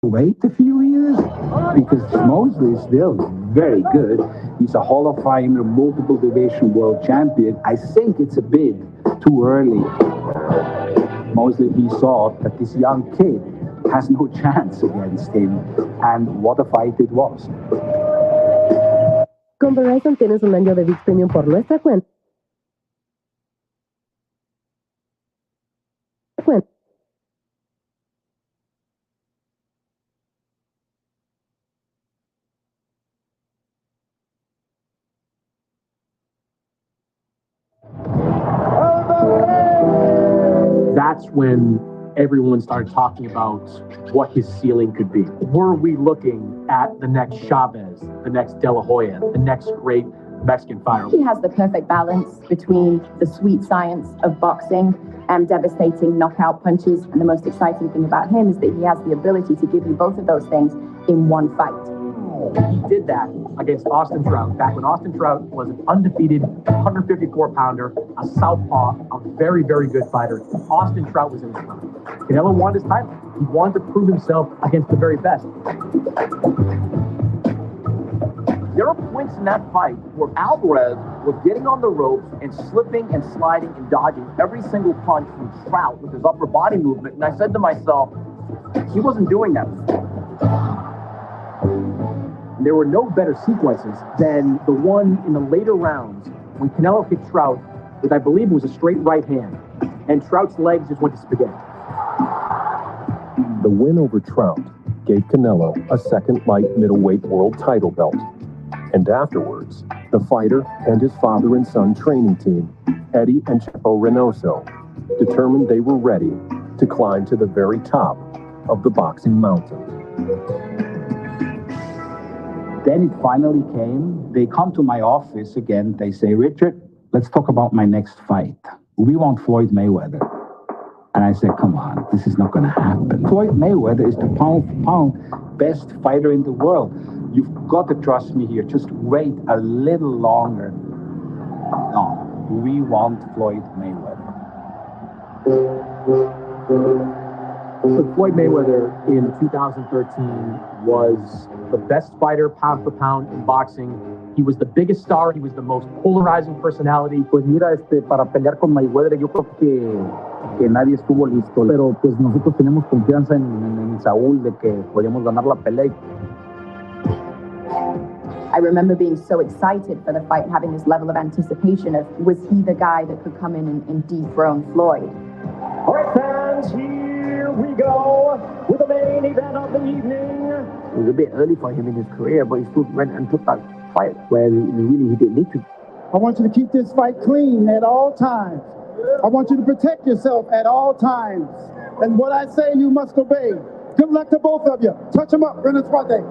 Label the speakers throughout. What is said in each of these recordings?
Speaker 1: wait a few years? Because Mosley is still very good. He's a Hall of Famer, multiple division world champion. I think it's a bit too early. Mosley, he saw that this young kid has no chance against him, and what a fight it was.
Speaker 2: Con Verizon tienes un año de ViX Premium por nuestra cuenta.
Speaker 3: That's when everyone started talking about what his ceiling could be. Were we looking at the next Chavez, the next De La Hoya, the next great Mexican fighter?
Speaker 4: He has the perfect balance between the sweet science of boxing and devastating knockout punches. And the most exciting thing about him is that he has the ability to give you both of those things in one fight.
Speaker 3: He did that against Austin Trout, back when Austin Trout was an undefeated 154-pounder, a southpaw, a very, very good fighter. Austin Trout was in his prime. Canelo wanted his title. He wanted to prove himself against the very best. There are points in that fight where Alvarez was getting on the ropes and slipping and sliding and dodging every single punch from Trout with his upper body movement. And I said to myself, he wasn't doing that before. There were no better sequences than the one in the later rounds when Canelo hit Trout with, I believe, it was a straight right hand, and Trout's legs just went to spaghetti.
Speaker 5: The win over Trout gave Canelo a second light middleweight world title belt. And afterwards, the fighter and his father and son training team, Eddie and Chepo Reynoso, determined they were ready to climb to the very top of the boxing mountain.
Speaker 1: Then it finally came. They come to my office again. They say, Richard, let's talk about my next fight. We want Floyd Mayweather. And I said, come on, this is not going to happen. Floyd Mayweather is the pound-for-pound best fighter in the world. You've got to trust me here. Just wait a little longer. No, we want Floyd Mayweather.
Speaker 3: So Floyd Mayweather in 2013 was the best fighter pound for pound in boxing. He was the biggest star. He was the most polarizing personality.
Speaker 6: Pues mira, para pelear con Mayweather yo creo que nadie estuvo listo. Pero pues nosotros tenemos confianza en Saúl de que podíamos ganar la pelea.
Speaker 4: I remember being so excited for the fight and having this level of anticipation of, was he the guy that could come in and dethrone Floyd?
Speaker 7: All right, fans, here we go with the main event of the evening.
Speaker 6: It was a bit early for him in his career, but he still went and took that fight where really he didn't need to.
Speaker 8: I want you to keep this fight clean at all times. I want you to protect yourself at all times. And what I say, you must obey. Good luck to both of you. Touch them up. Buenas tardes.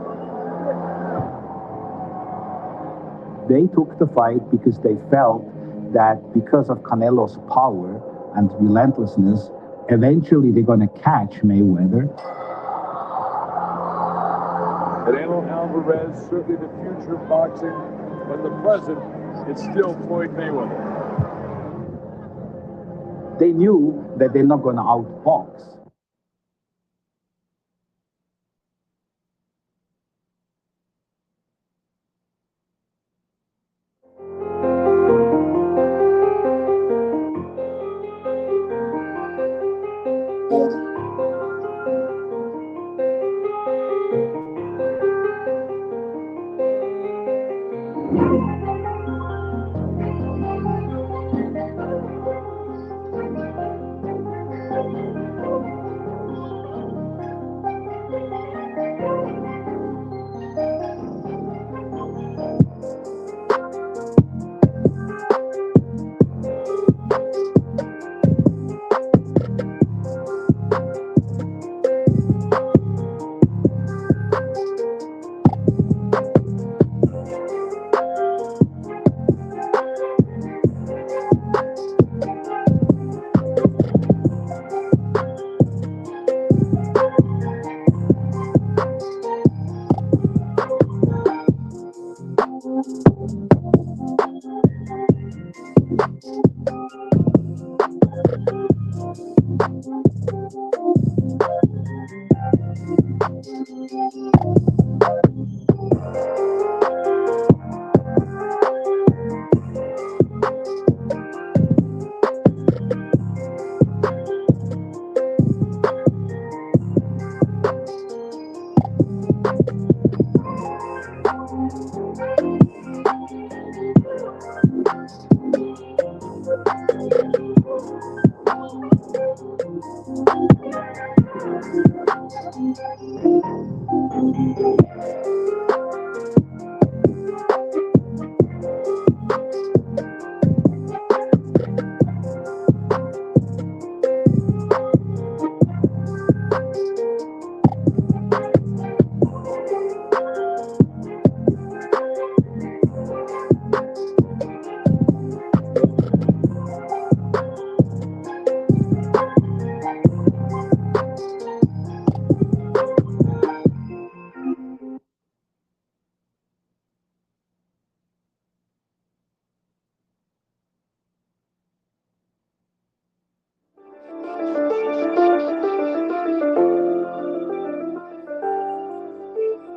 Speaker 1: They took the fight because they felt that because of Canelo's power and relentlessness, eventually they're going to catch Mayweather.
Speaker 9: CANELO Alvarez, certainly the future of boxing, but the present, it's still Floyd Mayweather.
Speaker 1: They knew that they're not going to outbox.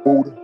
Speaker 9: Buddha.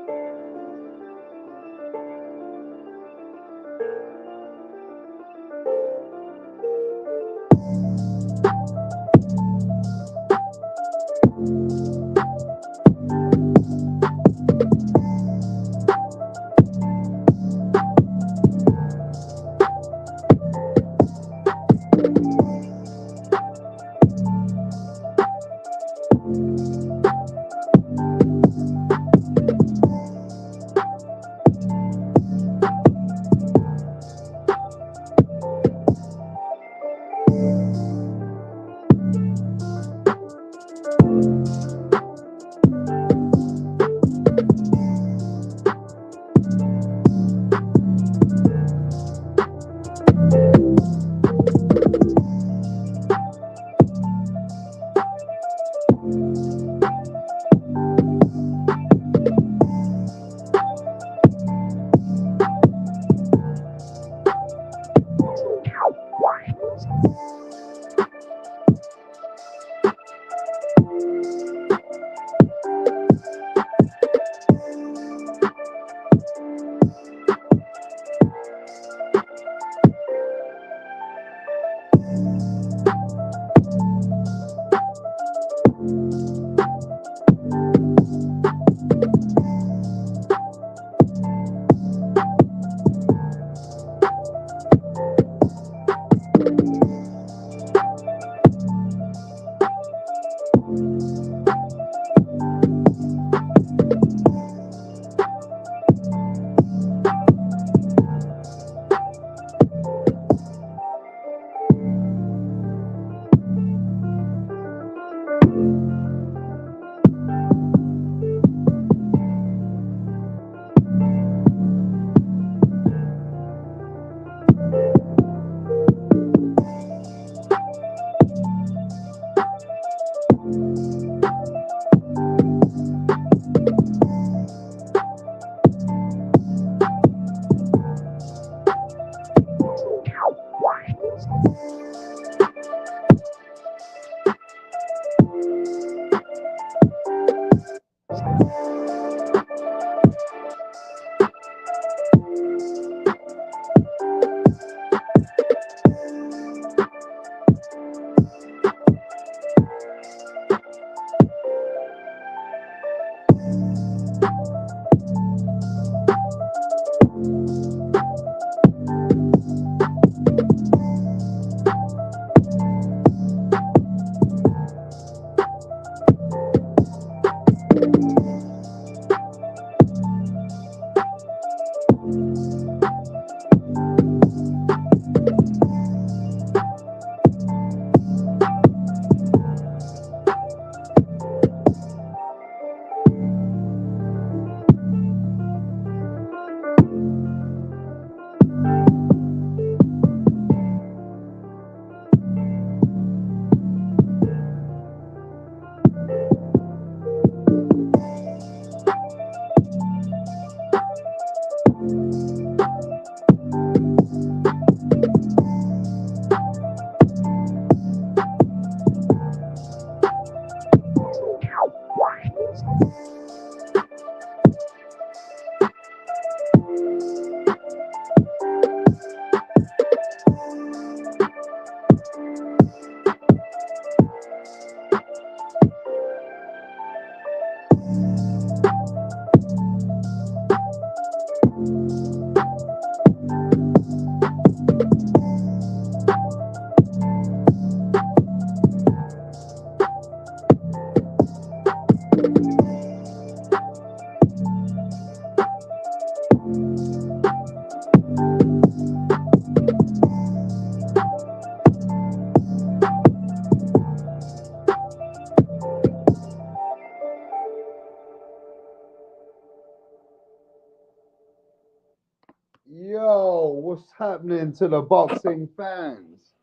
Speaker 10: Yo, what's happening to the boxing fans?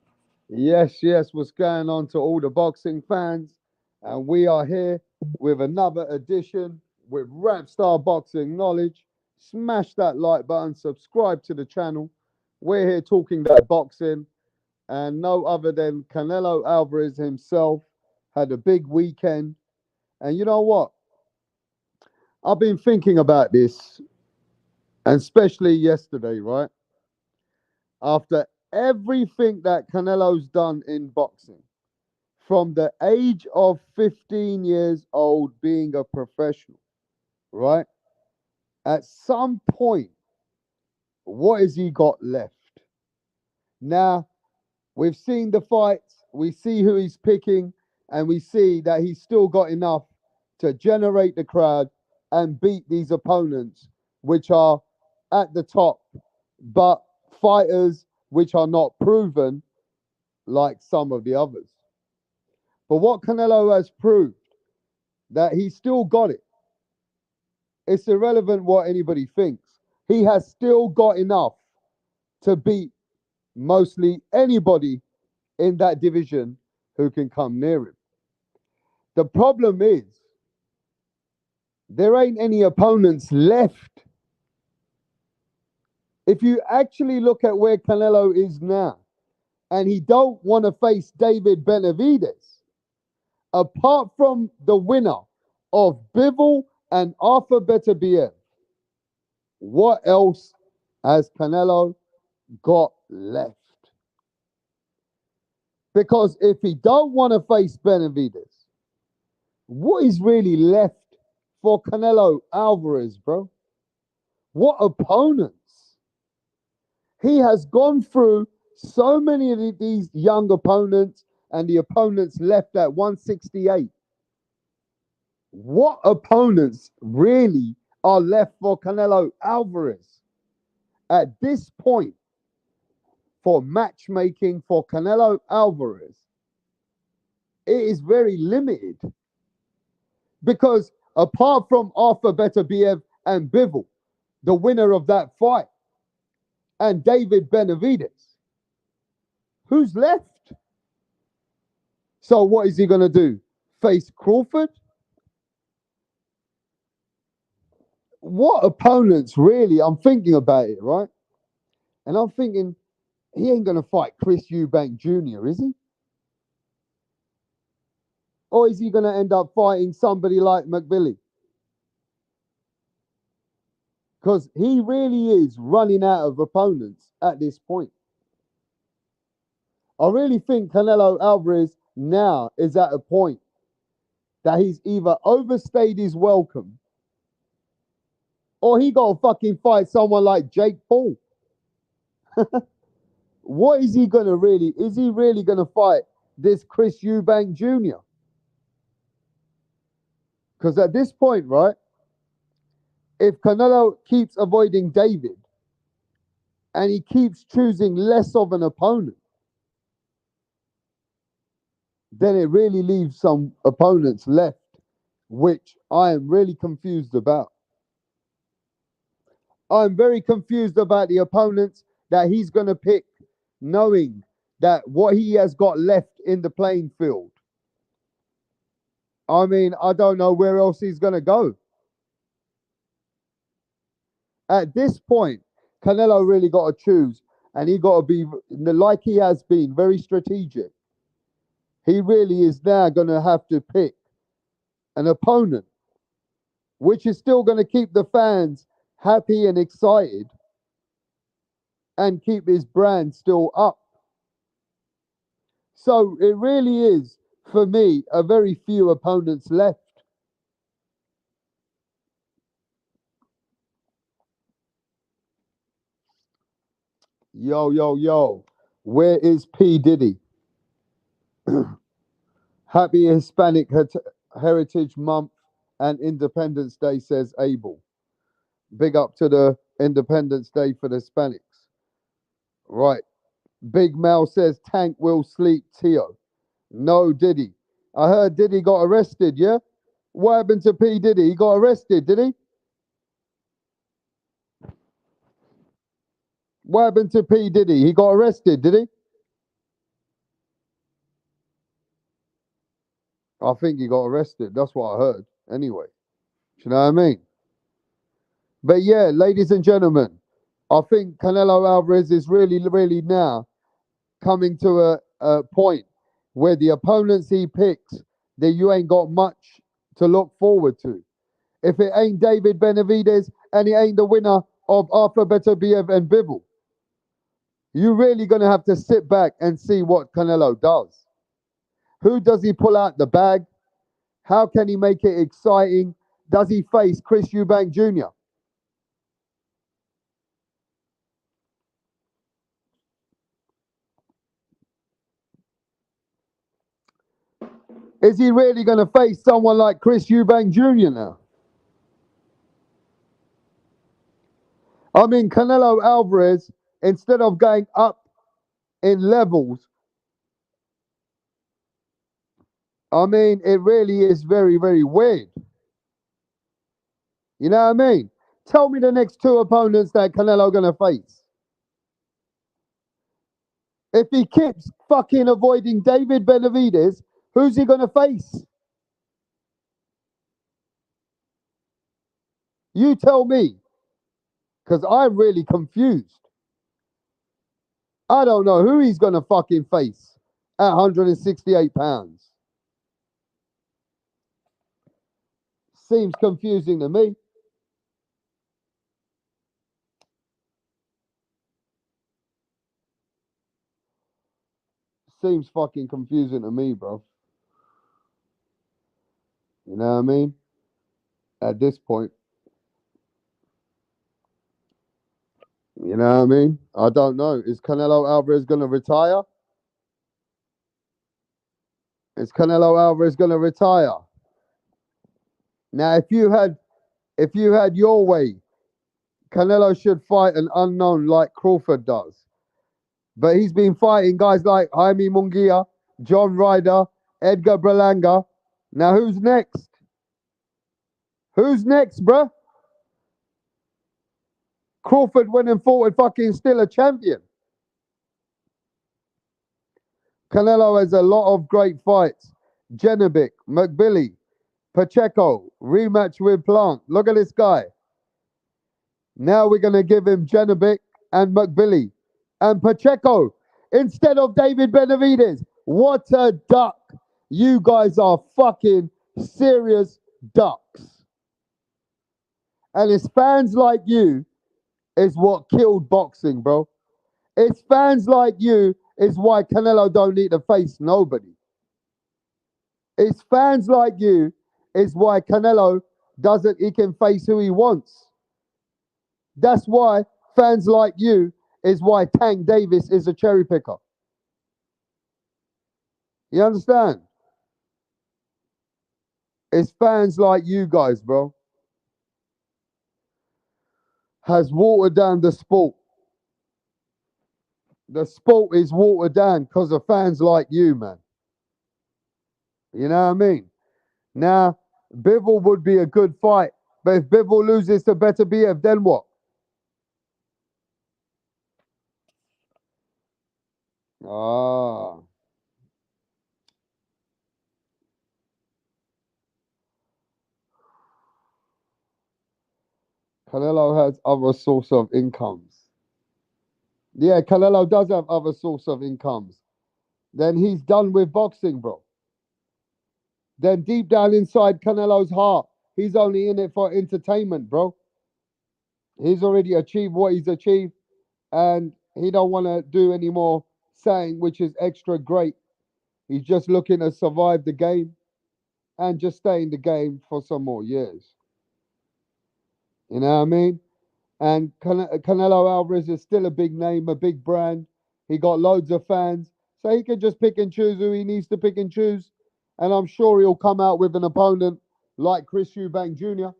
Speaker 10: Yes, what's going on to all the boxing fans? And we are here with another edition with Rapstar Boxing Knowledge. Smash that like button, subscribe to the channel. We're here talking that boxing, and no other than Canelo Alvarez himself had a big weekend. And you know what? I've been thinking about this, and especially yesterday, right? After everything that Canelo's done in boxing, from the age of 15 years old being a professional, right? At some point, what has he got left? Now, we've seen the fights, we see who he's picking, and we see that he's still got enough to generate the crowd and beat these opponents, which are at the top, but fighters which are not proven like some of the others. But what Canelo has proved, that he's still got it. It's irrelevant what anybody thinks. He has still got enough to beat mostly anybody in that division who can come near him. The problem is, there ain't any opponents left. If you actually look at where Canelo is now, and he don't want to face David Benavidez, apart from the winner of Bivol and Arthur Beterbiev, what else has Canelo got left? Because if he don't want to face Benavidez, what is really left for Canelo Alvarez, bro? What opponents? He has gone through so many of these young opponents, and the opponents left at 168. What opponents really are left for Canelo Alvarez at this point for matchmaking for Canelo Alvarez? It is very limited, because apart from Arthur Beterbiev and Bivol, the winner of that fight, and David Benavidez, who's left? So what is he going to do? Face Crawford? What opponents really? I'm thinking about it, right? And I'm thinking, he ain't going to fight Chris Eubank Jr., is he? Or is he going to end up fighting somebody like McBilly? Because he really is running out of opponents at this point. I really think Canelo Alvarez now is at a point that he's either overstayed his welcome, or he got to fucking fight someone like Jake Paul. What is he going to really... Is he really going to fight this Chris Eubank Jr.? Because at this point, right, if Canelo keeps avoiding David and he keeps choosing less of an opponent, then it really leaves some opponents left, which I am really confused about. I'm very confused about the opponents that he's going to pick, knowing that what he has got left in the playing field. I mean, I don't know where else he's going to go. At this point, Canelo really got to choose, and he got to be, like he has been, very strategic. He really is now going to have to pick an opponent which is still going to keep the fans happy and excited and keep his brand still up. So it really is, for me, a very few opponents left. Yo, yo, yo. Where is P. Diddy? Happy Hispanic Heritage Month and Independence Day, says Abel. Big up to the Independence Day for the Hispanics. Right. Big Mel says Tank will sleep Tio. No, Diddy. I heard Diddy got arrested, yeah? What happened to P. Diddy? He got arrested, did he? What happened to P. Diddy? He got arrested, did he? I think he got arrested. That's what I heard. Anyway. Do you know what I mean? But yeah, ladies and gentlemen, I think Canelo Alvarez is really, really now coming to a point where the opponents he picks, that you ain't got much to look forward to. if it ain't David Benavidez and it ain't the winner of Arthur Beterbiev and Bivol. You're really going to have to sit back and see what Canelo does. Who does he pull out the bag? How can he make it exciting? Does he face Chris Eubank Jr.? Is he really going to face someone like Chris Eubank Jr. now? I mean, Canelo Alvarez, instead of going up in levels, I mean, it really is very, very weird. You know what I mean? Tell me the next two opponents that Canelo going to face. If he keeps fucking avoiding David Benavidez, who's he going to face? You tell me, because I'm really confused. I don't know who he's going to fucking face at 168 pounds. Seems confusing to me. Seems fucking confusing to me, bro. You know what I mean? At this point. You know what I mean? I don't know. Is Canelo Alvarez going to retire? Is Canelo Alvarez going to retire? Now, if you had your way, Canelo should fight an unknown like Crawford does. But he's been fighting guys like Jaime Munguia, John Ryder, Edgar Berlanga. Now, who's next? Who's next, bruh? Crawford went and fought with fucking still a champion. Canelo has a lot of great fights. Genovic, McBilly, Pacheco, rematch with Plant. Look at this guy. Now we're going to give him Genovic and McBilly and Pacheco instead of David Benavidez. What a duck. You guys are fucking serious ducks. And it's fans like you is what killed boxing, bro. It's fans like you is why Canelo don't need to face nobody. It's fans like you is why Canelo he can face who he wants. That's why fans like you is why Tank Davis is a cherry picker. You understand? It's fans like you guys, bro. Has watered down the sport. The sport is watered down because of fans like you, man. You know what I mean? Now, Bivol would be a good fight, but if Bivol loses to Beterbiev, then what? Canelo has other source of incomes. Yeah, Canelo does have other source of incomes. Then he's done with boxing, bro. Then deep down inside Canelo's heart, he's only in it for entertainment, bro. He's already achieved what he's achieved, and he don't want to do any more saying, which is extra great. He's just looking to survive the game and just stay in the game for some more years. You know what I mean? And Canelo Alvarez is still a big name, a big brand. He got loads of fans. So he can just pick and choose who he needs to pick and choose. And I'm sure he'll come out with an opponent like Chris Eubank Jr.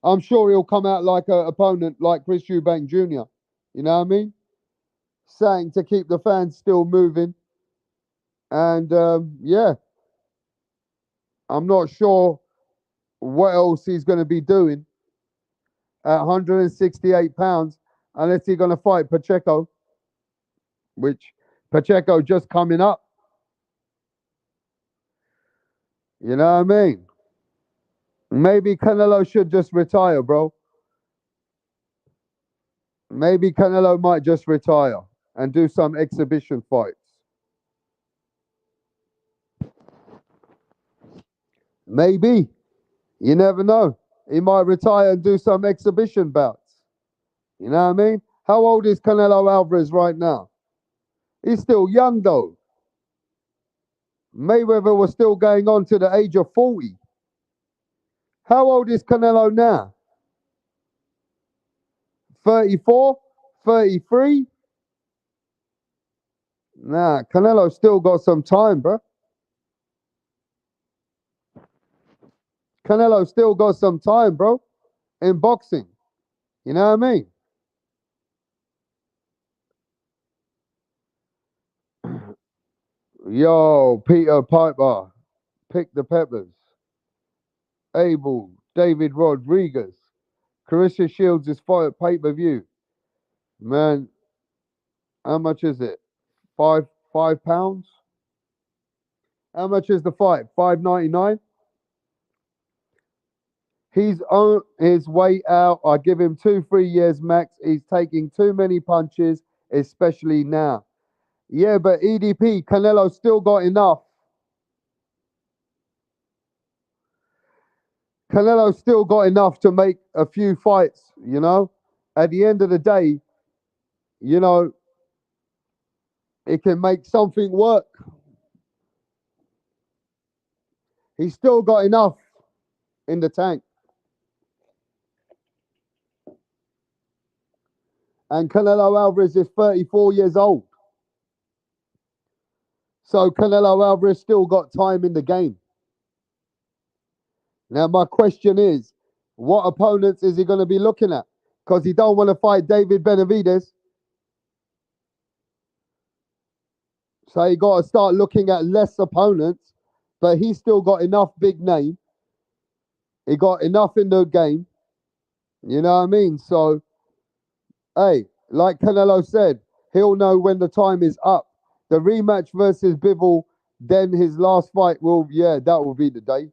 Speaker 10: I'm sure he'll come out like an opponent like Chris Eubank Jr. You know what I mean? Saying to keep the fans still moving. And yeah, I'm not sure what else he's going to be doing at 168 pounds unless he's going to fight Pacheco, which Pacheco just coming up. You know what I mean? Maybe Canelo should just retire, bro. Maybe Canelo might just retire and do some exhibition fights. Maybe. You never know. He might retire and do some exhibition bouts. You know what I mean? How old is Canelo Alvarez right now? He's still young though. Mayweather was still going on to the age of 40. How old is Canelo now? 34? 33? Nah, Canelo still got some time, bro. Canelo still got some time, bro, in boxing. You know what I mean? Yo, Peter Piper, Pick the Peppers. Abel, David Rodriguez. Carissa Shields is fight at pay-per-view. Man, how much is it? £5? How much is the fight? $5.99? He's on his way out. I give him 2-3 years max. He's taking too many punches, especially now. Yeah, but EDP, Canelo still got enough. Canelo still got enough to make a few fights, you know? At the end of the day, you know, it can make something work. He's still got enough in the tank. And Canelo Alvarez is 34 years old. So Canelo Alvarez still got time in the game. Now, my question is, what opponents is he going to be looking at? Because he don't want to fight David Benavidez. So he got to start looking at less opponents. But he's still got enough big name. He got enough in the game. You know what I mean? So, hey, like Canelo said, he'll know when the time is up. The rematch versus Bivol, then his last fight will, that will be the day.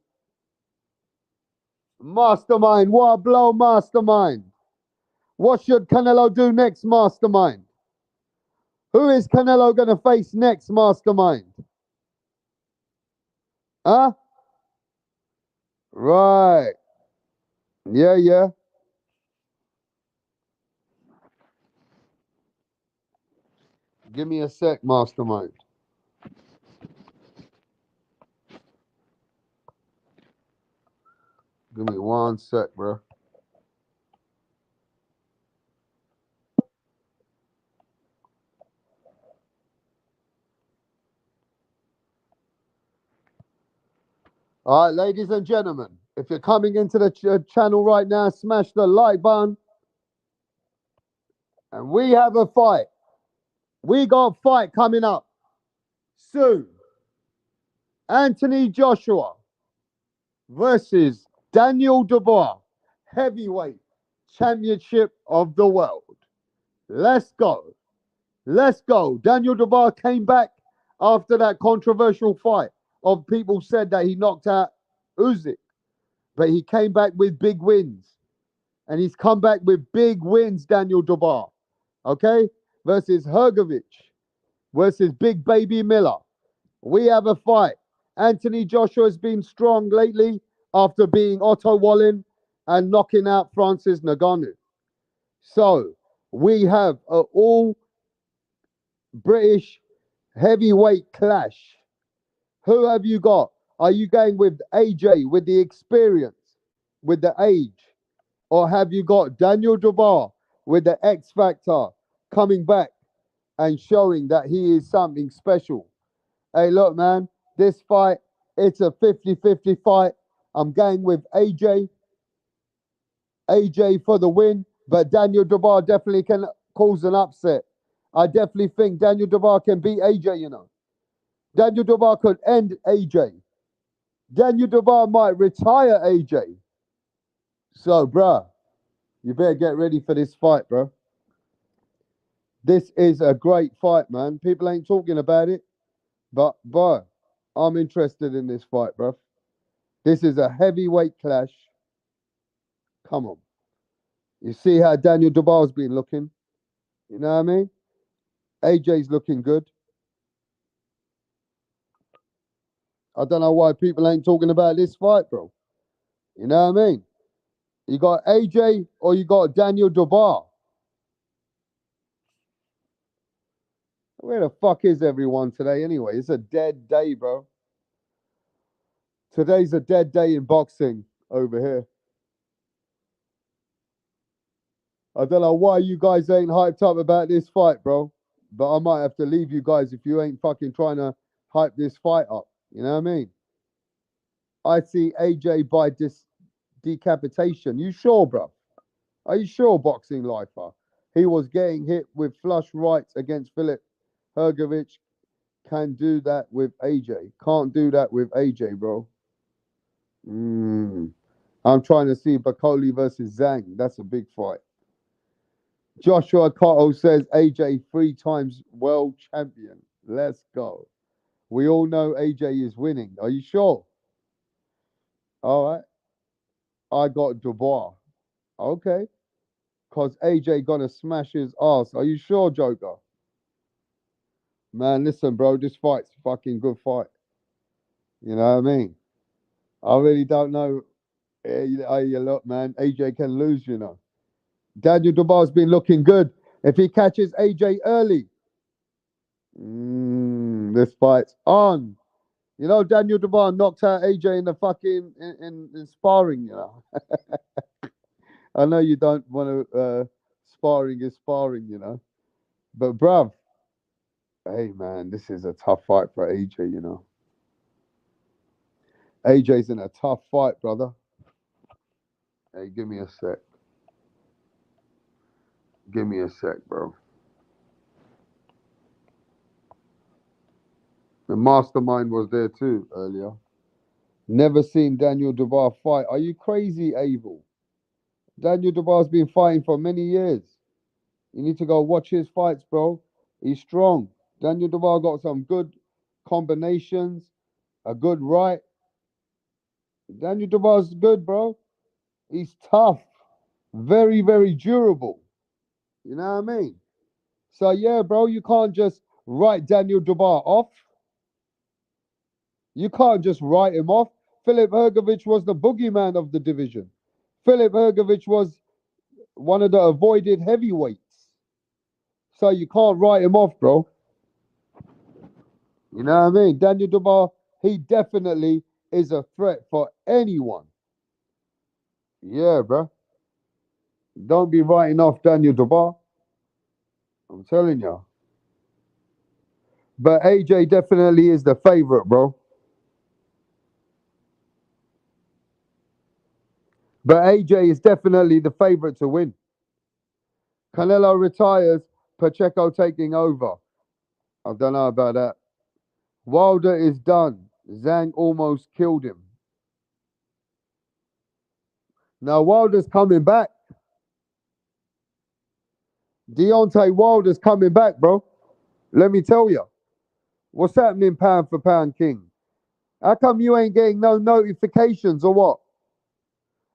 Speaker 10: Mastermind, what a blow, Mastermind. What should Canelo do next, Mastermind? Who is Canelo going to face next, Mastermind? Huh? Right. Yeah. Give me a sec, Mastermind. Give me 1 sec, bro. All right, ladies and gentlemen, if you're coming into the channel right now, smash the like button. And we have a fight. We got a fight coming up soon. Anthony Joshua versus Daniel Dubois, heavyweight championship of the world. Let's go. Let's go. Daniel Dubois came back after that controversial fight of people said that he knocked out Usyk. But he came back with big wins. And he's come back with big wins, Daniel Dubois. Okay? Versus Hergovich. Versus Big Baby Miller. We have a fight. Anthony Joshua has been strong lately after being Otto Wallin and knocking out Francis Ngannou. So, we have an all-British heavyweight clash. Who have you got? Are you going with AJ, with the experience, with the age? Or have you got Daniel Dubois with the X Factor coming back and showing that he is something special? Hey, look, man, this fight, it's a 50-50 fight. I'm going with AJ. AJ for the win, but Daniel Dubois definitely can cause an upset. I definitely think Daniel Dubois can beat AJ, you know. Daniel Dubois could end AJ. Daniel Dubois might retire AJ. So, bruh, you better get ready for this fight, bro. This is a great fight, man. People ain't talking about it. But, bro, I'm interested in this fight, bro. This is a heavyweight clash. Come on. You see how Daniel Dubois been looking? You know what I mean? AJ's looking good. I don't know why people ain't talking about this fight, bro. You know what I mean? You got AJ or you got Daniel Dubois. Where the fuck is everyone today anyway? It's a dead day, bro. Today's a dead day in boxing over here. I don't know why you guys ain't hyped up about this fight, bro. But I might have to leave you guys if you ain't fucking trying to hype this fight up. You know what I mean? I see AJ by decapitation. You sure, bro? Are you sure, boxing lifer? He was getting hit with flush rights against Philip Hergovich. Can do that with AJ. Can't do that with AJ, bro. I'm trying to see Bakoli versus Zhang. That's a big fight. Joshua Cotto says AJ 3 times world champion. Let's go. We all know AJ is winning. Are you sure? All right. I got Dubois. Okay. Because AJ gonna smash his ass. Are you sure, Joker? Man, listen, bro. This fight's a fucking good fight. You know what I mean? I really don't know. Hey, look, man. AJ can lose, you know. Daniel Dubois been looking good. If he catches AJ early, this fight's on. You know, Daniel Dubois knocked out AJ in the fucking in sparring. You know, I know you don't want to. Sparring is sparring, you know. But bruv, hey man, this is a tough fight for AJ. You know, AJ's in a tough fight, brother. Hey, give me a sec. Give me a sec, bro. The mastermind was there too earlier. Never seen Daniel Dubois fight. Are you crazy, Abel? Daniel Dubois has been fighting for many years. You need to go watch his fights, bro. He's strong. Daniel Dubois got some good combinations, a good right. Daniel Dubois is good, bro. He's tough. Very, very durable. You know what I mean? So, yeah, bro, you can't just write Daniel Dubois off. You can't just write him off. Philip Hergovich was the boogeyman of the division. Philip Hergovich was one of the avoided heavyweights. So you can't write him off, bro. You know what I mean? Daniel Dubois, he definitely is a threat for anyone. Yeah, bro. Don't be writing off Daniel Dubois. I'm telling you. But AJ definitely is the favorite, bro. But AJ is definitely the favorite to win. Canelo retires, Pacheco taking over. I don't know about that. Wilder is done. Zhang almost killed him. Now Wilder's coming back. Deontay Wilder's coming back, bro. Let me tell you. What's happening, pound for pound, King? How come you ain't getting no notifications or what?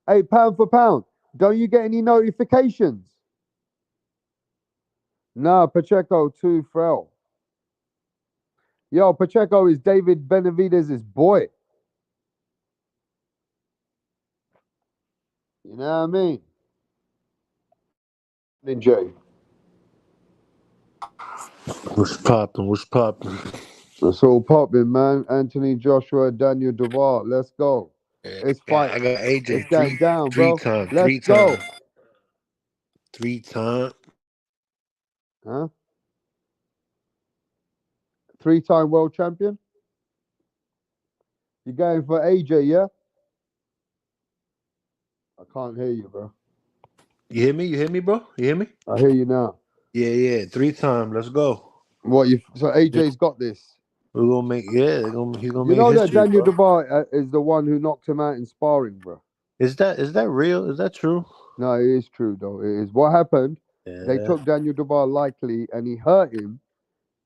Speaker 10: Hey, pound for pound, don't you get any notifications? No, Pacheco too frail. Yo, Pacheco is David Benavidez's boy. You know what I mean? Jay.
Speaker 11: What's poppin'? What's poppin'?
Speaker 10: It's all popping, man. Anthony Joshua, Daniel Dubois. Let's go. It's fight.
Speaker 11: I got AJ
Speaker 10: It's going down,
Speaker 11: three
Speaker 10: bro.
Speaker 11: times.
Speaker 10: Let's go.
Speaker 11: 3 times.
Speaker 10: Huh? 3-time world champion? You going for AJ, yeah? I can't hear you, bro.
Speaker 11: You hear me? You hear me, bro? You hear me?
Speaker 10: I hear you now.
Speaker 11: Yeah. 3 times. Let's go.
Speaker 10: What you? So AJ's got this.
Speaker 11: We're gonna make he's gonna
Speaker 10: You
Speaker 11: make
Speaker 10: know
Speaker 11: history,
Speaker 10: that Daniel
Speaker 11: bro.
Speaker 10: Dubois is the one who knocked him out in sparring, bro.
Speaker 11: Is that real? Is that true?
Speaker 10: No, it is true though. It is. What happened?
Speaker 11: Yeah.
Speaker 10: They took Daniel Dubois likely, and he hurt him,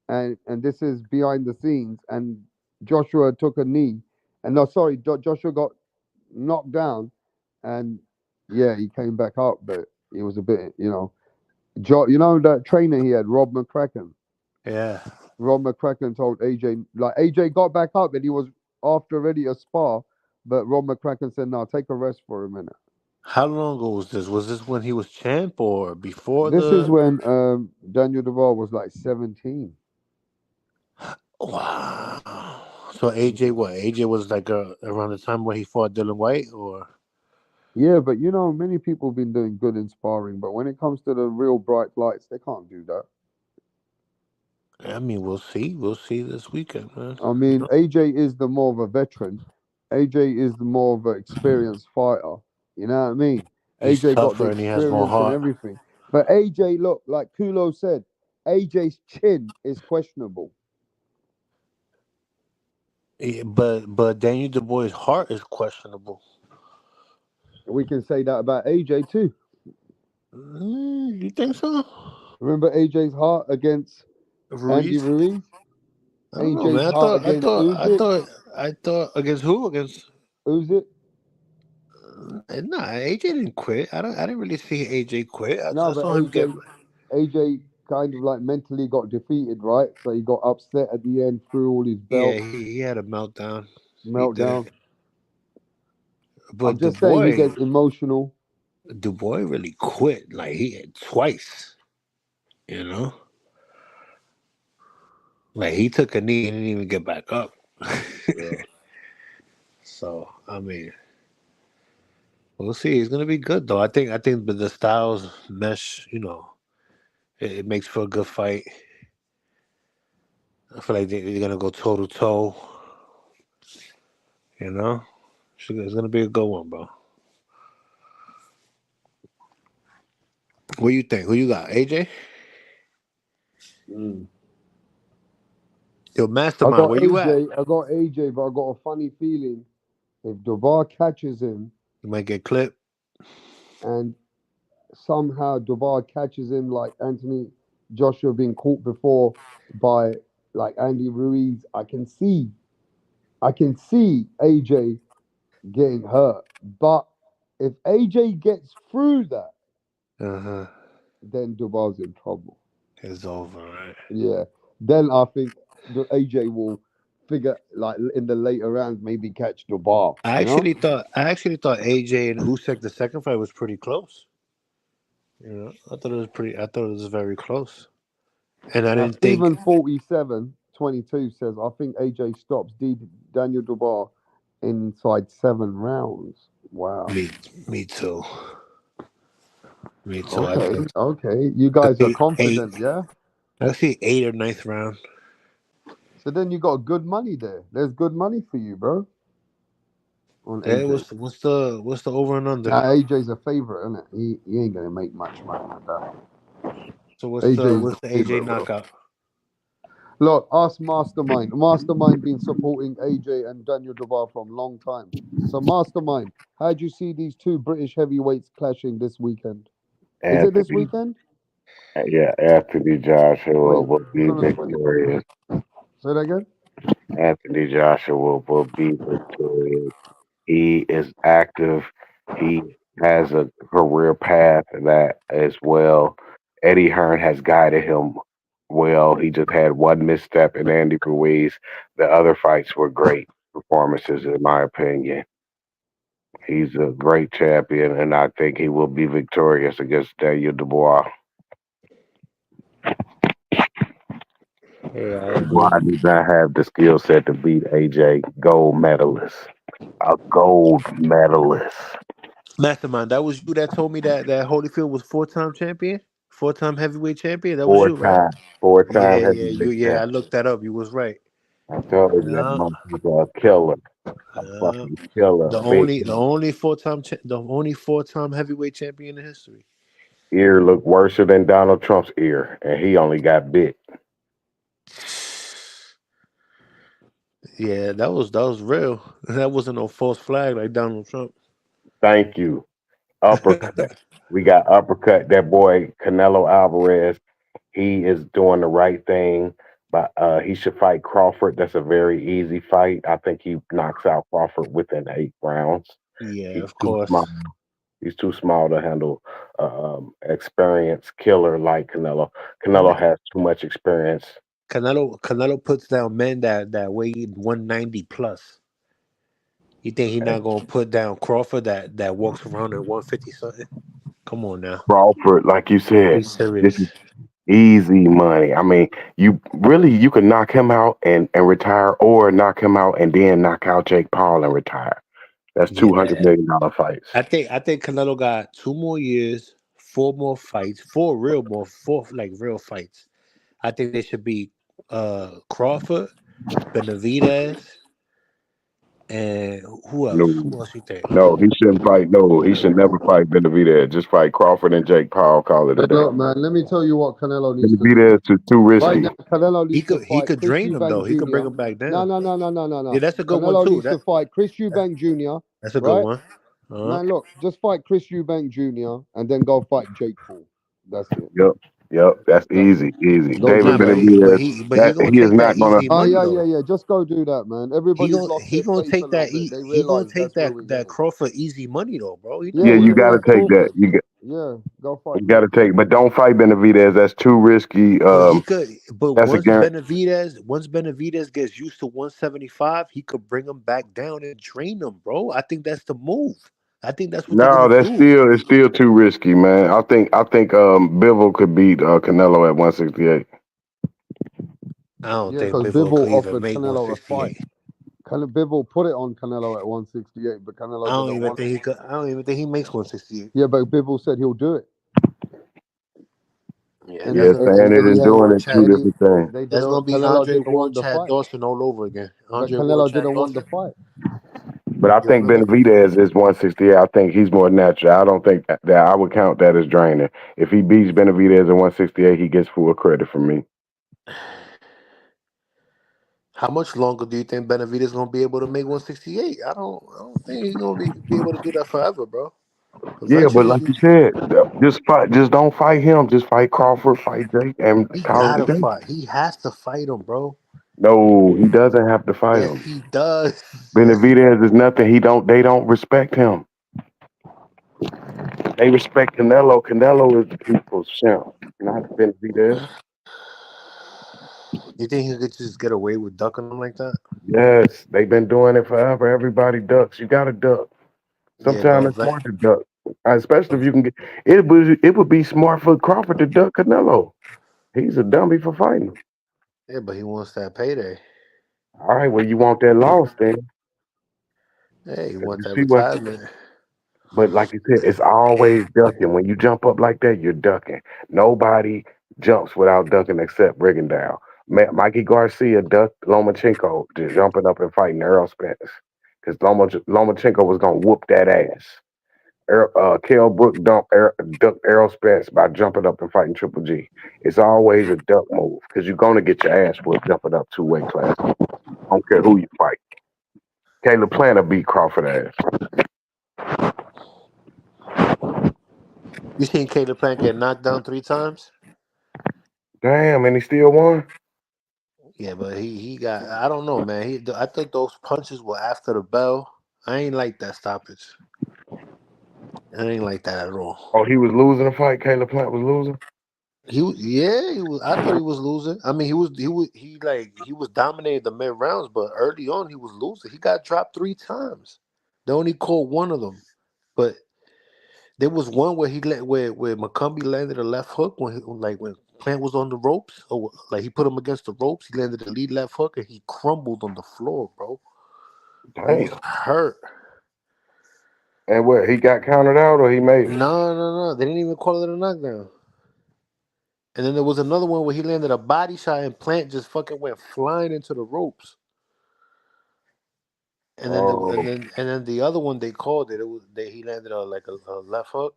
Speaker 10: and this is behind the scenes. And Joshua took a knee, and no, sorry, Joshua got knocked down, and yeah, he came back up, but he was a bit, you know, you know that trainer he had, Rob McCracken.
Speaker 11: Yeah.
Speaker 10: Rob McCracken told AJ, like AJ got back up, and he was after already a spar, but Rob McCracken said, "No, take a rest for a minute."
Speaker 11: How long ago was this? Was this when he was champ or before
Speaker 10: This is
Speaker 11: the?
Speaker 10: when Daniel Duval was like 17.
Speaker 11: Wow. So AJ, what? AJ was like around the time where he fought Dylan White, or
Speaker 10: Yeah, but you know, many people have been doing good in sparring, but when it comes to the real bright lights, they can't do that.
Speaker 11: I mean, we'll see. We'll see this weekend, man.
Speaker 10: I mean, AJ is the more of a veteran. AJ is the more of an experienced fighter. You know what I mean?
Speaker 11: He's
Speaker 10: AJ got the
Speaker 11: tougher and he has more
Speaker 10: experience and
Speaker 11: heart.
Speaker 10: everything. But AJ, look, like Kulo said, AJ's chin is questionable.
Speaker 11: Yeah, but Daniel Dubois' heart is questionable.
Speaker 10: We can say that about AJ too.
Speaker 11: You think so?
Speaker 10: Remember AJ's heart against Andy
Speaker 11: Ruiz?
Speaker 10: Ruiz?
Speaker 11: I don't know,
Speaker 10: AJ's
Speaker 11: man.
Speaker 10: heart against Usyk?
Speaker 11: I thought against who? Against
Speaker 10: Usyk?
Speaker 11: nah, AJ didn't quit. I didn't really see AJ quit.
Speaker 10: No,
Speaker 11: I
Speaker 10: but
Speaker 11: saw him get.
Speaker 10: AJ kind of like mentally got defeated, right? So he got upset at the end, threw all his
Speaker 11: Yeah,
Speaker 10: belts,
Speaker 11: he had a meltdown. He did.
Speaker 10: meltdown. I'm
Speaker 11: But
Speaker 10: just saying he gets emotional.
Speaker 11: Dubois really quit. Like he had twice. You know, like he took a knee and didn't even get back up.
Speaker 10: Yeah.
Speaker 11: So I mean, we'll see. It's gonna be good though. I think the styles mesh. You know, it makes for a good fight. I feel like they're gonna go toe to toe. You know, it's gonna be a good one, bro. What do you think? Who you got? AJ? Yo,
Speaker 10: I
Speaker 11: Mastermind,
Speaker 10: got
Speaker 11: where you at?
Speaker 10: AJ, but I got a funny feeling if Duval catches him
Speaker 11: You might get clipped.
Speaker 10: and somehow Duval catches him like Anthony Joshua being caught before by like Andy Ruiz, I can see AJ getting hurt. But if AJ gets through that, then Duval's in trouble.
Speaker 11: It's over, right?
Speaker 10: Yeah. Then I think the AJ will figure like in the later rounds maybe catch Duval.
Speaker 11: I
Speaker 10: You know?
Speaker 11: actually thought AJ and Usyk the second fight was pretty close. You know, I thought it was very close. And I
Speaker 10: Now
Speaker 11: didn't think
Speaker 10: Stephen 4722 says I think AJ stops Daniel Duval inside 7 rounds. Wow.
Speaker 11: me too. Me too.
Speaker 10: Okay. You guys are confident, yeah?
Speaker 11: I see 8th or 9th round.
Speaker 10: So then you got good money there. There's good money for you, bro. On
Speaker 11: Hey,
Speaker 10: AJ.
Speaker 11: what's the over and under?
Speaker 10: Now AJ's a favorite, isn't it? He ain't gonna make much money with that.
Speaker 11: So
Speaker 10: AJ's
Speaker 11: what's the AJ
Speaker 10: favorite, bro.
Speaker 11: knockout?
Speaker 10: Look, ask Mastermind. Mastermind been supporting AJ and Daniel Duval from long time. So Mastermind, how do you see these two British heavyweights clashing this weekend? Is it this weekend?
Speaker 12: Yeah, Anthony Joshua
Speaker 10: Wait,
Speaker 12: will
Speaker 10: it's
Speaker 12: be
Speaker 10: on the 20th.
Speaker 12: victorious.
Speaker 10: Say that again?
Speaker 12: Anthony Joshua will be victorious. He is active. He has a career path that as well. Eddie Hearn has guided him well. He just had one misstep in Andy Ruiz. The other fights were great performances, in my opinion. He's a great champion, and I think he will be victorious against Daniel Dubois.
Speaker 11: Yeah, I
Speaker 12: Dubois
Speaker 11: agree.
Speaker 12: does not have the skill set to beat AJ, gold medalist. A gold medalist.
Speaker 11: Mastermind, that was you that told me that Holyfield was 4-time champion, 4-time heavyweight champion. That was
Speaker 12: Four
Speaker 11: you, right?
Speaker 12: time, four
Speaker 11: Yeah,
Speaker 12: time heavyweight
Speaker 11: I
Speaker 12: champion.
Speaker 11: looked that up. You was right.
Speaker 12: I told you that
Speaker 11: Yeah,
Speaker 12: motherfucker a killer, a
Speaker 11: yeah.
Speaker 12: fucking killer. Big
Speaker 11: The only 4-time heavyweight champion in history.
Speaker 12: ear look worse than Donald Trump's ear, and he only got bit.
Speaker 11: Yeah, that was real. That wasn't no false flag like Donald Trump.
Speaker 12: Thank you. Uppercut. We got uppercut that boy Canelo Alvarez. He is doing the right thing, but he should fight Crawford. That's a very easy fight. I think he knocks out Crawford within 8 rounds.
Speaker 11: Yeah,
Speaker 12: He's
Speaker 11: of
Speaker 12: too small.
Speaker 11: course.
Speaker 12: He's too small to handle experienced killer like Canelo. Canelo has too much experience.
Speaker 11: Canelo puts down men that weigh 190 plus. You think he not gonna put down Crawford that walks around at 150 something? Come on now,
Speaker 12: Crawford, like you
Speaker 11: be
Speaker 12: said, this
Speaker 11: serious.
Speaker 12: is easy money. I mean, you could knock him out and retire, or knock him out and then knock out Jake Paul and retire. That's $200
Speaker 11: Yeah,
Speaker 12: million fights.
Speaker 11: I think Canelo got 2 more years, 4 more fights, four like real fights. I think they should be Crawford, Benavidez, and who else?
Speaker 12: No,
Speaker 11: Who else you think?
Speaker 12: no, he shouldn't fight. No, he should never fight Benavidez. Just fight Crawford and Jake Paul. Call it a
Speaker 10: Hey,
Speaker 12: day.
Speaker 10: look, man, let me tell you what Canelo needs to do.
Speaker 12: Benavidez is too
Speaker 10: Right
Speaker 12: risky.
Speaker 10: now, Canelo
Speaker 11: He
Speaker 10: needs to
Speaker 11: could
Speaker 10: fight Chris
Speaker 11: drain him though.
Speaker 10: Eubank
Speaker 11: He could bring
Speaker 10: Jr.
Speaker 11: him back
Speaker 10: No,
Speaker 11: down.
Speaker 10: no, no, no, no, no,
Speaker 11: Yeah,
Speaker 10: no.
Speaker 11: that's a good one
Speaker 10: Canelo
Speaker 11: too.
Speaker 10: needs to fight Chris Eubank Jr.,
Speaker 11: That's a good
Speaker 10: right?
Speaker 11: one. Uh-huh.
Speaker 10: Man, look, just fight Chris Eubank Jr. and then go fight Jake Paul. That's it.
Speaker 12: Yep, yep. That's
Speaker 10: That's
Speaker 12: easy,
Speaker 10: it.
Speaker 12: easy.
Speaker 10: Go
Speaker 12: David
Speaker 11: Nah,
Speaker 10: do that.
Speaker 12: Benavidez.
Speaker 11: but he
Speaker 12: That
Speaker 11: gonna
Speaker 12: he is
Speaker 11: take that
Speaker 12: not gonna.
Speaker 11: easy
Speaker 10: Oh,
Speaker 11: money
Speaker 10: yeah,
Speaker 11: though.
Speaker 10: yeah, yeah. Just go do that, man.
Speaker 11: He
Speaker 10: Everybody's
Speaker 11: gonna
Speaker 10: lost
Speaker 11: he
Speaker 10: their
Speaker 11: gonna
Speaker 10: faith a
Speaker 11: take
Speaker 10: little
Speaker 11: that
Speaker 10: bit. They
Speaker 11: he gonna
Speaker 10: realize
Speaker 11: take
Speaker 10: that's where we're
Speaker 11: that
Speaker 10: getting.
Speaker 11: Crawford easy money though, bro. He
Speaker 10: Yeah,
Speaker 12: Yeah,
Speaker 11: not
Speaker 12: you
Speaker 10: we
Speaker 11: gonna
Speaker 12: got to
Speaker 10: like
Speaker 11: do
Speaker 12: take that.
Speaker 10: talking.
Speaker 12: You got.
Speaker 10: Yeah, go fight
Speaker 12: You got to
Speaker 10: Crawford.
Speaker 12: take, but don't fight Benavidez. That's too risky.
Speaker 11: but he could but
Speaker 12: That's a guarantee.
Speaker 11: Once Benavidez gets used to 175, he could bring him back down and train him, bro. I think that's the move. I think that's what they're
Speaker 12: No,
Speaker 11: gonna do.
Speaker 12: it's still too risky, man. I think Bivol could beat Canelo at 168.
Speaker 11: I don't
Speaker 10: Yeah,
Speaker 11: think
Speaker 10: because
Speaker 11: Bivol
Speaker 10: Bivol
Speaker 11: could even
Speaker 10: offered
Speaker 11: make
Speaker 10: Canelo a fight.
Speaker 11: 168.
Speaker 10: Bivol put it on Canelo at 168, but
Speaker 11: I
Speaker 10: Canelo
Speaker 11: don't
Speaker 10: didn't
Speaker 11: even
Speaker 10: want
Speaker 11: think
Speaker 10: it.
Speaker 11: he could. I don't even think he makes 168.
Speaker 10: Yeah, but Bivol said he'll do it.
Speaker 11: Yeah,
Speaker 10: And
Speaker 11: that's
Speaker 12: Yeah,
Speaker 11: gonna be
Speaker 12: saying it and
Speaker 11: Andre
Speaker 12: doing it two
Speaker 11: Ward.
Speaker 12: different things.
Speaker 11: That's gonna be
Speaker 10: Canelo
Speaker 11: Andre
Speaker 10: didn't
Speaker 11: Ward,
Speaker 10: want the
Speaker 11: Chad
Speaker 10: fight.
Speaker 11: Dawson all over again.
Speaker 10: But
Speaker 11: Andre Ward,
Speaker 10: Canelo
Speaker 11: Chad
Speaker 10: didn't want the
Speaker 11: Dawson.
Speaker 10: fight.
Speaker 12: But I think Benavidez is 168. I think he's more natural. I don't think that I would count that as draining. If he beats Benavidez at 168, he gets full credit from me.
Speaker 11: How much longer do you think Benavidez is gonna be able to make 168? I don't think he's gonna be able to do that forever, bro.
Speaker 12: Yeah, but
Speaker 11: Eventually,
Speaker 12: like you said, just fight. Just don't fight him. Just fight Crawford, fight Jake, and
Speaker 11: he
Speaker 12: call it a
Speaker 11: gotta
Speaker 12: day.
Speaker 11: fight. He has to fight him, bro.
Speaker 12: No, he doesn't have to fight
Speaker 11: Yes,
Speaker 12: him.
Speaker 11: he does. Yes, he.
Speaker 12: Benavidez is nothing. They don't respect him. They respect Canelo. Canelo is the people's champ, not Benavidez.
Speaker 11: You think he could just get away with ducking him like that?
Speaker 12: Yes, they've been doing it forever. Everybody ducks. You got to duck.
Speaker 11: Yeah,
Speaker 12: Sometimes
Speaker 11: but
Speaker 12: it's smart to duck, especially if you can get. It would be smart for Crawford to duck Canelo. He's a dummy for fighting him.
Speaker 11: yeah, but he wants that payday.
Speaker 12: All right, well, you want that loss then?
Speaker 11: Hey, he
Speaker 12: 'Cause
Speaker 11: wants
Speaker 12: you
Speaker 11: that
Speaker 12: see what?
Speaker 11: retirement.
Speaker 12: But like you said, it's always ducking. When you jump up like that, you're ducking. Nobody jumps without ducking except Rigondeaux. Mikey Garcia ducked Lomachenko just jumping up and fighting Errol Spence because Lomachenko was gonna whoop that ass. Kell Brook ducked Errol Spence by jumping up and fighting Triple G. It's always a duck move because you're gonna get your ass whooped jumping up two weight classes. I don't care who you fight. Caleb Planter beat Crawford ass.
Speaker 11: You seen Caleb Plant get knocked down 3 times?
Speaker 12: Damn, and he still won.
Speaker 11: Yeah, but he got. I don't know, man. I thought those punches were after the bell. I ain't like that stoppage. I ain't like that at all.
Speaker 12: Oh, he was losing the fight. Caleb Plant was losing.
Speaker 11: Yeah, he was. I thought he was losing. I mean, he was dominating the mid rounds, but early on he was losing. He got dropped 3 times. They only called one of them, but there was one where where McCumbee landed a left hook when Plant was on the ropes, or like he put him against the ropes. He landed a lead left hook and he crumbled on the floor, bro. He was
Speaker 12: Damn.
Speaker 11: hurt.
Speaker 12: And what? He got counted out or he made it?
Speaker 11: No. They didn't even call it a knockdown. And then there was another one where he landed a body shot and Plant just fucking went flying into the ropes. And then
Speaker 12: Oh,
Speaker 11: the other one they called it. It was he landed a left hook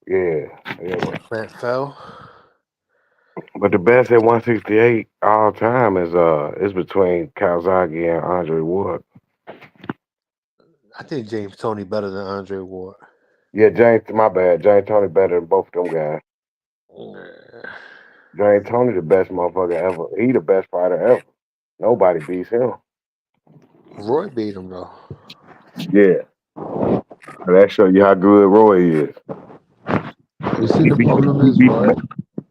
Speaker 12: yeah, yeah.
Speaker 11: and Plant fell.
Speaker 12: But the best at 168 all time is between Calzaghe and Andre Ward.
Speaker 11: I think James Toney better than Andre Ward.
Speaker 12: Yeah, James. My bad. James Toney better than both of them guys. James Toney the best motherfucker ever. He the best fighter ever. Nobody beats him.
Speaker 11: Roy beat him though.
Speaker 12: Yeah. That show you how good Roy is.
Speaker 10: You see,
Speaker 12: He
Speaker 10: the
Speaker 12: beat.
Speaker 10: problem
Speaker 12: He
Speaker 10: is,
Speaker 12: beat.
Speaker 10: right?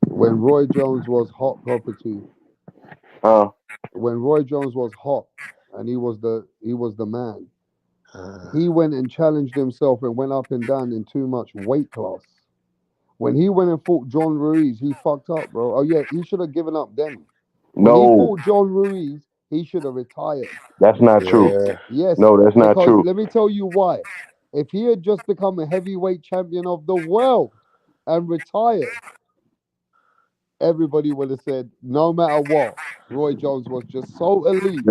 Speaker 10: When Roy Jones was hot property,
Speaker 12: Huh?
Speaker 10: when Roy Jones was hot and he was the man. He went and challenged himself and went up and down in too much weight class. When he went and fought John Ruiz, he fucked up, bro. Oh yeah, he should have given up then. When he
Speaker 12: No,
Speaker 10: fought John Ruiz, he should have retired.
Speaker 12: that's not true.
Speaker 11: Yeah.
Speaker 10: Yes,
Speaker 12: No, that's not
Speaker 10: because
Speaker 12: true.
Speaker 10: let me tell you why. If he had just become a heavyweight champion of the world and retired, everybody would have said, no matter what, Roy Jones was just so elite.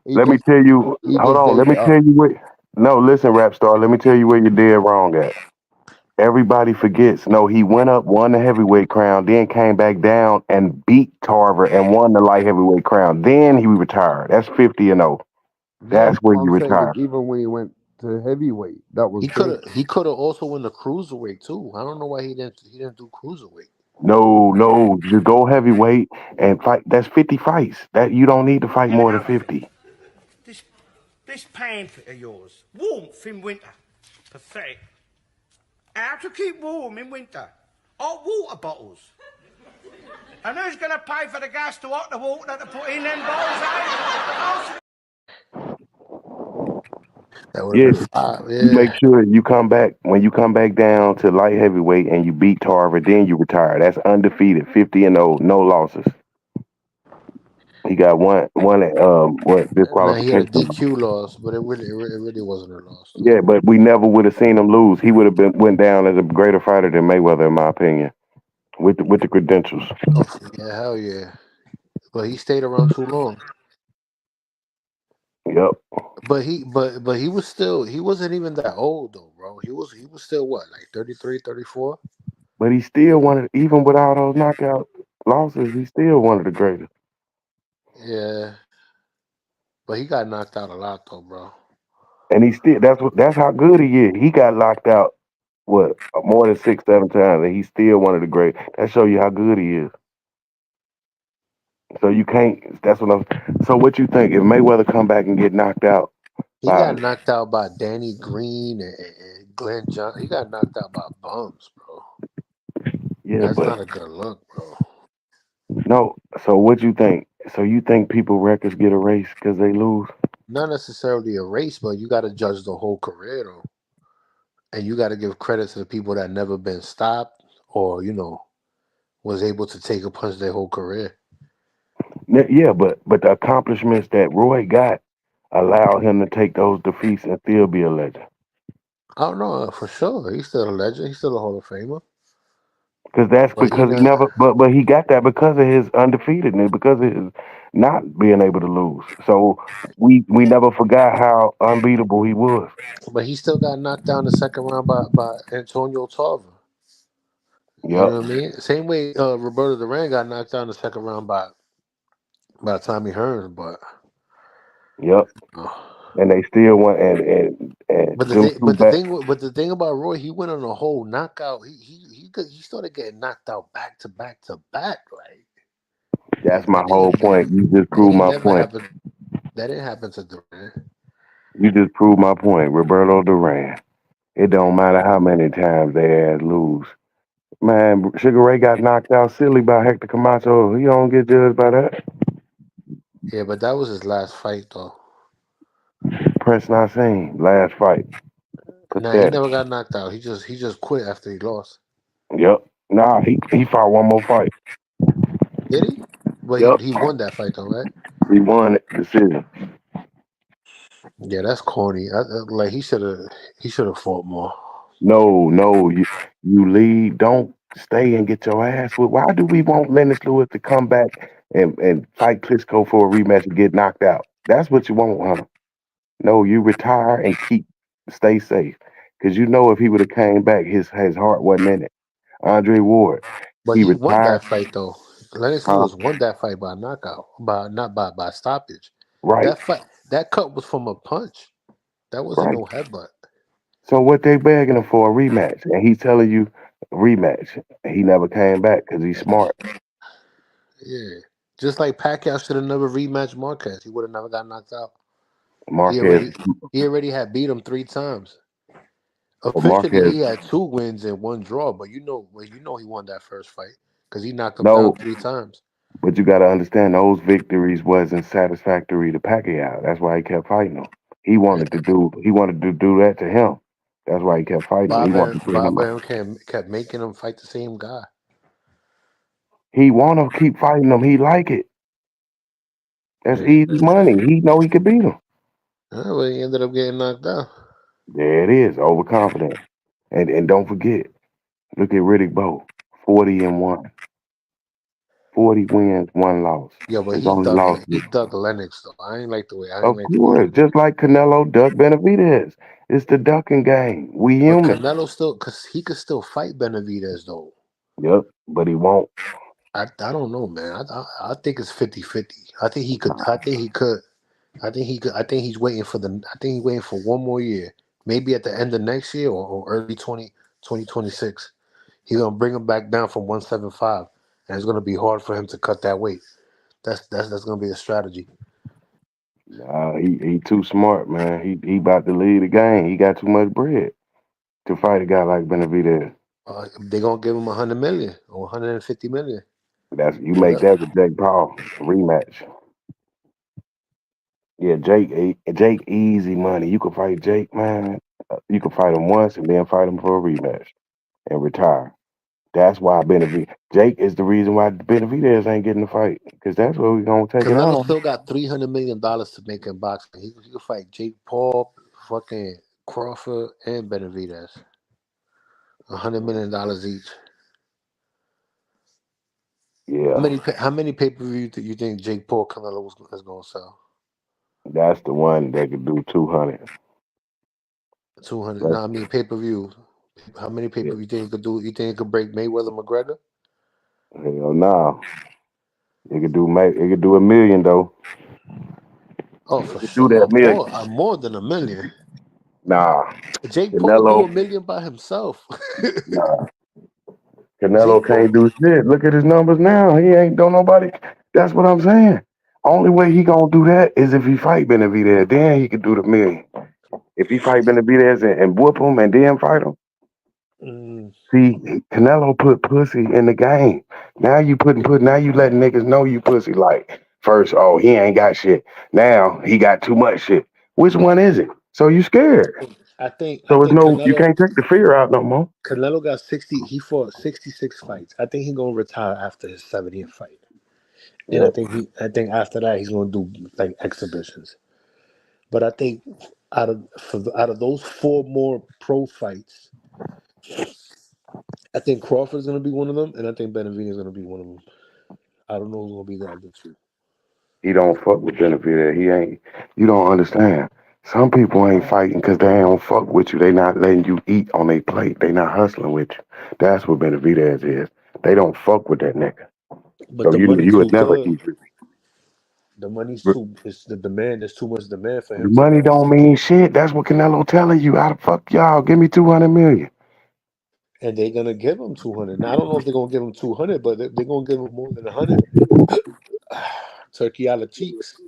Speaker 10: He
Speaker 12: Let me
Speaker 10: just
Speaker 12: tell you.
Speaker 10: he
Speaker 12: Hold
Speaker 10: just
Speaker 12: on. Let
Speaker 10: gave
Speaker 12: me
Speaker 10: it up.
Speaker 12: tell you what. No, listen, rap star. Let me tell you where you're dead wrong at. Everybody forgets. No, he went up, won the heavyweight crown, then came back down and beat Tarver and won the light heavyweight crown. Then he retired. That's 50-0.
Speaker 10: Yeah,
Speaker 12: That's
Speaker 10: but
Speaker 12: where
Speaker 10: I'm
Speaker 12: you
Speaker 10: saying
Speaker 12: retire.
Speaker 10: that even when he went to heavyweight, that was big.
Speaker 11: He could have also won the cruiserweight too. I don't know why he didn't do cruiserweight.
Speaker 12: No, no, you go heavyweight and fight. That's 50 fights. That you don't need to fight more than 50.
Speaker 13: This, this pamphlet of yours, warmth in winter. Pathetic. How to keep warm in winter? Hot water bottles. And who's going to pay for the gas to hot the water to put in them bottles, eh?
Speaker 11: That would
Speaker 12: Yeah,
Speaker 11: have been five.
Speaker 12: you make
Speaker 11: Yeah.
Speaker 12: sure you come back when you come back down to light heavyweight and you beat Tarver, then you retire. That's undefeated, 50-0, no losses. He got what
Speaker 11: Now he had a
Speaker 12: disqualification.
Speaker 11: DQ loss, but it really wasn't a loss though.
Speaker 12: Yeah, but we never would have seen him lose. He would have been went down as a greater fighter than Mayweather, in my opinion, with the credentials.
Speaker 11: Yeah, hell yeah. But he stayed around too long.
Speaker 12: Yep.
Speaker 11: But he wasn't even that old though, bro. He was still what, like 33, 34?
Speaker 12: But he still wanted, even with all those knockout losses, he's still one of the greatest.
Speaker 11: Yeah. But he got knocked out a lot though, bro.
Speaker 12: And he still that's how good he is. He got knocked out what more than 6, 7 times, and he's still one of the great. That show you how good he is. So you can't. That's what I'm. So what you think if Mayweather come back and get knocked out
Speaker 11: He
Speaker 12: by?
Speaker 11: got knocked out by Danny Green and Glenn John. He got knocked out by bums, bro.
Speaker 12: Yeah,
Speaker 11: That's
Speaker 12: but
Speaker 11: not a good look, bro.
Speaker 12: no. So what you think? So you think people records get erased because they lose?
Speaker 11: Not necessarily a race, but you got to judge the whole career though, and you got to give credit to the people that never been stopped or was able to take a punch their whole career.
Speaker 12: Yeah, but the accomplishments that Roy got allowed him to take those defeats and still be a legend.
Speaker 11: I don't know for sure. He's still a legend. He's still a Hall of Famer.
Speaker 12: Because that's
Speaker 11: But he
Speaker 12: because he
Speaker 11: not.
Speaker 12: never, but he got that because of his undefeatedness, because of his not being able to lose. So we never forgot how unbeatable he was.
Speaker 11: But he still got knocked down the second round by Antonio Tarver. You
Speaker 12: Yep,
Speaker 11: know what I mean? Same way Roberto Duran got knocked down the second round by Tommy Hearns, but
Speaker 12: yep.
Speaker 11: uh,
Speaker 12: And they still went and
Speaker 11: but the
Speaker 12: them
Speaker 11: thing,
Speaker 12: two back.
Speaker 11: but the thing about Roy, he went on a whole knockout. He started getting knocked out back to back to back.
Speaker 12: That's my
Speaker 11: That
Speaker 12: whole
Speaker 11: ain't
Speaker 12: point. You just
Speaker 11: that
Speaker 12: proved
Speaker 11: ain't
Speaker 12: my
Speaker 11: never
Speaker 12: point.
Speaker 11: happened. That didn't happen to Duran.
Speaker 12: You just proved my point. Roberto Duran. It don't matter how many times they ass lose. Man, Sugar Ray got knocked out silly by Hector Camacho. He don't get judged by that.
Speaker 11: Yeah, but that was his last fight though.
Speaker 12: Prince Nassim, last fight.
Speaker 11: Nah, he
Speaker 12: Pathetic.
Speaker 11: never got knocked out. He just quit after he lost.
Speaker 12: Yep. Nah, he fought one more fight.
Speaker 11: Did he? But he
Speaker 12: Yep.
Speaker 11: he won that fight though, right?
Speaker 12: He won it. Decision.
Speaker 11: Yeah, that's corny. Like he should have fought more.
Speaker 12: No, no, you leave. Don't stay and get your ass whipped. Why do we want Lennox Lewis to come back and fight Klitschko for a rematch and get knocked out? That's what you want, huh? No, you retire and stay safe. Because you know if he would have came back, his heart wasn't in it. Andre Ward,
Speaker 11: But
Speaker 12: he
Speaker 11: he won
Speaker 12: retired,
Speaker 11: that fight though. Lennox
Speaker 12: huh?
Speaker 11: Lewis won that fight by knockout, by not by stoppage.
Speaker 12: Right,
Speaker 11: That cut was from a punch. That wasn't
Speaker 12: right.
Speaker 11: no headbutt.
Speaker 12: So what they begging him for a rematch, and he's telling you rematch. He never came back because he's smart.
Speaker 11: Yeah, just like Pacquiao should have never rematched Marquez. He would have never got knocked out. He
Speaker 12: Marquez,
Speaker 11: already he already had beat him 3 times.
Speaker 12: or
Speaker 11: Officially,
Speaker 12: Marquez,
Speaker 11: he had 2 wins and 1 draw, but he won that first fight because he knocked him down
Speaker 12: no,
Speaker 11: 3 times.
Speaker 12: But you got to understand those victories wasn't satisfactory to Pacquiao. That's why he kept fighting him. He wanted to do that to him. That's why he kept fighting him. He wanted to put him out.
Speaker 11: Bob kept making him fight the same guy.
Speaker 12: He want to keep fighting him. He like it. That's
Speaker 11: Yeah.
Speaker 12: easy money. He know he could beat him.
Speaker 11: Well, he ended up getting knocked out.
Speaker 12: There it is, overconfident. And don't forget, look at Riddick Bowe, 40-1, 40 wins, 1 loss.
Speaker 11: Yeah, but
Speaker 12: His only loss
Speaker 11: he
Speaker 12: was,
Speaker 11: dug Lennox though. I ain't like the way
Speaker 12: of course, just like Canelo duck Benavidez. It's the ducking game. We
Speaker 11: But
Speaker 12: human.
Speaker 11: Canelo still, cause he could still fight Benavidez though.
Speaker 12: Yep, but he won't.
Speaker 11: I don't know, man. I think it's 50-50. I think he could. I think he could. I think he could. I think he's waiting for the. I think he's waiting for one more year. Maybe at the end of next year or early 2026. He's gonna bring him back down from 175, and it's gonna be hard for him to cut that weight. That's gonna be a strategy.
Speaker 12: Nah, he too smart, man. He about to lead the game. He got too much bread to fight a guy like Benavidez.
Speaker 11: They're gonna give him 100 million or 150 million.
Speaker 12: That's you
Speaker 11: Well,
Speaker 12: make that with Jake Paul rematch. Yeah, Jake, easy money. You can fight Jake, man. You can fight him once and then fight him for a rematch and retire. That's why Jake is the reason why Benavidez ain't getting the fight because that's where we gonna take it
Speaker 11: Canelo
Speaker 12: out.
Speaker 11: still got $300 million to make in boxing. He could fight Jake Paul, fucking Crawford, and Benavidez. $100 million each.
Speaker 12: Yeah,
Speaker 11: How many pay per view do you think Jake Paul Canelo is gonna sell?
Speaker 12: that's the one that could do 200.
Speaker 11: 200.
Speaker 12: That's,
Speaker 11: No, I mean pay per view. How many pay
Speaker 12: yeah,
Speaker 11: per view you think it could do? You think it could break Mayweather McGregor?
Speaker 12: hell no. It could do a million though.
Speaker 11: Oh,
Speaker 12: It
Speaker 11: for
Speaker 12: could do
Speaker 11: sure.
Speaker 12: that million.
Speaker 11: More than a million.
Speaker 12: Nah,
Speaker 11: Jake Paul could do
Speaker 12: Canelo.
Speaker 11: a million by himself.
Speaker 12: Nah, Canelo
Speaker 11: Jake Paul.
Speaker 12: can't do shit. Look at his numbers now. He ain't don't nobody. That's what I'm saying. Only way he gonna do that is if he fight Benavidez. Then he could do the million. If he fight Benavidez and whoop him and then fight him.
Speaker 11: Mm,
Speaker 12: See, Canelo put pussy in the game. Now you now you letting niggas know you pussy like first, oh, he ain't got shit. Now he got too much shit. Which one is it? So you scared.
Speaker 11: I
Speaker 12: So it's
Speaker 11: think
Speaker 12: no you can't take the fear out no more.
Speaker 11: Canelo got 60. He fought 66 fights. I think he's gonna retire after his 70th fight. And
Speaker 12: Yeah.
Speaker 11: I think after that he's gonna do like exhibitions. But I think out of those four more pro fights, I think Crawford's gonna be one of them, and I think Benavidez is gonna be one of them. I don't know who's gonna be the other two.
Speaker 12: He don't fuck with Benavidez. He ain't. You don't understand. Some people ain't fighting because they don't fuck with you. They not letting you eat on their plate. They not hustling with you. That's what Benavidez is. They don't fuck with that nigga.
Speaker 11: But
Speaker 12: So
Speaker 11: the
Speaker 12: you
Speaker 11: money's
Speaker 12: would
Speaker 11: too
Speaker 12: never
Speaker 11: good.
Speaker 12: eat with me.
Speaker 11: The money's too. It's the demand. There's too much demand for
Speaker 12: The
Speaker 11: him to
Speaker 12: money
Speaker 11: go.
Speaker 12: don't mean shit. That's what Canelo telling you. How the fuck y'all? Give me 200 million.
Speaker 11: And they're gonna give him 200. Now I don't know if they're gonna give him 200, but they're gonna give him more than 100. Turkey out of cheeks.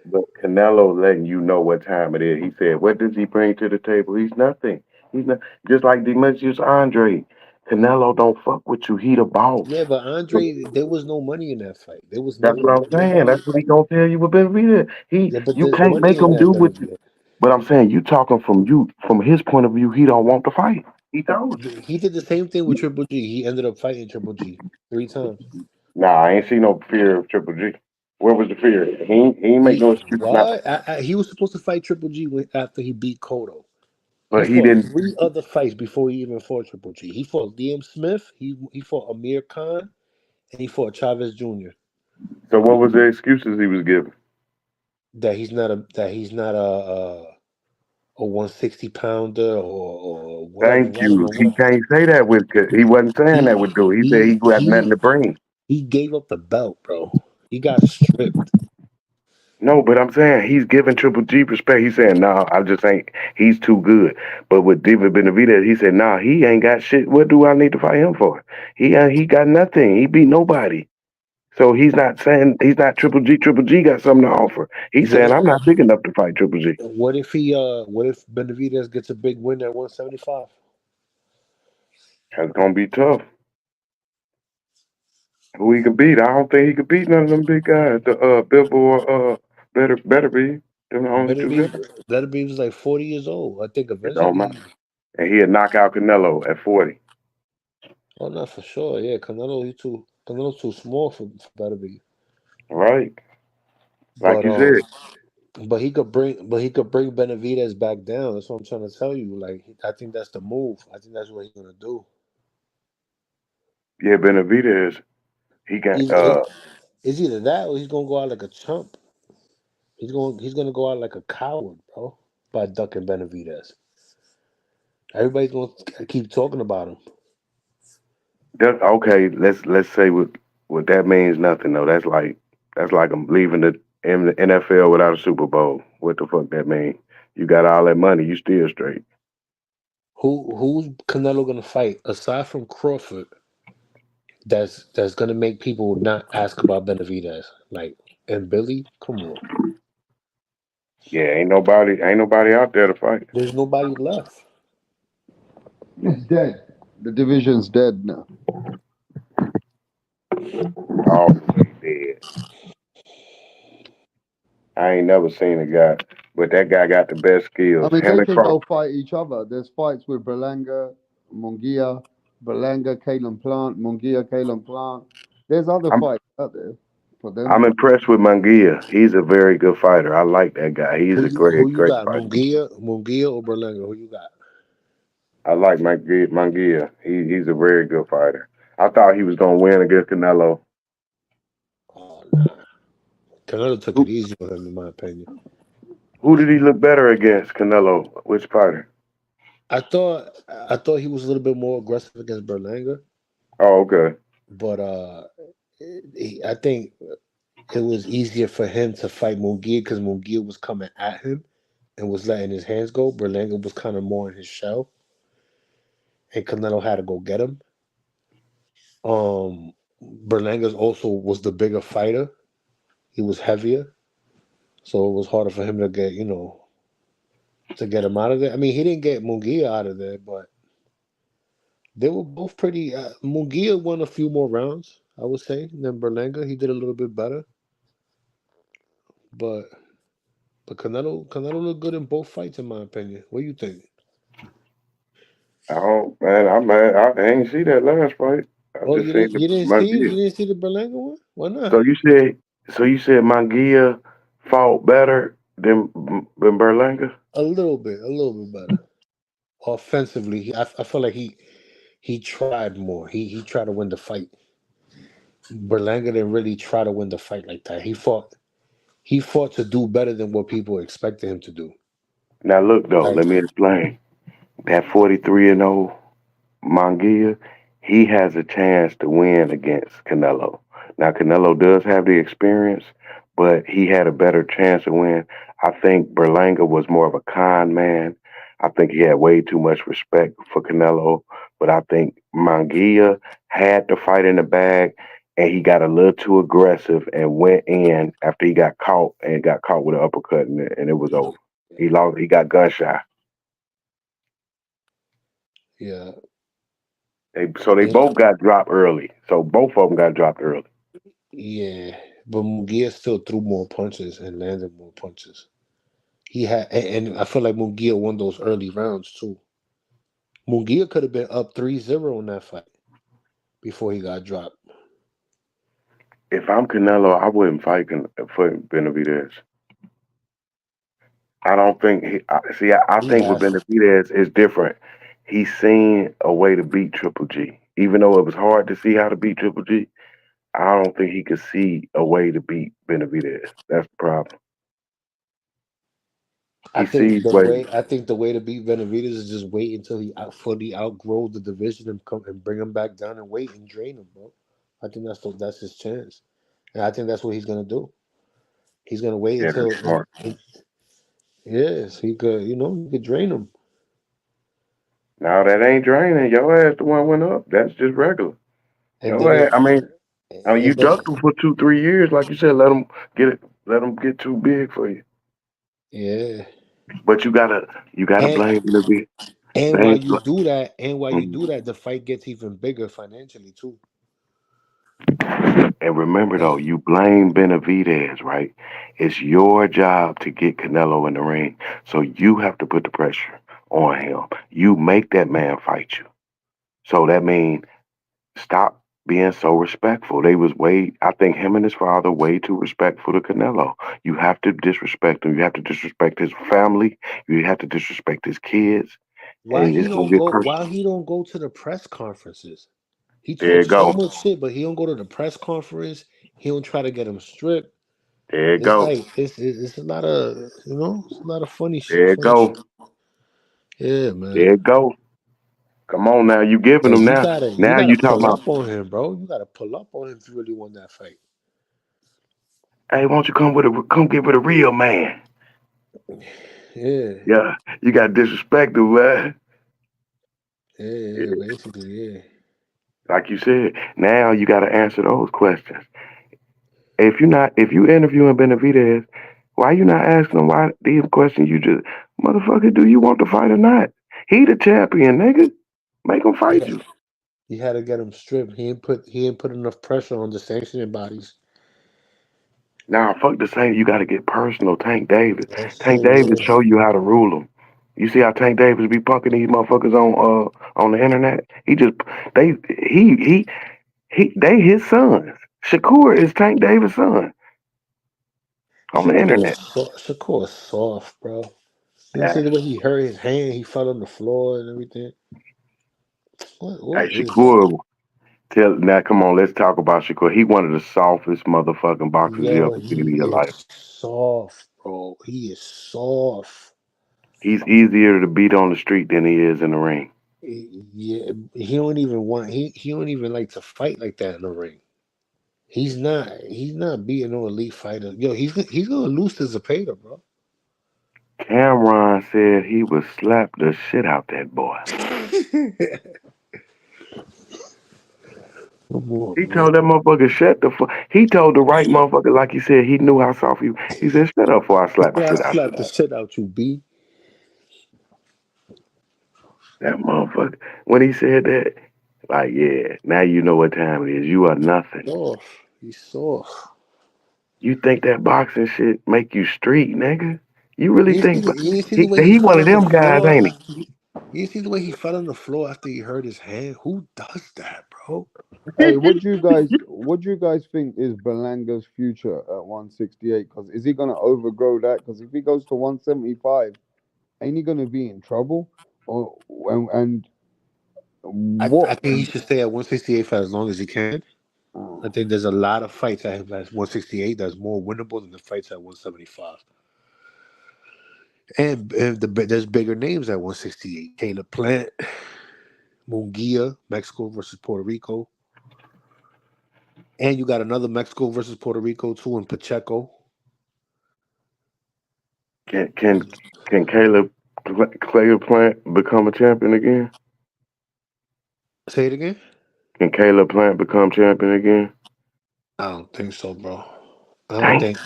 Speaker 12: But Canelo letting you know what time it is. He said, what does he bring to the table? He's nothing. He's not just like Demetrius Andre. Canelo don't fuck with you. He the boss.
Speaker 11: Yeah, but Andre, there was no money in that fight. There was
Speaker 12: That's
Speaker 11: never
Speaker 12: what I'm
Speaker 11: money.
Speaker 12: saying. That's what he gonna tell you with Benavidez.
Speaker 11: Yeah, but
Speaker 12: You
Speaker 11: there's
Speaker 12: can't
Speaker 11: money
Speaker 12: make
Speaker 11: in
Speaker 12: him
Speaker 11: that
Speaker 12: do what you.
Speaker 11: Benavidez.
Speaker 12: But I'm saying you talking from his point of view. He don't want to fight. He told
Speaker 11: He did the same thing with
Speaker 12: you.
Speaker 11: Triple G. He ended up fighting Triple G 3 times.
Speaker 12: Nah, I ain't see no fear of Triple G. Where was the fear? He ain't make no excuse not to.
Speaker 11: What? He was supposed to fight Triple G after he beat Cotto. He
Speaker 12: But he
Speaker 11: fought
Speaker 12: didn't.
Speaker 11: 3 other fights before he even fought Triple G. He fought Liam Smith. He fought Amir Khan, and he fought Chavez Jr.
Speaker 12: So what was the excuses he was giving?
Speaker 11: That he's not a 160 pounder or whatever.
Speaker 12: Thank
Speaker 11: I don't
Speaker 12: you.
Speaker 11: know
Speaker 12: He
Speaker 11: what.
Speaker 12: can't say that with. He wasn't saying that
Speaker 11: He
Speaker 12: with do. He said he
Speaker 11: he
Speaker 12: had nothing
Speaker 11: he
Speaker 12: to bring.
Speaker 11: he gave up the belt, bro. He got stripped.
Speaker 12: No, but I'm saying he's giving Triple G respect. He's saying, nah, I just ain't. He's too good. But with David Benavidez, he said, nah, he ain't got shit. What do I need to fight him for? He got nothing. He beat nobody. So he's not saying he's not Triple G. Triple G got something to offer. He's saying
Speaker 11: What
Speaker 12: I'm not big enough to fight Triple G.
Speaker 11: what if Benavidez gets a big win at 175?
Speaker 12: That's gonna be tough. Who he can beat? I don't think he could beat none of them big guys. The Billboard better be them the only two guys.
Speaker 11: Beterbiev was like 40 years old. I think
Speaker 12: It don't
Speaker 11: eventually.
Speaker 12: matter. And he'll knock out Canelo at 40.
Speaker 11: Oh, not for sure. Yeah, Canelo's too small for Beterbiev.
Speaker 12: Right? Like
Speaker 11: But
Speaker 12: you said.
Speaker 11: but he could bring Benavidez back down. That's what I'm trying to tell you. Like I think that's the move. I think that's what he's gonna do.
Speaker 12: Yeah, Benavidez. He got
Speaker 11: He's it's either that or he's gonna go out like a chump. He's gonna go out like a coward, bro, by ducking Benavidez. Everybody's gonna keep talking about him.
Speaker 12: Okay, let's say what that means nothing though. That's like I'm leaving the NFL without a Super Bowl. What the fuck that mean? You got all that money, you still straight.
Speaker 11: Who's Canelo gonna fight aside from Crawford? That's gonna make people not ask about Benavidez. Like and Billy, come on.
Speaker 12: Yeah, ain't nobody out there to fight.
Speaker 11: There's nobody left.
Speaker 10: It's dead. The division's dead now.
Speaker 12: All the way dead. I ain't never seen a guy, but that guy got the best
Speaker 10: I
Speaker 12: skills.
Speaker 10: mean,
Speaker 12: Him
Speaker 10: they
Speaker 12: and
Speaker 10: can go
Speaker 12: Crawford.
Speaker 10: fight each other. There's fights with Berlanga, Munguia, Berlanga, Kalen Plant, Munguia, Kalen Plant. There's other
Speaker 12: I'm
Speaker 10: fights out there for them
Speaker 12: I'm
Speaker 10: to.
Speaker 12: impressed with Mangia. He's a very good fighter. I like that guy. He's a
Speaker 11: Who
Speaker 12: great,
Speaker 11: you
Speaker 12: great
Speaker 11: got?
Speaker 12: fighter.
Speaker 11: Mungia or Berlanga? Who you got?
Speaker 12: I like Mangia. He's a very good fighter. I thought he was gonna win against Canelo.
Speaker 11: Oh nah. Canelo took it
Speaker 12: Who
Speaker 11: easy on him, in my opinion.
Speaker 12: who did he look better against? Canelo. Which fighter?
Speaker 11: I thought he was a little bit more aggressive against Berlanga,
Speaker 12: Oh, okay.
Speaker 11: but I think it was easier for him to fight Mungia because Mungia was coming at him and was letting his hands go. Berlanga was kind of more in his shell, and Canelo had to go get him. Berlanga's also was the bigger fighter. He was heavier, so it was harder for him to get him out of there. I mean, he didn't get Mungia out of there, but they were both pretty. Mungia won a few more rounds, I would say, than Berlanga. He did a little bit better, but Canelo looked good in both fights, in my opinion. What do you think?
Speaker 12: Oh man, I ain't see that last fight. I
Speaker 11: Oh,
Speaker 12: just seen the
Speaker 11: you
Speaker 12: Mangia.
Speaker 11: didn't see the Berlanga one? Why not?
Speaker 12: So you said Mangia fought better than Berlanga?
Speaker 11: A little bit better. Offensively, I feel like he tried more. He tried to win the fight. Berlanga didn't really try to win the fight like that. He fought to do better than what people expected him to do.
Speaker 12: Now look though,
Speaker 11: Like
Speaker 12: let me explain. That 43-0 Mangia, he has a chance to win against Canelo. Now Canelo does have the experience, but he had a better chance to win. I think Berlanga was more of a con man. I think he had way too much respect for Canelo, but I think Mangia had the fight in the bag and he got a little too aggressive and went in after he got caught with an uppercut and it was over. He lost. He got gunshot.
Speaker 11: yeah,
Speaker 12: So they
Speaker 11: yeah,
Speaker 12: both got dropped early. So both of them got dropped early.
Speaker 11: yeah. But Munguia still threw more punches and landed more punches. He had, and I feel like Munguia won those early rounds too. Munguia could have been up 3-0 in that fight before he got dropped.
Speaker 12: If I'm Canelo, I wouldn't for Benavidez. I don't think I
Speaker 11: He
Speaker 12: think with
Speaker 11: has
Speaker 12: Benavidez it's different. He's seen a way to beat Triple G. Even though it was hard to see how to beat Triple G, I don't think he could see a way to beat Benavidez. That's the problem. He sees ways.
Speaker 11: I think the way to beat Benavidez is just wait until he fully outgrows the division and come and bring him back down and wait and drain him, bro. I think that's his chance, and I think that's what he's gonna do. He's gonna wait
Speaker 12: Yeah,
Speaker 11: until
Speaker 12: that's smart.
Speaker 11: yes, he could drain him,
Speaker 12: Now that ain't draining. Your ass the one went up. That's just regular.
Speaker 11: and then
Speaker 12: Your ass, I mean, you
Speaker 11: and then
Speaker 12: ducked him for 2, 3 years, like you said. Let him get it. Let him get too big for you.
Speaker 11: yeah,
Speaker 12: But you gotta
Speaker 11: and
Speaker 12: blame the big.
Speaker 11: and while
Speaker 12: Blame.
Speaker 11: you do that,
Speaker 12: Mhm.
Speaker 11: the fight gets even bigger financially too.
Speaker 12: And remember though, you blame Benavidez, right? It's your job to get Canelo in the ring. So you have to put the pressure on him. You make that man fight you. So that means stop being so respectful. They was way I think him and his father way too respectful to Canelo. You have to disrespect him. You have to disrespect his family. You have to disrespect his kids.
Speaker 11: Why
Speaker 12: And
Speaker 11: he
Speaker 12: it's gonna
Speaker 11: don't
Speaker 12: get
Speaker 11: go?
Speaker 12: personal.
Speaker 11: Why he don't go to the press conferences? He
Speaker 12: There
Speaker 11: talks
Speaker 12: it
Speaker 11: so
Speaker 12: go.
Speaker 11: much shit, but he don't go to the press conference. He don't try to get him stripped.
Speaker 12: There it
Speaker 11: It's
Speaker 12: go.
Speaker 11: like it's a lot of it's a lot of
Speaker 12: There it
Speaker 11: funny
Speaker 12: go.
Speaker 11: shit. Yeah, man.
Speaker 12: There it go. Come on now, you giving
Speaker 11: But
Speaker 12: them
Speaker 11: you
Speaker 12: now.
Speaker 11: gotta
Speaker 12: Now you talking
Speaker 11: pull
Speaker 12: about,
Speaker 11: up on him, bro. You gotta pull up on him if you really want that fight.
Speaker 12: hey, won't you come get with a real man?
Speaker 11: Yeah,
Speaker 12: Yeah, you got disrespected, man.
Speaker 11: yeah, basically, yeah.
Speaker 12: Like you said, now you got to answer those questions. If you interviewing Benavidez, why you not asking him why these questions? You just, motherfucker, do you want to fight or not? He the champion, nigga. Make him fight
Speaker 11: Yeah.
Speaker 12: you.
Speaker 11: He had to get him stripped. He ain't put enough pressure on the sanctioning bodies.
Speaker 12: Nah, fuck the same. You got to get personal. Tank Davis.
Speaker 11: That
Speaker 12: Tank
Speaker 11: shit,
Speaker 12: Davis
Speaker 11: yeah.
Speaker 12: show you how to rule them. You see how Tank Davis be punking these motherfuckers on the internet? He just they they his sons. Shakur is Tank Davis' son on the internet.
Speaker 11: Shakur is soft, bro. You see
Speaker 12: Yeah.
Speaker 11: the way he hurt his hand? He fell on the floor and everything. What
Speaker 12: Hey,
Speaker 11: is that?
Speaker 12: Shakur, tell now. Come on, let's talk about Shakur. He one of the softest motherfucking boxers you
Speaker 11: Yo,
Speaker 12: ever seen in
Speaker 11: he
Speaker 12: your life.
Speaker 11: is soft, bro. He is soft.
Speaker 12: He's easier to beat on the street than he is in the ring.
Speaker 11: Yeah, he don't even like to fight like that in the ring. He's not beating no elite fighter. Yo, he's gonna lose to Zepeda, bro.
Speaker 12: Cameron said he would slap the shit out that boy.
Speaker 11: Come on,
Speaker 12: He
Speaker 11: man.
Speaker 12: told that motherfucker shut the fuck. He told the right motherfucker like he said he knew how soft he. He said shut up before I slap the
Speaker 11: I
Speaker 12: shit out you.
Speaker 11: slapped the shit out you, B.
Speaker 12: That motherfucker when he said that, like yeah, now you know what time it is. You are nothing.
Speaker 11: Soft. He's soft.
Speaker 12: You think that boxing shit make you street, nigga? You really think
Speaker 11: You see the way he
Speaker 12: he
Speaker 11: fell
Speaker 12: one of
Speaker 11: on the
Speaker 12: them guys,
Speaker 11: floor?
Speaker 12: ain't he?
Speaker 11: You see the way he fell on the floor after he hurt his hand? Who does that, bro?
Speaker 10: Hey, what do you guys think is Belanga's future at 168? Because is he gonna overgrow that? Because if he goes to 175, ain't he gonna be in trouble? Or and
Speaker 11: I
Speaker 10: what?
Speaker 11: think he should stay at 168 for as long as he can. I
Speaker 10: Oh,
Speaker 11: think there's a lot of fights at 168 that's more winnable than the fights at 175. There's bigger names at 168. Caleb Plant, Munguia, Mexico versus Puerto Rico. And you got another Mexico versus Puerto Rico too in Pacheco.
Speaker 12: Can can Caleb Plant become a champion again?
Speaker 11: Say it again?
Speaker 12: Can Caleb Plant become champion again?
Speaker 11: I don't think so, bro. I don't
Speaker 12: Dang.
Speaker 11: think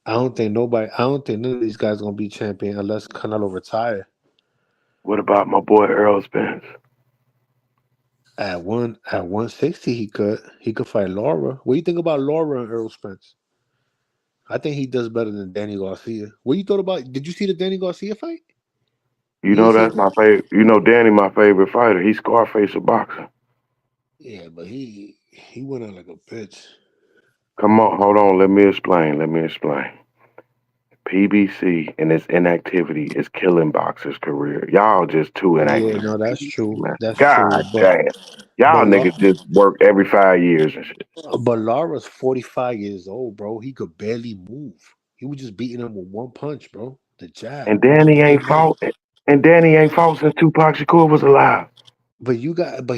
Speaker 11: I don't think none of these guys gonna be champion unless Canelo retire.
Speaker 12: What about my boy Earl Spence?
Speaker 11: At 160 he could fight Laura. What do you think about Laura and Earl Spence? I think he does better than Danny Garcia. What you thought about? Did you see the Danny Garcia fight?
Speaker 12: You
Speaker 11: You
Speaker 12: know
Speaker 11: didn't see
Speaker 12: that's
Speaker 11: it?
Speaker 12: my favorite. You know Danny, my favorite fighter. He's Scarface of boxing.
Speaker 11: Yeah, but he went out like a bitch.
Speaker 12: Come on, hold on. Let me explain. Let me explain. PBC and its inactivity is killing boxers' career. Y'all just too
Speaker 11: Yeah,
Speaker 12: inactive
Speaker 11: no,
Speaker 12: for
Speaker 11: that's
Speaker 12: PBC,
Speaker 11: true.
Speaker 12: man.
Speaker 11: That's true.
Speaker 12: God damn. Y'all
Speaker 11: But
Speaker 12: niggas just work every 5 years and shit.
Speaker 11: Laura's 45 years old, bro. He could barely move. He was just beating him with one punch, bro. The jab.
Speaker 12: And
Speaker 11: He just
Speaker 12: Danny ain't
Speaker 11: came in.
Speaker 12: fought. And Danny ain't fought since Tupac Shakur was alive.
Speaker 11: But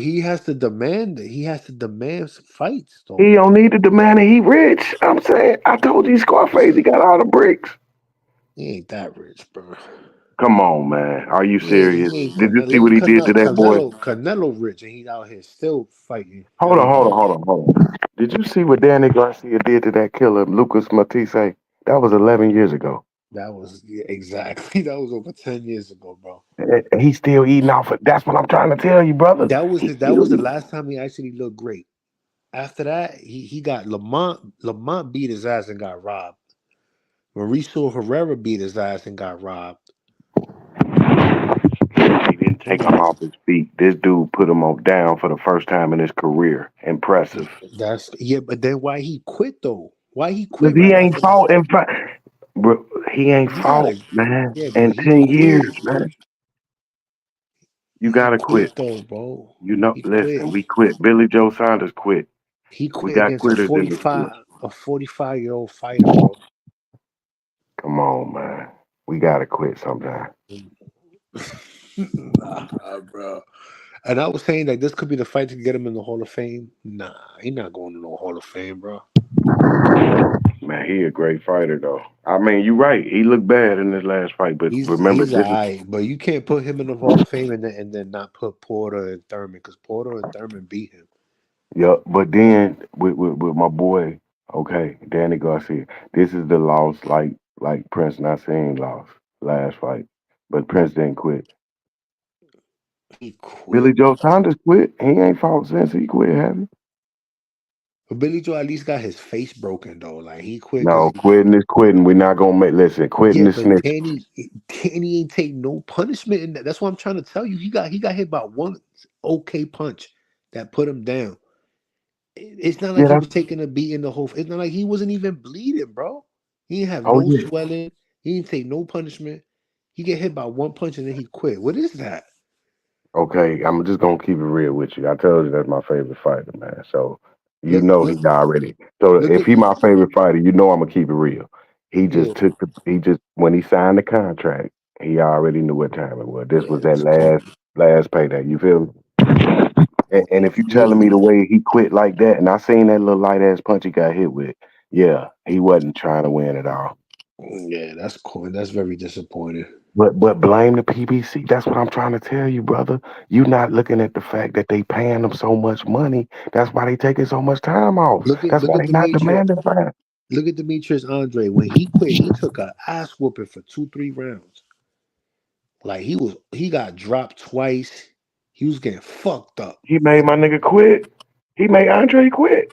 Speaker 11: he has to demand it. He has to demand some fights, though.
Speaker 12: He don't need to demand it. He rich. I'm saying. I told you Scarface. He got all the bricks.
Speaker 11: He ain't that rich, bro.
Speaker 12: Come on, man. Are you serious?
Speaker 11: He ain't
Speaker 12: Did you
Speaker 11: Canelo.
Speaker 12: see
Speaker 11: Look
Speaker 12: what
Speaker 11: at
Speaker 12: he did to that boy?
Speaker 11: Canelo rich, and he's out here still fighting
Speaker 12: Hold on, hold on,
Speaker 11: everybody.
Speaker 12: hold on, hold on. Did you see what Danny Garcia did to that killer, Lucas Matisse? That was 11 years ago.
Speaker 11: That was exactly that was over 10 years ago, bro.
Speaker 12: And he's still eating off it. That's what I'm trying to tell you, brother.
Speaker 11: That was
Speaker 12: He's
Speaker 11: that
Speaker 12: still
Speaker 11: was the
Speaker 12: eating.
Speaker 11: last time he actually looked great. After that, he got Lamont. Lamont beat his ass and got robbed. Mauricio Herrera beat his ass and got robbed.
Speaker 12: He didn't take him off his feet. This dude put him on down for the first time in his career. Impressive.
Speaker 11: But then why he quit though? Why he
Speaker 12: Because
Speaker 11: quit
Speaker 12: he
Speaker 11: right
Speaker 12: ain't
Speaker 11: after that?
Speaker 12: fought in fight. Bro, he ain't
Speaker 11: You
Speaker 12: fought,
Speaker 11: gotta,
Speaker 12: man,
Speaker 11: yeah, but
Speaker 12: in
Speaker 11: he
Speaker 12: 10
Speaker 11: quit.
Speaker 12: years, man. You
Speaker 11: He
Speaker 12: gotta quit.
Speaker 11: quit though, bro.
Speaker 12: You know,
Speaker 11: He quit.
Speaker 12: listen, we quit. Billy Joe Saunders quit.
Speaker 11: He
Speaker 12: We
Speaker 11: quit
Speaker 12: got
Speaker 11: against
Speaker 12: quitters in the sport.
Speaker 11: a 45-year-old fighter, bro.
Speaker 12: Come on, man. We gotta quit sometime.
Speaker 11: Nah, bro. And I was saying that this could be the fight to get him in the Hall of Fame. Nah, he not going to no Hall of Fame, bro.
Speaker 12: Man, he a great fighter though. I mean, you're right. He looked bad in his last fight, but remember
Speaker 11: He's
Speaker 12: this.
Speaker 11: alright, but you can't put him in the Hall of Fame and then not put Porter and Thurman because Porter and Thurman beat him.
Speaker 12: Yeah, but then with my boy, okay, Danny Garcia, this is the loss like Prince not saying lost last fight. But Prince didn't quit.
Speaker 11: He
Speaker 12: Billy
Speaker 11: quit,
Speaker 12: Joe
Speaker 11: bro.
Speaker 12: Saunders quit. He ain't fought since he quit, have he?
Speaker 11: But Billy Joe at least got his face broken though. Like he quit because
Speaker 12: No, quitting is quitting. We're not gonna make listen, quitting
Speaker 11: yeah,
Speaker 12: is
Speaker 11: but
Speaker 12: snitch.
Speaker 11: Danny ain't take no punishment in that. That's what I'm trying to tell you. He got hit by one okay punch that put him down. It's not like
Speaker 12: Yeah,
Speaker 11: he
Speaker 12: that's
Speaker 11: was taking a beating the whole. It's not like he wasn't even bleeding, bro. He didn't have
Speaker 12: oh
Speaker 11: no
Speaker 12: yeah.
Speaker 11: swelling. He didn't take no punishment. He get hit by one punch and then he quit. What is that?
Speaker 12: Okay, I'm just gonna keep it real with you. I told you that's my favorite fighter, man. So you
Speaker 11: Look,
Speaker 12: know he
Speaker 11: look,
Speaker 12: already. So
Speaker 11: look
Speaker 12: if
Speaker 11: at
Speaker 12: he my favorite fighter, you know I'm gonna keep it real. He
Speaker 11: yeah,
Speaker 12: just took the he just when he signed the contract, he already knew what time it was. This
Speaker 11: yeah.
Speaker 12: was that
Speaker 11: That's cool.
Speaker 12: last payday. You feel me? And if you
Speaker 11: Yeah,
Speaker 12: telling me the way he quit like that, and I seen that little light ass punch he got hit with, yeah, he wasn't trying to win at all.
Speaker 11: yeah. That's cool. That's very disappointing.
Speaker 12: But blame the PBC. That's what I'm trying to tell you, brother. You not looking at the fact that they paying them so much money. That's why they taking so much time off. That's
Speaker 11: Look
Speaker 12: why
Speaker 11: at
Speaker 12: they not
Speaker 11: Demetrius.
Speaker 12: demanding fast.
Speaker 11: Look at Demetrius Andre. When he quit, he took a ass whooping for 2-3 rounds. Like he got dropped twice. He was getting fucked up.
Speaker 12: He made my nigga quit. He made Andre quit.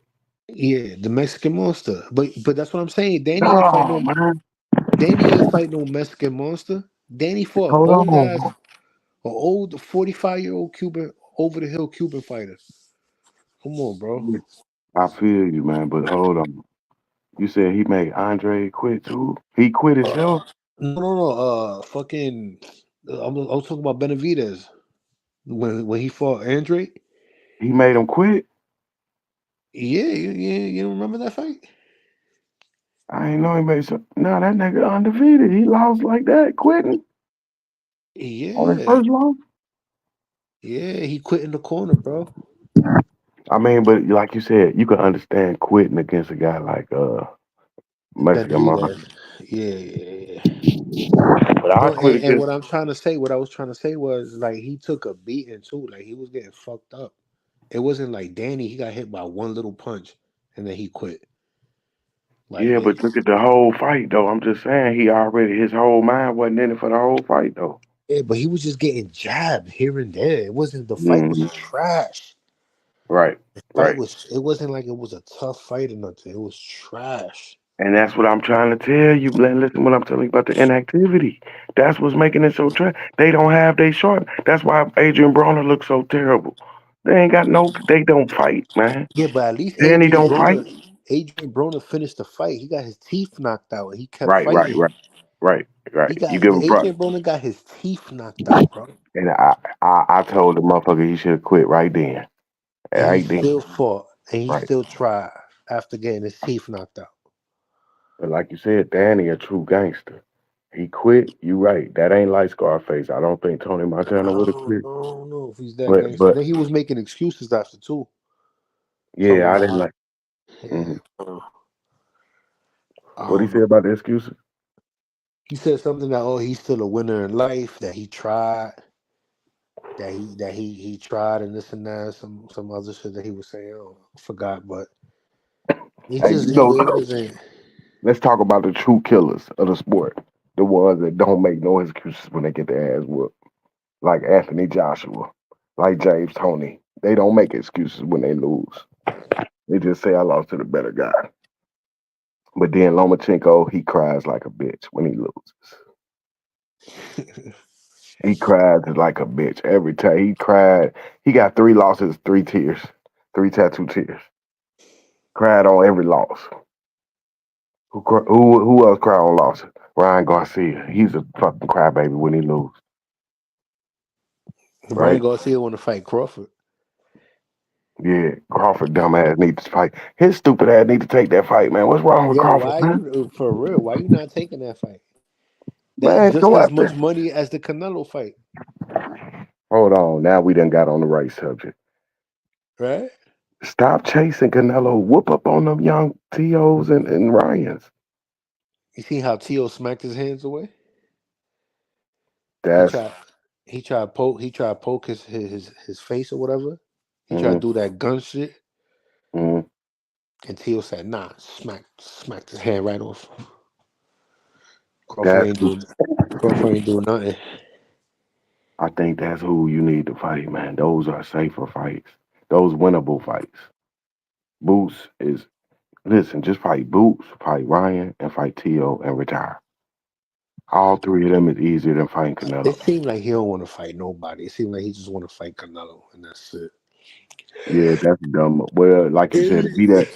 Speaker 11: Yeah, the Mexican monster. But that's what I'm saying.
Speaker 12: No, man.
Speaker 11: Danny ain't fight no Mexican monster. Danny fought
Speaker 12: Hold
Speaker 11: a
Speaker 12: on.
Speaker 11: old 45-year-old Cuban over the hill Cuban fighter. Come on, bro.
Speaker 12: I feel you, man, but hold on. You said he made Andre quit too? He quit himself?
Speaker 11: No. Fucking. I was talking about Benavidez when he fought Andre.
Speaker 12: He made him quit?
Speaker 11: Yeah, you don't remember that fight?
Speaker 12: I ain't know he made some. No, that nigga undefeated. He lost like that, quitting on his
Speaker 11: Yeah,
Speaker 12: first loss.
Speaker 11: yeah. He quit in the corner, bro.
Speaker 12: I mean, but like you said, you can understand quitting against a guy like Mexican Monster.
Speaker 11: Benavidez. Yeah.
Speaker 12: But I
Speaker 11: No,
Speaker 12: quit
Speaker 11: and
Speaker 12: against.
Speaker 11: what I'm trying to say, what I was trying to say was like he took a beating too. Like he was getting fucked up. It wasn't like Danny. He got hit by one little punch and then he quit. Like
Speaker 12: Yeah, but look at the whole fight though. I'm just saying he already his whole mind wasn't in it for the whole fight though.
Speaker 11: yeah, but he was just getting jabbed here and there. It wasn't the fight was
Speaker 12: Hmm.
Speaker 11: trash.
Speaker 12: Right, right.
Speaker 11: It wasn't like it was a tough fight or nothing. It was trash.
Speaker 12: And that's what I'm trying to tell you, Glenn. Listen, what I'm telling you about the inactivity. That's what's making it so trash. They don't have they short. That's why Adrian Broner looks so terrible. They ain't got no. They don't fight, man.
Speaker 11: Yeah, but at least
Speaker 12: Danny don't fight.
Speaker 11: Adrian Broner finished the fight. He got his teeth knocked out and he kept
Speaker 12: Right, right,
Speaker 11: fighting.
Speaker 12: right, right, right.
Speaker 11: He got
Speaker 12: You give a pro.
Speaker 11: Adrian Broner got his teeth knocked out, bro.
Speaker 12: And I told the motherfucker he should have quit right then.
Speaker 11: And he
Speaker 12: Right then.
Speaker 11: still fought and he
Speaker 12: Right.
Speaker 11: still tried after getting his teeth knocked out.
Speaker 12: But like you said, Danny a true gangster. He quit. You right. That ain't like Scarface. I don't think Tony Montana would have quit.
Speaker 11: I don't know if he's that
Speaker 12: But
Speaker 11: gangster.
Speaker 12: but
Speaker 11: Then he was making excuses after too. Talking
Speaker 12: yeah, I didn't
Speaker 11: about
Speaker 12: like.
Speaker 11: yeah,
Speaker 12: Mhm.
Speaker 11: I
Speaker 12: What he
Speaker 11: don't
Speaker 12: said
Speaker 11: know.
Speaker 12: about the excuses?
Speaker 11: He said something that he's still a winner in life, that he tried, he tried and this and that, some other shit that he was saying. I forgot, but
Speaker 12: Hey, you know,
Speaker 11: it wasn't.
Speaker 12: let's talk about the true killers of the sport. The ones that don't make no excuses when they get their ass whooped. Like Anthony Joshua, like James Tony. They don't make excuses when they lose. They just say I lost to the better guy. But then Lomachenko, he cries like a bitch when he loses. He cries like a bitch every time. He cried. He got 3 losses, 3 tears, 3 tattoo tears. Cried on every loss. Who else cried on losses? Ryan Garcia. He's a fucking crybaby when he lose.
Speaker 11: Ryan
Speaker 12: Right?
Speaker 11: Garcia want to fight Crawford.
Speaker 12: Yeah. Crawford dumbass needs to fight. His stupid ass need to take that fight, man. What's wrong with
Speaker 11: Yo,
Speaker 12: Crawford,
Speaker 11: why
Speaker 12: man?
Speaker 11: you for real? Why you not taking that fight? That's
Speaker 12: Man,
Speaker 11: just
Speaker 12: go
Speaker 11: as
Speaker 12: out
Speaker 11: much
Speaker 12: there.
Speaker 11: money as the Canelo fight,
Speaker 12: Hold on. Now we done got on the right subject.
Speaker 11: right?
Speaker 12: Stop chasing Canelo. Whoop up on them young T.O.s and Ryans.
Speaker 11: You see how Tio smacked his hands away? He
Speaker 12: That's
Speaker 11: tried. He tried to poke his face or whatever. He tried to
Speaker 12: mm,
Speaker 11: do that gun shit,
Speaker 12: mm,
Speaker 11: and Tio said, "Nah." Smacked his hand right off. Crawford
Speaker 12: that's
Speaker 11: ain't doing. Crawford ain't doing nothing.
Speaker 12: I think that's who you need to fight, man. Those are safer fights. Those winnable fights. Boots is listen, just fight Boots, fight Ryan, and fight T.O. and retire. All three of them is easier than fighting
Speaker 11: It
Speaker 12: Canelo.
Speaker 11: seemed like he don't want to fight nobody. It seemed like he just want to fight Canelo, and that's it.
Speaker 12: Yeah, that's dumb. Well, like you said, be that.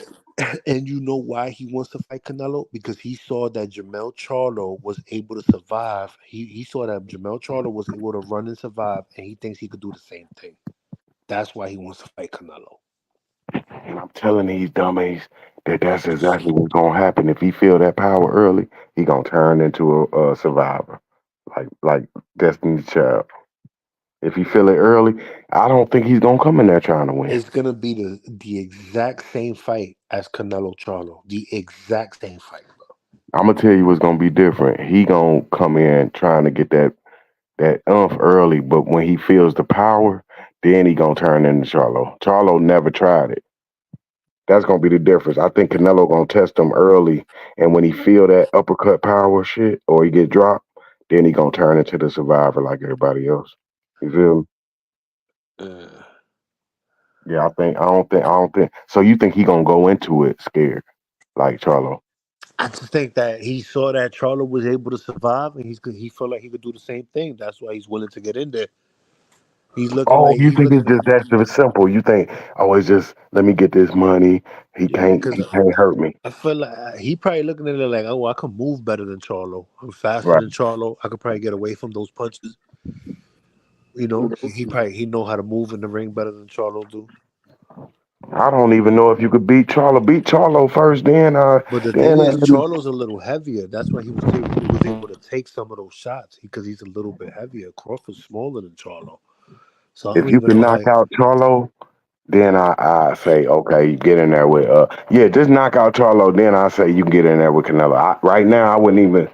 Speaker 11: And you know why he wants to fight Canelo? Because he saw that Jamel Charlo was able to survive. He saw that Jamel Charlo was able to run and survive, and he thinks he could do the same thing. That's why he wants to fight Canelo.
Speaker 12: And I'm telling these dummies that that's exactly what's gonna happen. If he feel that power early, he gonna turn into a survivor, like Destiny's Child. If he feel it early, I don't think he's gonna come in there trying to win.
Speaker 11: It's gonna be the exact same fight as Canelo Charlo. The exact same fight, bro.
Speaker 12: I'm gonna tell you what's gonna be different. He gonna come in trying to get that early, but when he feels the power, then he gonna turn into Charlo. Charlo never tried it. That's gonna be the difference. I think Canelo gonna test him early, and when he feel that uppercut power shit, or he get dropped, then he gonna turn into the survivor like everybody else. You feel me?
Speaker 11: Uh,
Speaker 12: Yeah, I don't think. So you think he gonna go into it scared like Charlo?
Speaker 11: I just think that he saw that Charlo was able to survive, and he felt like he could do the same thing. That's why he's willing to get in there.
Speaker 12: Oh, you
Speaker 11: He's
Speaker 12: think it's
Speaker 11: looking
Speaker 12: just that simple? You think, oh, it's just let me get this money. He
Speaker 11: yeah,
Speaker 12: can't
Speaker 11: because
Speaker 12: he can't hurt me.
Speaker 11: I feel like he probably looking at it like, oh, I can move better than Charlo. I'm faster
Speaker 12: Right.
Speaker 11: than Charlo. I could probably get away from those punches. You know, he know how to move in the ring better than Charlo do.
Speaker 12: I don't even know if you could beat Charlo. Beat Charlo first,
Speaker 11: But the thing
Speaker 12: then
Speaker 11: is,
Speaker 12: let me.
Speaker 11: Charlo's a little heavier. That's why he was able to take some of those shots because he's a little bit heavier. Crawford's smaller than Charlo, so I
Speaker 12: If
Speaker 11: don't
Speaker 12: you
Speaker 11: even
Speaker 12: can
Speaker 11: know
Speaker 12: knock
Speaker 11: how.
Speaker 12: out Charlo, then I say okay, get in there with yeah, just knock out Charlo. Then I say you can get in there with Canelo. Right now, I wouldn't even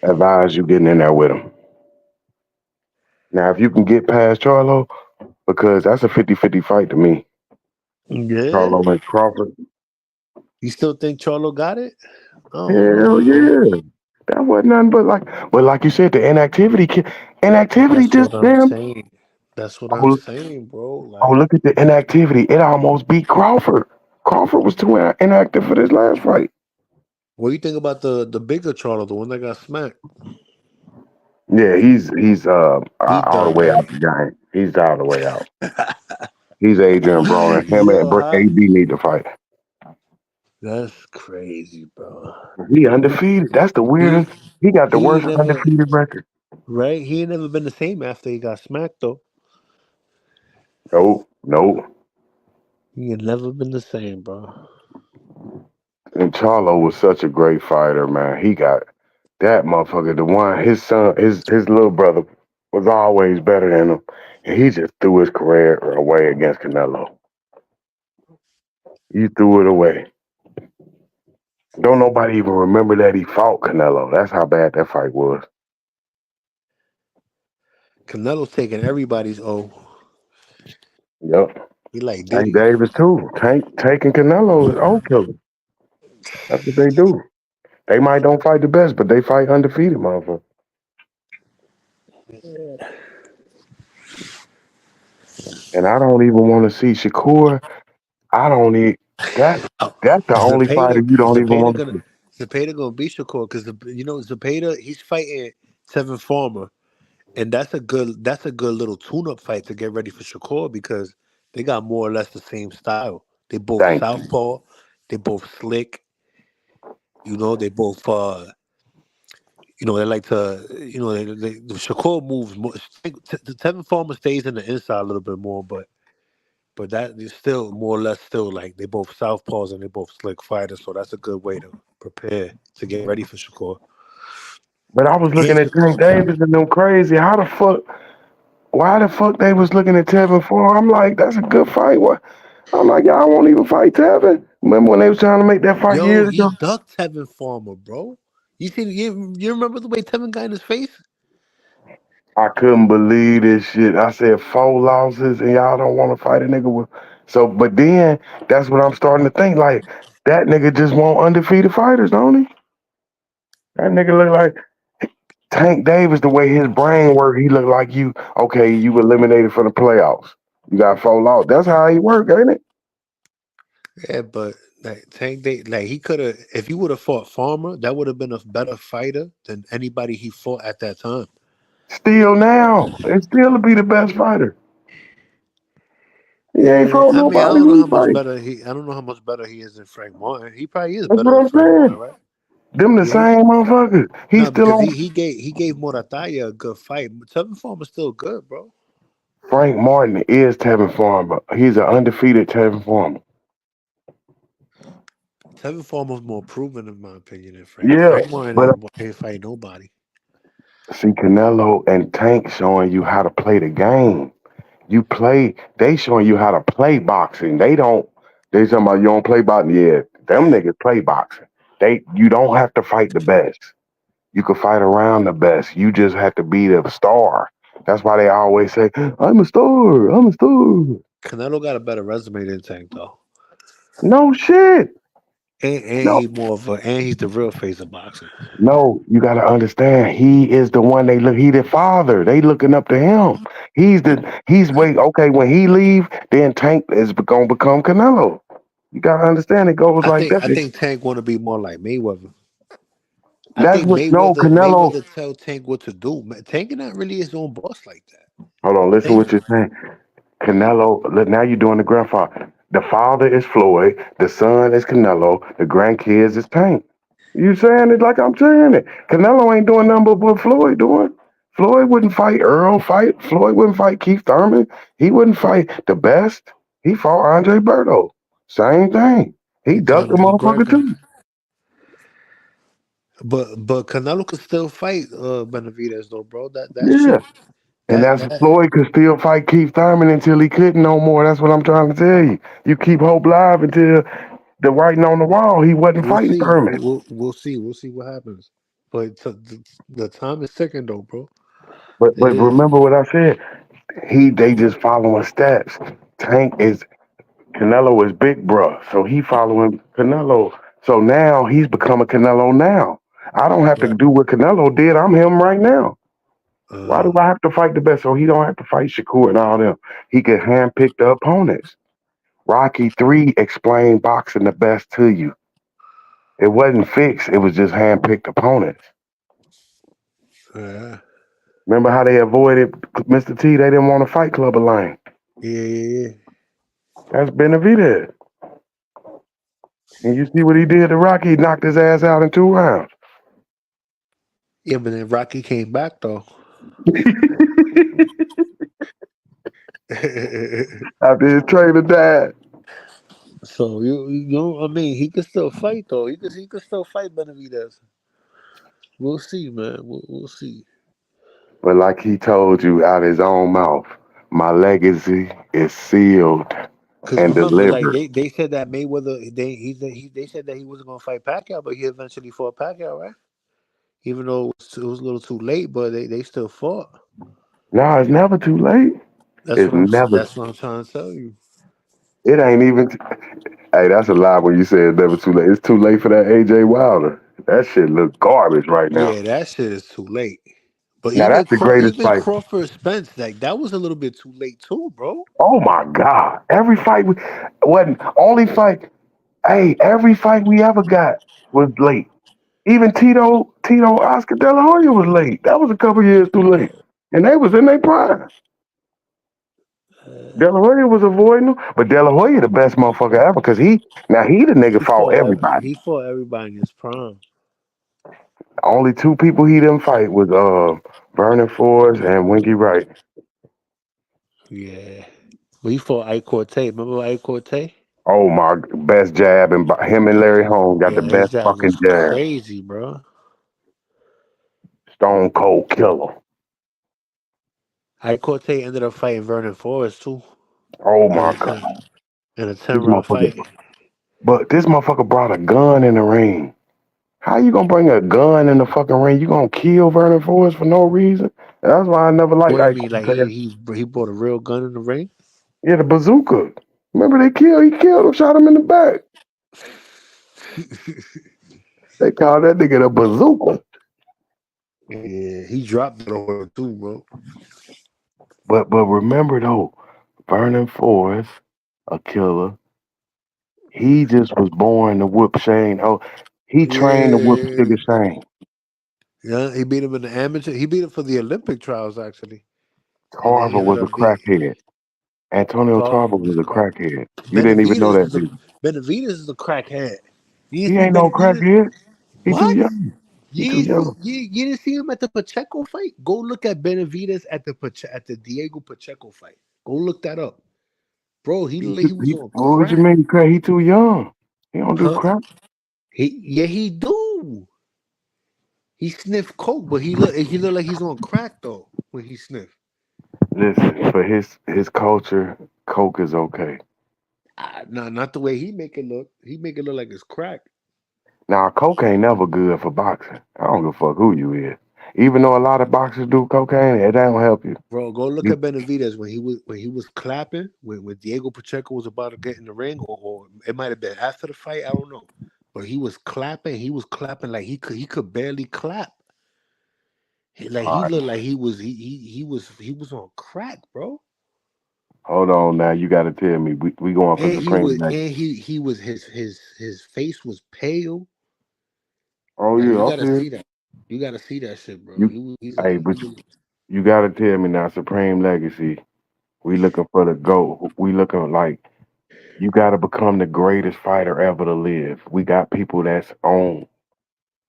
Speaker 12: advise you getting in there with him. Now, if you can get past Charlo, because that's a 50-50 fight to me.
Speaker 11: Yeah,
Speaker 12: Charlo and Crawford.
Speaker 11: you still think Charlo got it? I don't know,
Speaker 12: Hell
Speaker 11: bro.
Speaker 12: yeah. That wasn't nothing but like you said, the inactivity
Speaker 11: That's
Speaker 12: just
Speaker 11: what I'm
Speaker 12: damn.
Speaker 11: saying. That's what I'm
Speaker 12: Oh,
Speaker 11: saying, bro.
Speaker 12: oh,
Speaker 11: Like,
Speaker 12: look at the inactivity. It almost beat Crawford. Crawford was too inactive for this last fight.
Speaker 11: what do you think about the bigger Charlo, the one that got smacked?
Speaker 12: Yeah, he's
Speaker 11: He
Speaker 12: all the
Speaker 11: done,
Speaker 12: way out
Speaker 11: right?
Speaker 12: the game. He's all the way out. He's Adrian Broner. Him and
Speaker 11: Yo, how?
Speaker 12: AB need to fight.
Speaker 11: That's crazy, bro.
Speaker 12: He undefeated. That's the
Speaker 11: He
Speaker 12: weirdest. He got the
Speaker 11: he
Speaker 12: worst
Speaker 11: ain't never
Speaker 12: undefeated record.
Speaker 11: right. He ain't never been the same after he got smacked though.
Speaker 12: Nope, nope.
Speaker 11: He ain't never been the same, bro.
Speaker 12: And Charlo was such a great fighter, man. He got that motherfucker. The one, his son, his little brother was always better than him, and he just threw his career away against Canelo. He threw it away. Don't nobody even remember that he fought Canelo. That's how bad that fight was.
Speaker 11: Canelo's taking everybody's O.
Speaker 12: Yep.
Speaker 11: He like
Speaker 12: Tank
Speaker 11: Diddy.
Speaker 12: Davis too. Tank taking Canelo is old killer. That's what they do. They might don't fight the best, but they fight undefeated, motherfucker. And I don't even want to see Shakur. I don't need. That's the only fighter you don't even want to.
Speaker 11: Zepeda gonna beat Shakur because Zepeda he's fighting Tevin Farmer, and that's a good little tune-up fight to get ready for Shakur because they got more or less the same style. They both
Speaker 12: Thank you.
Speaker 11: southpaw, they both slick. They both they like to the Shakur moves more. Tevin Farmer stays in the inside a little bit more, but that is still more or less still like they both southpaws and they both slick fighters, so that's a good way to prepare to get ready for Shakur.
Speaker 12: But I was looking at Tank Davis and them crazy. How the fuck? Why the fuck they was looking at Tevin for? I'm like, that's a good fight. What? I'm like, y'all won't even fight Tevin. Remember when they was trying to make that fight
Speaker 11: Yo,
Speaker 12: years
Speaker 11: he
Speaker 12: ago?
Speaker 11: ducked Tevin Farmer, bro. You remember the way Tevin got in his face?
Speaker 12: I couldn't believe this shit. I said 4 losses and y'all don't want to fight a nigga with. So, but then that's what I'm starting to think. Like that nigga just want undefeated fighters, don't he? That nigga look like Tank Davis. The way his brain work, he look like you. Okay, you eliminated from the playoffs. You got 4 losses. That's how he work, ain't it?
Speaker 11: Yeah, but like Tank like he could have if he would have fought Farmer, that would have been a better fighter than anybody he fought at that time.
Speaker 12: Still now, it still to be the best fighter. He ain't fought
Speaker 11: I mean,
Speaker 12: nobody. Who he fight?
Speaker 11: I don't know how much better he is than Frank Martin. He probably is
Speaker 12: That's
Speaker 11: better
Speaker 12: what
Speaker 11: than
Speaker 12: I'm
Speaker 11: Frank
Speaker 12: saying.
Speaker 11: Martin, right?
Speaker 12: Them the
Speaker 11: Yeah,
Speaker 12: same motherfuckers. He's
Speaker 11: no,
Speaker 12: still
Speaker 11: because
Speaker 12: on
Speaker 11: he gave Morataya a good fight. But Tevin Farmer's still good, bro.
Speaker 12: Frank Martin is Tevin Farmer. He's an undefeated Tevin Farmer.
Speaker 11: Tevin Farmer's more proven in my opinion than Frank.
Speaker 12: Yeah,
Speaker 11: Frank Martin
Speaker 12: but
Speaker 11: ain't fight nobody.
Speaker 12: see, Canelo and Tank showing you how to play the game. They showing you how to play boxing. They talking about you don't play boxing. Yeah, them niggas play boxing. You don't have to fight the best. You can fight around the best. You just have to be the star. That's why they always say, I'm a star. I'm a star.
Speaker 11: Canelo got a better resume than Tank though.
Speaker 12: No shit.
Speaker 11: And
Speaker 12: No.
Speaker 11: he's the real face of boxing.
Speaker 12: No, you gotta understand. He is the one they look. He the father. They looking up to him. He's wait. Okay, when he leave, then Tank is gonna become Canelo. You gotta understand. It goes like that.
Speaker 11: I think Tank want to be more like Mayweather. I
Speaker 12: That's
Speaker 11: think
Speaker 12: what no Canelo.
Speaker 11: Mayweather tell Tank what to do. Tank is not really his own boss like that.
Speaker 12: Hold on. Listen
Speaker 11: Tank,
Speaker 12: what you're saying. Canelo. Look, now you're doing the grandfather. The father is Floyd. The son is Canelo. The grandkids is Tank. You saying it like I'm saying it. Canelo ain't doing nothing but what Floyd doing. Floyd wouldn't fight Earl fight. Floyd wouldn't fight Keith Thurman. He wouldn't fight the best. He fought Andre Berto. Same thing. He ducked the
Speaker 11: Conor
Speaker 12: motherfucker
Speaker 11: McGregor.
Speaker 12: too.
Speaker 11: But Canelo could still fight Benavidez though, bro. That
Speaker 12: Yeah.
Speaker 11: shit
Speaker 12: And
Speaker 11: that
Speaker 12: that's
Speaker 11: that
Speaker 12: Floyd could still fight Keith Thurman until he couldn't no more. That's what I'm trying to tell you. You keep hope live until the writing on the wall. He wasn't
Speaker 11: we'll
Speaker 12: fighting
Speaker 11: see.
Speaker 12: Thurman.
Speaker 11: We'll see what happens. But the time is ticking though, bro. It
Speaker 12: But
Speaker 11: is.
Speaker 12: remember what I said. They just following steps. Tank is Canelo is big bruh, so he following Canelo. So now he's becoming Canelo now. I don't have to
Speaker 11: Right.
Speaker 12: do what Canelo did. I'm him right now. Why do
Speaker 11: Uh,
Speaker 12: I have to fight the best? So he don't have to fight Shakur and all them. He can handpick the opponents. Rocky 3 explained boxing the best to you. It wasn't fixed. It was just handpicked opponents.
Speaker 11: yeah.
Speaker 12: Remember how they avoided Mr. T? They didn't want to fight Clubber Lang.
Speaker 11: Yeah.
Speaker 12: That's Benavidez. And you see what he did to Rocky? He knocked his ass out in 2 rounds.
Speaker 11: Yeah, but then Rocky came back though.
Speaker 12: After his trainer died.
Speaker 11: So I mean, he could still fight though. He could still fight Benavidez. We'll see, man. We'll see.
Speaker 12: But like he told you out his own mouth, my legacy is sealed
Speaker 11: Because
Speaker 12: and
Speaker 11: remember, like
Speaker 12: delivered.
Speaker 11: they said that Mayweather they said that he wasn't gonna fight Pacquiao, but he eventually fought Pacquiao, right? Even though it was a little too late, but they still fought.
Speaker 12: No, it's never too late. It's never.
Speaker 11: That's what I'm trying to tell you.
Speaker 12: It ain't even. Hey, that's a lie when you say it's never too late. It's too late for that AJ Wilder. That shit look garbage right now.
Speaker 11: Yeah, that shit is too late. But
Speaker 12: Now that's the greatest
Speaker 11: even
Speaker 12: fight.
Speaker 11: Crawford Spence, like that was a little bit too late too, bro.
Speaker 12: Oh my God! Every fight wasn't only fight. Hey, every fight we ever got was late. Even Tito Oscar De La Hoya was late. That was a couple years too late, and they was in their prime. De La Hoya was avoiding them, but De La Hoya the best motherfucker ever because he the nigga fought everybody.
Speaker 11: He fought everybody in his prime.
Speaker 12: Only two people he didn't fight was Vernon Forrest and Winky Wright.
Speaker 11: Yeah. But he fought Ike Cortez. Remember Ike Cortez?
Speaker 12: Oh my, best jab, and him and Larry Holmes got the
Speaker 11: Yo, his
Speaker 12: best
Speaker 11: jab was
Speaker 12: fucking jab.
Speaker 11: crazy, bro.
Speaker 12: Stone Cold Killer.
Speaker 11: Ike Cortez ended up fighting Vernon Forrest too
Speaker 12: Oh
Speaker 11: in
Speaker 12: my
Speaker 11: a
Speaker 12: god, this
Speaker 11: 10 round
Speaker 12: motherfucker.
Speaker 11: fight.
Speaker 12: But this motherfucker brought a gun in the ring. How you gonna bring a gun in the fucking ring? You gonna kill Vernon Forrest for no reason? That's why I never liked
Speaker 11: What do you
Speaker 12: Ike
Speaker 11: mean? Like
Speaker 12: Cortez.
Speaker 11: he brought a real gun in the ring?
Speaker 12: Yeah, the bazooka. Remember he killed him, shot him in the back. They called that nigga the bazooka.
Speaker 11: Yeah, he dropped it on her too, bro.
Speaker 12: But remember though, Vernon Forrest, a killer. He just was born to whoop Shane. Oh, he trained to whoop
Speaker 11: Yeah,
Speaker 12: Sugar Shane.
Speaker 11: yeah. He beat him in the amateur. He beat him for the Olympic trials actually, and then he
Speaker 12: Tarver
Speaker 11: ended
Speaker 12: was a
Speaker 11: up beat
Speaker 12: crackhead. Antonio
Speaker 11: Tarver
Speaker 12: Tarver
Speaker 11: was
Speaker 12: was
Speaker 11: a
Speaker 12: a
Speaker 11: crack.
Speaker 12: crackhead. You didn't even know that, did you?
Speaker 11: Benavidez is a crackhead. You
Speaker 12: He
Speaker 11: didn't see
Speaker 12: ain't no
Speaker 11: Benavidez?
Speaker 12: crackhead. He too
Speaker 11: What?
Speaker 12: young. He too young.
Speaker 11: You didn't see him at the Pacheco fight? Go look at Benavidez at the Diego Pacheco fight. Go look that up, bro. He looked like he was on
Speaker 12: What you
Speaker 11: crack,
Speaker 12: mean crack? He too young. He don't do
Speaker 11: huh?
Speaker 12: crack.
Speaker 11: He do. He sniffed coke, but he look like he's on crack though when he sniffed.
Speaker 12: Listen, for his culture, coke is okay.
Speaker 11: Not the way he make it look. He make it look like it's crack.
Speaker 12: Now, coke ain't never good for boxing. I don't give a fuck who you is. Even though a lot of boxers do cocaine, it don't help you.
Speaker 11: Bro, go look
Speaker 12: You
Speaker 11: at Benavidez when he was clapping when Diego Pacheco was about to get in the ring, or it might have been after the fight. I don't know, but he was clapping. He was clapping like he could barely clap. Like
Speaker 12: all
Speaker 11: he
Speaker 12: right.
Speaker 11: looked like he was on crack, bro.
Speaker 12: Hold on now. You got to tell me. We going for Supreme Legacy.
Speaker 11: He was his face was pale.
Speaker 12: Oh
Speaker 11: Like
Speaker 12: yeah,
Speaker 11: you
Speaker 12: I'll
Speaker 11: gotta
Speaker 12: see it.
Speaker 11: see that. You gotta see that shit, bro.
Speaker 12: You, hey, but you got to tell me now. Supreme Legacy. We looking for the GOAT. We looking like you got to become the greatest fighter ever to live. We got people that's on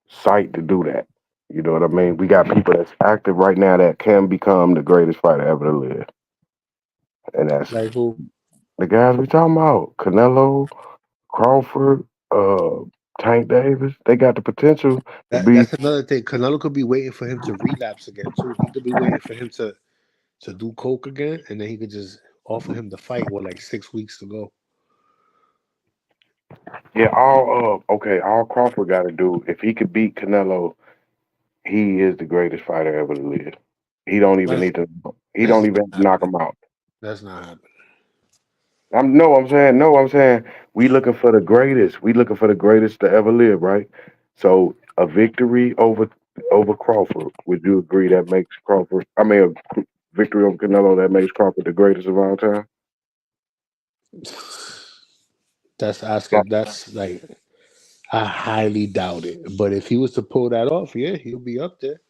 Speaker 12: site to do that. You know what I mean? We got people that's active right now that can become the greatest fighter ever to live. And that's
Speaker 11: like who?
Speaker 12: the guys we talking about. Canelo, Crawford, uh, Tank Davis. They got the potential to be.
Speaker 11: That's another thing. Canelo could be waiting for him to relapse again too. He could be waiting for him to do coke again, and then he could just offer him the fight with like 6 weeks to go.
Speaker 12: Yeah, all okay, all Crawford gotta do, if he could beat Canelo, he is the greatest fighter ever to live.
Speaker 11: That's
Speaker 12: He
Speaker 11: that's
Speaker 12: don't
Speaker 11: not
Speaker 12: even have to knock
Speaker 11: happening.
Speaker 12: him out.
Speaker 11: That's not happening.
Speaker 12: I'm saying we looking for the greatest. We looking for the greatest to ever live, right? So a victory over Crawford, would you agree that makes Crawford, I mean a victory over Canelo that makes Crawford the greatest of all time?
Speaker 11: That's asking. That's like I highly doubt it. But if he was to pull that off, yeah, he'll be up there.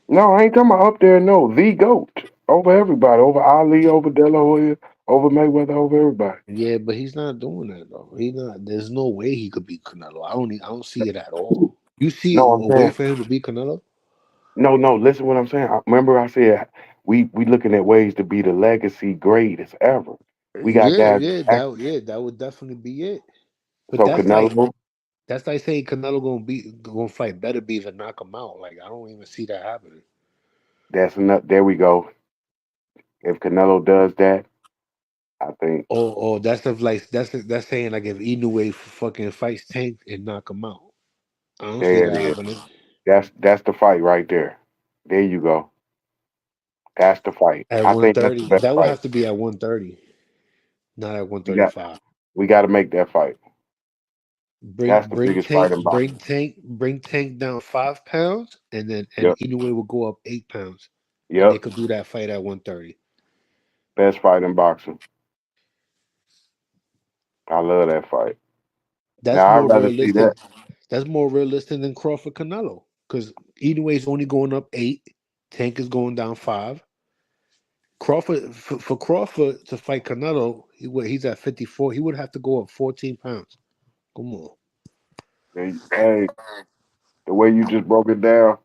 Speaker 12: No, I ain't talking about up there. No, the goat over everybody, over Ali, over De La Hoya, over Mayweather, over everybody.
Speaker 11: Yeah, but he's not doing that though. He not. There's no way he could beat Canelo. I don't see it at all. You see
Speaker 12: No, I'm
Speaker 11: a way
Speaker 12: saying
Speaker 11: for him to beat Canelo?
Speaker 12: no. Listen, what I'm saying. Remember, I said we looking at ways to be the legacy greatest ever. We got
Speaker 11: Yeah,
Speaker 12: guys.
Speaker 11: that would definitely be it. But
Speaker 12: So Canelo,
Speaker 11: that's like saying Canelo gonna fight better be than knock him out. Like I don't even see that happening.
Speaker 12: that's enough. There we go. If Canelo does that, I think
Speaker 11: Or that's if like that's saying like if Inoue fucking fights Tank and knock him out. I don't see
Speaker 12: there
Speaker 11: that
Speaker 12: it is.
Speaker 11: happening.
Speaker 12: That's the fight right there. There you go. That's the fight.
Speaker 11: At
Speaker 12: I think that's the
Speaker 11: 130,
Speaker 12: best
Speaker 11: that would
Speaker 12: fight.
Speaker 11: have to be at 130, not at
Speaker 12: We got
Speaker 11: 135.
Speaker 12: we got to make that fight. That's the biggest fight in boxing.
Speaker 11: Bring Tank down 5 pounds, and then
Speaker 12: Yep.
Speaker 11: Inoue will go up 8 pounds, and they
Speaker 12: Yep.
Speaker 11: could do that fight at 130.
Speaker 12: Best fight in boxing. I love that fight.
Speaker 11: That's
Speaker 12: Now I'd
Speaker 11: more
Speaker 12: rather see that.
Speaker 11: realistic. That's more realistic than Crawford Canelo. Because Inoue only going up 8. Tank is going down 5. Crawford for Crawford to fight Canelo, he's at 54. He would have to go up 14 pounds. Come on.
Speaker 12: Hey, the way you just broke it down,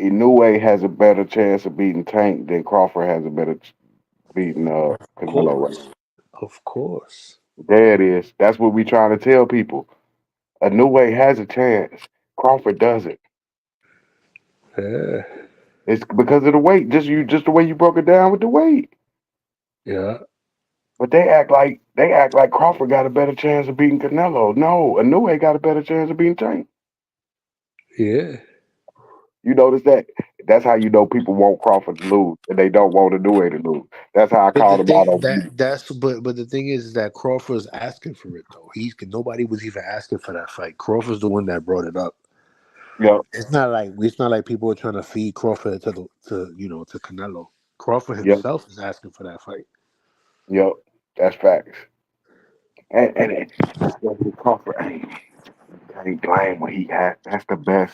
Speaker 12: Inoue has a better chance of beating Tank than Crawford has a better beating
Speaker 11: Of
Speaker 12: Canelo right
Speaker 11: course. Of course.
Speaker 12: now. There it is. That's what we trying to tell people. Inoue has a chance. Crawford doesn't.
Speaker 11: Yeah.
Speaker 12: It's because of the weight. Just the way you broke it down with the weight.
Speaker 11: Yeah.
Speaker 12: But they act like Crawford got a better chance of beating Canelo. No, Inoue got a better chance of beating Tank.
Speaker 11: Yeah.
Speaker 12: You notice that? That's how you know people want Crawford to lose and they don't want Inoue to lose. That's how I
Speaker 11: But the
Speaker 12: called him out
Speaker 11: thing
Speaker 12: on you.
Speaker 11: but the thing is that Crawford's asking for it though. Nobody was even asking for that fight. Crawford's the one that brought it up.
Speaker 12: Yep,
Speaker 11: It's not like people are trying to feed Crawford to Canelo. Crawford
Speaker 12: yep,
Speaker 11: himself is asking for that fight.
Speaker 12: yep. That's facts. And that's what Crawford ain't. Can't blame what he had. That's the best.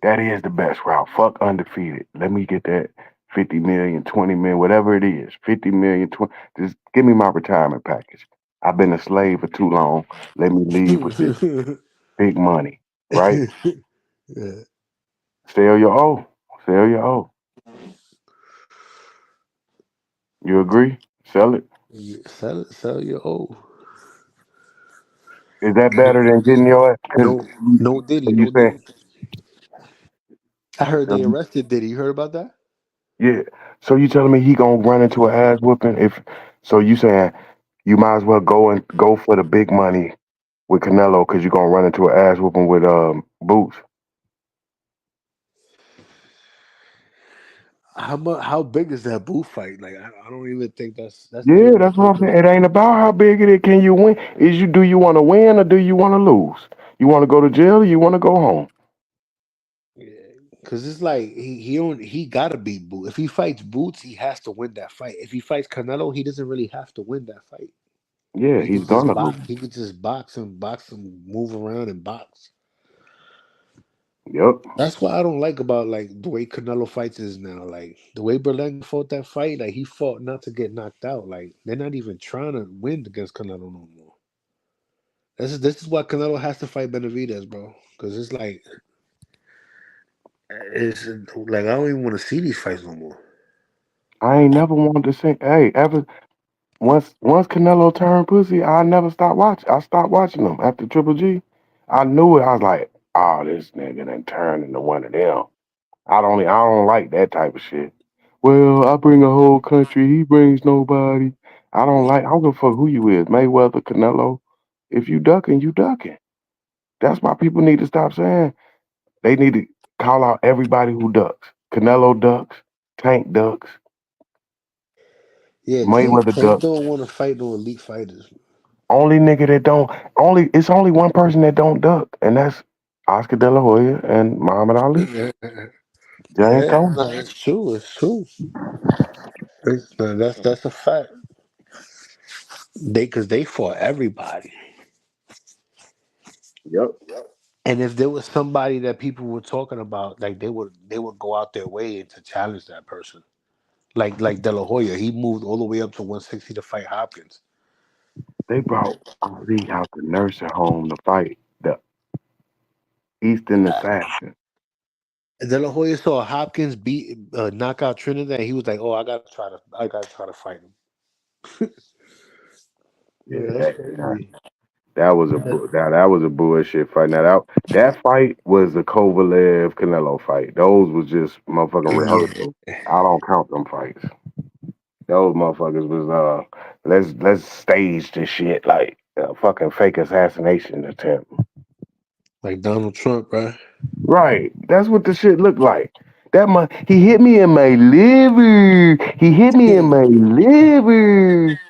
Speaker 12: That is the best route. Fuck undefeated. Let me get that 50 million, 20 million, whatever it is. 50 million, 20. Just give me my retirement package. I've been a slave for too long. Let me leave with this big money, right?
Speaker 11: Yeah.
Speaker 12: Sell your O. Sell your O. You agree? Sell it.
Speaker 11: Sell your old.
Speaker 12: Is that
Speaker 11: No,
Speaker 12: better than getting your ass? Because
Speaker 11: no Diddy,
Speaker 12: you
Speaker 11: no
Speaker 12: say,
Speaker 11: Diddy. I heard
Speaker 12: so,
Speaker 11: they arrested Diddy. You heard about that?
Speaker 12: yeah. So you telling me he gonna run into an ass whooping? If so, you saying you might as well go for the big money with Canelo because you're gonna run into an ass whooping with Boots.
Speaker 11: How big is that booth fight? Like I don't even think that's not
Speaker 12: Yeah,
Speaker 11: even
Speaker 12: that's
Speaker 11: a
Speaker 12: what I'm
Speaker 11: big.
Speaker 12: saying. It ain't about how big it is. Can you win? Do you want to win or do you want to lose? You want to go to jail or you want to go home?
Speaker 11: Yeah, because it's like he gotta beat Boots. If he fights Boots, he has to win that fight. If he fights Canelo, he doesn't really have to win that fight.
Speaker 12: Yeah,
Speaker 11: He
Speaker 12: he's
Speaker 11: could just
Speaker 12: gonna
Speaker 11: box.
Speaker 12: lose.
Speaker 11: He could just box and move around and box.
Speaker 12: Yep.
Speaker 11: That's what I don't like about like the way Canelo fights is now. Like the way Berlanga fought that fight, like he fought not to get knocked out. Like they're not even trying to win against Canelo no more. This is why Canelo has to fight Benavidez, bro. Because it's like I don't even want to see these fights no more.
Speaker 12: I ain't never wanted to say, hey, ever once Canelo turned pussy, I never stopped watching. I stopped watching them after Triple G. I knew it. I was like, oh, this nigga done turned into one of them. I don't like that type of shit. Well, I bring a whole country. He brings nobody. I don't give a fuck who you is, Mayweather, Canelo. If you ducking, you ducking. That's why people need to stop saying they need to call out everybody who ducks. Canelo ducks, Tank ducks,
Speaker 11: Yeah, Tank
Speaker 12: Mayweather
Speaker 11: Tank
Speaker 12: ducks.
Speaker 11: don't want to fight no elite fighters.
Speaker 12: Only nigga that don't it's only one person that don't duck, and that's Oscar De La Hoya and Muhammad Ali.
Speaker 11: Yeah,
Speaker 12: James Toney.
Speaker 11: no, it's true. It's true. That's a fact. Because they fought everybody.
Speaker 12: Yep.
Speaker 11: And if there was somebody that people were talking about, like they would go out their way to challenge that person. Like De La Hoya, he moved all the way up to 160 to fight Hopkins.
Speaker 12: They brought Ali out the nursing home to fight the Eastern Assassin.
Speaker 11: De La Hoya saw Hopkins beat knock out Trinidad. He was like, "Oh, I gotta try to fight him."
Speaker 12: Yeah,
Speaker 11: Yeah, that's crazy.
Speaker 12: that was that was a bullshit fight. Now that fight was a Kovalev Canelo fight. Those was just motherfucking rehearsal. I don't count them fights. Those motherfuckers was let's stage this shit like a fucking fake assassination attempt.
Speaker 11: Like Donald Trump, bro.
Speaker 12: Right. That's what the shit looked like. He hit me in my liver. He hit me in my liver.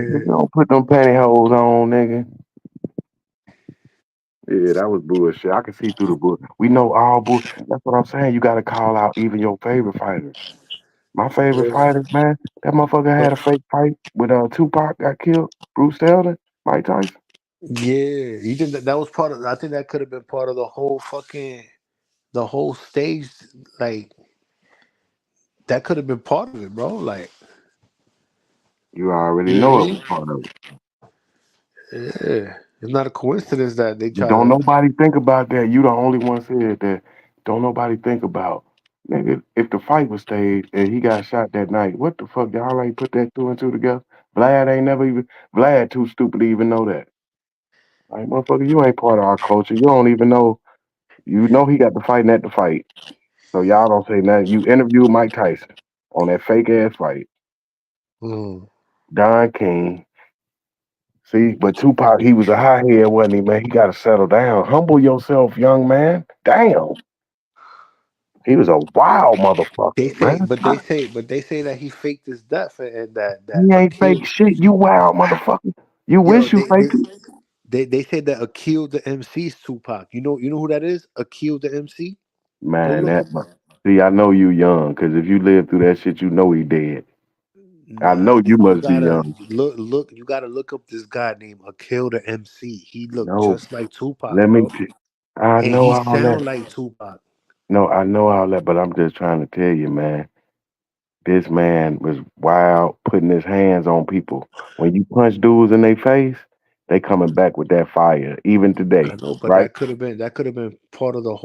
Speaker 12: Nigga, don't put them pantyhose on, nigga. Yeah, that was bullshit. I can see through the bull. We know all bull. That's what I'm saying. You got to call out even your favorite fighters. My favorite fighters, man. That motherfucker had a fake fight with Tupac got killed. Bruce Seldon, Mike Tyson.
Speaker 11: Yeah, you think that was part of? I think that could have been part of the whole stage. Like that could have been part of it, bro. Like
Speaker 12: You already
Speaker 11: you know what I
Speaker 12: know it was
Speaker 11: mean?
Speaker 12: part of it.
Speaker 11: Yeah, it's not a coincidence that they
Speaker 12: But
Speaker 11: try
Speaker 12: don't
Speaker 11: to.
Speaker 12: nobody think about that. You the only one said that. Don't nobody think about, nigga, if the fight was staged and he got shot that night, what the fuck? Y'all ain't put that two and two together? Vlad ain't never even, Vlad too stupid to even know that. Like, motherfucker, you ain't part of our culture. You don't even know, you know he got the fighting at the fight. So y'all don't say nothing. You interviewed Mike Tyson on that fake ass fight.
Speaker 11: Mm.
Speaker 12: Don King. See, but Tupac, he was a high head, wasn't he, man? He got to settle down. Humble yourself, young man. Damn. He was a wild
Speaker 11: They
Speaker 12: motherfucker,
Speaker 11: say,
Speaker 12: man.
Speaker 11: but they say that he faked his death and that
Speaker 12: He ain't
Speaker 11: Akil.
Speaker 12: fake shit. You wild motherfucker. You
Speaker 11: Yo,
Speaker 12: wish you faked it.
Speaker 11: they said that Akil the MC is Tupac. You know who that is? Akil the MC. Go
Speaker 12: Man,
Speaker 11: look
Speaker 12: that
Speaker 11: him.
Speaker 12: see, I know you young, cause if you lived through that shit, you know he dead. I
Speaker 11: Nah,
Speaker 12: know you
Speaker 11: you
Speaker 12: must be
Speaker 11: gotta
Speaker 12: young.
Speaker 11: look. You gotta look up this guy named Akil the MC. He looked
Speaker 12: No,
Speaker 11: just like Tupac,
Speaker 12: let me.
Speaker 11: bro,
Speaker 12: I
Speaker 11: and
Speaker 12: know
Speaker 11: he
Speaker 12: all that.
Speaker 11: sound like Tupac.
Speaker 12: No, I know all that, but I'm just trying to tell you, man. This man was wild, putting his hands on people. When you punch dudes in their face, they coming back with that fire, even
Speaker 11: I
Speaker 12: today,
Speaker 11: know, but
Speaker 12: right?
Speaker 11: that could have been part of the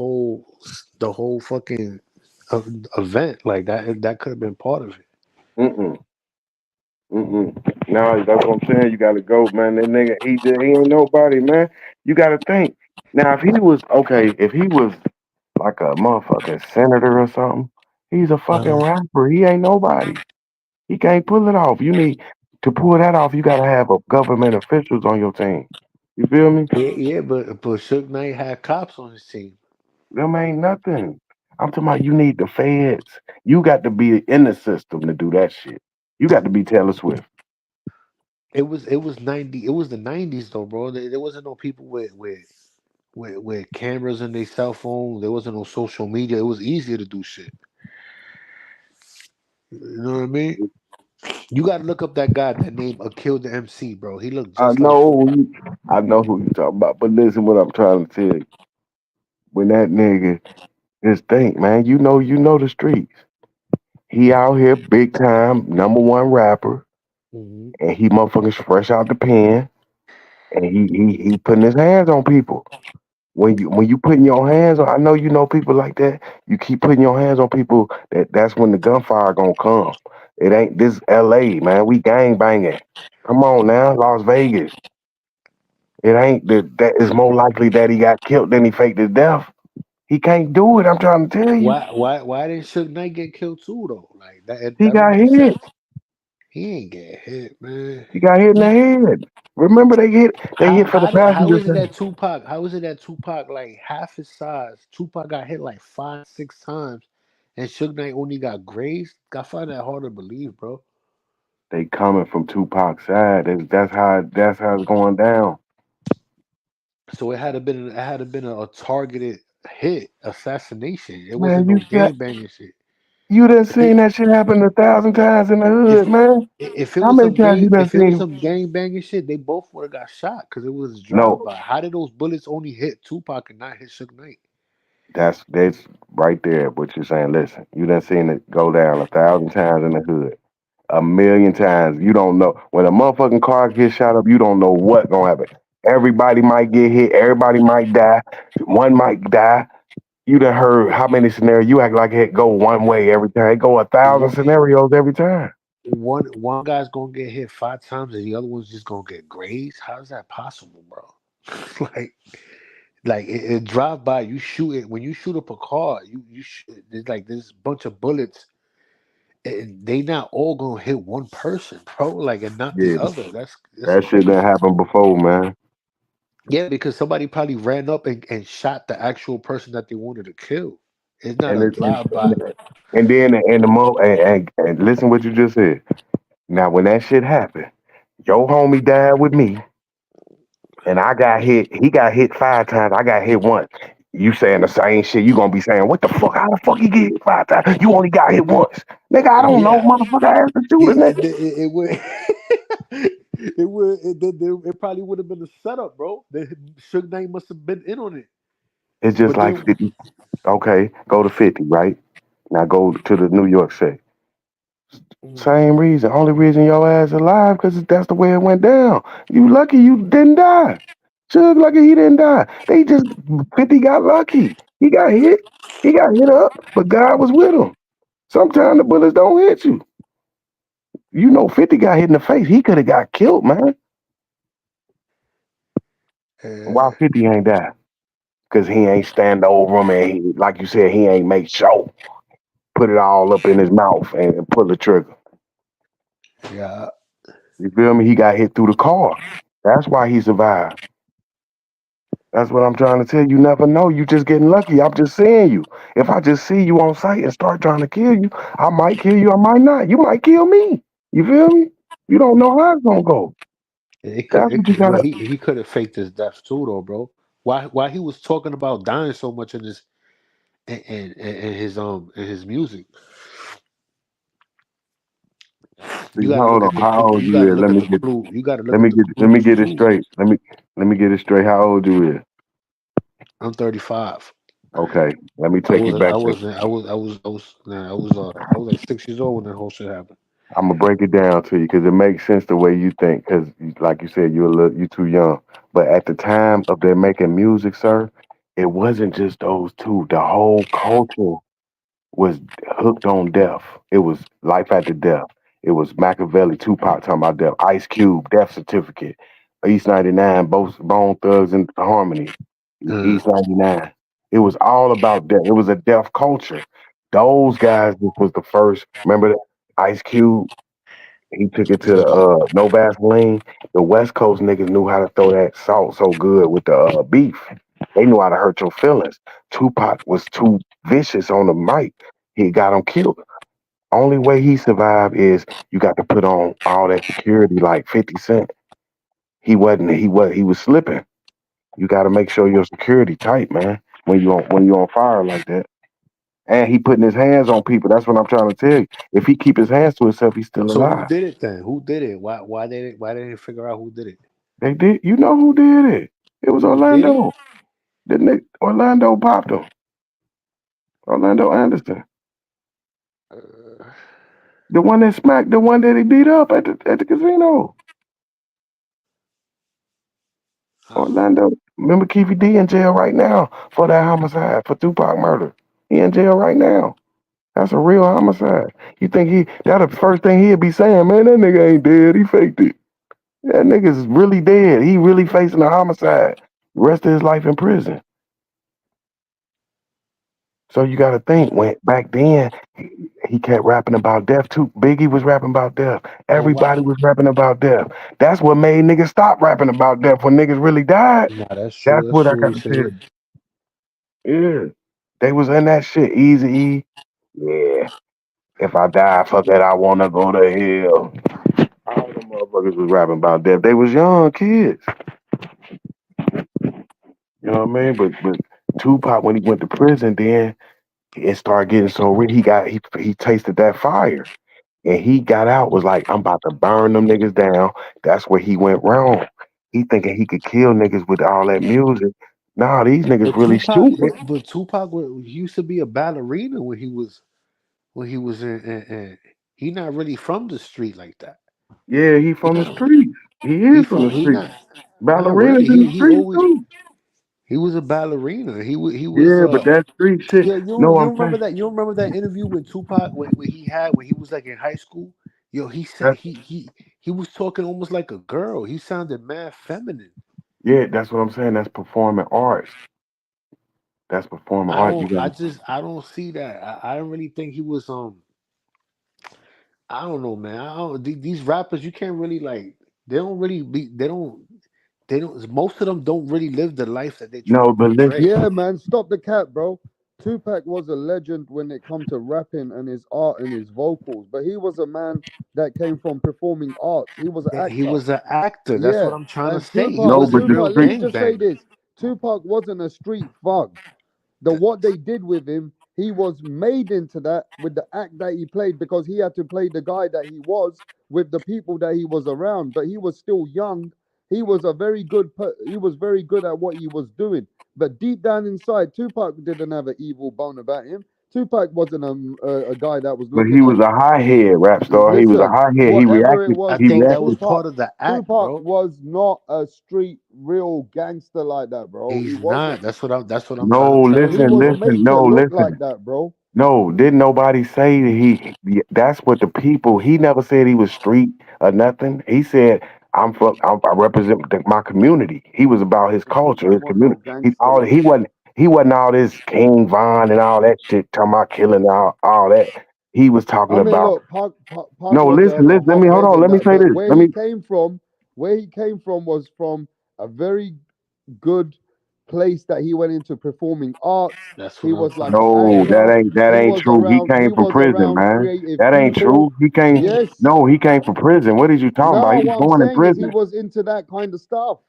Speaker 11: whole fucking uh, event. Like that could have been part of it.
Speaker 12: Mm-mm. Mm-mm. No, that's what I'm saying. You gotta go, man. That nigga, he ain't nobody, man. You gotta think. Now, if he was okay, if he was like a motherfucking senator or something, he's a fucking rapper. He ain't nobody. He can't pull it off. You need to pull that off. You gotta have a government officials on your team. You feel me?
Speaker 11: Yeah, but Suge Knight had cops on his team.
Speaker 12: Them ain't nothing. I'm talking about you need the feds. You got to be in the system to do that shit. You got to be Taylor Swift.
Speaker 11: It was the 90s though, bro. There wasn't no people with cameras in their cell phone. There wasn't no social media. It was easier to do shit. You know what I mean? You gotta look up that guy that named Akil the MC, bro. He looked
Speaker 12: I
Speaker 11: just like
Speaker 12: know,
Speaker 11: Tupac.
Speaker 12: I know who you talking about. But listen, what I'm trying to tell you. When that nigga, just think, man. You know the streets. He out here big time, number one rapper,
Speaker 11: Hmm.
Speaker 12: and he motherfuckers fresh out the pen, and he putting his hands on people. When you putting your hands on, I know you know people like that. You keep putting your hands on people. That's when the gunfire gonna come. It ain't this L.A. man. We gang banging. Come on now, Las Vegas. It ain't that is more likely that he got killed than he faked his death. He can't do it. I'm trying to tell you.
Speaker 11: Why didn't Suge Knight get killed too though? Like
Speaker 12: He
Speaker 11: that don't
Speaker 12: got
Speaker 11: make
Speaker 12: hit.
Speaker 11: sense. He ain't get hit, man.
Speaker 12: He got hit in the head. Remember they hit. They
Speaker 11: How
Speaker 12: hit for the
Speaker 11: how did how
Speaker 12: passenger
Speaker 11: is it
Speaker 12: side.
Speaker 11: that Tupac? How is it that Tupac like half his size? Tupac got hit like 5, 6 times, and Suge Knight only got grazed. I find that hard to believe, bro.
Speaker 12: They coming from Tupac's side. That's how it's going down.
Speaker 11: So it had to been a targeted hit, assassination. It wasn't
Speaker 12: Man,
Speaker 11: no gang banging shit.
Speaker 12: you done
Speaker 11: If it
Speaker 12: seen that shit happen 1,000 times in the
Speaker 11: if
Speaker 12: hood,
Speaker 11: it
Speaker 12: man.
Speaker 11: if it
Speaker 12: How
Speaker 11: was
Speaker 12: many
Speaker 11: some
Speaker 12: times you
Speaker 11: gang
Speaker 12: done
Speaker 11: if it was
Speaker 12: seen?
Speaker 11: some gang banging shit, they both would have got shot because it was drive
Speaker 12: No,
Speaker 11: by. How did those bullets only hit Tupac and not hit Suge Knight?
Speaker 12: that's right there. What you're saying. Listen, you done seen it go down 1,000 times in the hood. 1,000,000 times. You don't know when a motherfucking car gets shot up. You don't know what gonna happen. Everybody might get hit. Everybody might die. One might die. You done heard how many scenarios? You act like it go one way every time. It go 1,000
Speaker 11: One
Speaker 12: scenarios every time.
Speaker 11: one guy's gonna get hit 5 times and the other one's just gonna get grazed. How's that possible, bro? like it drive by, you shoot it when you shoot up a car, there's like this bunch of bullets and they not all gonna hit one person, bro. Like and not the
Speaker 12: Yeah,
Speaker 11: other. That's
Speaker 12: that shit done
Speaker 11: crazy.
Speaker 12: happened before, man.
Speaker 11: Yeah, because somebody probably ran up and shot the actual person that they wanted to kill. It's not
Speaker 12: And
Speaker 11: a
Speaker 12: it,
Speaker 11: drive by.
Speaker 12: and then and the mo and listen what you just said. Now when that shit happened, your homie died with me, and I got hit. He got hit 5 times. I got hit once. You saying the same shit? You gonna be saying what the fuck? How the fuck you get hit 5 times? You only got hit once, nigga. I don't know,
Speaker 11: Yeah,
Speaker 12: motherfucker. I asked to shoot a nigga.
Speaker 11: it would. It probably would have been a setup, bro. Suge Knight must have been in on it.
Speaker 12: It's just
Speaker 11: But
Speaker 12: like
Speaker 11: then,
Speaker 12: 50. Okay, go to 50, right? Now go to the New York shit. Same reason. Only reason your ass alive because that's the way it went down. You lucky you didn't die. Suge lucky he didn't die. They just 50 got lucky. He got hit. He got hit up, but God was with him. Sometimes the bullets don't hit you. You know, 50 got hit in the face. He could have got killed, man. Why 50 ain't die? Because he ain't stand over him and he, like you said, he ain't make show. Put it all up in his mouth and pull the trigger.
Speaker 11: yeah,
Speaker 12: You feel me? He got hit through the car. That's why he survived. That's what I'm trying to tell you. You never know. You just getting lucky. I'm just saying you. If I just see you on sight and start trying to kill you, I might kill you. I might not. You might kill me. You feel me? You don't know how it's gonna go.
Speaker 11: it could.
Speaker 12: That's what you
Speaker 11: But
Speaker 12: gotta.
Speaker 11: he could have faked his death too, though, bro. Why he was talking about dying so much in his in his music?
Speaker 12: See,
Speaker 11: You got to
Speaker 12: hold
Speaker 11: look
Speaker 12: on.
Speaker 11: at the
Speaker 12: How
Speaker 11: clue.
Speaker 12: old
Speaker 11: You
Speaker 12: you
Speaker 11: got to
Speaker 12: is?
Speaker 11: look at the clue. You got to look at the
Speaker 12: Let me
Speaker 11: clues
Speaker 12: get it
Speaker 11: too.
Speaker 12: straight. Let me get it straight. How old you is?
Speaker 11: I'm 35.
Speaker 12: Okay. Let me
Speaker 11: I
Speaker 12: take you
Speaker 11: was I
Speaker 12: back to.
Speaker 11: was I was I was I was nah, I was like 6 years old when that whole shit happened.
Speaker 12: I'm gonna break it down to you because it makes sense the way you think. Because, like you said, you too young. But at the time of their making music, sir, it wasn't just those two. The whole culture was hooked on death. It was life after death. It was Machiavelli, Tupac talking about death. Ice Cube, Death Certificate. East 99, both Bone Thugs and Harmony. East 99. It was all about death. It was a death culture. Those guys was the first. Remember that Ice Cube? He took it to no Vaseline. The West Coast niggas knew how to throw that salt so good with the beef. They knew how to hurt your feelings. Tupac was too vicious on the mic. He got him killed. Only way he survived is you got to put on all that security like 50 Cent. He was slipping. You got to make sure your security tight, man, when you on fire like that. And he putting his hands on people. That's what I'm trying to tell you. If he keep his hands to himself, he's still
Speaker 11: So who
Speaker 12: alive.
Speaker 11: did it then? Who did it? Why they didn't figure out who did it?
Speaker 12: They did. You know who did it? It was
Speaker 11: Did he?
Speaker 12: Orlando. Didn't it? Orlando popped him. Orlando Anderson, the one that smacked, the one that he beat up at the casino. Orlando. Remember Keefy D in jail right now for that homicide for Tupac murder. He in jail right now. That's a real homicide. You think that the first thing he'd be saying, man, that nigga ain't dead. He faked it. That nigga's really dead. He really facing a homicide. Rest of his life in prison. So you got to think when back then he kept rapping about death too. Biggie was rapping about death.
Speaker 11: But why?
Speaker 12: Everybody was rapping about death. That's what made niggas stop rapping about death when niggas really died.
Speaker 11: Nah, that's true.
Speaker 12: That's
Speaker 11: That's
Speaker 12: what I
Speaker 11: true.
Speaker 12: got
Speaker 11: He
Speaker 12: to
Speaker 11: said
Speaker 12: tell
Speaker 11: he.
Speaker 12: you. Yeah, they was in that shit. Easy E. Yeah. If I die, fuck it, I wanna go to hell. All them motherfuckers was rapping about death. They was young kids. You know what I mean? But Tupac when he went to prison, then it started getting so real. He tasted that fire. And he got out, was like, I'm about to burn them niggas down. That's where he went wrong. He thinking he could kill niggas with all that music. Nah, these niggas
Speaker 11: But
Speaker 12: really
Speaker 11: Tupac,
Speaker 12: shooting.
Speaker 11: but Tupac he used to be a ballerina when he was he not really from the street like that.
Speaker 12: Yeah, he
Speaker 11: He
Speaker 12: from the
Speaker 11: not
Speaker 12: streets. He is from the
Speaker 11: he
Speaker 12: streets.
Speaker 11: not
Speaker 12: Ballerinas
Speaker 11: really.
Speaker 12: in the
Speaker 11: He
Speaker 12: streets
Speaker 11: always
Speaker 12: too.
Speaker 11: he was a ballerina. He was
Speaker 12: Yeah, but that street shit.
Speaker 11: yeah,
Speaker 12: No,
Speaker 11: you
Speaker 12: I'm
Speaker 11: remember
Speaker 12: saying
Speaker 11: that? You remember that interview when Tupac when he was like in high school? Yo, he said
Speaker 12: that's
Speaker 11: he was talking almost like a girl. He sounded mad feminine.
Speaker 12: yeah, that's what I'm saying. That's performing arts. That's performing art. You got
Speaker 11: I don't see that. I don't really think he was I don't know, man. I don't these rappers you can't really like they don't really be they don't most of them don't really live the life that they try to
Speaker 12: no, but
Speaker 11: portray.
Speaker 12: listen.
Speaker 10: Yeah, man, stop the cap, bro. Tupac was a legend when it come to rapping and his art and his vocals, but he was a man that came from performing arts. He was an
Speaker 11: He
Speaker 10: actor.
Speaker 11: was an actor. That's what
Speaker 10: Yeah,
Speaker 11: I'm trying to
Speaker 10: and
Speaker 11: say. He
Speaker 12: No,
Speaker 10: Tupac,
Speaker 11: was a
Speaker 12: but the
Speaker 11: real
Speaker 10: Tupac, let me
Speaker 12: street.
Speaker 10: just say
Speaker 11: gangbanger.
Speaker 10: this. Tupac wasn't a street thug. The what they did with him, he was made into that with the act that he played because he had to play the guy that he was with the people that he was around. But he was still young. He was he was very good at what he was doing. But deep down inside, Tupac didn't have an evil bone about him. Tupac wasn't a guy that was
Speaker 12: But he
Speaker 10: looking
Speaker 12: was
Speaker 10: at.
Speaker 12: a hothead rap star. He was a
Speaker 10: Listen,
Speaker 12: hothead. He
Speaker 10: whatever it
Speaker 12: reacted.
Speaker 11: I
Speaker 10: was,
Speaker 12: He
Speaker 11: think that was
Speaker 12: reacted.
Speaker 11: part
Speaker 10: Tupac,
Speaker 11: of the act,
Speaker 10: Tupac
Speaker 11: bro.
Speaker 10: was not a street real gangster like that, bro. He
Speaker 11: He's
Speaker 10: wasn't.
Speaker 11: not. That's what I'm trying
Speaker 12: No,
Speaker 11: to tell
Speaker 10: He
Speaker 11: you,
Speaker 12: listen,
Speaker 10: was
Speaker 11: bro.
Speaker 12: listen.
Speaker 10: made to
Speaker 12: No,
Speaker 10: look like
Speaker 12: listen.
Speaker 10: that, bro.
Speaker 12: No, didn't nobody say that that's what the people. He never said he was street or nothing. He said I represent my community. He was about his
Speaker 10: This
Speaker 12: culture,
Speaker 10: nigga
Speaker 12: his
Speaker 10: want no
Speaker 12: community.
Speaker 10: gangster like that.
Speaker 12: He wasn't all this King Von and all that shit. Talking about killing all that. He was talking
Speaker 10: I mean,
Speaker 12: about.
Speaker 10: look, Pac
Speaker 12: No,
Speaker 10: was a
Speaker 12: listen. Let me hold
Speaker 10: hothead
Speaker 12: on.
Speaker 10: in
Speaker 12: Let me
Speaker 10: that,
Speaker 12: say
Speaker 10: but
Speaker 12: this. Let me.
Speaker 10: where he came from was from a very good place that he went into performing arts.
Speaker 11: That's what
Speaker 10: He
Speaker 11: I'm
Speaker 10: was
Speaker 11: trying
Speaker 10: like
Speaker 11: to
Speaker 10: an
Speaker 12: No,
Speaker 11: say.
Speaker 10: actor.
Speaker 12: that ain't true.
Speaker 10: He
Speaker 12: From
Speaker 10: was
Speaker 12: prison,
Speaker 10: around
Speaker 12: man.
Speaker 10: creative
Speaker 12: That ain't
Speaker 10: people.
Speaker 12: true. He came.
Speaker 10: Yes.
Speaker 12: No, he came from prison. What is you talking about?
Speaker 10: No,
Speaker 12: He was
Speaker 10: what I'm
Speaker 12: born in
Speaker 10: saying is he
Speaker 12: prison.
Speaker 10: was into that kind of stuff.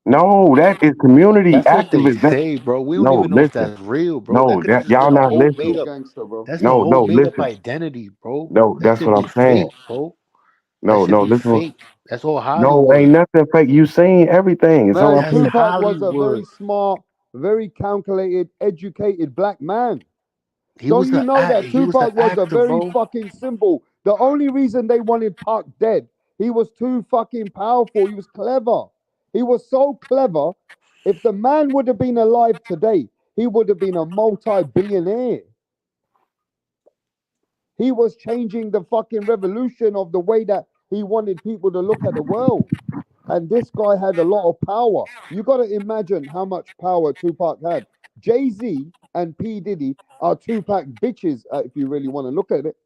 Speaker 12: No, that is community
Speaker 11: That's what they
Speaker 12: activist.
Speaker 11: say, bro. We don't
Speaker 12: No,
Speaker 11: even know if
Speaker 12: listen.
Speaker 11: that's real, bro. That
Speaker 12: No,
Speaker 11: could have
Speaker 12: that
Speaker 11: just
Speaker 12: y'all
Speaker 11: been a
Speaker 12: not
Speaker 11: whole
Speaker 10: He's
Speaker 11: made
Speaker 12: listening.
Speaker 10: still
Speaker 11: up.
Speaker 10: gangster, bro.
Speaker 11: That's a
Speaker 12: No,
Speaker 11: whole
Speaker 12: no,
Speaker 11: made up
Speaker 12: listen.
Speaker 11: identity, bro.
Speaker 12: No,
Speaker 11: That
Speaker 12: that's
Speaker 11: should
Speaker 12: what
Speaker 11: be
Speaker 12: I'm saying.
Speaker 11: fake, bro. That
Speaker 12: No,
Speaker 11: should
Speaker 12: no,
Speaker 11: be
Speaker 12: listen.
Speaker 11: fake. That's all
Speaker 12: No, ain't
Speaker 11: Hollywood.
Speaker 12: nothing fake. You seen everything. It's all
Speaker 10: Man,
Speaker 12: I'm
Speaker 11: That's
Speaker 12: saying.
Speaker 10: Tupac was a very
Speaker 11: Hollywood.
Speaker 10: smart, very calculated, educated black man. Don't you know that
Speaker 11: He was an
Speaker 10: Tupac was a
Speaker 11: actor,
Speaker 10: very
Speaker 11: bro.
Speaker 10: fucking symbol? The only reason they wanted Pac dead, he was too fucking powerful. He was clever. He was so clever. If the man would have been alive today, he would have been a multi-billionaire. He was changing the fucking revolution of the way that he wanted people to look at the world. And this guy had a lot of power. You got to imagine how much power Tupac had. Jay-Z and P. Diddy are Tupac bitches, if you really want to look at it.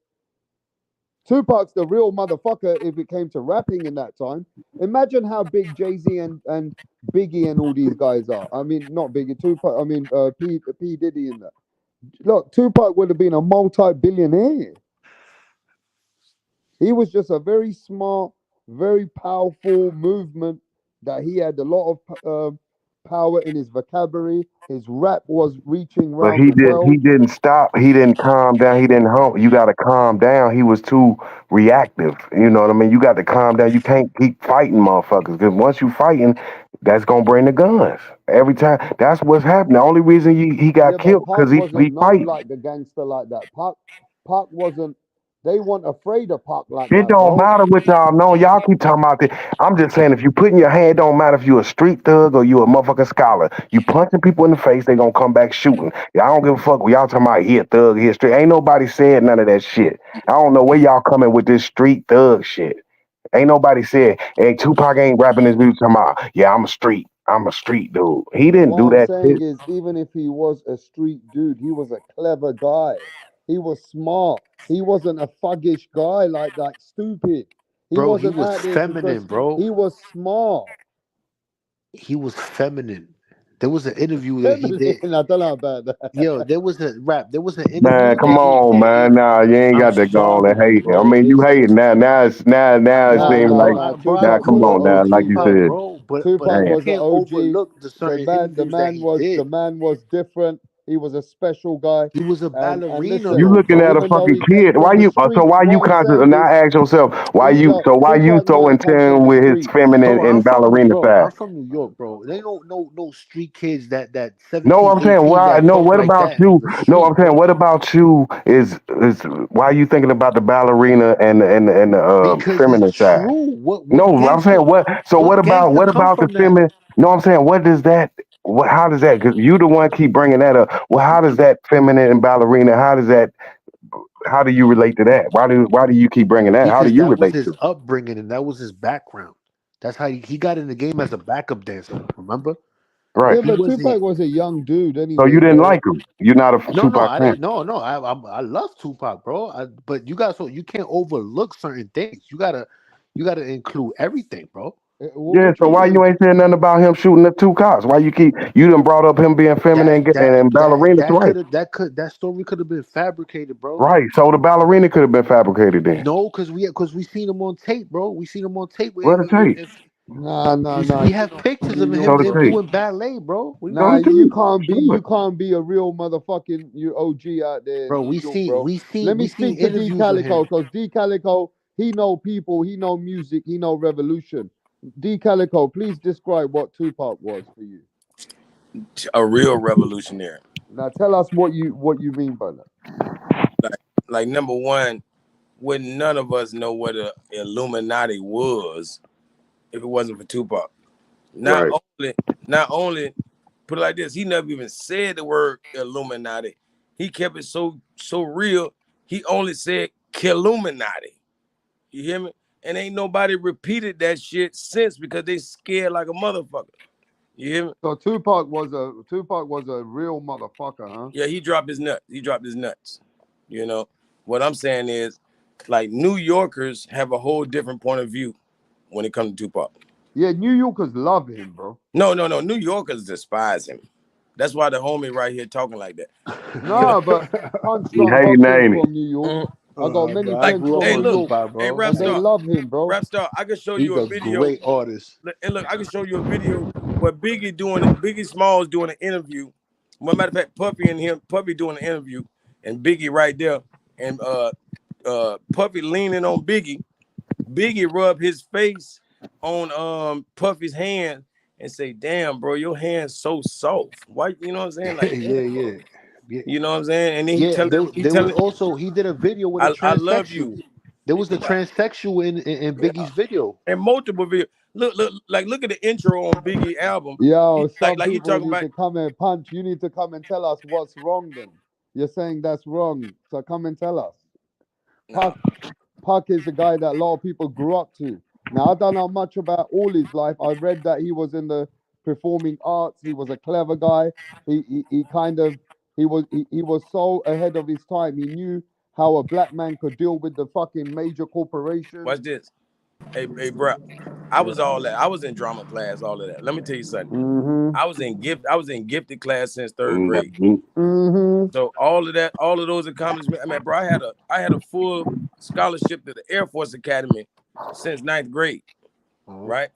Speaker 10: Tupac's the real motherfucker if it came to rapping in that time. Imagine how big Jay-Z and Biggie and all these guys are. I mean, not Biggie, Tupac, I mean, P. Diddy and that. Look, Tupac would have been a multi-billionaire. He was just a very smart, very powerful movement that he had a lot of power in his vocabulary. His rap was reaching
Speaker 12: But
Speaker 10: around the
Speaker 12: he
Speaker 10: world.
Speaker 12: didn't stop. He didn't calm down. He didn't hump. You got to calm down. He was too reactive. You know what I mean? You got to calm down. You can't keep fighting motherfuckers because once you fighting, that's gonna bring the guns every time. That's what's happening. The only reason he got
Speaker 10: Yeah, but
Speaker 12: killed
Speaker 10: Pac
Speaker 12: because
Speaker 10: wasn't
Speaker 12: he
Speaker 10: known
Speaker 12: fighting.
Speaker 10: like the gangster like that. Pac wasn't. They weren't afraid of Pac like
Speaker 12: It
Speaker 10: that,
Speaker 12: don't
Speaker 10: bro.
Speaker 12: matter what y'all know. Y'all keep talking about this. I'm just saying, if you put in your hand, it don't matter if you a street thug or you a motherfucking scholar. You punching people in the face, they gonna come back shooting. Y'all don't give a fuck. Y'all talking about he a thug, he a street. Ain't nobody said none of that shit. I don't know where y'all coming with this street thug shit. Ain't nobody said, hey, Tupac ain't rapping this music talking about, yeah, I'm a street dude. He didn't
Speaker 10: What
Speaker 12: do
Speaker 10: I'm
Speaker 12: that
Speaker 10: saying
Speaker 12: shit.
Speaker 10: is, even if he was a street dude, he was a clever guy. He was smart. He wasn't a thuggish guy like stupid. He
Speaker 11: Bro, he
Speaker 10: wasn't
Speaker 11: was
Speaker 10: out there
Speaker 11: feminine,
Speaker 10: because
Speaker 11: bro.
Speaker 10: he was smart.
Speaker 11: He was feminine. There was an interview that he
Speaker 10: Feminine.
Speaker 11: did.
Speaker 10: I don't know about that.
Speaker 11: Yo, there was a rap. There was an
Speaker 12: Man,
Speaker 11: interview
Speaker 12: come on,
Speaker 11: that he.
Speaker 12: man. Nah, you ain't
Speaker 11: I'm
Speaker 12: got to go on and
Speaker 11: sorry,
Speaker 12: hate. I
Speaker 11: bro.
Speaker 12: mean, you
Speaker 11: It's
Speaker 12: hating now. Now it
Speaker 11: nah,
Speaker 10: Nah,
Speaker 12: seems
Speaker 11: nah,
Speaker 10: nah,
Speaker 12: like
Speaker 11: bro.
Speaker 10: nah.
Speaker 11: Bro, I
Speaker 12: now.
Speaker 10: Tupac
Speaker 12: Come
Speaker 10: was an
Speaker 11: full
Speaker 12: on
Speaker 11: of
Speaker 12: now, like you
Speaker 10: OG.
Speaker 11: Tupac,
Speaker 12: said.
Speaker 11: bro. But
Speaker 10: Tupac
Speaker 11: you
Speaker 12: Damn.
Speaker 10: was an
Speaker 11: can't
Speaker 10: OG.
Speaker 11: overlook the certain interviews that he
Speaker 10: The
Speaker 11: did.
Speaker 10: man was different. He was a special guy.
Speaker 11: He was a
Speaker 10: And
Speaker 11: ballerina,
Speaker 10: listen,
Speaker 12: You
Speaker 11: though,
Speaker 12: looking at
Speaker 11: bro.
Speaker 12: a
Speaker 10: even though
Speaker 12: fucking
Speaker 10: he came
Speaker 12: kid.
Speaker 10: from the
Speaker 12: So
Speaker 10: streets,
Speaker 12: why you
Speaker 10: what I'm
Speaker 12: conscious?
Speaker 10: saying
Speaker 12: Now
Speaker 10: is,
Speaker 12: ask yourself
Speaker 10: look,
Speaker 12: why you
Speaker 10: Tupac
Speaker 12: so
Speaker 10: might
Speaker 12: in
Speaker 10: come from
Speaker 12: tune
Speaker 10: the
Speaker 12: with his
Speaker 10: streets.
Speaker 12: feminine
Speaker 11: Bro, I'm
Speaker 12: and
Speaker 11: from
Speaker 12: ballerina
Speaker 11: bro. I'm
Speaker 12: side?
Speaker 11: from New York, bro. They don't no street kids that
Speaker 12: No,
Speaker 11: 17,
Speaker 12: I'm saying
Speaker 11: 18
Speaker 12: why.
Speaker 11: that
Speaker 12: No,
Speaker 11: talk
Speaker 12: what
Speaker 11: like
Speaker 12: about
Speaker 11: that
Speaker 12: you?
Speaker 11: on the
Speaker 12: No, I'm
Speaker 11: street,
Speaker 12: saying
Speaker 11: bro.
Speaker 12: what about you? Is why you thinking about the ballerina and the
Speaker 11: Because it's
Speaker 12: feminine side?
Speaker 11: true.
Speaker 12: No, I'm saying what. So
Speaker 11: What gangster
Speaker 12: what
Speaker 11: come
Speaker 12: about the
Speaker 11: from that?
Speaker 12: feminine? No, I'm saying what does that? What? How does that? Because you the one keep bringing that up. Well, how does that feminine and ballerina? How does that? How do you relate to that? Why do you keep bringing that? How do
Speaker 11: Because
Speaker 12: you
Speaker 11: that was
Speaker 12: relate
Speaker 11: his
Speaker 12: to?
Speaker 11: upbringing and that was his background. That's how he got in the game as a backup dancer. Remember?
Speaker 12: Right.
Speaker 10: Yeah,
Speaker 11: He
Speaker 10: but
Speaker 11: wasn't.
Speaker 10: Tupac was a young dude
Speaker 12: So
Speaker 10: anyway,
Speaker 12: you didn't
Speaker 10: bro.
Speaker 12: like him. You're not a
Speaker 11: No,
Speaker 12: Tupac
Speaker 11: I
Speaker 12: fan.
Speaker 11: didn't. No. I love Tupac, bro. But you can't overlook certain things. You gotta include everything, bro.
Speaker 12: Yeah.
Speaker 10: What
Speaker 12: So
Speaker 10: you
Speaker 12: why you
Speaker 10: mean?
Speaker 12: ain't saying nothing about him shooting the two cops? Why you done brought up him being feminine
Speaker 11: That that
Speaker 12: and
Speaker 11: that
Speaker 12: ballerina
Speaker 11: that
Speaker 12: twice?
Speaker 11: could have that story could have been fabricated, bro.
Speaker 12: Right. So the ballerina could have been fabricated then.
Speaker 11: No, because we seen him on tape, bro. We seen him on tape.
Speaker 12: What a tape.
Speaker 10: Nah.
Speaker 11: We
Speaker 10: You
Speaker 11: have
Speaker 10: not from
Speaker 11: pictures
Speaker 10: New
Speaker 11: of
Speaker 10: York,
Speaker 12: So
Speaker 11: him
Speaker 12: to
Speaker 10: bro.
Speaker 12: speak.
Speaker 11: doing ballet, bro.
Speaker 12: So
Speaker 10: Nah,
Speaker 12: to
Speaker 10: you
Speaker 12: speak.
Speaker 10: can't be
Speaker 12: Sure.
Speaker 10: a real motherfucking you OG out there in
Speaker 11: Bro,
Speaker 10: New York, bro. Let me
Speaker 11: we seen
Speaker 10: speak to D
Speaker 11: interviews with
Speaker 10: Calico
Speaker 11: him.
Speaker 10: because D Calico, he know people, he know music, he know revolution. D Calico, please describe what Tupac was for you.
Speaker 14: A real revolutionary.
Speaker 10: Now tell us what you mean by that.
Speaker 14: Like, like number one, would none of us know what a Illuminati was if it wasn't for Tupac. Not
Speaker 12: Right.
Speaker 14: only, not only, put it like this, he never even said the word Illuminati. He kept it so real. He only said Killuminati. You hear me? And ain't nobody repeated that shit since because they scared like a motherfucker. You hear me?
Speaker 10: So Tupac was a real motherfucker, huh?
Speaker 14: Yeah, he dropped his nuts. He dropped his nuts. You know, what I'm saying is, like New Yorkers have a whole different point of view when it comes to Tupac.
Speaker 10: Yeah, New Yorkers love him, bro.
Speaker 14: No. New Yorkers despise him. That's why the homie right here talking like that. You know,
Speaker 10: Nah, but Punch
Speaker 12: He
Speaker 10: Drunk
Speaker 12: hating,
Speaker 10: Boxing's
Speaker 12: ain't he?
Speaker 10: from New York.
Speaker 14: mhm.
Speaker 10: I got many
Speaker 11: Bro, I
Speaker 14: Like,
Speaker 10: friends
Speaker 11: grew up
Speaker 10: from
Speaker 14: hey,
Speaker 10: New
Speaker 11: on
Speaker 14: look,
Speaker 10: York,
Speaker 11: Tupac,
Speaker 14: hey,
Speaker 11: bro.
Speaker 14: rap
Speaker 10: and they
Speaker 14: star,
Speaker 10: love him, bro.
Speaker 14: rap star. I can show
Speaker 11: He's
Speaker 14: you a
Speaker 11: a
Speaker 14: video.
Speaker 11: great artist.
Speaker 14: And look, I can show you a video where Biggie doing it. Biggie Smalls doing an interview. Well, matter of fact, Puffy and him, Puffy doing an interview, and Biggie right there, and Puffy leaning on Biggie. Biggie rub his face on Puffy's hand and say, "Damn, bro, your hand's so soft. Why?" You know what I'm saying? Like,
Speaker 11: Yeah,
Speaker 14: damn, bro.
Speaker 11: yeah. Yeah,
Speaker 14: You know what I'm saying? And then he
Speaker 11: yeah.
Speaker 14: tell he
Speaker 11: There was
Speaker 14: telling,
Speaker 11: also he did a video with a
Speaker 14: I love you.
Speaker 11: transsexual. There was the
Speaker 14: Right.
Speaker 11: transsexual in
Speaker 14: Yeah.
Speaker 11: Biggie's video.
Speaker 14: And multiple videos. Look at the intro on Biggie album.
Speaker 10: Yo, some
Speaker 14: Like he
Speaker 10: people
Speaker 14: talking
Speaker 10: need
Speaker 14: about
Speaker 10: to come and Punch. You need to come and tell us what's wrong. Then you're saying that's wrong, so come and tell us.
Speaker 14: no.
Speaker 10: Puck, Puck is a guy that a lot of people grew up to. Now I don't know much about all his life. I read that he was in the performing arts. He was a clever guy. He kind of he was so ahead of his time. He knew how a black man could deal with the fucking major corporations.
Speaker 14: Watch this. Hey, bro. I was all that. I was in drama class, all of that. Let me tell you something.
Speaker 10: Mm-hmm.
Speaker 14: I was in gifted class since third grade.
Speaker 12: Mhm.
Speaker 10: Mm-hmm.
Speaker 14: So all of that, all of those accomplishments. I mean, bro, I had a full scholarship to the Air Force Academy since ninth grade,
Speaker 11: Uh-huh.
Speaker 14: right?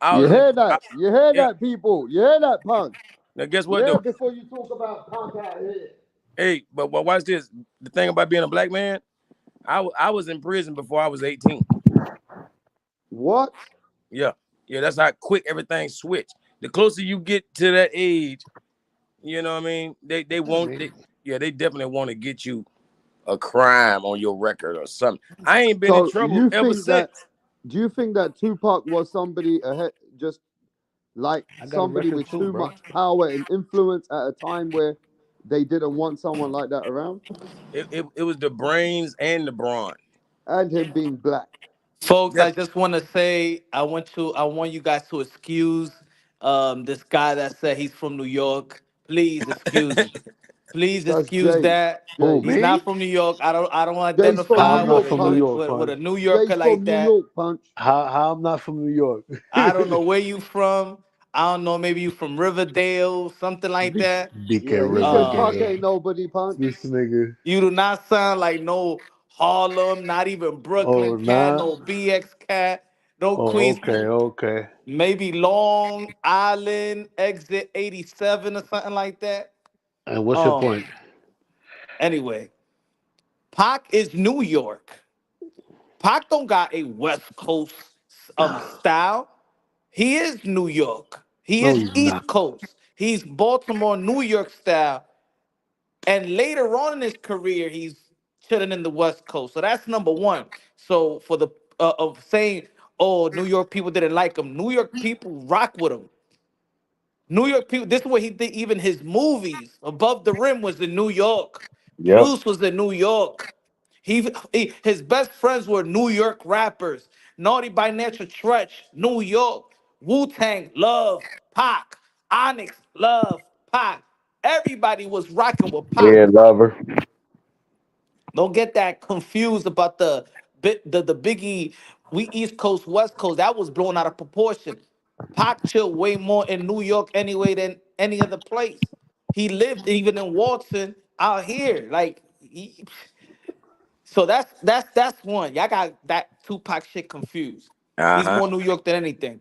Speaker 14: I
Speaker 10: You
Speaker 14: was in
Speaker 10: hear that? You hear
Speaker 14: yeah.
Speaker 10: that, people? You hear that, Punch?
Speaker 14: Now guess what
Speaker 10: Yeah,
Speaker 14: though?
Speaker 10: before you talk about Punk out here.
Speaker 14: Hey, but watch this. The thing about being a black man, I was in prison before I was 18.
Speaker 10: What?
Speaker 14: Yeah. Yeah, that's how quick everything switched. The closer you get to that age, you know what I mean? They
Speaker 11: I
Speaker 14: won't
Speaker 11: mean,
Speaker 14: they definitely want to get you a crime on your record or something. I ain't been in
Speaker 10: So
Speaker 14: trouble
Speaker 10: you
Speaker 14: ever
Speaker 10: think that?
Speaker 14: since.
Speaker 10: Do you think that Tupac was somebody ahead, just like
Speaker 11: I got a
Speaker 10: somebody
Speaker 11: record
Speaker 10: with
Speaker 11: too,
Speaker 10: too
Speaker 11: bro.
Speaker 10: much power and influence at a time where they didn't want someone like that around,
Speaker 14: It was the brains and the brawn.
Speaker 10: and him being black?
Speaker 15: Folks,
Speaker 14: Yeah.
Speaker 15: I just want to say I want you guys to excuse this guy that said he's from New York. Please excuse him. Please
Speaker 10: That's
Speaker 15: excuse
Speaker 10: Jay.
Speaker 15: that.
Speaker 11: Who,
Speaker 10: Jay.
Speaker 15: He's
Speaker 11: me?
Speaker 15: not from New York. I don't
Speaker 10: Jay's from
Speaker 15: identify
Speaker 10: New
Speaker 11: How I'm not
Speaker 10: York,
Speaker 15: with
Speaker 11: from New
Speaker 10: Punch.
Speaker 11: York,
Speaker 15: with
Speaker 11: Punch?
Speaker 15: a New Yorker
Speaker 10: Jay's
Speaker 15: like
Speaker 10: from New
Speaker 15: that.
Speaker 10: York, Punch.
Speaker 11: How I'm not from New York?
Speaker 15: I don't know where you from. I don't know. Maybe you from Riverdale, something like that.
Speaker 11: BK
Speaker 10: Yeah, he said Pac
Speaker 15: Um,
Speaker 11: Riverdale.
Speaker 10: ain't nobody, Punch.
Speaker 11: This nigga.
Speaker 15: you do not sound like no Harlem, not even Brooklyn
Speaker 11: Oh,
Speaker 15: cat,
Speaker 11: nah.
Speaker 15: no BX cat, no
Speaker 11: Oh,
Speaker 15: Queens.
Speaker 11: okay, okay.
Speaker 15: Maybe Long Island, exit 87 or something like that.
Speaker 11: And what's your
Speaker 15: Um,
Speaker 11: point?
Speaker 15: anyway, Pac is New York. Pac don't got a West Coast style. He is New York. He
Speaker 11: No,
Speaker 15: is
Speaker 11: he's not.
Speaker 15: East Coast. He's Baltimore, New York style. And later on in his career, he's chilling in the West Coast. So that's number one. So for the of saying, oh, New York people didn't like him. New York people rock with him. New York people, this is what he did. Even his movies, Above the Rim was in New York.
Speaker 12: Yep.
Speaker 15: Juice was in New York. His best friends were New York rappers. Naughty by Nature, Tretch, New York. Wu Tang, love, Pac. Onyx, love, Pac. Everybody was rocking with Pac.
Speaker 12: Yeah, lover.
Speaker 15: Don't get that confused about the Biggie. We East Coast, West Coast. That was blown out of proportion. Pac chill way more in New York anyway than any other place. He lived even in Walton out here. So that's one. Y'all got that Tupac shit confused. He's
Speaker 14: Uh-huh.
Speaker 15: more New York than anything.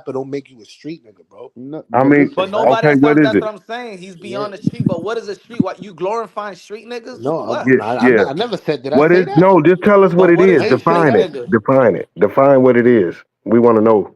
Speaker 11: rapper don't make you a street nigga, bro.
Speaker 8: No,
Speaker 12: I
Speaker 8: but
Speaker 12: mean,
Speaker 15: But
Speaker 8: listen,
Speaker 15: nobody.
Speaker 12: okay, what is
Speaker 15: That's
Speaker 12: it?
Speaker 15: what I'm saying. He's
Speaker 11: Yeah.
Speaker 15: beyond the street. But what is a street? What you glorifying street niggas
Speaker 11: No,
Speaker 15: for what?
Speaker 12: Yeah, yeah.
Speaker 11: I never said. Did I
Speaker 12: What
Speaker 11: say
Speaker 12: is?
Speaker 11: that?
Speaker 12: No, just tell us what
Speaker 15: But
Speaker 12: it
Speaker 15: what is
Speaker 12: is.
Speaker 11: I
Speaker 15: a
Speaker 11: ain't say
Speaker 15: street
Speaker 12: Define it.
Speaker 11: that.
Speaker 15: nigga?
Speaker 12: Define it. Define what it is. We want to know.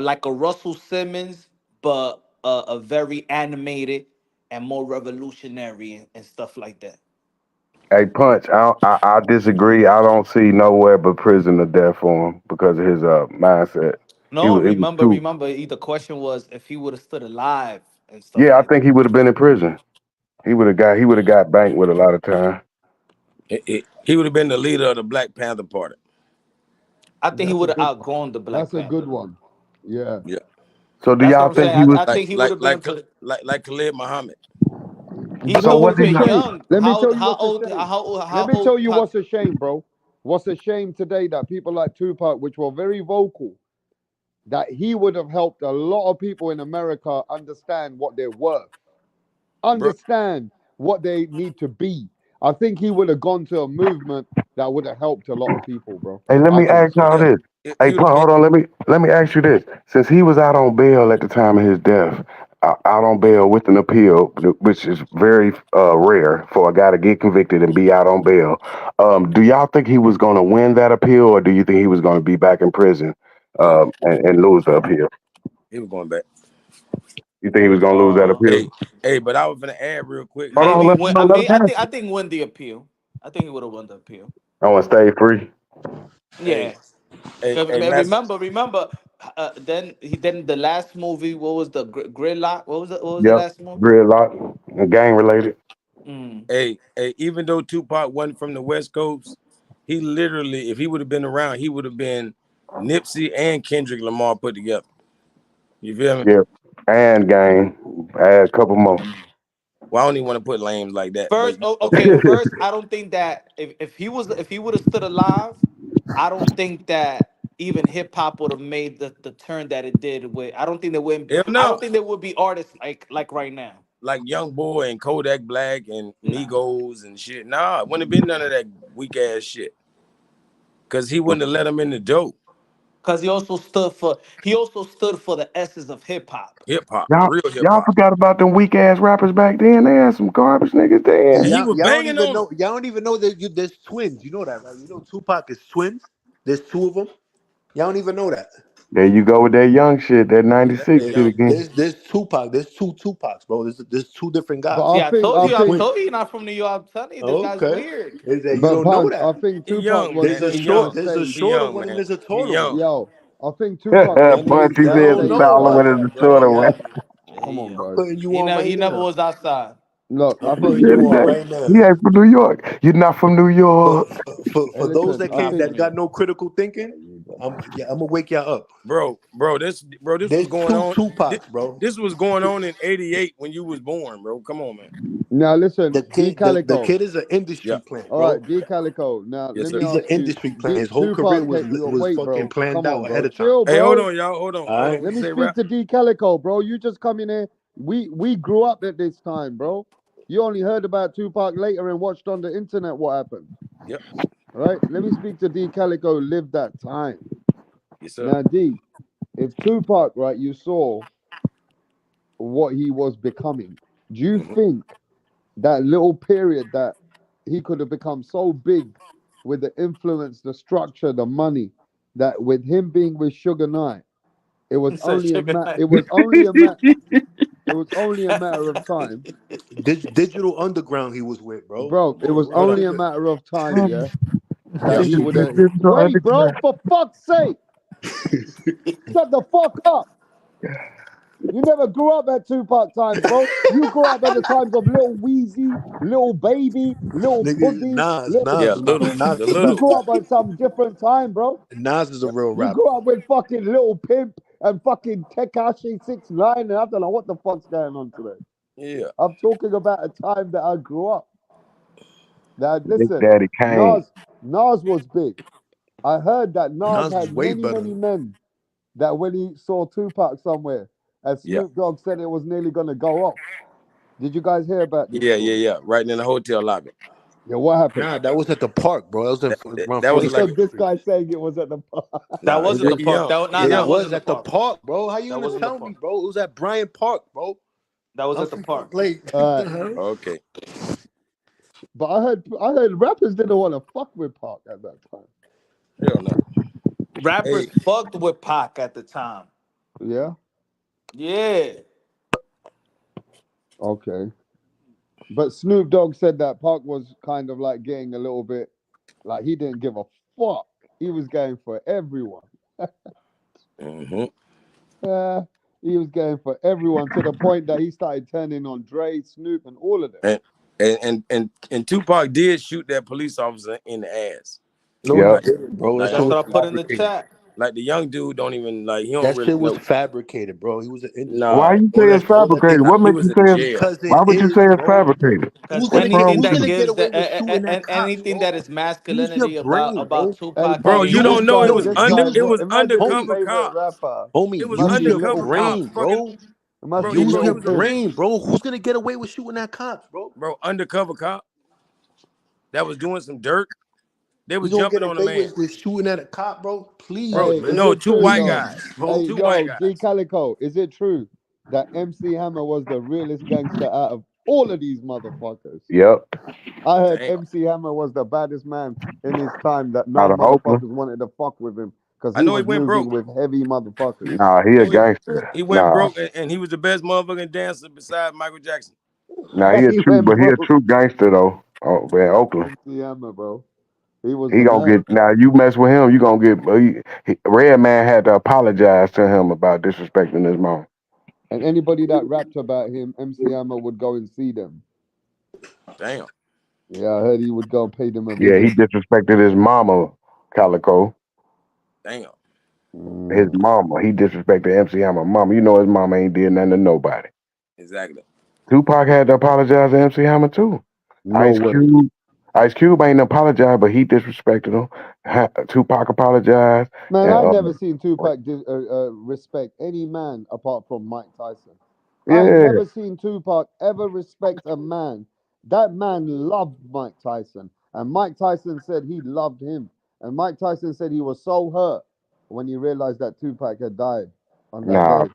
Speaker 15: Like a Russell Simmons, but a very animated and more revolutionary and stuff like that.
Speaker 12: Hey, Punch. I disagree. I don't see nowhere but prison or death for him because of his mindset.
Speaker 15: No,
Speaker 12: He was
Speaker 15: remember,
Speaker 12: too.
Speaker 15: remember. The question was if he would have stood alive and stuff
Speaker 12: Yeah, I
Speaker 15: like
Speaker 12: think
Speaker 15: that.
Speaker 12: he would have been in prison. He would have got banked with a lot of time.
Speaker 14: He would have been the leader of the Black Panther Party.
Speaker 15: I think he
Speaker 10: That's a
Speaker 15: would have
Speaker 10: good.
Speaker 15: outgrown the Black
Speaker 10: That's a
Speaker 15: Panther
Speaker 10: good
Speaker 15: though.
Speaker 10: one. Yeah.
Speaker 14: Yeah,
Speaker 12: So do
Speaker 15: That's what
Speaker 12: y'all
Speaker 15: I'm
Speaker 12: think
Speaker 15: saying.
Speaker 12: he was?
Speaker 15: I think he would have been into.
Speaker 14: like Khalid Muhammad.
Speaker 15: He's
Speaker 10: You know
Speaker 12: So
Speaker 15: still
Speaker 12: was
Speaker 10: what's
Speaker 12: he
Speaker 10: a
Speaker 15: pretty
Speaker 12: not?
Speaker 10: shame?
Speaker 15: young.
Speaker 10: Let me
Speaker 15: How old?
Speaker 10: tell you
Speaker 15: How
Speaker 10: what's a
Speaker 15: old?
Speaker 10: shame.
Speaker 15: How old?
Speaker 10: Let
Speaker 15: How
Speaker 10: me tell
Speaker 15: old?
Speaker 10: you what's a shame, bro. What's a shame today that people like Tupac, which were very vocal, that he would have helped a lot of people in America understand what they're worth,
Speaker 14: Bro,
Speaker 10: understand what they need to be. I think he would have gone to a movement that would have helped a lot of people, bro.
Speaker 12: Hey, let
Speaker 10: I
Speaker 12: me
Speaker 10: think
Speaker 12: ask
Speaker 10: so.
Speaker 12: y'all
Speaker 14: yeah,
Speaker 12: this. Hey,
Speaker 14: he would
Speaker 12: Pun,
Speaker 14: have been.
Speaker 12: hold on. Let me ask you this. Since he was out on bail at the time of his death, out on bail with an appeal, which is very rare for a guy to get convicted and be out on bail. Do y'all think he was going to win that appeal, or do you think he was going to be back in prison
Speaker 14: He,
Speaker 12: and lose the appeal?
Speaker 14: he was going back.
Speaker 12: You think he was going to lose that appeal?
Speaker 14: Hey, but I was gonna add real quick.
Speaker 12: Hold on,
Speaker 15: Maybe
Speaker 12: let,
Speaker 15: win.
Speaker 12: no, let him
Speaker 15: I
Speaker 12: answer.
Speaker 15: think. I think win the appeal. I think he would have won the appeal.
Speaker 12: I want to stay free.
Speaker 14: Hey,
Speaker 15: Yeah.
Speaker 14: hey, Master.
Speaker 15: Remember. Then the last movie. What was the Gridlock? What was the
Speaker 12: Yep,
Speaker 15: last movie?
Speaker 12: gridlock, gang related.
Speaker 15: Mm.
Speaker 14: Hey, even though Tupac wasn't from the West Coast, he literally, if he would have been around, he would have been Nipsey and Kendrick Lamar put together. You feel me?
Speaker 12: Yep, and gang. Add a couple more.
Speaker 14: Well, I don't even want to put lames like that, but
Speaker 15: First, okay. First, I don't think that if he would have stood alive, I don't think that even hip hop would have made the turn that it did. With I don't think there would.
Speaker 14: hell
Speaker 15: I don't
Speaker 14: no.
Speaker 15: think there would be artists like right now.
Speaker 14: Like Young Boy and Kodak Black and
Speaker 15: Nah,
Speaker 14: Migos and shit. Nah, it wouldn't have been none of that weak ass shit. Cause he wouldn't have let him in the door.
Speaker 15: because he also stood for the essence of hip hop.
Speaker 14: Hip hop,
Speaker 12: Y'all,
Speaker 14: real hip
Speaker 12: y'all
Speaker 14: hop.
Speaker 12: forgot about them weak ass rappers back then. They had some garbage niggas then.
Speaker 14: And he
Speaker 11: Y'all,
Speaker 14: was
Speaker 11: y'all don't
Speaker 14: banging
Speaker 11: even
Speaker 14: on him.
Speaker 11: know. Y'all don't even know that there's twins. You know that, right? You know Tupac is twins. There's two of them. Y'all don't even know that.
Speaker 12: There you go with that young shit, that
Speaker 14: Yeah, that,
Speaker 12: 96
Speaker 14: that
Speaker 12: shit
Speaker 14: young.
Speaker 12: again.
Speaker 11: There's Tupac. There's two Tupacs, bro. There's two different
Speaker 10: But
Speaker 11: guys.
Speaker 15: See, I told
Speaker 10: I
Speaker 15: you, I
Speaker 10: think,
Speaker 11: Twins.
Speaker 15: told you, you're not from New York. I'm telling you, this guy's
Speaker 11: Okay.
Speaker 15: weird.
Speaker 11: Is that you
Speaker 10: but
Speaker 11: don't know
Speaker 10: Punch, I
Speaker 11: that?
Speaker 10: think
Speaker 14: He
Speaker 10: Tupac
Speaker 14: young,
Speaker 10: was
Speaker 14: man.
Speaker 11: There's a
Speaker 14: He
Speaker 10: very to
Speaker 11: short.
Speaker 14: young.
Speaker 11: There's a
Speaker 10: say,
Speaker 14: He
Speaker 11: shorter
Speaker 14: young,
Speaker 11: one and
Speaker 14: man.
Speaker 11: there's a
Speaker 14: He
Speaker 11: taller one.
Speaker 14: young.
Speaker 10: yo, I think Tupac was
Speaker 11: Y'all know
Speaker 10: very
Speaker 12: Bunch,
Speaker 11: you.
Speaker 12: he
Speaker 10: to
Speaker 11: Y'all
Speaker 12: said
Speaker 11: don't
Speaker 12: the
Speaker 10: say,
Speaker 11: know
Speaker 12: taller one
Speaker 11: about
Speaker 12: is
Speaker 11: that,
Speaker 12: the
Speaker 11: bro.
Speaker 12: shorter one.
Speaker 10: come on,
Speaker 11: I'm
Speaker 10: guys.
Speaker 11: putting you on
Speaker 15: He
Speaker 11: right
Speaker 15: never
Speaker 11: now.
Speaker 15: was outside.
Speaker 10: Look,
Speaker 11: I'm
Speaker 10: I
Speaker 12: He
Speaker 10: think
Speaker 11: putting
Speaker 12: said
Speaker 11: you
Speaker 12: he
Speaker 11: on
Speaker 10: Tupac,
Speaker 11: right
Speaker 12: ain't,
Speaker 11: now.
Speaker 12: he ain't from New York. You're not from New
Speaker 11: For
Speaker 12: York.
Speaker 10: hey,
Speaker 11: for those
Speaker 10: listen,
Speaker 11: that
Speaker 10: I
Speaker 11: can't
Speaker 10: think,
Speaker 11: that got no critical thinking, I'm gonna wake y'all up.
Speaker 14: This was
Speaker 11: There's
Speaker 14: going
Speaker 11: two
Speaker 14: on. This,
Speaker 11: Tupacs, bro.
Speaker 14: this was going on in '88 when you was born, bro. Come on, man.
Speaker 10: now listen, D
Speaker 11: The
Speaker 10: Calico.
Speaker 11: kid is an
Speaker 14: Yeah.
Speaker 11: industry plant,
Speaker 10: All
Speaker 11: bro.
Speaker 10: right, D Calico. Now,
Speaker 14: Yes,
Speaker 10: let me
Speaker 14: sir.
Speaker 11: He's an
Speaker 10: ask you,
Speaker 11: industry plant. His whole career
Speaker 10: Tupac came,
Speaker 11: was
Speaker 10: wait,
Speaker 11: fucking
Speaker 10: bro.
Speaker 11: planned
Speaker 10: Come
Speaker 11: out
Speaker 10: on,
Speaker 11: ahead
Speaker 10: bro.
Speaker 11: of time.
Speaker 10: Chill,
Speaker 14: Hey, hold
Speaker 10: bro.
Speaker 14: on, y'all.
Speaker 11: All
Speaker 14: Hold on.
Speaker 11: right.
Speaker 14: You
Speaker 10: Let me
Speaker 14: say
Speaker 10: speak
Speaker 14: rap?
Speaker 10: to D Calico, bro. You just come in here. We grew up at this time, bro. You only heard about Tupac later and watched on the internet what happened.
Speaker 14: Yep.
Speaker 10: All right, let me speak to D Calico, who lived that time.
Speaker 14: Yes, sir.
Speaker 10: Now, D, if Tupac, right, you saw what he was becoming, do you
Speaker 14: Hmm.
Speaker 10: think that little period that he could have become so big with the influence, the structure, the money, that with him being with Suge Knight, it was
Speaker 15: Said
Speaker 10: only a
Speaker 15: Sugar
Speaker 10: ma-
Speaker 15: Knight.
Speaker 10: it was only a ma- it was only a matter of time,
Speaker 11: Digital Underground he was with, bro.
Speaker 10: bro.
Speaker 11: Come
Speaker 10: It
Speaker 11: on,
Speaker 10: was
Speaker 11: bro.
Speaker 10: only
Speaker 11: Stop
Speaker 10: a
Speaker 11: it.
Speaker 10: matter of time, yeah, that
Speaker 14: Yeah.
Speaker 10: he would have.
Speaker 12: This is
Speaker 10: Wait, bro,
Speaker 12: underground.
Speaker 10: for fuck's sake, shut the fuck up. You never grew up at Tupac times, bro. You grew up at the times of Little Weezy, Little Baby, Little
Speaker 11: Nigga,
Speaker 10: Pussy, Little
Speaker 14: Yeah.
Speaker 11: Nas,
Speaker 14: Little.
Speaker 10: Chicken.
Speaker 11: Nas
Speaker 14: The
Speaker 11: is a
Speaker 10: You
Speaker 11: real
Speaker 14: little.
Speaker 10: grew up
Speaker 11: rapper.
Speaker 10: at some different time, bro.
Speaker 11: Nas is a real
Speaker 10: You
Speaker 11: rapper.
Speaker 10: grew up with fucking Little Pimp and fucking Tekashi 6 9 and I don't know what the fuck's going on today.
Speaker 14: Yeah.
Speaker 10: I'm talking about a time that I grew up. Now
Speaker 12: Big
Speaker 10: listen,
Speaker 12: Daddy Kane.
Speaker 10: Nas was big. I heard that Nas
Speaker 11: Nas
Speaker 10: had
Speaker 11: is way
Speaker 10: many,
Speaker 11: better.
Speaker 10: many men that when he saw Tupac somewhere, and
Speaker 14: Yeah.
Speaker 10: Snoop Dogg said it was nearly gonna go off. Did you guys hear about this
Speaker 14: Yeah. Yeah.
Speaker 10: story?
Speaker 14: Yeah. Right in the hotel lobby.
Speaker 10: Yeah, what happened?
Speaker 11: Nah, that was at the park, bro. That was around
Speaker 14: That was like.
Speaker 11: 42nd
Speaker 10: This
Speaker 11: Street.
Speaker 10: guy saying it was at the park.
Speaker 15: That
Speaker 14: Nah.
Speaker 15: wasn't the
Speaker 14: He
Speaker 15: park.
Speaker 14: young. He
Speaker 15: That
Speaker 11: It
Speaker 14: young.
Speaker 15: wasn't
Speaker 11: was
Speaker 15: the
Speaker 11: at the
Speaker 15: park.
Speaker 11: park, bro. How you
Speaker 15: That
Speaker 11: gonna
Speaker 15: wasn't the
Speaker 11: tell
Speaker 15: park.
Speaker 11: me, bro? It was at Bryant Park, bro.
Speaker 15: That was
Speaker 11: I'm
Speaker 15: at the park.
Speaker 11: freaking like, what
Speaker 10: All
Speaker 11: the
Speaker 10: right,
Speaker 11: hell?
Speaker 14: Okay.
Speaker 10: but I heard rappers didn't want to fuck with Park at that time.
Speaker 14: Hell no.
Speaker 15: Rappers
Speaker 14: Hey.
Speaker 15: fucked with Pac at the time.
Speaker 10: Yeah.
Speaker 15: Yeah.
Speaker 10: Okay. But Snoop Dogg said that Pac was kind of like getting a little bit like he didn't give a fuck. He was going for everyone.
Speaker 14: Mm-hmm.
Speaker 10: He was going for everyone to the point that he started turning on Dre, Snoop, and all of them.
Speaker 14: And Tupac did shoot that police officer in the ass.
Speaker 11: No, he
Speaker 12: Yep.
Speaker 11: didn't, bro. That
Speaker 14: Like,
Speaker 11: shit
Speaker 15: That's
Speaker 11: was
Speaker 15: what I put in the
Speaker 11: fabricated.
Speaker 15: chat.
Speaker 14: like the young dude don't even like he don't
Speaker 11: That
Speaker 14: really
Speaker 11: shit was
Speaker 14: know.
Speaker 11: fabricated, bro. He was an innocent.
Speaker 12: Why
Speaker 14: Nah,
Speaker 12: you say it's
Speaker 11: All that they
Speaker 12: fabricated? What
Speaker 14: he
Speaker 12: makes
Speaker 14: was
Speaker 12: you
Speaker 14: in
Speaker 12: say it's?
Speaker 14: jail.
Speaker 11: because it
Speaker 12: Why would you
Speaker 11: is,
Speaker 12: say it's
Speaker 11: bro.
Speaker 12: fabricated?
Speaker 15: Because
Speaker 12: What's wrong
Speaker 11: Who's
Speaker 12: with
Speaker 11: gonna
Speaker 12: you?
Speaker 11: get away with shooting at cops,
Speaker 15: anything
Speaker 11: bro?
Speaker 15: that is
Speaker 11: Use your
Speaker 15: masculinity
Speaker 11: brain,
Speaker 15: about
Speaker 11: bro.
Speaker 10: Hey
Speaker 15: Tupac
Speaker 14: Bro,
Speaker 10: Punch,
Speaker 14: you
Speaker 15: being
Speaker 10: this
Speaker 14: don't know
Speaker 10: guy,
Speaker 14: it
Speaker 11: Yo,
Speaker 14: was
Speaker 10: this
Speaker 14: under
Speaker 10: guy's
Speaker 14: it
Speaker 11: use,
Speaker 10: what?
Speaker 14: was
Speaker 10: Imagine his
Speaker 11: homie,
Speaker 14: undercover
Speaker 10: favorite
Speaker 14: cops.
Speaker 10: rapper.
Speaker 14: It
Speaker 11: homie,
Speaker 14: was
Speaker 10: Must
Speaker 11: use
Speaker 10: be a
Speaker 11: your
Speaker 10: little
Speaker 14: undercover
Speaker 10: pimp.
Speaker 14: cops
Speaker 11: brain,
Speaker 14: fucking
Speaker 11: bro.
Speaker 10: It must be a
Speaker 14: bro,
Speaker 11: Use
Speaker 14: bro,
Speaker 10: little
Speaker 11: your
Speaker 14: he was a
Speaker 10: pimp.
Speaker 11: brain, bro. Who's gonna get away with shooting at cops, bro?
Speaker 14: bro, undercover cop that was doing some dirt. They
Speaker 11: We
Speaker 14: was
Speaker 11: gonna
Speaker 14: jumping
Speaker 11: get
Speaker 14: on a
Speaker 11: away
Speaker 14: man.
Speaker 11: with shooting at a cop, bro?
Speaker 14: Bro,
Speaker 10: Hey,
Speaker 11: Please,
Speaker 10: is
Speaker 11: man.
Speaker 14: no,
Speaker 10: it
Speaker 14: two
Speaker 10: true
Speaker 14: white
Speaker 10: though?
Speaker 11: Please,
Speaker 14: guys.
Speaker 10: Hey,
Speaker 11: bro.
Speaker 14: Two white
Speaker 10: yo, G
Speaker 14: guys.
Speaker 10: Calico, is it true that MC Hammer was the realest gangster out of all of these motherfuckers?
Speaker 12: Yep.
Speaker 10: I heard
Speaker 14: Damn.
Speaker 10: MC Hammer was the baddest man in his time that
Speaker 12: Out
Speaker 10: no
Speaker 12: of Oakland.
Speaker 10: motherfuckers wanted to fuck with him because
Speaker 14: I
Speaker 10: he
Speaker 14: know he
Speaker 10: was
Speaker 14: went
Speaker 10: moving
Speaker 14: broke.
Speaker 10: with heavy motherfuckers.
Speaker 12: Nah, he a
Speaker 14: No,
Speaker 12: gangster.
Speaker 14: he went
Speaker 12: Nah,
Speaker 14: broke and he was the best motherfucking dancer besides Michael Jackson.
Speaker 12: nah, he a
Speaker 10: He
Speaker 12: true,
Speaker 10: went
Speaker 12: but he a
Speaker 10: broke.
Speaker 12: true gangster though. Oh, man, Oakland.
Speaker 10: MC Hammer, bro. He was
Speaker 12: He
Speaker 10: the
Speaker 12: gonna
Speaker 10: man.
Speaker 12: get now. You mess with him, you gonna get. Red Man had to apologize to him about disrespecting his mom.
Speaker 10: And anybody that rapped about him, MC Hammer would go and see them.
Speaker 14: Damn.
Speaker 10: Yeah, I heard he would go and pay them a
Speaker 12: Yeah, he
Speaker 10: visit.
Speaker 12: disrespected his mama, Calico.
Speaker 14: Damn.
Speaker 12: His
Speaker 10: Mm.
Speaker 12: mama. He disrespected MC Hammer mama. You know his mama ain't did nothing to nobody.
Speaker 14: Exactly.
Speaker 12: Tupac had to apologize to MC Hammer too.
Speaker 10: No
Speaker 12: Ice
Speaker 10: way.
Speaker 12: Cube. Ice Cube ain't apologized, but he disrespected him. Tupac apologized,
Speaker 10: Man,
Speaker 12: and
Speaker 10: I never seen Tupac respect any man apart from Mike Tyson. I
Speaker 12: yeah,
Speaker 10: never seen Tupac ever respect a man. That man loved Mike Tyson, and Mike Tyson said he loved him. And Mike Tyson said he was so hurt when he realized that Tupac had died on that
Speaker 12: nah,
Speaker 10: day.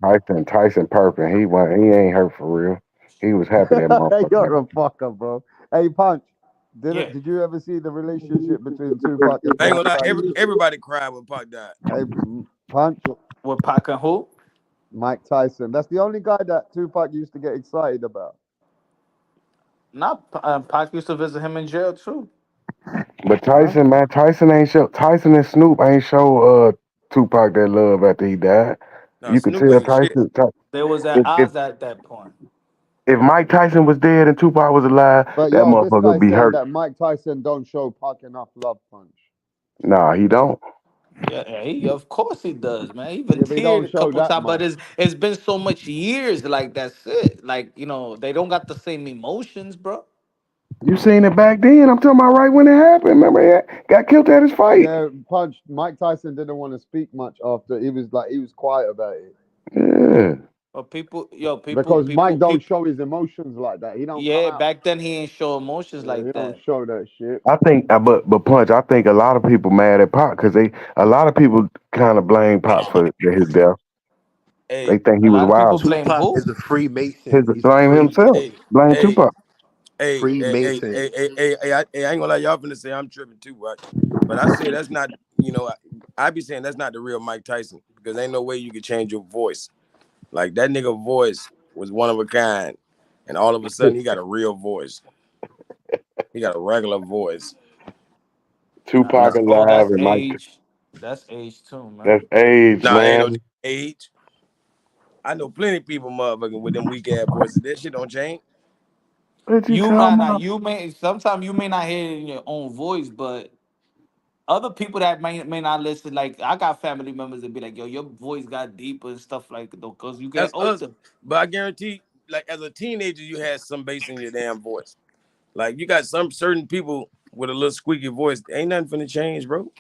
Speaker 12: Tyson Perkin. He ain't hurt for real. He was happy that motherfucker.
Speaker 10: You're a fucker, bro. Hey, Punch,
Speaker 15: Yeah.
Speaker 10: did you ever see the relationship between Tupac and
Speaker 14: I ain't
Speaker 10: Mike
Speaker 14: gonna lie,
Speaker 10: Tyson?
Speaker 14: everybody cried when Pac died.
Speaker 10: Hey, Punch,
Speaker 15: With Pac and who?
Speaker 10: Mike Tyson. That's the only guy that Tupac used to get excited about.
Speaker 15: Not Pac used to visit him in jail too.
Speaker 12: But
Speaker 10: Huh?
Speaker 12: Tyson, man, Tyson and Snoop ain't show Tupac that love after he died.
Speaker 14: Nah,
Speaker 12: You could
Speaker 14: Snoop
Speaker 12: tell
Speaker 14: ain't shit.
Speaker 15: They was at
Speaker 12: if
Speaker 15: odds at that point.
Speaker 12: if Mike Tyson was dead and Tupac was alive,
Speaker 10: But
Speaker 12: that
Speaker 10: yo, this
Speaker 12: motherfucker would
Speaker 10: guy's
Speaker 12: be
Speaker 10: saying
Speaker 12: hurt.
Speaker 10: that Mike Tyson don't show Pac enough love, Punch.
Speaker 12: Nah, he don't.
Speaker 15: Yeah, of course he does, man. He even
Speaker 10: Yeah, they
Speaker 15: teared
Speaker 10: don't
Speaker 15: a
Speaker 10: show
Speaker 15: couple
Speaker 10: that
Speaker 15: times, but
Speaker 10: much.
Speaker 15: it's been so much years. Like that's it. Like they don't got the same emotions, bro.
Speaker 12: You seen it back then. I'm talking about right when it happened. Remember, he got killed at his fight.
Speaker 10: Yeah, Punch. Mike Tyson didn't want to speak much after. He was quiet about it
Speaker 12: Yeah.
Speaker 15: But
Speaker 10: because Mike don't show his emotions like that. He don't come
Speaker 15: yeah,
Speaker 10: out.
Speaker 15: back then he ain't show emotions
Speaker 10: Yeah, he
Speaker 15: like
Speaker 10: don't
Speaker 15: that.
Speaker 10: show that shit.
Speaker 12: I think, but Punch. I think a lot of people mad at Pop because a lot of people kind of blame Pop for his death.
Speaker 14: Hey,
Speaker 12: They think
Speaker 15: A
Speaker 12: he was
Speaker 15: lot of people
Speaker 12: wild.
Speaker 15: blame
Speaker 11: Tupac
Speaker 15: who?
Speaker 11: is a
Speaker 12: His
Speaker 11: Freemason. He's a
Speaker 12: blame
Speaker 11: free
Speaker 12: himself.
Speaker 14: hey,
Speaker 12: Blame
Speaker 14: hey,
Speaker 12: Tupac.
Speaker 11: Freemason.
Speaker 14: I ain't gonna lie, y'all finna say I'm tripping too, right? But I say that's not, I be saying that's not the real Mike Tyson because ain't no way you could change your voice. Like that nigga voice was one of a kind, and all of a sudden he got a real voice. He got a regular voice.
Speaker 15: Nah,
Speaker 12: Tupac
Speaker 14: Nah,
Speaker 12: alive
Speaker 15: that's
Speaker 12: and Mike.
Speaker 15: age. That's age too, man.
Speaker 12: That's age,
Speaker 14: nah, ain't no
Speaker 12: man.
Speaker 14: age. I know plenty of people motherfucking with them weak ass voices. That shit don't change.
Speaker 12: What you
Speaker 15: You might
Speaker 12: talking
Speaker 15: not.
Speaker 12: about?
Speaker 15: You may sometimes you may not hear it in your own voice, but other people that may not listen. Like I got family members that be like, "Yo, your voice got deeper and stuff like that." Because you get
Speaker 14: That's us.
Speaker 15: older.
Speaker 14: But I guarantee, like as a teenager, you had some bass in your damn voice. Like you got some certain people with a little squeaky voice. Ain't nothing finna change, bro.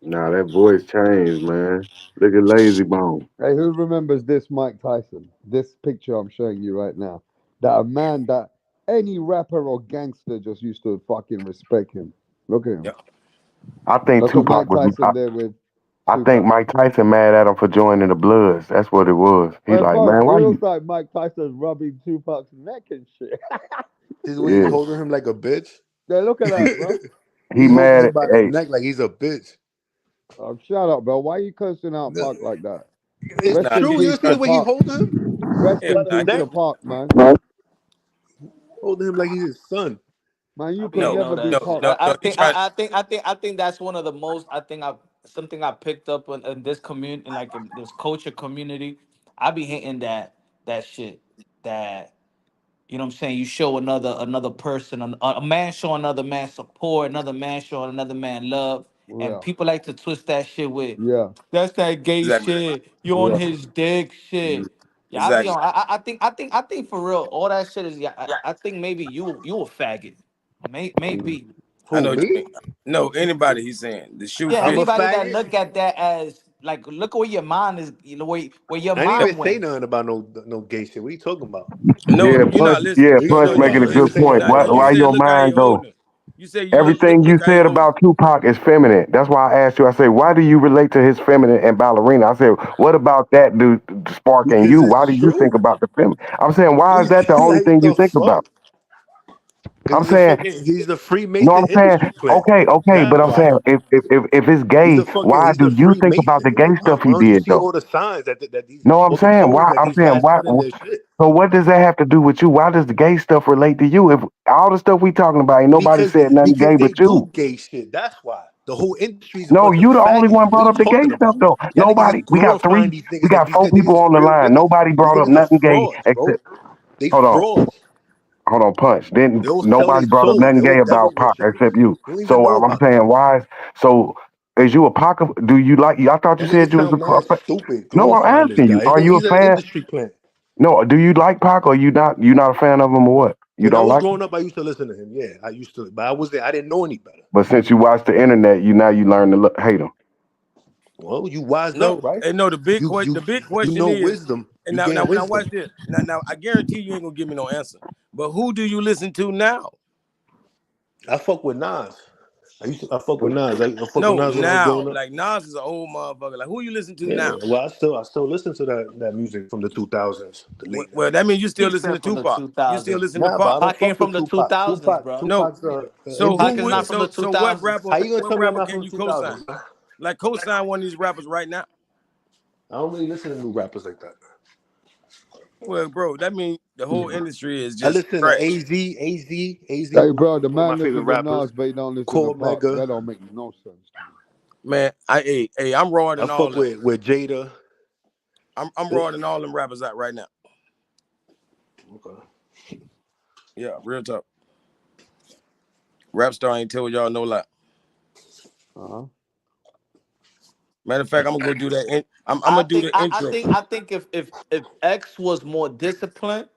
Speaker 12: Nah, that voice changed, man. Look at Lazy Bone.
Speaker 10: Hey, who remembers this Mike Tyson? This picture I'm showing you right now. That a man that any rapper or gangster just used to fucking respect him. Look at him.
Speaker 14: Yeah.
Speaker 12: I think
Speaker 10: Look at
Speaker 12: Tupac
Speaker 10: Mike
Speaker 12: was.
Speaker 10: Tyson there with
Speaker 12: I think
Speaker 10: Tupac.
Speaker 12: Mike Tyson mad at him for joining the Bloods. That's what it was. He
Speaker 10: Well,
Speaker 12: like,
Speaker 10: bro,
Speaker 12: man,
Speaker 10: it
Speaker 12: why
Speaker 10: looks
Speaker 12: you?
Speaker 10: like Mike Tyson's rubbing Tupac's neck and shit.
Speaker 11: This is what he's
Speaker 12: Yeah,
Speaker 11: holding him like a bitch.
Speaker 10: Yeah, look at that, bro.
Speaker 12: he
Speaker 11: He holding
Speaker 12: mad.
Speaker 11: him by the
Speaker 12: Hey,
Speaker 11: neck like he's a bitch.
Speaker 10: Shut up, bro. Why you cursing out
Speaker 11: No,
Speaker 10: Pac like that?
Speaker 11: it's
Speaker 10: Rest
Speaker 14: Nah,
Speaker 10: in
Speaker 11: true. You
Speaker 10: peace
Speaker 11: see
Speaker 10: to
Speaker 11: the way he
Speaker 10: Pac.
Speaker 11: holding him
Speaker 10: Rest
Speaker 14: hell
Speaker 10: in
Speaker 11: by the
Speaker 14: nah.
Speaker 10: peace
Speaker 11: neck.
Speaker 10: to Pac, man.
Speaker 11: holding him like he's his son.
Speaker 10: Man, you
Speaker 15: I
Speaker 10: could
Speaker 15: mean,
Speaker 10: never be
Speaker 15: that.
Speaker 10: Pop.
Speaker 15: I
Speaker 13: He
Speaker 15: think.
Speaker 13: tried.
Speaker 15: I think that's one of the most. I think I something I picked up in this community, like in this culture community. I be hitting that shit. That you know what I'm saying. You show another person, a man show another man support, another man show another man love, and
Speaker 10: Yeah,
Speaker 15: people like to twist that shit with.
Speaker 10: yeah,
Speaker 15: That's that gay
Speaker 13: Exactly.
Speaker 15: shit. You on
Speaker 10: yeah.
Speaker 15: his dick shit. Yeah, I be
Speaker 13: Exactly.
Speaker 15: on. I think for real, all that shit is. Yeah, I think maybe you a faggot. Maybe.
Speaker 13: I
Speaker 11: Who,
Speaker 13: know what you
Speaker 11: me?
Speaker 13: mean. No, anybody. He's saying the shoe
Speaker 15: Yeah,
Speaker 11: I'm a
Speaker 13: fits.
Speaker 15: anybody that
Speaker 11: faggot.
Speaker 15: look at that as like, look where your mind is. You know where your
Speaker 11: I didn't even
Speaker 15: mind
Speaker 11: say
Speaker 15: went.
Speaker 11: nothing about no gay shit. What are you talking about?
Speaker 13: No,
Speaker 12: Yeah,
Speaker 13: you're
Speaker 12: Punch.
Speaker 13: not listening.
Speaker 12: Yeah,
Speaker 11: What are you
Speaker 12: Punch
Speaker 13: No,
Speaker 11: talking
Speaker 13: you
Speaker 12: making
Speaker 11: about?
Speaker 12: a
Speaker 11: I didn't
Speaker 12: good
Speaker 11: say
Speaker 13: listen.
Speaker 12: point.
Speaker 11: nothing
Speaker 13: Now,
Speaker 12: Why,
Speaker 11: about
Speaker 13: you
Speaker 11: that.
Speaker 12: why
Speaker 13: said,
Speaker 12: your
Speaker 13: "Look how he
Speaker 12: mind go?
Speaker 13: holding it." You said, "You
Speaker 12: Everything you
Speaker 13: look how he
Speaker 12: said
Speaker 13: holding
Speaker 12: about
Speaker 13: it."
Speaker 12: Tupac is feminine. That's why I asked you. I say, why do you relate to his feminine and ballerina? I said, what about that dude sparking
Speaker 11: Because
Speaker 12: you?
Speaker 11: it's
Speaker 12: Why do you think
Speaker 11: true.
Speaker 12: about the feminine? I'm saying, why is that the only
Speaker 11: Like
Speaker 12: thing you
Speaker 11: the
Speaker 12: think about?
Speaker 11: fuck? Because
Speaker 12: I'm saying,
Speaker 11: he's a
Speaker 12: no,
Speaker 11: Freemason
Speaker 12: I'm saying,
Speaker 11: industry plant.
Speaker 12: okay, but
Speaker 11: That's
Speaker 12: I'm
Speaker 11: why.
Speaker 12: saying, if it's gay, why
Speaker 11: He's
Speaker 12: do
Speaker 11: a
Speaker 12: you think about the
Speaker 11: Freemason.
Speaker 12: gay stuff he
Speaker 11: Why don't you
Speaker 12: did
Speaker 11: see
Speaker 12: though?
Speaker 11: all the signs that these
Speaker 12: No, I'm
Speaker 11: all the
Speaker 12: saying,
Speaker 11: tones
Speaker 12: why?
Speaker 11: that
Speaker 12: I'm
Speaker 11: these
Speaker 12: saying,
Speaker 11: guys
Speaker 12: why?
Speaker 11: put in their shit?
Speaker 12: So what does that have to do with you? Why does the gay stuff relate to you? If all the stuff we talking about, ain't nobody said nothing gay
Speaker 11: Because
Speaker 12: but
Speaker 11: they
Speaker 12: you.
Speaker 11: do gay shit. That's why. The whole industry is a
Speaker 12: No,
Speaker 11: bunch of
Speaker 12: you the only
Speaker 11: faggots.
Speaker 12: one
Speaker 11: What are
Speaker 12: brought
Speaker 11: you
Speaker 12: up the gay
Speaker 11: talking
Speaker 12: stuff
Speaker 11: about?
Speaker 12: though.
Speaker 11: Y'all niggas is
Speaker 12: Nobody. We got
Speaker 11: glorifying these niggas
Speaker 12: got
Speaker 11: these
Speaker 12: four
Speaker 11: niggas
Speaker 12: people
Speaker 11: is
Speaker 12: on the
Speaker 11: real
Speaker 12: line.
Speaker 11: niggas.
Speaker 12: Nobody
Speaker 11: These
Speaker 12: brought up
Speaker 11: niggas are
Speaker 12: nothing gay
Speaker 11: frauds, bro.
Speaker 12: except
Speaker 11: They
Speaker 12: hold on,
Speaker 11: frauds.
Speaker 12: hold on, Punch.
Speaker 11: They
Speaker 12: Didn't
Speaker 11: all sell
Speaker 12: nobody
Speaker 11: their
Speaker 12: brought up
Speaker 11: soul. They
Speaker 12: nothing
Speaker 11: all
Speaker 12: gay
Speaker 11: devil
Speaker 12: about Pac
Speaker 11: worshippers.
Speaker 12: except you.
Speaker 11: You don't even
Speaker 12: So
Speaker 11: know
Speaker 12: I'm
Speaker 11: about that.
Speaker 12: saying, why? So is you a Pac? Do you like? I thought you
Speaker 11: That
Speaker 12: said
Speaker 11: nigga
Speaker 12: you was
Speaker 11: sound mad stupid
Speaker 12: No, I'm
Speaker 11: glorifying this
Speaker 12: asking you.
Speaker 11: guy.
Speaker 12: Are you a
Speaker 11: He's an
Speaker 12: fan?
Speaker 11: industry plant.
Speaker 12: No, do you like Pac or you not? You not a fan of him or what? You
Speaker 11: When I
Speaker 12: don't
Speaker 11: was
Speaker 12: like him?
Speaker 11: growing up, I used to listen to him. Yeah, I used to, but I didn't know any better.
Speaker 12: But since you watch the internet, you learn to hate him.
Speaker 11: Well, you wised
Speaker 13: No,
Speaker 11: up, right?
Speaker 13: and no.
Speaker 11: You
Speaker 13: The big
Speaker 11: you
Speaker 13: question
Speaker 11: know
Speaker 13: is,
Speaker 11: wisdom.
Speaker 13: and
Speaker 11: You gain
Speaker 13: now
Speaker 11: wisdom.
Speaker 13: watch this. Now I guarantee you ain't gonna give me no answer. But who do you listen to now?
Speaker 11: I fuck with Nas. I fuck with Nas. I fuck with
Speaker 13: No,
Speaker 11: Nas when I was
Speaker 13: now.
Speaker 11: growing up.
Speaker 13: Like Nas is an old motherfucker. Like who you listen to
Speaker 11: Yeah,
Speaker 13: now?
Speaker 11: well, I still listen to that music from the 2000s, the late
Speaker 13: Well, that
Speaker 11: 90s.
Speaker 13: mean you still
Speaker 15: He
Speaker 13: listen to
Speaker 15: said from the
Speaker 13: Tupac. You still
Speaker 15: 2000s.
Speaker 13: listen to
Speaker 11: Nah, but
Speaker 13: Pop.
Speaker 11: I don't
Speaker 15: Pac ain't
Speaker 11: fuck
Speaker 15: from
Speaker 11: with
Speaker 15: the
Speaker 11: Tupac.
Speaker 15: 2000s, bro.
Speaker 13: No.
Speaker 11: Tupac's
Speaker 13: So
Speaker 15: Pac
Speaker 11: industry
Speaker 15: is
Speaker 13: who would
Speaker 15: not
Speaker 11: plant.
Speaker 15: from the
Speaker 13: so what
Speaker 15: 2000s.
Speaker 11: How
Speaker 13: rapper
Speaker 11: you gonna tell me I'm not
Speaker 13: can
Speaker 11: from the
Speaker 13: you co-sign?
Speaker 11: 2000s, man?
Speaker 13: Like co-sign one of these rappers right now.
Speaker 11: I don't really listen to new rappers like that.
Speaker 13: Well, bro, that means the whole industry is
Speaker 11: I
Speaker 13: just
Speaker 11: listen to
Speaker 13: trash.
Speaker 11: AZ
Speaker 10: Hey,
Speaker 11: one
Speaker 10: bro, the
Speaker 11: one of my
Speaker 10: man
Speaker 11: favorite
Speaker 10: listen to
Speaker 11: rappers.
Speaker 10: Nas, but he don't listen to
Speaker 11: Core
Speaker 10: Pop.
Speaker 11: Mega.
Speaker 10: That don't make no sense.
Speaker 13: Man, I'm raw
Speaker 11: I
Speaker 13: than all
Speaker 11: fuck
Speaker 13: them.
Speaker 11: with Jada.
Speaker 13: I'm raw than all them rappers out right now.
Speaker 11: Okay.
Speaker 13: Yeah, real talk. Rap star ain't told y'all no lie.
Speaker 10: Uh-huh.
Speaker 13: Matter of fact, I'm gonna go do that. I'm gonna do the intro.
Speaker 15: I think if X was more disciplined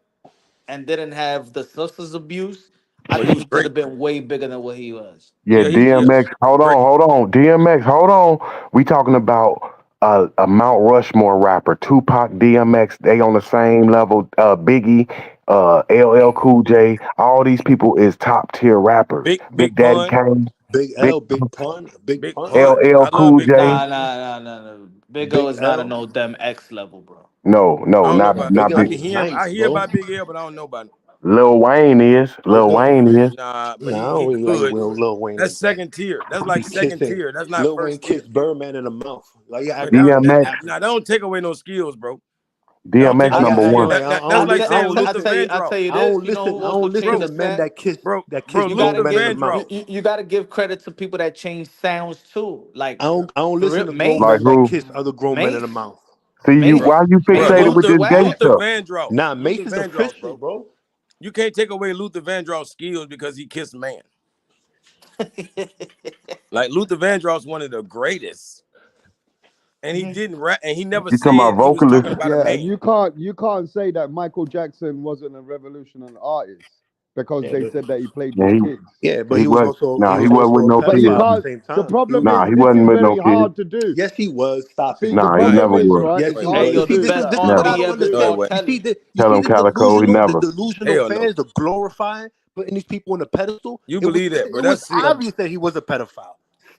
Speaker 15: and didn't have the substance abuse, I
Speaker 13: Well, he
Speaker 15: think
Speaker 13: was
Speaker 15: he could
Speaker 13: great.
Speaker 15: have been way bigger than what he was.
Speaker 12: Yeah,
Speaker 13: Yeah, he
Speaker 12: DMX.
Speaker 13: was great.
Speaker 12: Hold on. DMX. Hold on. We talking about a Mount Rushmore rapper, Tupac, DMX. They on the same level. Biggie, LL Cool J. All these people is top tier rappers.
Speaker 13: Big
Speaker 12: Big Daddy
Speaker 13: pun,
Speaker 12: Kane,
Speaker 11: Big
Speaker 12: Big
Speaker 11: L, Big
Speaker 13: big
Speaker 11: Pun.
Speaker 13: pun.
Speaker 12: LL
Speaker 13: I love
Speaker 12: Cool
Speaker 13: Big
Speaker 12: J.
Speaker 13: Pun.
Speaker 15: Nah. Big O
Speaker 11: Big
Speaker 15: is not a
Speaker 11: L.
Speaker 15: no them X level, bro.
Speaker 12: No,
Speaker 13: I don't know about.
Speaker 11: Big
Speaker 12: not
Speaker 11: L
Speaker 12: Big.
Speaker 11: was nice,
Speaker 13: I hear
Speaker 11: bro.
Speaker 13: about Big L, but I don't know about him.
Speaker 12: Lil Wayne is. Lil
Speaker 11: Okay.
Speaker 12: Wayne is.
Speaker 13: Nah, but
Speaker 11: Nah, I
Speaker 13: he
Speaker 11: don't really like
Speaker 13: good.
Speaker 11: Lil Wayne
Speaker 13: That's
Speaker 11: like that.
Speaker 13: second tier. That's
Speaker 11: He
Speaker 13: like second
Speaker 11: kissing
Speaker 13: tier. That's not
Speaker 11: Lil Wayne
Speaker 13: first tier.
Speaker 11: kissed Birdman in the mouth. Like you
Speaker 13: Well,
Speaker 11: acting like
Speaker 12: DMX.
Speaker 13: that don't take away no skills, bro. That don't take
Speaker 12: DMX
Speaker 11: I
Speaker 13: away no
Speaker 12: number
Speaker 11: acting
Speaker 13: skills.
Speaker 12: one.
Speaker 11: like
Speaker 13: That's like saying Luther
Speaker 15: I
Speaker 13: Vandross.
Speaker 15: tell you
Speaker 11: I
Speaker 15: this.
Speaker 11: don't
Speaker 15: You know
Speaker 11: listen.
Speaker 15: who
Speaker 11: I don't
Speaker 15: also
Speaker 11: listen
Speaker 15: changed
Speaker 11: to
Speaker 15: the
Speaker 11: men
Speaker 15: sound?
Speaker 13: Bro,
Speaker 15: You
Speaker 11: grown
Speaker 15: gotta
Speaker 13: Luther
Speaker 11: men in
Speaker 15: give
Speaker 11: the mouth.
Speaker 13: Vandross.
Speaker 15: you gotta give credit to people that change sounds too. Like
Speaker 11: I don't
Speaker 15: for
Speaker 11: listen
Speaker 15: real,
Speaker 11: to grown
Speaker 12: Like
Speaker 11: men
Speaker 15: Mace,
Speaker 11: that
Speaker 12: who?
Speaker 11: kiss other grown men in the
Speaker 15: Mace,
Speaker 11: mouth.
Speaker 12: See you.
Speaker 13: Bro,
Speaker 12: Why
Speaker 15: Mace,
Speaker 12: you
Speaker 15: Mace
Speaker 13: bro,
Speaker 12: fixated
Speaker 15: went
Speaker 12: with
Speaker 15: to
Speaker 12: this gay
Speaker 15: wax.
Speaker 13: Luther
Speaker 12: stuff?
Speaker 13: Vandross.
Speaker 11: Nah,
Speaker 13: Luther
Speaker 11: Mace is
Speaker 13: Vandross,
Speaker 11: official,
Speaker 13: bro.
Speaker 11: bro.
Speaker 13: You can't take away Luther Vandross' skills because he kissed man. Like Luther Vandross, one of the greatest, and he didn't rap, and he never
Speaker 12: You talking
Speaker 13: said
Speaker 12: about
Speaker 13: he was
Speaker 12: vocalist?
Speaker 13: talking about a
Speaker 10: Yeah, and
Speaker 13: man.
Speaker 10: you can't say that Michael Jackson wasn't a revolutionary artist because
Speaker 11: Yeah,
Speaker 10: they said that he played
Speaker 12: Yeah,
Speaker 10: with kids.
Speaker 11: but
Speaker 12: he was. No, he
Speaker 11: was
Speaker 12: wasn't with
Speaker 11: also a
Speaker 12: no
Speaker 10: But you
Speaker 12: kids.
Speaker 11: pedophile at the
Speaker 10: can't.
Speaker 11: same
Speaker 10: The
Speaker 11: time.
Speaker 10: problem is
Speaker 12: Nah, he
Speaker 10: this
Speaker 12: wasn't
Speaker 10: is
Speaker 12: with no
Speaker 10: very
Speaker 12: kids.
Speaker 10: hard to do.
Speaker 11: Yes, he was. Stop
Speaker 10: See,
Speaker 11: it.
Speaker 10: the
Speaker 12: Nah, he
Speaker 13: No, he
Speaker 10: problem
Speaker 12: never
Speaker 13: wasn't.
Speaker 10: is
Speaker 12: was.
Speaker 10: right.
Speaker 11: Yes,
Speaker 10: It's
Speaker 11: he
Speaker 13: No, he
Speaker 10: hard
Speaker 15: Hey,
Speaker 11: was.
Speaker 10: to
Speaker 11: You
Speaker 15: yo,
Speaker 11: see,
Speaker 15: the
Speaker 10: do
Speaker 11: this is
Speaker 15: best
Speaker 10: that.
Speaker 11: this is what I
Speaker 15: R&B
Speaker 11: don't
Speaker 15: ever is
Speaker 13: no, he
Speaker 11: understand.
Speaker 15: R.
Speaker 13: wasn't.
Speaker 11: You see,
Speaker 15: Kelly.
Speaker 12: Tell him
Speaker 11: the
Speaker 12: Calico, he never.
Speaker 11: delusional
Speaker 13: Hell no.
Speaker 11: fans, the glorifying, putting these people on a pedestal.
Speaker 13: You believe that, bro?
Speaker 11: It was
Speaker 13: That's sick.
Speaker 15: The
Speaker 11: obvious that he was a pedophile.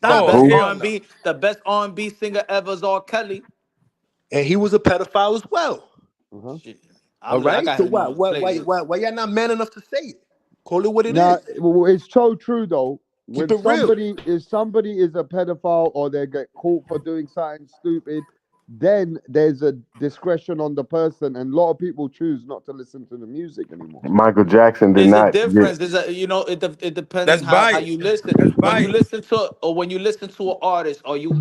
Speaker 15: the
Speaker 11: Stop
Speaker 13: Oh
Speaker 15: best
Speaker 11: that.
Speaker 12: Who?
Speaker 13: hell no.
Speaker 15: R&B, the best R&B singer ever is R. Kelly.
Speaker 11: And he was a pedophile as well.
Speaker 10: Uh-huh.
Speaker 15: Shit,
Speaker 11: All
Speaker 15: I
Speaker 11: right.
Speaker 15: got
Speaker 11: So
Speaker 15: him on the playlist.
Speaker 11: why y'all not man enough to say it? Call it what it
Speaker 10: Now,
Speaker 11: is.
Speaker 10: it's so true though.
Speaker 11: Keep
Speaker 10: When
Speaker 11: it real.
Speaker 10: somebody is a pedophile or they get caught for doing something stupid,
Speaker 8: then there's a discretion on the person, and a lot of people choose not to listen to the music anymore.
Speaker 12: Michael Jackson did
Speaker 15: There's a
Speaker 12: not get.
Speaker 15: difference. There's a it depends
Speaker 14: That's
Speaker 15: on how
Speaker 14: bias.
Speaker 15: you listen.
Speaker 14: That's
Speaker 15: When you
Speaker 14: bias.
Speaker 15: listen to when you listen to an artist, or you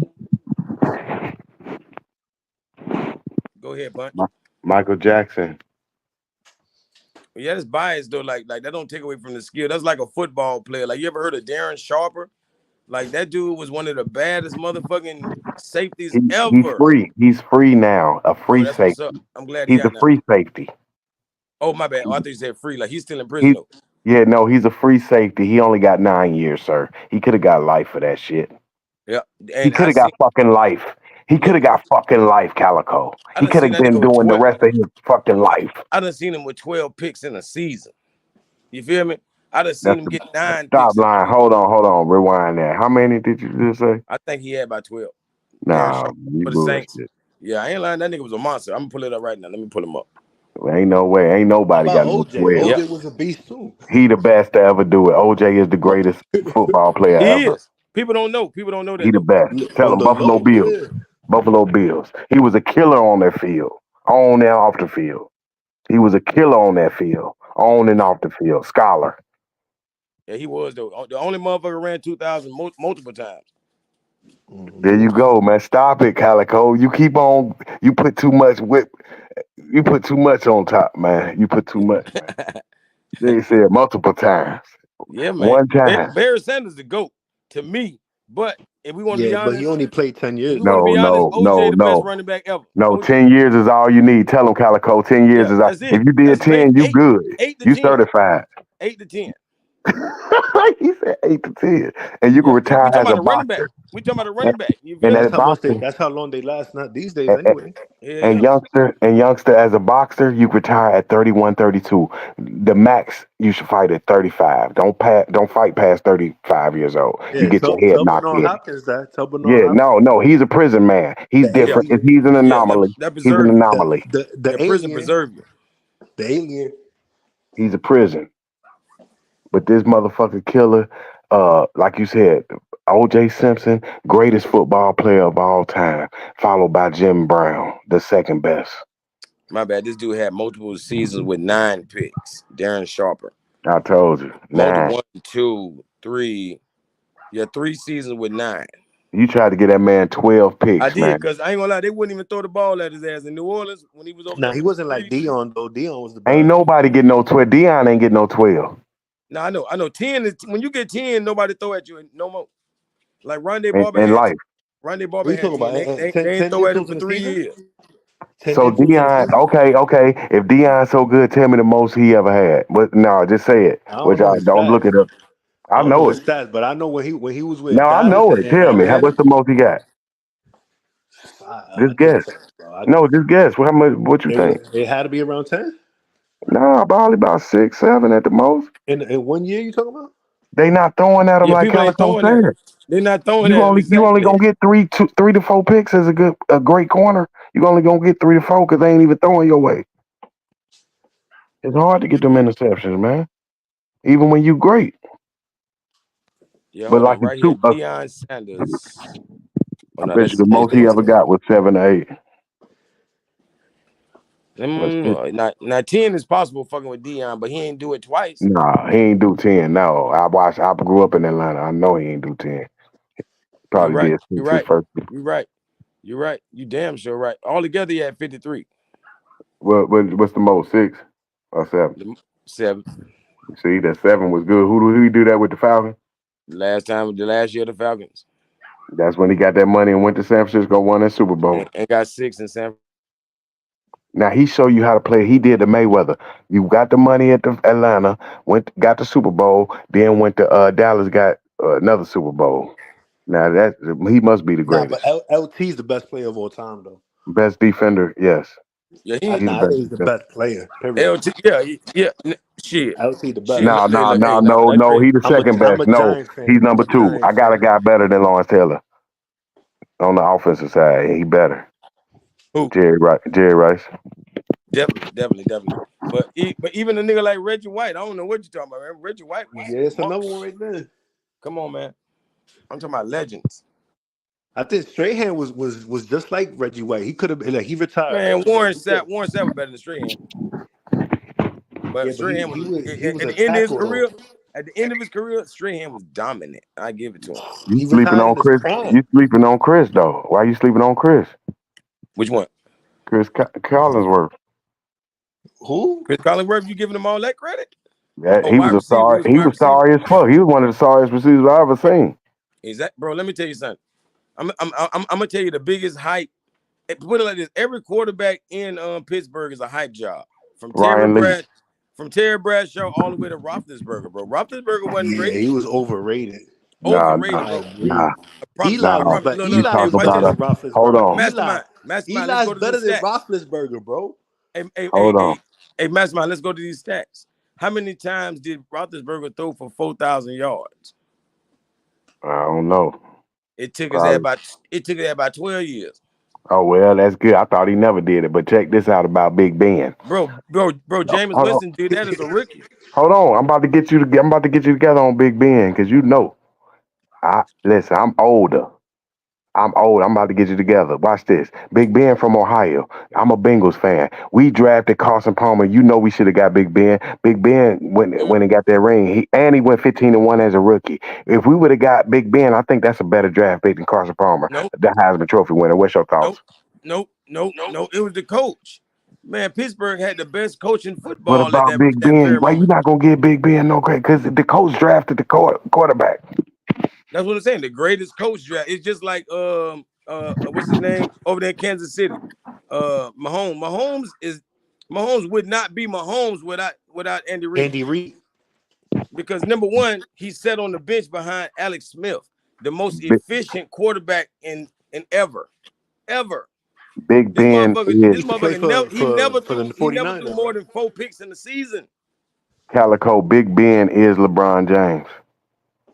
Speaker 14: Go ahead, Bunch.
Speaker 12: Michael Jackson.
Speaker 14: Yeah, that's bias though. Like that don't take away from the skill. That's like a football player. Like you ever heard of Darren Sharper? Like that dude was one of the baddest motherfucking safeties
Speaker 12: He's
Speaker 14: ever.
Speaker 12: free. He's free now. A
Speaker 14: Oh,
Speaker 12: free
Speaker 14: that's what's up.
Speaker 12: safety.
Speaker 14: I'm glad he
Speaker 12: He's a
Speaker 14: out now.
Speaker 12: free safety.
Speaker 14: Oh, my bad. Oh, I thought you said free. Like he's still in prison
Speaker 12: He,
Speaker 14: though.
Speaker 12: yeah, no, he's a free safety. He only got 9 years, sir. He could have got life for that shit.
Speaker 14: Yeah,
Speaker 12: He
Speaker 14: and
Speaker 12: could
Speaker 14: I
Speaker 12: have got
Speaker 14: seen.
Speaker 12: fucking life. He
Speaker 14: Yeah,
Speaker 12: could have got fucking life, Calico.
Speaker 14: I
Speaker 12: He
Speaker 14: done
Speaker 12: could
Speaker 14: seen
Speaker 12: have
Speaker 14: that
Speaker 12: been
Speaker 14: nigga with
Speaker 12: doing the
Speaker 14: 12.
Speaker 12: rest of his fucking life.
Speaker 14: I done seen him with 12 picks in a season. You feel me? I done seen
Speaker 12: That's
Speaker 14: him
Speaker 12: the
Speaker 14: get 9
Speaker 12: stop
Speaker 14: picks in a
Speaker 12: line.
Speaker 14: season.
Speaker 12: Hold on. Rewind that. How many did you just say?
Speaker 14: I think he had about 12. Darren
Speaker 12: Nah,
Speaker 14: Sharp
Speaker 12: you
Speaker 14: for the Saints.
Speaker 12: bullshit.
Speaker 14: Yeah, I ain't lying. That nigga was a monster. I'm gonna pull it up right now. Let me pull him up.
Speaker 12: Ain't no way. Ain't
Speaker 11: How
Speaker 12: nobody
Speaker 11: about
Speaker 12: got no
Speaker 11: OJ?
Speaker 12: 12.
Speaker 14: Yep,
Speaker 11: OJ was a beast too.
Speaker 12: He the best to ever do it. OJ is the greatest football player
Speaker 14: he
Speaker 12: ever.
Speaker 14: is. People don't know. People don't know
Speaker 12: He
Speaker 14: that
Speaker 12: the
Speaker 14: though.
Speaker 12: best. Tell
Speaker 11: On
Speaker 12: him
Speaker 11: the
Speaker 12: Buffalo
Speaker 11: low,
Speaker 12: Bills.
Speaker 11: yeah.
Speaker 12: Buffalo Bills. He was a killer on that field, on and off the field. He was a killer on that field, on and off the field. Scholar.
Speaker 14: Yeah, he was though. The only motherfucker ran 2,000 multiple times.
Speaker 12: There you go, man. Stop it, Calico. You keep on. You put too much whip. You put too much on top, man. You put too much, man. They said multiple times.
Speaker 14: Yeah, man.
Speaker 12: One time.
Speaker 14: Barry Sanders the GOAT to me. But if we want to be
Speaker 11: Yeah, but he
Speaker 14: honest,
Speaker 11: only played 10
Speaker 14: if we
Speaker 11: years
Speaker 14: want to
Speaker 11: though.
Speaker 14: be honest,
Speaker 12: No.
Speaker 14: OJ the best running back ever.
Speaker 12: No,
Speaker 14: OJ,
Speaker 12: 10 years is all you need. Tell them, Calico, 10 years
Speaker 14: yeah,
Speaker 12: is all.
Speaker 14: that's it.
Speaker 12: If you did
Speaker 14: That's
Speaker 12: 10, you
Speaker 14: eight,
Speaker 12: good.
Speaker 14: 8 to
Speaker 12: You
Speaker 14: 10.
Speaker 12: certified.
Speaker 14: 8 to 10.
Speaker 12: He said 8 to 10. And you can
Speaker 14: Yeah, we
Speaker 12: retire
Speaker 14: talking
Speaker 12: as
Speaker 14: about
Speaker 12: a
Speaker 14: a running back.
Speaker 12: boxer.
Speaker 14: We talking about a
Speaker 12: And,
Speaker 14: running back. You
Speaker 12: and
Speaker 14: feel me?
Speaker 12: as boxing,
Speaker 11: That's how long they last not these days
Speaker 12: and,
Speaker 11: anyway.
Speaker 14: Yeah.
Speaker 12: youngster as a boxer, you retire at 31, 32. The max you should fight at 35. Don't fight past 35 years old. You
Speaker 11: Yeah,
Speaker 12: get your head
Speaker 11: tell
Speaker 12: knocked
Speaker 11: Bernard
Speaker 12: in.
Speaker 11: Hopkins that. Tell Bernard
Speaker 12: Yeah,
Speaker 11: Hopkins.
Speaker 12: no, he's a prison man. He's
Speaker 11: The
Speaker 12: different.
Speaker 11: alien.
Speaker 12: He's an
Speaker 14: Yeah,
Speaker 12: anomaly.
Speaker 14: that
Speaker 12: He's an
Speaker 14: preserve you.
Speaker 12: anomaly.
Speaker 11: The
Speaker 14: That prison
Speaker 11: alien.
Speaker 14: preserve you.
Speaker 11: The alien.
Speaker 12: He's a prison. But this motherfucker killer, like you said, O.J. Simpson, greatest football player of all time, followed by Jim Brown, the second best.
Speaker 14: My bad. This dude had multiple seasons with 9 picks. Darren Sharper.
Speaker 12: I told you, 9.
Speaker 14: 1, 2, 3. Yeah, 3 seasons with 9.
Speaker 12: You tried to get that man 12
Speaker 14: I
Speaker 12: picks,
Speaker 14: did,
Speaker 12: man.
Speaker 14: because I ain't gonna lie, they wouldn't even throw the ball at his ass in New Orleans when he was over
Speaker 11: Nah,
Speaker 14: there
Speaker 11: he
Speaker 14: for
Speaker 11: wasn't like
Speaker 14: 3
Speaker 11: Dion though. Dion was the
Speaker 12: Ain't
Speaker 11: best.
Speaker 12: nobody get no 12. Dion ain't get no 12.
Speaker 14: No, I know. 10 is when you get 10, nobody throw at you no more. Like Rondé
Speaker 12: in,
Speaker 14: Barber
Speaker 12: in
Speaker 14: had
Speaker 12: life.
Speaker 14: 10. Rondé
Speaker 11: What
Speaker 14: Barber
Speaker 11: you
Speaker 14: had
Speaker 11: talking
Speaker 14: 10.
Speaker 11: about?
Speaker 14: They ain't
Speaker 11: 10
Speaker 14: throw at him
Speaker 11: influence
Speaker 14: for
Speaker 11: in the
Speaker 14: 3
Speaker 11: season?
Speaker 14: years.
Speaker 11: 10
Speaker 12: So
Speaker 11: influence in the
Speaker 12: Dion,
Speaker 11: season?
Speaker 12: okay. If Dion's so good, tell me the most he ever had. But no, just say it.
Speaker 11: I don't
Speaker 12: Which
Speaker 11: know
Speaker 12: I
Speaker 11: his
Speaker 12: don't look
Speaker 11: stats.
Speaker 12: it up.
Speaker 11: I
Speaker 12: I
Speaker 11: don't know
Speaker 12: know it.
Speaker 11: his stats, but I know when he was with
Speaker 12: No, I
Speaker 11: Dallas
Speaker 12: know it.
Speaker 11: and
Speaker 12: Tell me. What's
Speaker 11: Atlanta.
Speaker 12: the most he got?
Speaker 11: I
Speaker 12: Just
Speaker 11: can't
Speaker 12: guess.
Speaker 11: tell you, bro.
Speaker 12: No, just guess. How much? What you think?
Speaker 11: It had to be around 10
Speaker 12: No, probably about 6, 7 at the most.
Speaker 11: in 1 year. You talking about?
Speaker 12: They not throwing at him
Speaker 14: Yeah,
Speaker 12: like
Speaker 14: people ain't
Speaker 12: Calico
Speaker 14: throwing at him.
Speaker 12: said.
Speaker 14: They're not throwing
Speaker 12: You
Speaker 14: at him.
Speaker 12: only
Speaker 14: Exactly.
Speaker 12: gonna get 3 to 4 picks as a great corner. You only gonna get 3 to 4 because they ain't even throwing your way. It's hard to get them interceptions, man. Even when you great.
Speaker 14: Yeah,
Speaker 12: But
Speaker 14: hold
Speaker 12: like
Speaker 14: on. Right
Speaker 12: a
Speaker 14: here, Deion Sanders. Oh
Speaker 12: I
Speaker 14: no,
Speaker 12: bet you
Speaker 14: that's
Speaker 12: the most he ever got was 7 or 8.
Speaker 14: Now 10 is possible fucking with Deion, but he ain't do it twice.
Speaker 12: Nah, he ain't do 10. No, I grew up in Atlanta. I know he ain't do 10.
Speaker 14: You
Speaker 12: Probably
Speaker 14: right.
Speaker 12: did
Speaker 14: You
Speaker 12: 6 his
Speaker 14: right.
Speaker 12: first.
Speaker 14: You right. You right. You damn sure right. Altogether, he had 53.
Speaker 12: What's the most? 6 or 7?
Speaker 14: 7.
Speaker 12: See, that 7 was good. Who he do that with the Falcons?
Speaker 14: The last year, the Falcons.
Speaker 12: That's when he got that money and went to San Francisco, won that Super Bowl.
Speaker 14: And got 6 in San.
Speaker 12: Now he show you how to play. He did the Mayweather. You got the money at the Atlanta, got the Super Bowl, then went to Dallas, got another Super Bowl. Now he must be the
Speaker 11: Nah, but
Speaker 12: greatest,
Speaker 11: LT's the best player of all time though.
Speaker 12: best defender. Yes,
Speaker 14: Yeah,
Speaker 12: he's the
Speaker 11: Nah, I
Speaker 12: best
Speaker 11: think he's the
Speaker 12: defender.
Speaker 11: best player. Period.
Speaker 14: LT. Yeah. Shit.
Speaker 11: LT the
Speaker 14: Shit.
Speaker 11: best.
Speaker 12: No,
Speaker 14: Hey, nah, but that's
Speaker 12: no.
Speaker 14: crazy.
Speaker 12: He the second
Speaker 11: I'm
Speaker 12: best.
Speaker 11: a
Speaker 12: No,
Speaker 11: Giants
Speaker 12: he's
Speaker 11: fan. I'm
Speaker 12: number
Speaker 11: a
Speaker 12: 2. I
Speaker 11: Giants
Speaker 12: got a
Speaker 11: fan.
Speaker 12: guy better than Lawrence Taylor on the offensive side. He better.
Speaker 14: Who?
Speaker 12: Jerry Rice.
Speaker 14: Definitely. But even a nigga like Reggie White, I don't know what you're talking about, man. Reggie White was
Speaker 11: Yeah, it's another one right there.
Speaker 14: Come on, man. I'm talking about legends.
Speaker 11: I think Strahan was just like Reggie White. He could have been like he retired.
Speaker 14: Man, Warren Sapp was better than Strahan. But
Speaker 11: Yeah, but
Speaker 14: Strahan
Speaker 11: he
Speaker 14: was
Speaker 11: was
Speaker 14: at
Speaker 11: a
Speaker 14: the end of his
Speaker 11: tackle though.
Speaker 14: career. At the end of his career, Strahan was dominant. I give it to him.
Speaker 12: You
Speaker 11: He
Speaker 12: sleeping
Speaker 11: retired
Speaker 12: on
Speaker 11: in his
Speaker 12: Chris?
Speaker 11: prime.
Speaker 12: You sleeping on Chris though? Why you sleeping on Chris?
Speaker 14: Which one?
Speaker 12: Chris Collinsworth.
Speaker 11: Who?
Speaker 14: Chris Collinsworth? You giving him all that credit?
Speaker 12: Yeah,
Speaker 14: Oh,
Speaker 12: he was
Speaker 14: wide
Speaker 12: a
Speaker 14: receiver. He
Speaker 12: star.
Speaker 14: was a
Speaker 12: He
Speaker 14: wide
Speaker 12: was
Speaker 14: receiver.
Speaker 12: sorry as fuck. He was one of the sorriest receivers I ever seen.
Speaker 14: Is that, bro? Let me tell you something. I'm gonna tell you the biggest hype. Put it like this: every quarterback in Pittsburgh is a hype job. From
Speaker 12: Ryan Lee.
Speaker 14: Terry Bradshaw all the way to Roethlisberger, bro. Roethlisberger wasn't
Speaker 11: Yeah,
Speaker 14: great.
Speaker 11: he was overrated.
Speaker 12: Nah,
Speaker 14: Overrated,
Speaker 11: I
Speaker 14: bro.
Speaker 11: agree. Eli was
Speaker 14: Look,
Speaker 11: better.
Speaker 12: You
Speaker 14: look.
Speaker 11: Eli
Speaker 14: Hey,
Speaker 11: was
Speaker 12: talk
Speaker 14: watch
Speaker 11: better
Speaker 12: about
Speaker 14: this.
Speaker 12: a
Speaker 11: than
Speaker 12: hold
Speaker 11: Roethlisberger.
Speaker 12: on,
Speaker 14: Mastermind. Let's
Speaker 11: Eli's
Speaker 14: go to
Speaker 11: better
Speaker 14: these
Speaker 11: than
Speaker 14: stats.
Speaker 11: Roethlisberger, bro.
Speaker 14: Hey, Mastermind. Let's go to these stats. How many times did Roethlisberger throw for 4,000 yards?
Speaker 12: I don't know.
Speaker 14: It took his
Speaker 12: Probably.
Speaker 14: about 12 years.
Speaker 12: Oh well, that's good. I thought he never did it, but check this out about Big Ben.
Speaker 14: Bro, Jameis
Speaker 12: Hold on,
Speaker 14: Winston did that as a rookie.
Speaker 12: hold on. I'm about to get you. I'm about to get you together on Big Ben because you know. Listen. I'm older. I'm old. I'm about to get you together. Watch this. Big Ben from Ohio. I'm a Bengals fan. We drafted Carson Palmer. You know we should have got Big Ben. Big Ben when he got that ring. He went 15-1 as a rookie. If we would have got Big Ben, I think that's a better draft pick than Carson Palmer,
Speaker 14: Nope.
Speaker 12: the Heisman Trophy winner. What's your thoughts?
Speaker 14: Nope. It was the coach. Man, Pittsburgh had the best coach in
Speaker 12: What
Speaker 14: football at
Speaker 12: about Big
Speaker 14: that
Speaker 12: Ben?
Speaker 14: very
Speaker 12: Why you
Speaker 14: moment.
Speaker 12: not gonna get Big Ben no credit? Because the coach drafted the quarterback.
Speaker 14: That's what I'm saying. The greatest coach draft. It's just like what's his name over there in Kansas City? Mahomes would not be Mahomes without Andy Reid.
Speaker 11: Andy Reid.
Speaker 14: Because number one, he sat on the bench behind Alex Smith, the most efficient quarterback in ever.
Speaker 12: Big
Speaker 14: This
Speaker 12: Ben is
Speaker 14: motherfucker never
Speaker 11: for the
Speaker 14: threw
Speaker 11: 49ers,
Speaker 14: more
Speaker 11: right?
Speaker 14: than 4 picks in the season.
Speaker 12: Calico. Big Ben is LeBron James.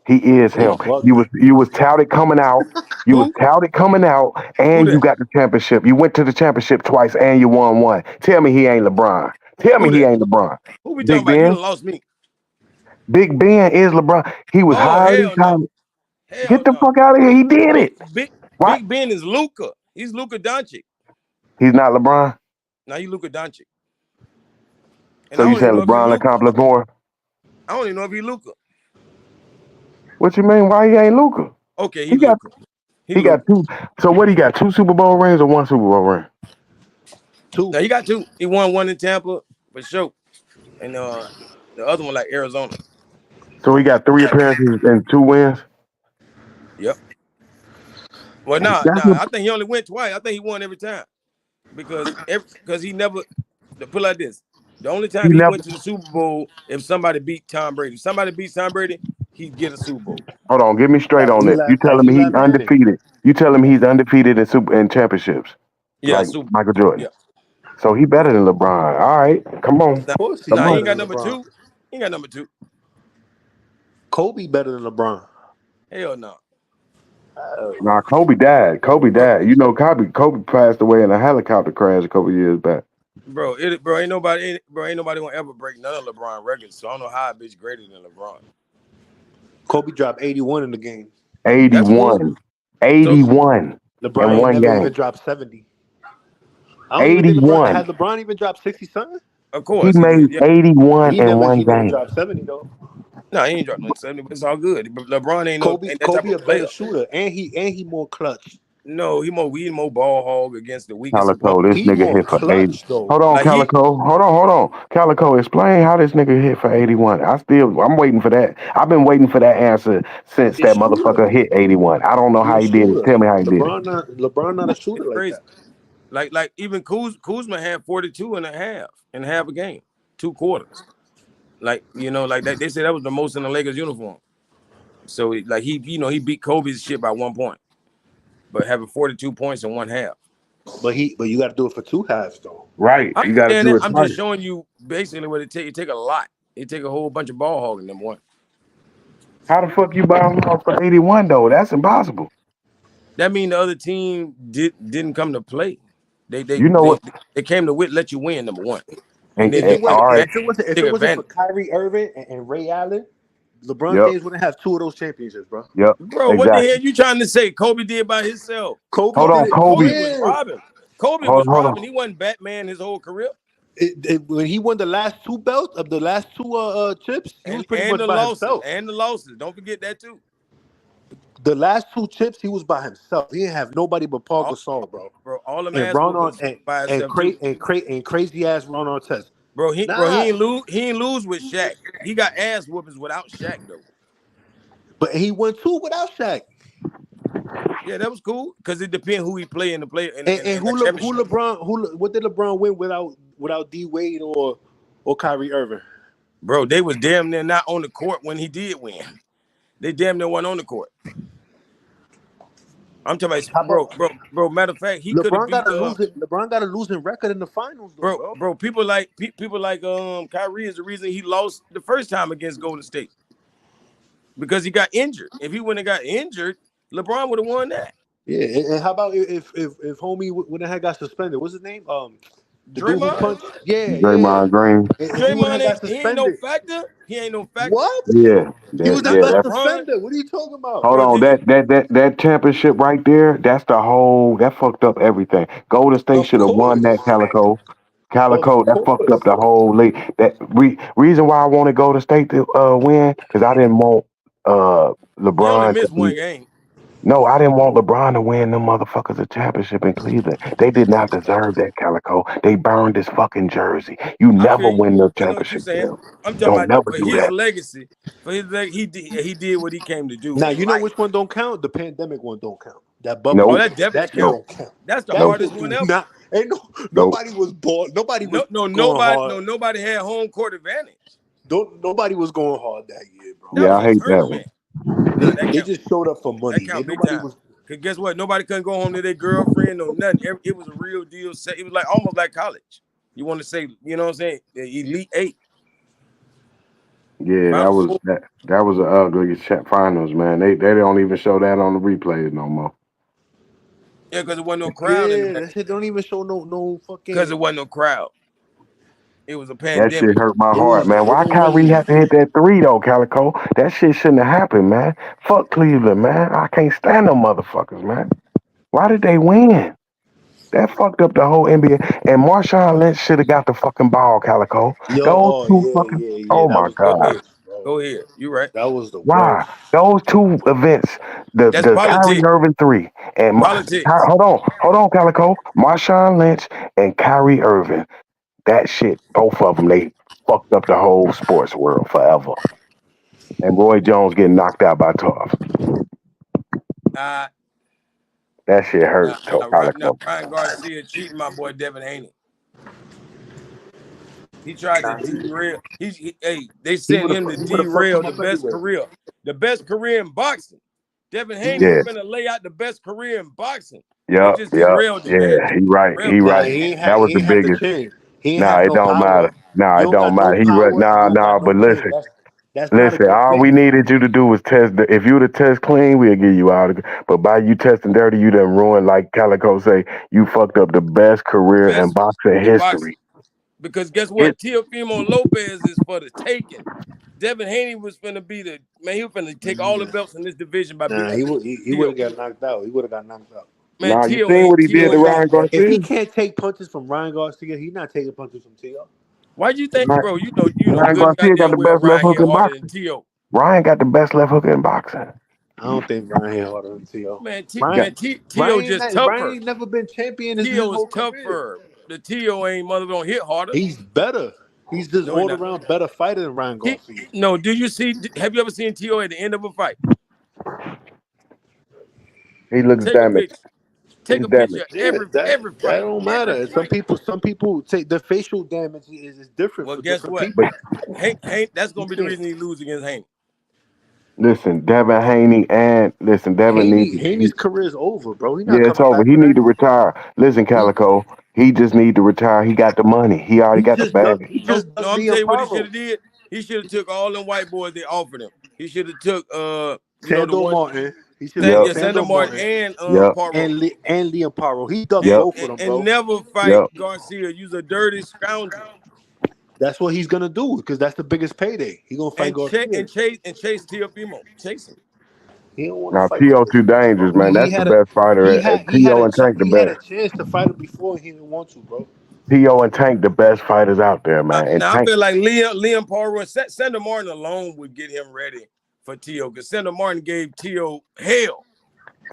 Speaker 12: He is
Speaker 11: They
Speaker 12: him.
Speaker 11: bugging.
Speaker 12: You was touted coming out. You was
Speaker 14: Who?
Speaker 12: touted coming out,
Speaker 14: Who
Speaker 12: and you
Speaker 14: that?
Speaker 12: got the championship. You went to the championship twice, and you won one. Tell me he ain't LeBron. Tell me
Speaker 14: Who
Speaker 12: he
Speaker 14: that?
Speaker 12: ain't LeBron.
Speaker 14: Who we talking
Speaker 12: Big
Speaker 14: about? You
Speaker 12: Ben.
Speaker 14: done lost me.
Speaker 12: Big Ben is LeBron. He was
Speaker 14: Oh,
Speaker 12: highly
Speaker 14: hell no.
Speaker 12: touted.
Speaker 14: Hell
Speaker 12: Get the
Speaker 14: no.
Speaker 12: fuck out of here. He did
Speaker 14: Big
Speaker 12: it.
Speaker 14: Big
Speaker 12: What?
Speaker 14: Big Ben is Luka. He's Luka Doncic.
Speaker 12: He's not LeBron.
Speaker 14: Now you Luka Doncic. And
Speaker 12: So
Speaker 14: I
Speaker 12: you
Speaker 14: don't even
Speaker 12: saying
Speaker 14: know if he
Speaker 12: LeBron
Speaker 14: Luka.
Speaker 12: accomplished more?
Speaker 14: I don't even know if he Luka.
Speaker 12: What you mean? Why he ain't Luka?
Speaker 14: Okay, he
Speaker 12: He got
Speaker 14: Luka.
Speaker 12: he got two. So what he got? 2 Super Bowl rings or 1 Super Bowl ring?
Speaker 11: Two.
Speaker 14: Now he got 2. He won one in Tampa for sure. And the other one like Arizona.
Speaker 12: So he got 3 appearances and 2 wins.
Speaker 14: Yep. Well, nah.
Speaker 12: That's
Speaker 14: I think he only went twice. I think he won every time. Because he never put it like this. The only
Speaker 12: he
Speaker 14: time he
Speaker 12: never.
Speaker 14: went to the Super Bowl if somebody beat Tom Brady. If somebody beats Tom Brady, he'd get a Super Bowl.
Speaker 12: Hold on, get me straight on this. You telling me
Speaker 11: Eli
Speaker 12: he's
Speaker 11: Manning.
Speaker 12: undefeated? You telling me he's undefeated in championships,
Speaker 14: Yeah,
Speaker 12: like
Speaker 14: Super.
Speaker 12: Michael Jordan?
Speaker 14: Yeah.
Speaker 12: So he better than LeBron. All right, come on,
Speaker 11: Of course he's
Speaker 12: come
Speaker 14: He
Speaker 12: on.
Speaker 14: ain't
Speaker 11: better
Speaker 14: got
Speaker 11: than
Speaker 14: number
Speaker 11: LeBron.
Speaker 14: 2. He ain't got number 2.
Speaker 11: Kobe better than LeBron.
Speaker 14: Hell no.
Speaker 12: Nah, Kobe died. Kobe died. You know, Kobe passed away in a helicopter crash a couple years back.
Speaker 14: Bro, ain't nobody gonna ever break none of LeBron records. So I don't know how a bitch greater than LeBron.
Speaker 11: Kobe dropped 81 in the game.
Speaker 14: That's cool.
Speaker 12: 81,
Speaker 14: So
Speaker 12: 81 in
Speaker 11: LeBron ain't
Speaker 12: one
Speaker 11: never even
Speaker 12: game.
Speaker 11: dropped 70. I don't even think LeBron
Speaker 12: 81.
Speaker 11: had LeBron even dropped 60 something.
Speaker 14: of
Speaker 12: He
Speaker 14: course
Speaker 12: made
Speaker 14: yeah.
Speaker 12: 81 in
Speaker 11: He
Speaker 12: one
Speaker 11: never
Speaker 12: game.
Speaker 11: dropped 70 though.
Speaker 14: No, he ain't dropped no 70, but it's all good. But LeBron ain't that type
Speaker 11: Kobe a
Speaker 14: of player.
Speaker 11: better shooter and he more clutch.
Speaker 14: No, he more ball hog against the weakest
Speaker 12: Calico,
Speaker 14: opponent.
Speaker 12: this
Speaker 11: He
Speaker 12: nigga
Speaker 11: more
Speaker 12: hit for 80.
Speaker 11: clutch though.
Speaker 12: Hold on,
Speaker 14: Like
Speaker 12: Calico. Hold on. Calico, explain how this nigga hit for 81. I'm waiting for that. I've been waiting for that answer since
Speaker 11: He's
Speaker 12: that
Speaker 11: shooter.
Speaker 12: motherfucker hit 81. I don't know
Speaker 11: He
Speaker 12: how
Speaker 11: a
Speaker 12: he did it.
Speaker 11: shooter.
Speaker 12: Tell me how he did it.
Speaker 11: LeBron not a shooter
Speaker 14: it's
Speaker 11: like
Speaker 14: crazy.
Speaker 11: that.
Speaker 14: Like even Kuzma had 42 and a half in half a game, 2 quarters. Like, like that. They said that was the most in the Lakers uniform. So like he beat Kobe's shit by 1 point, but having 42 points in one half.
Speaker 11: But you got to do it for 2 halves though.
Speaker 12: Right.
Speaker 14: I
Speaker 12: You got to
Speaker 14: understand
Speaker 12: do
Speaker 14: that.
Speaker 12: it
Speaker 14: I'm
Speaker 12: twice.
Speaker 14: just showing you basically what it take. It take a lot. It take a whole bunch of ball hogging, number one.
Speaker 12: How the fuck you ball off for 81 though? That's impossible.
Speaker 14: That mean the other team didn't come to play. They they
Speaker 12: You know
Speaker 14: they,
Speaker 12: what?
Speaker 14: they came to let you win, number one, and
Speaker 12: And,
Speaker 14: then
Speaker 11: If
Speaker 14: they
Speaker 11: it
Speaker 12: all
Speaker 11: wasn't
Speaker 12: right.
Speaker 14: take
Speaker 11: if it wasn't for
Speaker 14: advantage.
Speaker 11: Kyrie Irving and Ray Allen, LeBron
Speaker 12: Yep.
Speaker 11: James wouldn't have 2 of those championships, bro.
Speaker 12: Yep.
Speaker 14: Bro, what the hell
Speaker 12: Exactly.
Speaker 14: you trying to say? Kobe did by himself.
Speaker 11: Kobe
Speaker 12: Hold
Speaker 11: did
Speaker 12: on,
Speaker 11: it.
Speaker 12: Kobe.
Speaker 14: Kobe was
Speaker 11: Yeah.
Speaker 14: robbing. Kobe
Speaker 12: Hold
Speaker 14: was
Speaker 12: on.
Speaker 14: robbing. He wasn't Batman his whole career.
Speaker 11: When he won the last 2 belts of the last 2 chips, he was pretty
Speaker 14: And
Speaker 11: much
Speaker 14: the
Speaker 11: by
Speaker 14: losses.
Speaker 11: himself.
Speaker 14: And the losses. Don't forget that too.
Speaker 11: The last 2 chips, he was by himself. He didn't have nobody but Paul
Speaker 14: All,
Speaker 11: Gasol, bro.
Speaker 14: all them
Speaker 11: And
Speaker 14: ass
Speaker 11: Ron
Speaker 14: whoopers by himself too.
Speaker 11: and crazy ass Ron Artest.
Speaker 14: Bro, he
Speaker 11: Nah.
Speaker 14: he ain't lose with Shaq. He got ass whoopers without Shaq though.
Speaker 11: But he won 2 without Shaq.
Speaker 14: Yeah, that was cool because it depends who he play in the play in
Speaker 11: And
Speaker 14: the championship.
Speaker 11: what did LeBron win without D Wade or Kyrie Irving?
Speaker 14: Bro, they was damn near not on the court when he did win. They damn near weren't on the court. I'm talking about, bro. Matter of fact, he could have
Speaker 11: LeBron
Speaker 14: beat
Speaker 11: LeBron got a losing record in the finals, though, bro.
Speaker 14: Bro. People like Kyrie is the reason he lost the first time against Golden State because he got injured. If he wouldn't have got injured, LeBron would have won that.
Speaker 11: Yeah, and how about if homie wouldn't have got suspended? What's his name? The dude who
Speaker 14: Draymond?
Speaker 11: punched. Yeah,
Speaker 12: Draymond Green.
Speaker 14: Draymond he ain't no factor. He ain't no factor.
Speaker 11: What?
Speaker 12: Yeah.
Speaker 11: He was the best defender. What are you talking about?
Speaker 12: Hold on, that championship right there, that fucked up everything. Golden State should have won that, Calico. That fucked up the whole league. Reason why I wanted Golden State to win, because I didn't want
Speaker 14: He only
Speaker 12: LeBron to
Speaker 14: missed one
Speaker 12: be.
Speaker 14: game.
Speaker 12: No, I didn't want LeBron to win them motherfuckers a championship in Cleveland. They did not deserve that, Calico. They burned his fucking jersey. You never win no
Speaker 14: I know what you're
Speaker 12: championship
Speaker 14: saying.
Speaker 12: there.
Speaker 14: I'm talking
Speaker 12: Don't
Speaker 14: about
Speaker 12: never
Speaker 14: for
Speaker 12: do
Speaker 14: his
Speaker 12: that.
Speaker 14: legacy. For his he did what he came to do
Speaker 11: Now
Speaker 14: in
Speaker 11: you know
Speaker 14: life.
Speaker 11: which one don't count. The pandemic one don't count. That
Speaker 14: Oh,
Speaker 11: bubble.
Speaker 14: that definitely
Speaker 11: That shit
Speaker 14: counts.
Speaker 11: don't count.
Speaker 14: That's the
Speaker 11: That
Speaker 14: hardest
Speaker 11: shit
Speaker 14: one
Speaker 11: do
Speaker 14: ever.
Speaker 11: not. Nobody was bored. Nobody was going hard.
Speaker 14: Nobody had home court advantage.
Speaker 11: Nobody was going hard that year, bro.
Speaker 14: That was
Speaker 12: I
Speaker 14: a
Speaker 12: hate that one.
Speaker 14: tournament.
Speaker 11: They just showed up for money.
Speaker 14: That count big
Speaker 11: Nobody
Speaker 14: time.
Speaker 11: was.
Speaker 14: Cause guess what? Nobody couldn't go home to their girlfriend or nothing. It was a real deal. It was like almost like college. You want to say, you know what I'm saying? The Elite Eight.
Speaker 12: Yeah, that was an ugly finals, man. They don't even show that on the replays no more.
Speaker 14: Yeah, because there wasn't no crowd in the back.
Speaker 11: That shit don't even show no fucking.
Speaker 14: Because there wasn't no crowd. It was a
Speaker 12: That
Speaker 14: pandemic.
Speaker 12: shit hurt my heart, man. Why Kyrie have to hit that 3 though, Calico? That shit shouldn't have happened, man. Fuck Cleveland, man. I can't stand them motherfuckers, man. Why did they win? That fucked up the whole NBA. And Marshawn Lynch should have got the fucking ball, Calico.
Speaker 11: Yeah.
Speaker 12: Oh
Speaker 11: That
Speaker 12: my
Speaker 11: was
Speaker 12: God.
Speaker 14: Go ahead. You right.
Speaker 11: That was the
Speaker 12: Why?
Speaker 11: worst.
Speaker 12: Those 2 events, the Kyrie Irving 3 and hold on, Calico. Marshawn Lynch and Kyrie Irving. That shit, both of them, they fucked up the whole sports world forever. And Roy Jones getting knocked out by Tough. That shit hurt.
Speaker 14: Now Ryan Garcia cheating my boy Devin Haney. He tried to derail. They sent him to derail the best career in boxing. Devin Haney was gonna lay out the best career in boxing.
Speaker 12: Yeah,
Speaker 14: He derailed it, man.
Speaker 12: he right. That was the biggest. Nah, it don't matter. Nah, it don't matter. But listen. Listen, all we needed you to do was test. If you would have test clean, we'll give you out. But by you testing dirty, you done ruined, like Calico say, you fucked up the best career in boxing history.
Speaker 14: Because guess what? Teofimo Lopez is for the taking. Devin Haney was finna be he was finna take all the belts in this division by beating.
Speaker 11: He would have got knocked out.
Speaker 14: Man,
Speaker 12: you seen what he did to Ryan Garcia?
Speaker 11: If he can't take punches from Ryan Garcia, he's not taking punches from T.O.
Speaker 14: Why do you think, bro? You know
Speaker 12: Ryan
Speaker 14: good
Speaker 12: Garcia got the
Speaker 14: well
Speaker 12: best left
Speaker 14: Ryan
Speaker 12: hook
Speaker 14: hit
Speaker 12: in
Speaker 14: harder than
Speaker 12: boxing.
Speaker 14: T.O.
Speaker 12: Ryan got the best left hook in boxing.
Speaker 11: I don't think Ryan hit harder than T.O.
Speaker 14: Man, T.O. just tougher.
Speaker 11: Ryan ain't never been champion in his
Speaker 14: T.O.
Speaker 11: whole
Speaker 14: is tougher.
Speaker 11: career.
Speaker 14: The T.O. ain't mother don't hit harder.
Speaker 11: He's better. He's just all around better fighter than Ryan Garcia.
Speaker 14: Have you ever seen T.O. at the end of a fight?
Speaker 12: He looks damaged.
Speaker 14: Take a picture. Every fight.
Speaker 11: That don't matter. Some people take the facial damage is different.
Speaker 14: Well,
Speaker 11: for
Speaker 14: guess
Speaker 11: different
Speaker 14: what?
Speaker 11: people.
Speaker 14: Hank, that's gonna be the reason he lose against Hank.
Speaker 12: Listen, Devin Haney
Speaker 11: Haney's career is over, bro.
Speaker 12: It's over. He need to retire. Listen, Calico, he just need to retire. He got the money. He already got the bag.
Speaker 14: I'm telling you what he should have did. He should have took all them white boys they offered him. He should have took
Speaker 11: Sandor Martin. He should
Speaker 14: have Sandor Martin and Paro.
Speaker 11: And Liam Paro. He dug both of them, bro.
Speaker 14: And never fight Garcia. You's a dirty scoundrel.
Speaker 11: That's what he's gonna do because that's the biggest payday. He gonna fight Garcia.
Speaker 14: and chase Teofimo. Chase him.
Speaker 11: He don't want to
Speaker 12: Now
Speaker 11: fight.
Speaker 12: Tio too dangerous, man.
Speaker 11: He
Speaker 12: That's the
Speaker 11: had a
Speaker 12: best fighter. Tio and Tank the
Speaker 11: he had a
Speaker 12: best.
Speaker 11: chance to fight him before and he didn't want to, bro.
Speaker 12: Tio and Tank the best fighters out there, man. And
Speaker 14: Now I
Speaker 12: Tank,
Speaker 14: feel like Liam Poirier and Sandor Martin alone would get him ready for Tio because Sandor Martin gave Tio hell.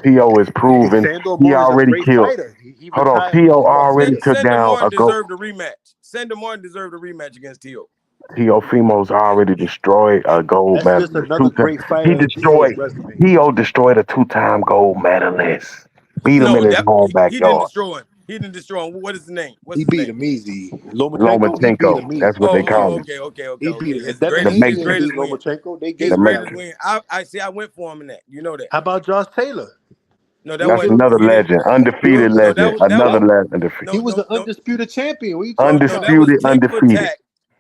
Speaker 12: Tio is proven.
Speaker 11: Sandor
Speaker 12: He
Speaker 11: Martin is a
Speaker 12: already
Speaker 11: great
Speaker 12: killed.
Speaker 11: fighter. He
Speaker 12: Hold on,
Speaker 11: retired.
Speaker 12: Tio already took
Speaker 14: Sandor
Speaker 12: down
Speaker 14: Martin
Speaker 12: a goat.
Speaker 14: deserved a rematch. Sandor Martin deserved a rematch against Tio.
Speaker 12: Teofimo's already destroyed a gold
Speaker 11: That's just
Speaker 12: medalist.
Speaker 11: another great fighter
Speaker 12: He
Speaker 11: in Tio's
Speaker 12: destroyed.
Speaker 11: resume.
Speaker 12: Tio destroyed a 2-time gold medalist. Beat him
Speaker 14: No,
Speaker 12: in his home
Speaker 14: he didn't
Speaker 12: backyard.
Speaker 14: destroy him. He didn't destroy him. What is his name? What's
Speaker 11: He
Speaker 14: his
Speaker 11: beat
Speaker 14: name?
Speaker 11: him easy. Lomachenko, he beat him
Speaker 12: Lomachenko.
Speaker 11: easy.
Speaker 12: That's what they call him.
Speaker 11: He beat him.
Speaker 14: His
Speaker 11: Devin
Speaker 12: The
Speaker 14: greatest, his
Speaker 11: Haney
Speaker 12: Matrix.
Speaker 14: greatest
Speaker 11: beat
Speaker 14: win.
Speaker 11: Lomachenko. They
Speaker 14: His
Speaker 11: gave
Speaker 12: The
Speaker 11: him that.
Speaker 14: greatest
Speaker 12: Matrix.
Speaker 14: win. I see. I went for him in that. You know that.
Speaker 11: How about Josh Taylor?
Speaker 14: No, that
Speaker 12: That's
Speaker 14: wasn't.
Speaker 12: another
Speaker 14: He didn't.
Speaker 12: legend. Undefeated
Speaker 14: No,
Speaker 12: legend. Another legend.
Speaker 11: He was the undisputed champion. What are you talking about?
Speaker 14: That was
Speaker 12: Undisputed,
Speaker 14: tick for
Speaker 12: undefeated.
Speaker 14: tack.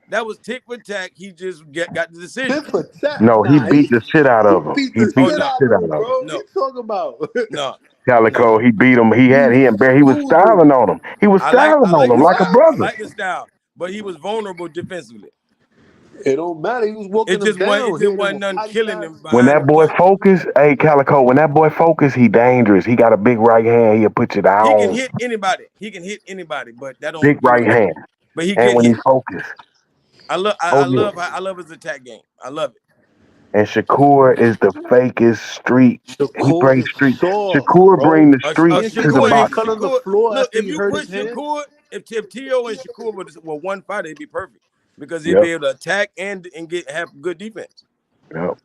Speaker 14: That was tick for tack. He just got the decision.
Speaker 11: Tit for tat.
Speaker 12: No, he
Speaker 11: Nah,
Speaker 12: beat the shit out of him.
Speaker 11: beat
Speaker 12: He
Speaker 11: the
Speaker 12: beat
Speaker 11: shit
Speaker 12: the
Speaker 11: out
Speaker 12: shit
Speaker 11: of
Speaker 12: out
Speaker 11: him,
Speaker 12: of him.
Speaker 11: bro. What you talking about?
Speaker 14: No.
Speaker 12: Calico, he beat him. He was
Speaker 11: losing.
Speaker 12: styling on him. He was
Speaker 14: I
Speaker 12: styling on
Speaker 14: like
Speaker 12: him
Speaker 14: the
Speaker 12: like a
Speaker 14: style. I
Speaker 12: brother.
Speaker 14: like the style, but he was vulnerable defensively.
Speaker 11: It don't matter. He was walking
Speaker 14: It just
Speaker 11: him down.
Speaker 14: wasn't nothing killing him
Speaker 12: When
Speaker 14: behind
Speaker 12: that
Speaker 14: the
Speaker 12: boy
Speaker 14: punch.
Speaker 12: focus, hey Calico, when that boy focus, he dangerous. He got a big right hand. He'll put you
Speaker 14: He can
Speaker 12: down.
Speaker 14: hit anybody. But that don't
Speaker 12: Big right hand.
Speaker 14: But he
Speaker 12: And
Speaker 14: get
Speaker 12: when he
Speaker 14: hit.
Speaker 12: focus,
Speaker 14: I love his attack game. I love it.
Speaker 12: and Shakur is the fakest street. He
Speaker 11: Shakur
Speaker 12: brings
Speaker 11: is
Speaker 12: street.
Speaker 11: soft,
Speaker 12: Shakur
Speaker 11: bro.
Speaker 12: bring the street
Speaker 11: And
Speaker 12: to the
Speaker 11: Shakur ain't
Speaker 12: boxing.
Speaker 11: fell on the floor
Speaker 14: Look,
Speaker 11: after
Speaker 14: if
Speaker 11: he
Speaker 14: you
Speaker 11: hurt
Speaker 14: put
Speaker 11: his hand.
Speaker 14: Shakur, if Tio and Shakur were one fighter, it'd be perfect because he'd
Speaker 12: Yep.
Speaker 14: be able to attack and have good defense.
Speaker 12: Yep.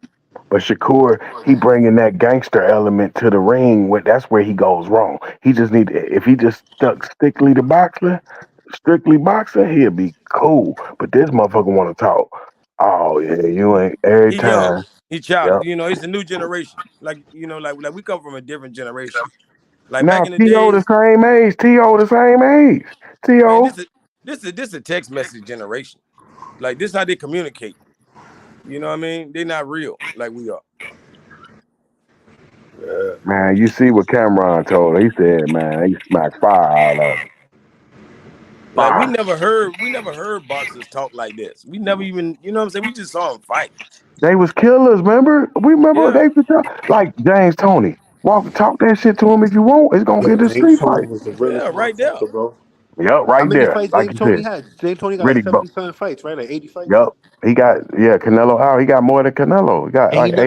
Speaker 12: But Shakur, he bringing that gangster element to the ring. That's where he goes wrong. He just if he just stuck strictly boxing, he'll be cool. But this motherfucker want to talk. Oh yeah, you ain't every
Speaker 14: He young,
Speaker 12: time.
Speaker 14: he childish.
Speaker 12: Yep.
Speaker 14: It's the new generation. Like we come from a different generation. Like
Speaker 12: Now
Speaker 14: back in the
Speaker 12: T.O. the
Speaker 14: days,
Speaker 12: same age. T.O. the same age.
Speaker 14: man,
Speaker 12: T.O.
Speaker 14: this is a text message generation. Like this how they communicate. You know what I mean? They're not real like we are.
Speaker 12: Man, you see what Cameron told her. He said, man, he smacked fire all of them.
Speaker 14: Like we
Speaker 12: Fire.
Speaker 14: never heard boxers talk like this. We never even, you know what I'm saying? We just saw them fight.
Speaker 12: They was killers, remember? We remember
Speaker 14: Yeah.
Speaker 12: they could talk, like James Tony. Talk that shit to him if you want. It's gonna
Speaker 11: Yo,
Speaker 12: get the
Speaker 11: James
Speaker 12: street
Speaker 11: Tony
Speaker 12: fight.
Speaker 11: was the realest
Speaker 14: Right there.
Speaker 11: motherfucker, bro.
Speaker 12: Yep,
Speaker 11: How
Speaker 12: right
Speaker 11: many
Speaker 12: there.
Speaker 11: fights
Speaker 12: Like
Speaker 11: James
Speaker 12: you
Speaker 11: Tony
Speaker 12: said.
Speaker 11: had? James Tony got like
Speaker 12: Riddick Bowe.
Speaker 11: 70-something fights, right? Like 80 fights.
Speaker 12: Yep. He got Canelo out. He got more than Canelo. He got
Speaker 11: And he
Speaker 12: like 80.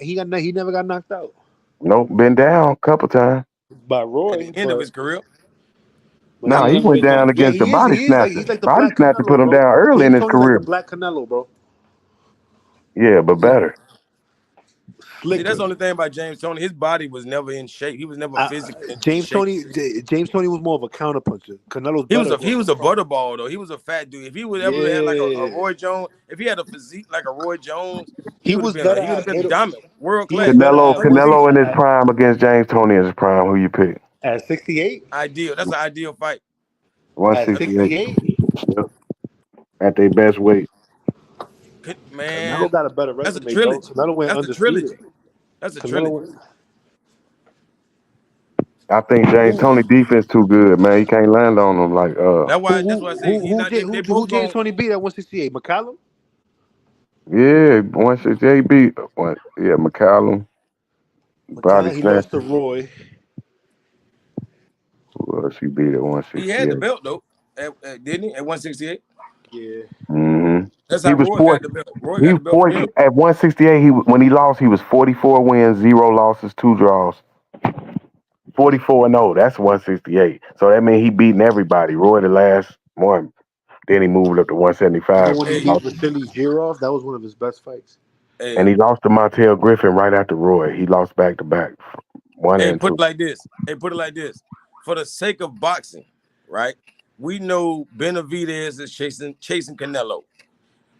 Speaker 11: he never got knocked out
Speaker 12: Nope, been down a couple times.
Speaker 11: by
Speaker 14: At
Speaker 11: Roy.
Speaker 14: the end of his career.
Speaker 12: No, he went down
Speaker 11: Yeah,
Speaker 12: against the
Speaker 11: he is.
Speaker 12: body
Speaker 11: He is like
Speaker 12: snatcher.
Speaker 11: he's like the
Speaker 12: Body
Speaker 11: black
Speaker 12: snatcher put
Speaker 11: Canelo,
Speaker 12: him
Speaker 11: bro.
Speaker 12: down early in
Speaker 11: James
Speaker 12: his
Speaker 11: Tony's like the
Speaker 12: career.
Speaker 11: black Canelo, bro.
Speaker 12: Yeah, but better.
Speaker 14: See, that's
Speaker 11: Slicker.
Speaker 14: the only thing about James Tony. His body was never in shape. He was never physically in
Speaker 11: James
Speaker 14: shape.
Speaker 11: Tony was more of a counterpuncher. Canelo's
Speaker 14: He was
Speaker 11: better.
Speaker 14: a butterball though. He was a fat dude. If he would ever had like a
Speaker 11: Yeah.
Speaker 14: Roy Jones, if he had a physique like a Roy Jones,
Speaker 11: He was better
Speaker 14: he would have
Speaker 11: at
Speaker 14: been dominant, world
Speaker 11: he was
Speaker 14: class.
Speaker 11: better at
Speaker 12: Canelo in his prime against James Tony in his prime. Who you pick?
Speaker 11: at 68.
Speaker 14: Ideal. That's an ideal fight.
Speaker 11: At
Speaker 12: 168.
Speaker 11: 68.
Speaker 12: Yep. At their best weight.
Speaker 14: Man,
Speaker 11: Canelo got a better
Speaker 14: that's a
Speaker 11: resume, bro.
Speaker 14: trilogy.
Speaker 11: Canelo went
Speaker 14: That's a
Speaker 11: undefeated.
Speaker 14: trilogy. That's a
Speaker 11: Canelo
Speaker 14: trilogy.
Speaker 11: went.
Speaker 12: I think James Tony defense too good, man. He can't land on them like
Speaker 14: That's why I say he's not. They
Speaker 11: Who
Speaker 14: both
Speaker 11: James
Speaker 14: going.
Speaker 11: Tony beat at 168? McCallum?
Speaker 12: Yeah, 168 beat McCallum. Body
Speaker 11: McCallum. He
Speaker 12: snatcher.
Speaker 11: lost to Roy.
Speaker 12: Who else he beat at
Speaker 14: He had
Speaker 12: 168?
Speaker 14: the belt though, didn't he? At 168.
Speaker 11: Yeah.
Speaker 12: Mm-hmm.
Speaker 14: That's
Speaker 12: He
Speaker 14: how
Speaker 12: was
Speaker 14: Roy
Speaker 12: 40.
Speaker 14: got the belt. Roy
Speaker 12: He
Speaker 14: got
Speaker 12: was
Speaker 14: the belt from
Speaker 12: 40
Speaker 14: him.
Speaker 12: at 168. When he lost, he was 44 wins, 0 losses, 2 draws. 44-0. That's 168. So that means he beating everybody. Roy the last one. Then he moved up to 175.
Speaker 11: Even when he beat Vasily Girov, that was one of his best fights.
Speaker 12: And he lost to Montel Griffin right after Roy. He lost back to back. One and
Speaker 14: Put
Speaker 12: two.
Speaker 14: it like this. Put it like this. For the sake of boxing, right? We know Benavidez is chasing Canelo.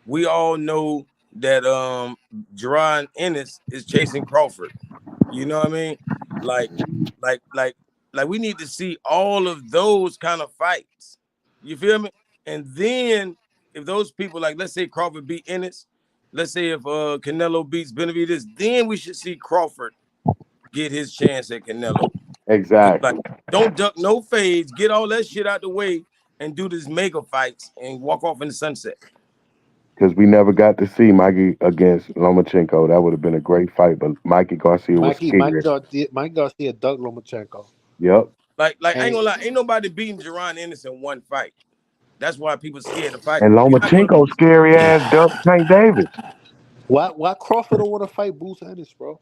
Speaker 14: We all know that Jerron Ennis is chasing Crawford. You know what I mean? Like we need to see all of those kind of fights. You feel me? And then if those people, like let's say Crawford beat Ennis, let's say if Canelo beats Benavidez, then we should see Crawford get his chance at Canelo.
Speaker 12: Exactly.
Speaker 14: Like, don't duck no fades. Get all that shit out the way and do these mega fights and walk off in the sunset.
Speaker 12: Because we never got to see Mikey against Lomachenko. That would have been a great fight, but Mikey Garcia was scared.
Speaker 11: Mike Garcia dug Lomachenko.
Speaker 12: Yep.
Speaker 14: Like I ain't
Speaker 11: And
Speaker 14: gonna lie, ain't nobody beating Jaron Ennis in one fight. That's why people scared to fight.
Speaker 12: And
Speaker 14: You're not gonna.
Speaker 12: Lomachenko scary ass duck Tank Davis.
Speaker 11: why Crawford don't want to fight Boots Ennis, bro?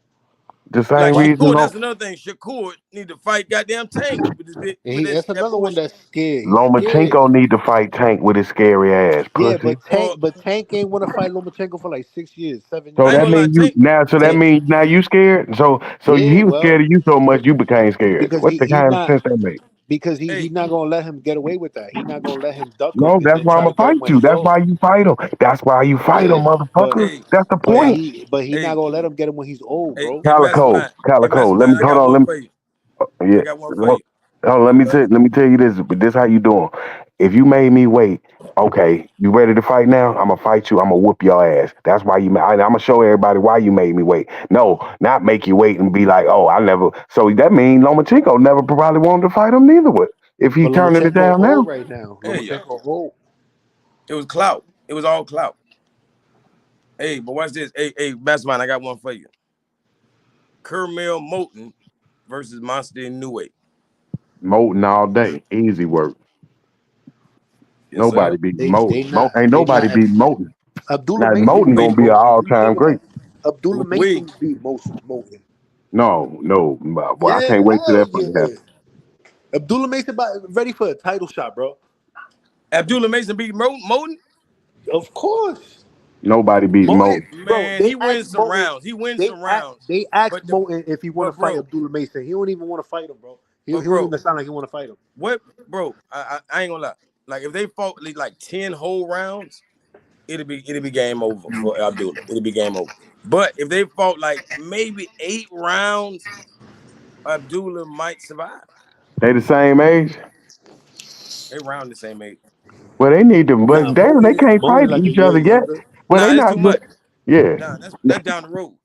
Speaker 12: The same
Speaker 14: Like
Speaker 11: Why?
Speaker 12: reason
Speaker 14: Shakur, that's another thing. Shakur need to fight goddamn Tank with his bit
Speaker 11: And
Speaker 14: with
Speaker 11: that's
Speaker 14: that
Speaker 11: another one
Speaker 14: bullshit.
Speaker 11: that's scared. He's scared.
Speaker 12: Lomachenko need to fight Tank with his scary ass
Speaker 11: Yeah,
Speaker 12: pussy.
Speaker 11: but Tank ain't want to fight Lomachenko for like 6 years, 7 years.
Speaker 12: So
Speaker 14: I ain't
Speaker 12: that
Speaker 14: gonna lie,
Speaker 12: mean you
Speaker 14: Tank.
Speaker 12: now. So that
Speaker 11: Tank,
Speaker 12: means now you scared. So
Speaker 11: yeah,
Speaker 12: he was
Speaker 11: well,
Speaker 12: scared of you so much you became scared.
Speaker 11: because
Speaker 12: What
Speaker 11: he
Speaker 12: the
Speaker 11: he
Speaker 12: kind of
Speaker 11: not
Speaker 12: sense that make?
Speaker 11: because he
Speaker 14: Hey,
Speaker 11: not gonna let him get away with that. He not gonna let him duck him
Speaker 12: No,
Speaker 11: and
Speaker 12: that's
Speaker 11: then
Speaker 12: why I'm
Speaker 11: try
Speaker 12: gonna
Speaker 11: to get him
Speaker 12: fight
Speaker 11: when
Speaker 12: you.
Speaker 11: he's
Speaker 12: That's
Speaker 11: old.
Speaker 12: why you fight him. That's why you fight him,
Speaker 11: Yeah, but
Speaker 12: motherfucker.
Speaker 14: hey,
Speaker 12: That's the
Speaker 11: but
Speaker 12: point.
Speaker 11: he not
Speaker 14: hey,
Speaker 11: gonna let him get him when he's old, bro.
Speaker 14: hey,
Speaker 12: Calico,
Speaker 14: mastermind. Hey,
Speaker 12: Calico. Let
Speaker 14: mastermind.
Speaker 12: me
Speaker 14: I
Speaker 12: hold
Speaker 14: got
Speaker 12: on.
Speaker 14: one for you. I
Speaker 12: Yeah.
Speaker 14: got one for
Speaker 12: Hold
Speaker 14: you.
Speaker 12: on, let me tell you this. This how you doing. If you made me wait, okay, you ready to fight now? I'm gonna fight you. I'm gonna whoop your ass. That's why I'm gonna show everybody why you made me wait. No, not make you wait and be like, oh, I never. So that means Lomachenko never probably wanted to fight him neither. With if he
Speaker 11: But
Speaker 12: turning it
Speaker 11: Lomachenko
Speaker 12: down now,
Speaker 11: old right now.
Speaker 14: Hey, yeah.
Speaker 11: Lomachenko old.
Speaker 14: It was clout. It was all clout. Hey, but watch this. Hey, mastermind. I got one for you. Kermel Moton versus Monster Inoue.
Speaker 12: Moten all day, easy work.
Speaker 14: Yes, sir.
Speaker 12: Nobody beat
Speaker 11: They
Speaker 12: Moten.
Speaker 11: not
Speaker 12: Ain't
Speaker 11: they
Speaker 12: nobody
Speaker 11: not
Speaker 12: beat Moten.
Speaker 11: Abdullah
Speaker 12: Now
Speaker 11: Mason
Speaker 12: Moten
Speaker 11: will
Speaker 12: gonna
Speaker 11: beat
Speaker 12: be an
Speaker 11: Moten.
Speaker 12: all
Speaker 11: You
Speaker 12: time
Speaker 11: thinking
Speaker 12: great.
Speaker 11: that Abdullah Mason
Speaker 14: We
Speaker 11: will beat Moten.
Speaker 12: No, boy, I
Speaker 11: Yeah,
Speaker 12: can't wait till
Speaker 11: hell
Speaker 12: that fight
Speaker 11: yeah.
Speaker 12: happens.
Speaker 11: Abdullah Mason ready for a title shot, bro.
Speaker 14: Abdullah Mason beat Moton.
Speaker 11: Of course.
Speaker 12: Nobody beat
Speaker 11: Moten,
Speaker 12: Moten.
Speaker 11: bro,
Speaker 14: Man,
Speaker 11: they
Speaker 14: he wins
Speaker 11: asked
Speaker 14: some
Speaker 11: Moten,
Speaker 14: rounds. He wins some rounds.
Speaker 11: they asked
Speaker 14: But the
Speaker 11: Moten if he want to
Speaker 14: but
Speaker 11: fight
Speaker 14: bro,
Speaker 11: Abdullah Mason. He don't even want to fight him, bro. He
Speaker 14: but
Speaker 11: don't
Speaker 14: bro,
Speaker 11: even sound like he want to fight him.
Speaker 14: what bro? I ain't gonna lie. Like if they fought like 10 whole rounds, it'll be game over for Abdullah. It'll be game over. But if they fought like maybe 8 rounds, Abdullah might survive.
Speaker 12: They the same age.
Speaker 14: They round the same age.
Speaker 12: Well, they need to,
Speaker 11: Nah,
Speaker 12: but damn, they can't fight
Speaker 11: Moten like a
Speaker 12: each
Speaker 11: year
Speaker 12: other yet.
Speaker 11: younger.
Speaker 12: Well,
Speaker 14: Nah,
Speaker 12: they
Speaker 14: that's
Speaker 12: not.
Speaker 14: too much.
Speaker 12: Yeah,
Speaker 14: Nah, that's down the road.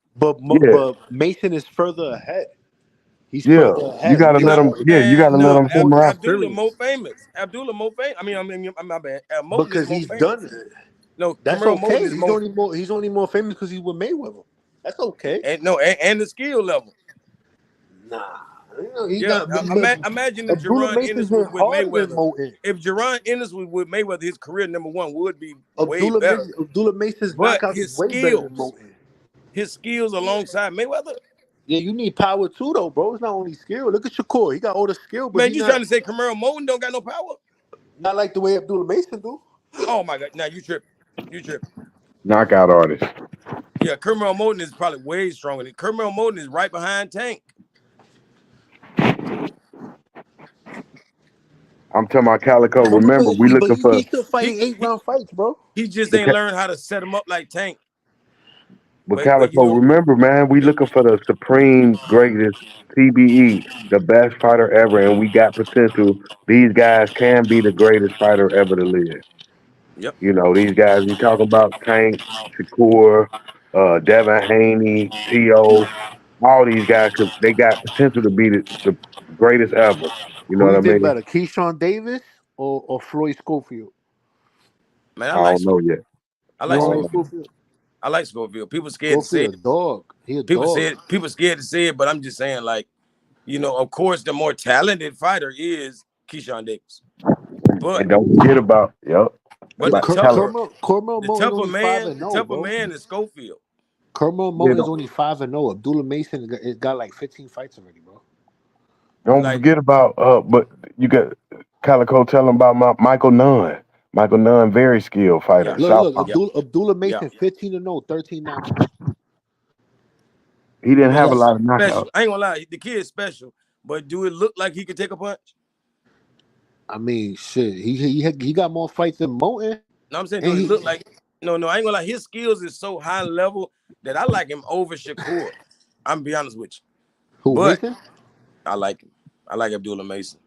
Speaker 12: yeah,
Speaker 11: But Mason is further ahead. He's
Speaker 12: yeah.
Speaker 11: further
Speaker 12: You
Speaker 11: ahead.
Speaker 12: gotta let them. Yeah, you
Speaker 14: Man,
Speaker 12: gotta let
Speaker 14: no,
Speaker 12: them come
Speaker 11: More
Speaker 12: around.
Speaker 14: Abdullah more
Speaker 11: experience
Speaker 14: famous. Abdullah more famous. I mean, my bad. Moten is
Speaker 11: because
Speaker 14: more
Speaker 11: he's done
Speaker 14: famous.
Speaker 11: it.
Speaker 14: No,
Speaker 11: That's
Speaker 14: Camaro Moten
Speaker 11: okay.
Speaker 14: is more,
Speaker 11: He's only more famous because he's with Mayweather. That's okay.
Speaker 14: and no, and the skill level.
Speaker 11: Nah, he's
Speaker 14: Yeah,
Speaker 11: not. But
Speaker 14: imagine if
Speaker 11: Abdullah
Speaker 14: Jaron
Speaker 11: Mason
Speaker 14: Ennis was
Speaker 11: hit
Speaker 14: with
Speaker 11: harder than
Speaker 14: Mayweather.
Speaker 11: Moten.
Speaker 14: If Jaron Ennis was with Mayweather, his career #1 would be way better.
Speaker 11: Abdullah Mason's
Speaker 14: But
Speaker 11: knockout is way better than Moten.
Speaker 14: his skills alongside Mayweather.
Speaker 11: Yeah, you need power too, though, bro. It's not only skill. Look at Shakur. He got all the skill, but
Speaker 14: Man,
Speaker 11: he
Speaker 14: you trying
Speaker 11: not
Speaker 14: to say Camaro Moten don't got no power?
Speaker 11: not like the way Abdullah Mason do.
Speaker 14: Oh my God! Now you tripping. You tripping.
Speaker 12: Knockout artist.
Speaker 14: Yeah, Camaro Moten is probably way stronger. Camaro Moten is right behind Tank.
Speaker 12: I'm telling my Calico. Remember, we
Speaker 11: But
Speaker 12: looking for
Speaker 11: he's still
Speaker 14: He
Speaker 11: fighting
Speaker 14: he
Speaker 11: 8 round fights, bro.
Speaker 14: he just
Speaker 12: the
Speaker 14: ain't learned how to set him up like Tank. But you
Speaker 12: Calico.
Speaker 14: know,
Speaker 12: Remember, man, we looking for the supreme greatest TBE, the best fighter ever, and we got potential. These guys can be the greatest fighter ever to live.
Speaker 14: yep.
Speaker 12: You know, these guys you talking about Tank, Shakur, Devin Haney, T.O., all these guys, they got potential to be the greatest ever. You know
Speaker 11: Who
Speaker 12: what
Speaker 11: you
Speaker 12: I
Speaker 11: think
Speaker 12: mean?
Speaker 11: better, Keyshawn Davis or Floyd Schofield?
Speaker 14: Man, I
Speaker 12: I
Speaker 14: like
Speaker 12: don't know
Speaker 14: Schofield.
Speaker 12: yet.
Speaker 14: I
Speaker 11: You
Speaker 14: like
Speaker 12: I
Speaker 11: don't
Speaker 12: don't
Speaker 11: like
Speaker 12: know.
Speaker 14: Schofield.
Speaker 11: Schofield?
Speaker 14: I like Schofield. People scared to say
Speaker 11: Schofield
Speaker 14: it.
Speaker 11: a dog. He a
Speaker 14: People
Speaker 11: dog.
Speaker 14: said people scared to say it, but I'm just saying, like, of course, the more talented fighter is Keyshawn Davis. But
Speaker 12: And don't forget about, yep,
Speaker 14: but the
Speaker 12: about
Speaker 14: tougher
Speaker 11: Cormel
Speaker 14: the
Speaker 11: Moten
Speaker 14: tougher
Speaker 11: only 5
Speaker 14: man,
Speaker 11: and
Speaker 14: the
Speaker 11: 0,
Speaker 14: tougher
Speaker 11: bro.
Speaker 14: man is Schofield.
Speaker 11: Cormel
Speaker 12: yeah,
Speaker 11: Moten's only 5 and 0. Abdullah Mason got like 15 fights already, bro.
Speaker 12: don't
Speaker 14: Like,
Speaker 12: forget about, but you got Calico telling about Michael Nunn. Michael Nunn, very skilled
Speaker 14: yeah,
Speaker 12: fighter,
Speaker 11: Look,
Speaker 12: Southpaw.
Speaker 14: yeah,
Speaker 11: Abdullah
Speaker 14: yeah.
Speaker 11: Mason 15 and 0, 13 knockouts.
Speaker 12: He didn't
Speaker 14: The
Speaker 12: have a
Speaker 14: kid
Speaker 11: Yes.
Speaker 12: lot of knockouts.
Speaker 14: special. I ain't gonna lie, the kid is special. But do it look like he could take a punch?
Speaker 11: I mean, shit. He got more fights than Moten.
Speaker 14: No, I'm saying,
Speaker 11: And
Speaker 14: do it
Speaker 11: he
Speaker 14: look like? No, I ain't gonna lie. His skills is so high level that I like him over Shakur. I'm gonna be honest with you,
Speaker 11: who
Speaker 14: but
Speaker 11: Mason?
Speaker 14: I like him. I like Abdullah Mason.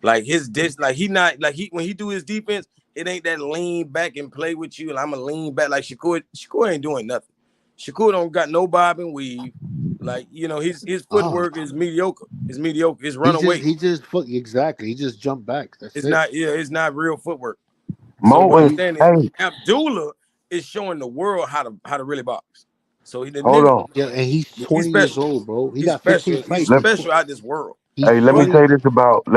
Speaker 14: Like his dish, like he not like he when he do his defense, it ain't that lean back and play with you. And I'm a lean back like Shakur. Shakur ain't doing nothing. Shakur don't got no bob and weave. Like his
Speaker 11: Oh,
Speaker 14: footwork is mediocre. It's mediocre. It's
Speaker 11: He
Speaker 14: runaway.
Speaker 11: exactly. He just jumped back. That's
Speaker 14: It's
Speaker 11: it.
Speaker 14: not. Yeah, it's not real footwork. So what I'm
Speaker 12: Moulton,
Speaker 14: saying is,
Speaker 12: hey,
Speaker 14: Abdullah is showing the world how to really box. So the
Speaker 12: hold
Speaker 14: nigga,
Speaker 12: on.
Speaker 11: Yeah, and he's
Speaker 14: he's
Speaker 11: 20 years
Speaker 14: special.
Speaker 11: old, bro. He
Speaker 14: He's
Speaker 11: got 15
Speaker 14: special. He's
Speaker 11: fights.
Speaker 12: Let,
Speaker 14: special out this world.
Speaker 11: He's
Speaker 12: hey, let me
Speaker 14: But
Speaker 12: say
Speaker 11: 20.
Speaker 12: this about
Speaker 14: you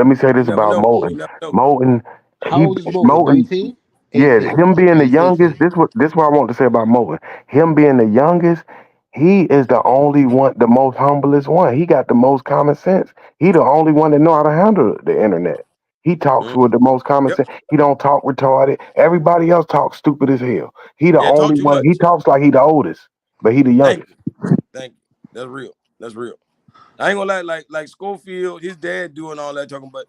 Speaker 14: never know. You
Speaker 12: Moulton.
Speaker 14: never know.
Speaker 12: Moulton,
Speaker 11: How
Speaker 12: he
Speaker 11: old is Moulton?
Speaker 12: Moulton.
Speaker 11: 19?
Speaker 12: Yeah,
Speaker 11: 18.
Speaker 12: him being the
Speaker 11: He's
Speaker 12: youngest.
Speaker 11: 18.
Speaker 12: This what I want to say about Moulton. Him being the youngest, he is the only one, the most humblest one. He got the most common sense. He the only one that know how to handle the internet. He talks
Speaker 14: Mhm.
Speaker 12: with the most common
Speaker 14: Yep.
Speaker 12: sense. He don't talk retarded. Everybody else talks stupid as hell. He the
Speaker 14: Yeah. Talk
Speaker 12: only
Speaker 14: too
Speaker 12: one. He
Speaker 14: much.
Speaker 12: talks like he the oldest, but he the
Speaker 14: Thank
Speaker 12: youngest.
Speaker 14: you. Thank you. That's real. That's real. I ain't gonna lie. Like Schofield, his dad doing all that talking, but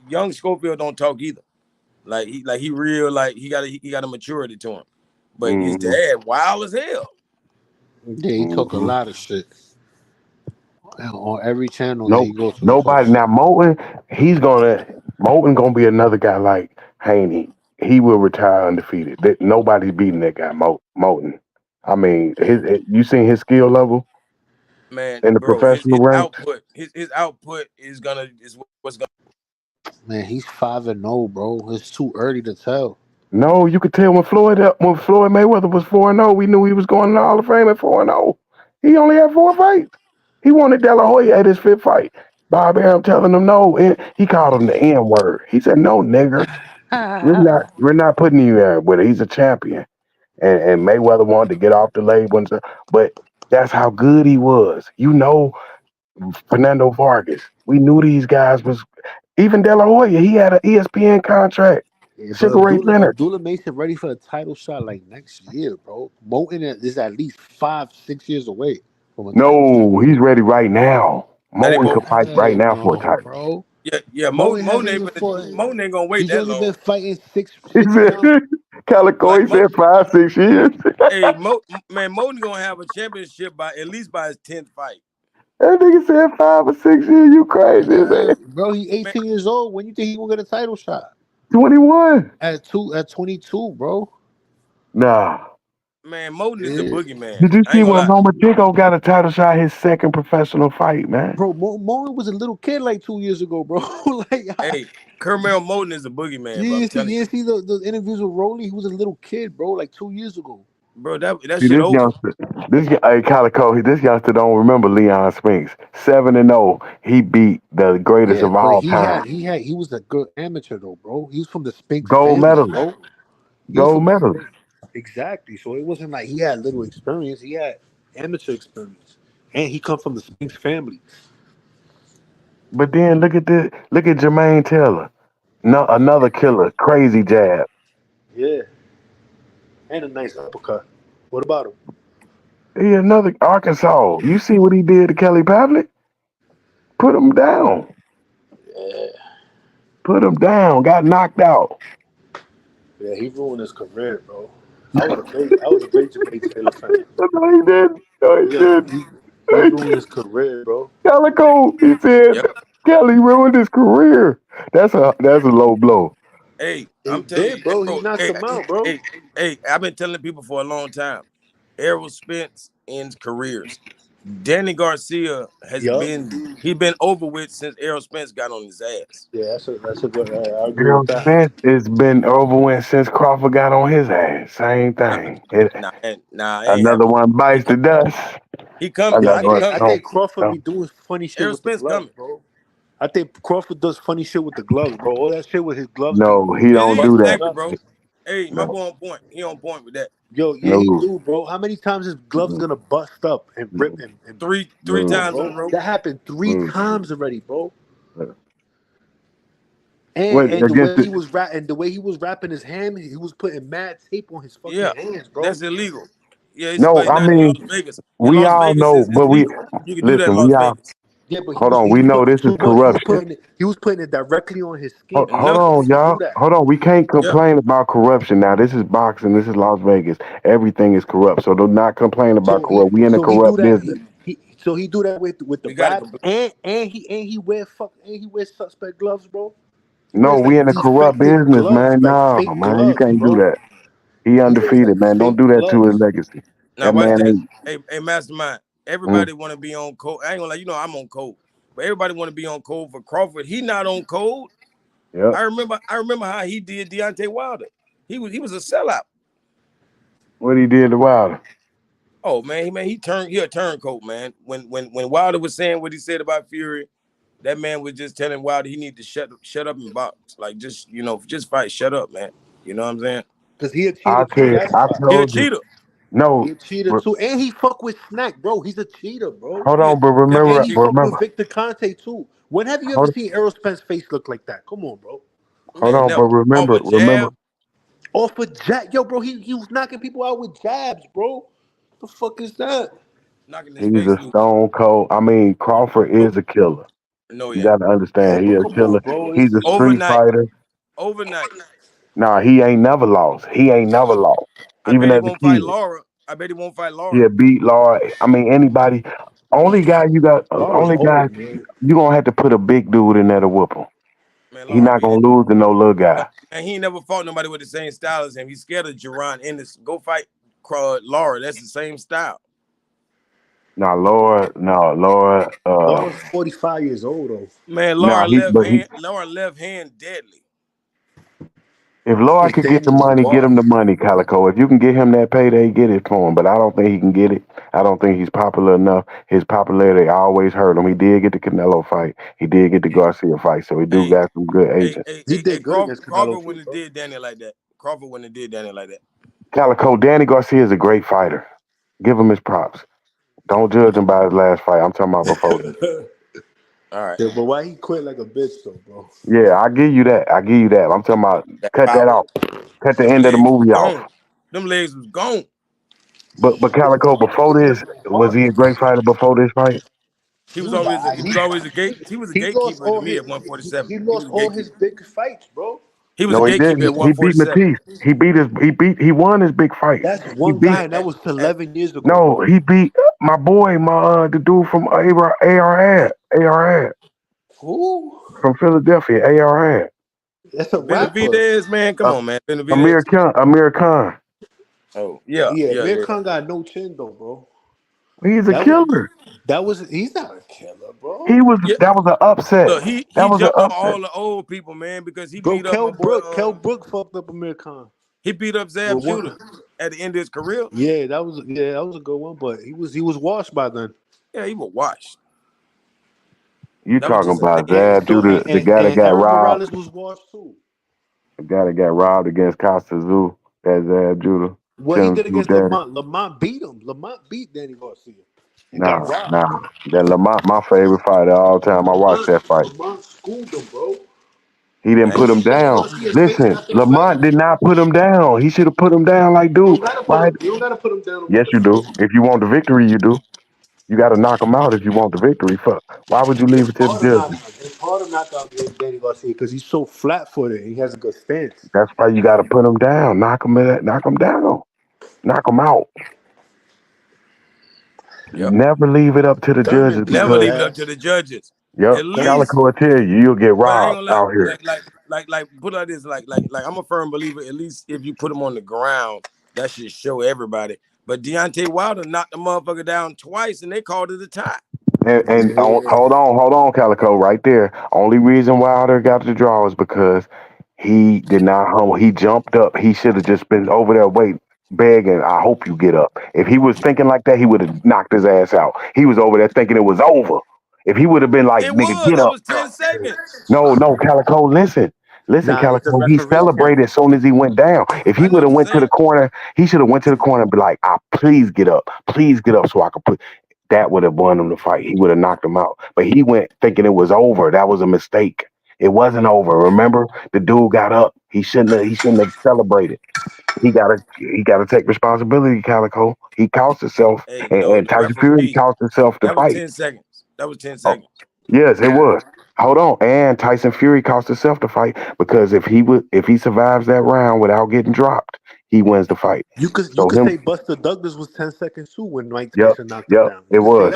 Speaker 14: young Schofield don't talk either. He real he got a maturity to him. But his
Speaker 12: hmm
Speaker 14: dad wild as hell.
Speaker 11: Yeah, he talk a
Speaker 12: hmm
Speaker 11: lot of shit on every channel that
Speaker 12: No,
Speaker 11: he goes to. He
Speaker 12: nobody.
Speaker 11: talks.
Speaker 12: Now Moulton gonna be another guy like Haney. He will retire undefeated. Nobody's beating that guy, Moulton. I mean, you seen his skill level
Speaker 14: Man,
Speaker 12: in the
Speaker 14: bro, his
Speaker 12: professional ranks?
Speaker 14: output, his output is what's gonna.
Speaker 11: Man, he's 5-0, bro. It's too early to tell.
Speaker 12: No, you could tell when Floyd Mayweather was 4-0, we knew he was going to the Hall of Fame at 4-0. He only had 4 fights. He wanted De La Hoya at his fifth fight. Bob Arum telling him no, and he called him the N word. He said, "No, nigger, we're not putting you there with it. He's a champion." And Mayweather wanted to get off the label and stuff, but that's how good he was. Fernando Vargas. We knew these guys was even De La Hoya. He had an ESPN contract.
Speaker 11: Yeah, but
Speaker 12: Sugar Ray Leonard.
Speaker 11: Abdullah makes it ready for a title shot like next year, bro. Moulton is at least 5-6 years away from a title shot.
Speaker 12: No, he's ready right now.
Speaker 14: Now they
Speaker 12: Moen
Speaker 14: both.
Speaker 12: could fight right
Speaker 11: Hell
Speaker 12: now for a
Speaker 11: no,
Speaker 12: title.
Speaker 11: bro.
Speaker 14: Yeah.
Speaker 11: Moulton hasn't even fought.
Speaker 14: Mo ain't gonna wait
Speaker 11: He's
Speaker 14: that
Speaker 11: only been
Speaker 14: long.
Speaker 11: fighting six
Speaker 12: He
Speaker 11: six
Speaker 12: said,
Speaker 11: rounds.
Speaker 12: Calico,
Speaker 14: Like
Speaker 12: he said 5, 6 years.
Speaker 14: hey, Mo gonna have a championship by at least by his 10th fight.
Speaker 12: That nigga said 5 or 6 years. You crazy,
Speaker 11: Yeah,
Speaker 12: man.
Speaker 11: bro. He's
Speaker 14: Man,
Speaker 11: 18 years old. When you think he will get a title shot?
Speaker 12: 21.
Speaker 11: At 22, bro.
Speaker 12: Nah.
Speaker 14: man, Moten is the
Speaker 11: Yeah.
Speaker 14: boogeyman.
Speaker 12: Did you
Speaker 14: I
Speaker 12: see
Speaker 14: ain't gonna
Speaker 12: when
Speaker 14: lie.
Speaker 12: Lomachenko got a title shot, his second professional fight, man?
Speaker 11: Bro, Moulton was a little kid like 2 years ago, bro. Like,
Speaker 14: Hey, Kermel Moten is the boogeyman, bro. I'm telling
Speaker 11: you didn't see the interviews with Rolly? He was a little kid, bro, like 2 years ago.
Speaker 14: you, bro. That
Speaker 12: See,
Speaker 14: shit
Speaker 12: this
Speaker 14: over.
Speaker 12: youngster, hey, Calico, this youngster don't remember Leon Spinks. 7-0, he beat the greatest
Speaker 11: Yeah,
Speaker 12: of
Speaker 11: but
Speaker 12: all time.
Speaker 11: he was a good amateur though, bro. He was from the Spinks
Speaker 12: Gold
Speaker 11: family,
Speaker 12: medalist.
Speaker 11: bro. He was
Speaker 12: Gold
Speaker 11: from the
Speaker 12: medalist.
Speaker 11: Spinks. Exactly. So it wasn't like he had little experience. He had amateur experience, and he come from the Spinks family.
Speaker 12: But then look at this. Look at Jermaine Taylor. No, another killer. Crazy jab.
Speaker 11: Yeah, and a nice uppercut. What about him?
Speaker 12: He another Arkansas. You see what he did to Kelly Pavlik? Put him down.
Speaker 11: Yeah,
Speaker 12: Put him down. Got knocked out.
Speaker 11: yeah, he ruined his career, bro. I was a big Jermaine Taylor fan.
Speaker 12: No, he didn't. No, he
Speaker 11: Yeah,
Speaker 12: didn't.
Speaker 11: he ruined his career, bro.
Speaker 12: Calico. He said
Speaker 14: Yep.
Speaker 12: Kelly ruined his career. That's a low blow.
Speaker 14: Hey,
Speaker 11: He
Speaker 14: I'm telling you,
Speaker 11: did, bro. He
Speaker 14: bro.
Speaker 11: knocked him out, bro.
Speaker 14: Hey. I've been telling people for a long time. Errol Spence ends careers. Danny Garcia has
Speaker 11: Yup.
Speaker 14: been over with since Errol Spence got on his ass.
Speaker 11: Yeah, that's a good. I agree with
Speaker 12: Errol
Speaker 11: that.
Speaker 12: Spence has been over with since Crawford got on his ass. Same
Speaker 14: Nah,
Speaker 12: thing.
Speaker 14: nah, it ain't
Speaker 12: Another
Speaker 14: happening.
Speaker 12: one
Speaker 14: He
Speaker 12: bites the
Speaker 14: coming.
Speaker 12: dust.
Speaker 14: He coming.
Speaker 11: Yeah, I
Speaker 12: Another
Speaker 14: He
Speaker 12: one.
Speaker 11: think I
Speaker 14: coming.
Speaker 12: No,
Speaker 11: think Crawford
Speaker 12: no.
Speaker 11: be doing funny shit
Speaker 14: Errol
Speaker 11: with the
Speaker 14: Spence
Speaker 11: gloves,
Speaker 14: coming.
Speaker 11: bro. I think Crawford does funny shit with the gloves, bro. All that shit with his gloves be
Speaker 12: No, he
Speaker 14: Yeah,
Speaker 12: don't
Speaker 11: busting
Speaker 12: do
Speaker 11: his
Speaker 12: that.
Speaker 14: exactly,
Speaker 11: nuts.
Speaker 14: bro. Hey, my
Speaker 12: No,
Speaker 14: boy on point. He on point with that.
Speaker 11: Yo, yeah, he
Speaker 12: no,
Speaker 11: do, bro. How many times his gloves
Speaker 12: no,
Speaker 11: gonna bust up and rip
Speaker 12: no,
Speaker 11: and
Speaker 14: Three
Speaker 11: come on,
Speaker 12: no.
Speaker 14: times in a
Speaker 11: bro?
Speaker 14: row.
Speaker 11: That happened three
Speaker 12: Mm.
Speaker 11: times already, bro.
Speaker 12: What
Speaker 11: And the
Speaker 12: against
Speaker 11: way
Speaker 12: the?
Speaker 11: he was wrapping his hand, he was putting mad tape on his
Speaker 14: Yeah,
Speaker 11: fucking hands, bro.
Speaker 14: that's illegal. Yeah, it's
Speaker 12: No,
Speaker 14: fighting
Speaker 12: I
Speaker 14: down in
Speaker 12: mean
Speaker 14: Las Vegas. In
Speaker 12: we
Speaker 14: Las
Speaker 12: all
Speaker 14: Vegas,
Speaker 12: know,
Speaker 14: it's
Speaker 12: but we
Speaker 14: legal. You can do that in
Speaker 12: listen.
Speaker 14: Las
Speaker 12: We all
Speaker 14: Vegas.
Speaker 11: Yeah, but
Speaker 12: hold on. We know this is corruption.
Speaker 11: he was putting it directly on his skin, bro.
Speaker 12: Hold
Speaker 14: No.
Speaker 11: He
Speaker 12: on,
Speaker 11: shouldn't do
Speaker 12: y'all.
Speaker 11: that.
Speaker 12: Hold on. We can't
Speaker 14: Yeah.
Speaker 12: complain about corruption now. This is boxing. This is Las Vegas. Everything is corrupt. So do not complain about corrupt. We in a
Speaker 11: He do
Speaker 12: corrupt
Speaker 11: that
Speaker 12: business.
Speaker 11: he do that with the
Speaker 14: We got to
Speaker 11: wraps
Speaker 14: complain.
Speaker 11: and he wears suspect gloves, bro. He
Speaker 12: No,
Speaker 11: wears
Speaker 12: we
Speaker 11: like
Speaker 12: in a corrupt
Speaker 11: defective
Speaker 12: business,
Speaker 11: gloves,
Speaker 12: man.
Speaker 11: like
Speaker 12: No,
Speaker 11: fake
Speaker 12: man. You
Speaker 11: gloves,
Speaker 12: can't do
Speaker 11: bro.
Speaker 12: that. He
Speaker 11: He wears
Speaker 12: undefeated,
Speaker 11: like
Speaker 12: man. Don't
Speaker 11: fake
Speaker 12: do that to his
Speaker 11: gloves.
Speaker 12: legacy.
Speaker 14: Now
Speaker 12: That
Speaker 14: watch
Speaker 12: man
Speaker 14: this.
Speaker 12: ain't.
Speaker 14: Hey, Mastermind.
Speaker 12: Mm,
Speaker 14: Everybody want to be on code. I ain't gonna lie. You know I'm on code. but everybody want to be on code for Crawford. He not on code.
Speaker 12: Yep.
Speaker 14: I remember how he did Deontay Wilder. He was a sellout.
Speaker 12: What he did to Wilder?
Speaker 14: Oh man, he a turncoat, man. When Wilder was saying what he said about Fury, that man was just telling Wilder he need to shut up and box. Like just just fight, shut up, man. You know what I'm saying?
Speaker 11: Because he a cheater too. That's
Speaker 12: I
Speaker 11: why.
Speaker 14: He a
Speaker 12: told you.
Speaker 14: cheater.
Speaker 12: No.
Speaker 11: He a cheater too. And he fuck with Snack, bro. He's a cheater, bro.
Speaker 12: Hold on, but
Speaker 11: And he fuck
Speaker 12: remember.
Speaker 11: with Victor Conte too. When have you ever seen Errol Spence's face look like that? Come on, bro.
Speaker 12: Hold on, but remember.
Speaker 11: Off a jab. Yo, bro, he was knocking people out with jabs, bro. The fuck is that?
Speaker 14: Knocking his
Speaker 12: He's
Speaker 14: face
Speaker 12: a
Speaker 14: loose.
Speaker 12: stone cold. I mean, Crawford is a killer.
Speaker 14: No,
Speaker 12: You got to understand, he's a killer. He's a street fighter.
Speaker 14: Overnight.
Speaker 12: Nah, he ain't never lost.
Speaker 14: I
Speaker 12: Even
Speaker 14: bet he
Speaker 12: as a
Speaker 14: won't fight
Speaker 12: kid.
Speaker 14: Laura. I bet he won't fight Laura.
Speaker 12: He'll beat Laura. I mean, anybody. Only guy you got.
Speaker 11: Laura's
Speaker 12: Only guy
Speaker 11: old, man.
Speaker 12: you gonna have to put a big dude in there to whoop him.
Speaker 14: Man,
Speaker 12: He not gonna lose to no little guy.
Speaker 14: And he ain't never fought nobody with the same style as him. He's scared of Jerron Ennis. Go fight Laura. That's the same style.
Speaker 12: Laura.
Speaker 11: Laura's 45 years old though.
Speaker 14: Man, Laura left hand deadly.
Speaker 12: If Laura could get the money, get him the money, Calico. If you can get him that payday, get it for him. But I don't think he can get it. I don't think he's popular enough. His popularity always hurt him. He did get the Canelo fight. He did get the Garcia fight. So he do got some good agents.
Speaker 11: He did good against Canelo.
Speaker 14: Crawford wouldn't have did Danny like that.
Speaker 12: Calico, Danny Garcia is a great fighter. Give him his props. Don't judge him by his last fight. I'm talking about before this.
Speaker 14: All right.
Speaker 11: Yeah, but why he quit like a bitch though, bro?
Speaker 12: Yeah, I give you that. I'm talking about cut that off. Cut the end of the movie off.
Speaker 14: Them legs was gone.
Speaker 12: But Calico, before this, was he a great fighter before this fight?
Speaker 14: He was always a gatekeeper to me at 147.
Speaker 11: He lost all his big fights, bro.
Speaker 14: He was a gatekeeper at 147.
Speaker 12: He won his big fight.
Speaker 11: That's one guy, and that was 11 years ago.
Speaker 12: No, he beat my boy, the dude from ARAD.
Speaker 11: Who?
Speaker 12: From Philadelphia, ARAD.
Speaker 11: That's a rapper.
Speaker 14: Benavidez, man. Come on, man.
Speaker 12: Benavidez. Amir Khan.
Speaker 14: Oh, yeah.
Speaker 11: Amir Khan got no chin though, bro.
Speaker 12: He's a killer.
Speaker 11: He's not a killer, bro.
Speaker 12: That was an upset.
Speaker 14: Look, he jumped on all the old people, man, because he beat up my boy.
Speaker 11: Kell Brook fucked up Amir Khan.
Speaker 14: He beat up Zab Judah at the end of his career.
Speaker 11: Yeah, that was a good one, but he was washed by then.
Speaker 14: Yeah, he was washed.
Speaker 12: You talking about Zab Judah, the guy that got robbed?
Speaker 11: Morales was washed too.
Speaker 12: The guy that got robbed against Costa Zoo, that Zab Judah.
Speaker 11: What he did against Lamont? Lamont beat him. Lamont beat Danny Garcia.
Speaker 12: Nah. That Lamont, my favorite fighter of all time. I watched that fight.
Speaker 11: Lamont schooled him, bro.
Speaker 12: He didn't put him down. Listen, Lamont did not put him down. He should have put him down like, dude.
Speaker 11: You don't gotta put him down.
Speaker 12: Yes, you do. If you want the victory, you do. You got to knock him out if you want the victory. Why would you leave it to the judges?
Speaker 11: It's hard to knock out Danny Garcia because he's so flat-footed. He has a good stance.
Speaker 12: That's why you got to put him down. Knock him down. Knock him out.
Speaker 14: Yep.
Speaker 12: Never leave it up to the judges.
Speaker 14: Never leave it up to the judges.
Speaker 12: Yep. Calico will tell you, you'll get robbed out here.
Speaker 14: Like put it like this, like I'm a firm believer. At least if you put him on the ground, that should show everybody. But Deontay Wilder knocked the motherfucker down twice, and they called it a tie.
Speaker 12: And hold on, Calico, right there. Only reason Wilder got the draw is because he did not humble. He jumped up. He should have just been over there waiting, begging, I hope you get up. If he was thinking like that, he would have knocked his ass out. He was over there thinking it was over. If he would have been like, nigga, get up.
Speaker 14: It was 10 seconds.
Speaker 12: No, Calico, listen, Calico. He celebrated as soon as he went down. If he would have went to the corner, he should have went to the corner and be like, please get up so I can put. That would have won him the fight. He would have knocked him out. But he went thinking it was over. That was a mistake. It wasn't over. Remember, the dude got up. He shouldn't have celebrated. He gotta take responsibility, Calico. He cost himself, and Tyson Fury cost himself the fight.
Speaker 14: That was 10 seconds.
Speaker 12: Yes, it was. Hold on, and Tyson Fury cost himself the fight because if he survives that round without getting dropped, he wins the fight.
Speaker 11: You could say Buster Douglas was 10 seconds too when Mike Tyson knocked him down.
Speaker 12: It was.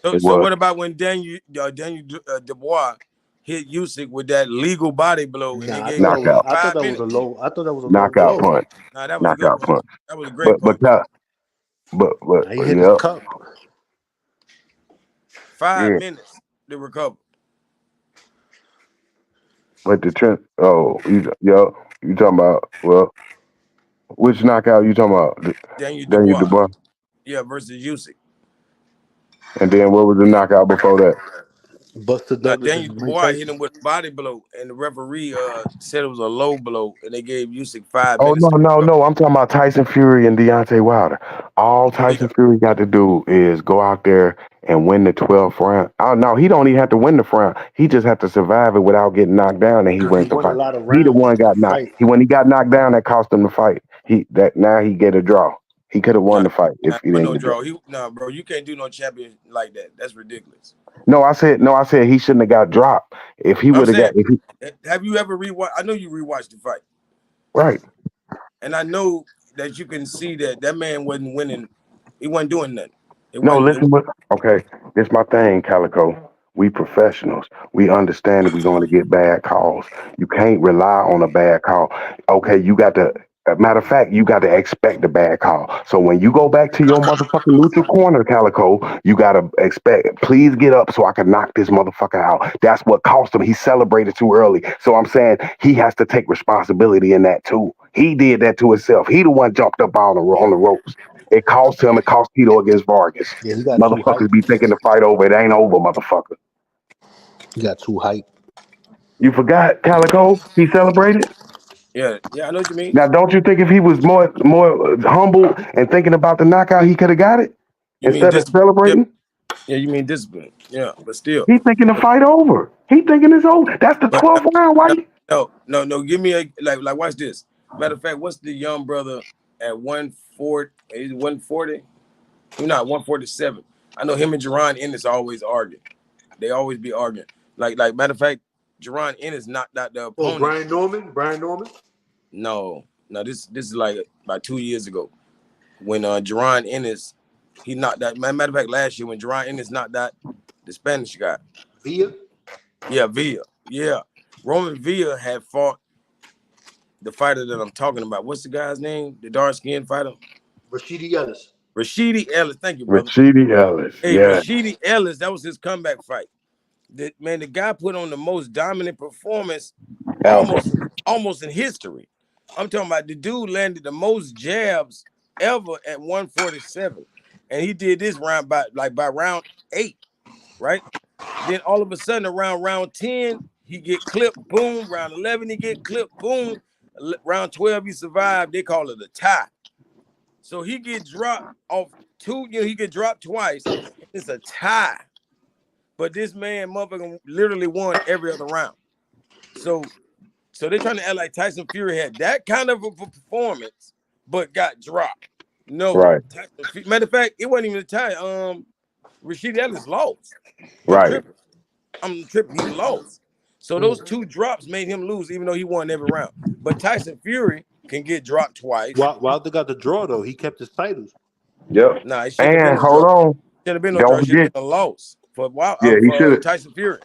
Speaker 14: So what about when Daniel Dubois hit Usyk with that legal body blow? And
Speaker 11: I thought that was a low
Speaker 12: knockout punch.
Speaker 14: Nah, that was a good punch. That was a great punch.
Speaker 11: But he hit his cup.
Speaker 14: 5 minutes. to recover.
Speaker 12: But the trend. Oh, you talking about? Well, which knockout you talking about?
Speaker 14: Daniel
Speaker 12: Daniel
Speaker 14: Dubois.
Speaker 12: Dubois.
Speaker 14: Yeah, versus Usyk.
Speaker 12: And then what was the knockout before that?
Speaker 11: Buster
Speaker 14: Now
Speaker 11: Douglas
Speaker 14: Daniel
Speaker 11: and Mike
Speaker 14: Dubois hit
Speaker 11: Tyson.
Speaker 14: him with a body blow, and the referee said it was a low blow, and they gave Usyk 5
Speaker 12: Oh
Speaker 14: minutes
Speaker 12: no,
Speaker 14: to
Speaker 12: no,
Speaker 14: recover.
Speaker 12: no! I'm talking about Tyson Fury and Deontay Wilder. All
Speaker 14: Yeah,
Speaker 12: Tyson Fury got to do is go out there and win the 12th round. Oh no, he don't even have to win the round. He just have to survive it without getting knocked down, and he
Speaker 11: Because he
Speaker 12: wins the
Speaker 11: won a
Speaker 12: fight.
Speaker 11: lot of
Speaker 12: He the
Speaker 11: rounds
Speaker 12: one
Speaker 11: in
Speaker 12: got
Speaker 11: the
Speaker 12: knocked.
Speaker 11: fight.
Speaker 12: When he got knocked down, that cost him the fight. Now he get a draw. He could have won
Speaker 14: nah,
Speaker 12: the fight
Speaker 14: nah,
Speaker 12: if he
Speaker 14: but
Speaker 12: didn't
Speaker 14: no
Speaker 12: get draw.
Speaker 14: draw. Nah, bro, you can't do no champion like that. That's ridiculous.
Speaker 12: No, I said he shouldn't have got dropped. If he
Speaker 14: I'm
Speaker 12: would have got,
Speaker 14: saying,
Speaker 12: if he
Speaker 14: have you ever rewatched? I know you rewatched the fight,
Speaker 12: right.
Speaker 14: and I know that you can see that that man wasn't winning. He wasn't doing nothing. It
Speaker 12: No,
Speaker 14: wasn't. It,
Speaker 12: listen, okay, this my thing, Calico. We professionals. We understand that we're going to get bad calls. You can't rely on a bad call. Okay, you got to, matter of fact, you got to expect a bad call. So when you go back to your motherfucking neutral corner, Calico, you got to expect, please get up so I can knock this motherfucker out. That's what cost him. He celebrated too early. So I'm saying he has to take responsibility in that too. He did that to himself. He the one jumped up on the ropes. It cost him. It cost Tito against Vargas.
Speaker 11: Yeah, he got too hype.
Speaker 12: Motherfuckers be thinking the fight over. It ain't over, motherfucker.
Speaker 11: He got too hype.
Speaker 12: You forgot Calico? He celebrated.
Speaker 14: yeah, I know what you mean.
Speaker 12: Now, don't you think if he was more humble and thinking about the knockout, he could have got it
Speaker 14: You mean
Speaker 12: instead of
Speaker 14: discipline? Yeah,
Speaker 12: celebrating?
Speaker 14: yeah, you mean discipline? Yeah, but still.
Speaker 12: He thinking the fight over. He thinking it's over. That's the
Speaker 14: But
Speaker 12: 12th round. Why?
Speaker 14: no, no. Give me a like. Watch this. Matter of fact, what's the young brother at 140? He's 140. He's not 147. I know him and Jerron Ennis always arguing. They always be arguing. Like matter of fact, Jerron Ennis knocked out the
Speaker 11: Oh,
Speaker 14: opponent.
Speaker 11: Brian Norman? Brian Norman?
Speaker 14: No. This is like about 2 years ago when Jerron Ennis he knocked that. Matter of fact, last year when Jerron Ennis knocked out the Spanish guy.
Speaker 11: Villa?
Speaker 14: Yeah, Villa. Yeah, Roman Villa had fought the fighter that I'm talking about. What's the guy's name? The dark skinned fighter?
Speaker 11: Rashidi Ellis.
Speaker 14: Rashidi Ellis. Thank you, brother.
Speaker 12: Rashidi Ellis.
Speaker 14: Hey,
Speaker 12: Yeah.
Speaker 14: Rashidi Ellis, that was his comeback fight. The guy put on the most dominant performance
Speaker 12: Ever.
Speaker 14: almost in history. I'm talking about the dude landed the most jabs ever at 147. And he did this round by round 8, right? Then all of a sudden around round 10, he get clipped, boom. Round 11, he get clipped, boom. Round 12, he survived. They call it a tie. So he get dropped off he get dropped twice. It's a tie. But this man, motherfucker, literally won every other round. So they're trying to act like Tyson Fury had that kind of a performance, but got dropped. No.
Speaker 12: Right.
Speaker 14: Matter of fact, it wasn't even a tie. Rashid Ellis lost. I'm
Speaker 12: Right.
Speaker 14: tripping. He lost. So those 2 drops made him lose, even though he won every round. But Tyson Fury can get dropped twice.
Speaker 11: Wilder got the draw, though. He kept his titles.
Speaker 12: Yep.
Speaker 14: Nah, it shouldn't have been
Speaker 12: And
Speaker 14: no draw.
Speaker 12: hold on.
Speaker 14: Shouldn't have been no draw.
Speaker 12: Don't
Speaker 14: It should
Speaker 12: forget.
Speaker 14: have been a loss
Speaker 12: Yeah, he should
Speaker 14: for
Speaker 12: have.
Speaker 14: Tyson Fury.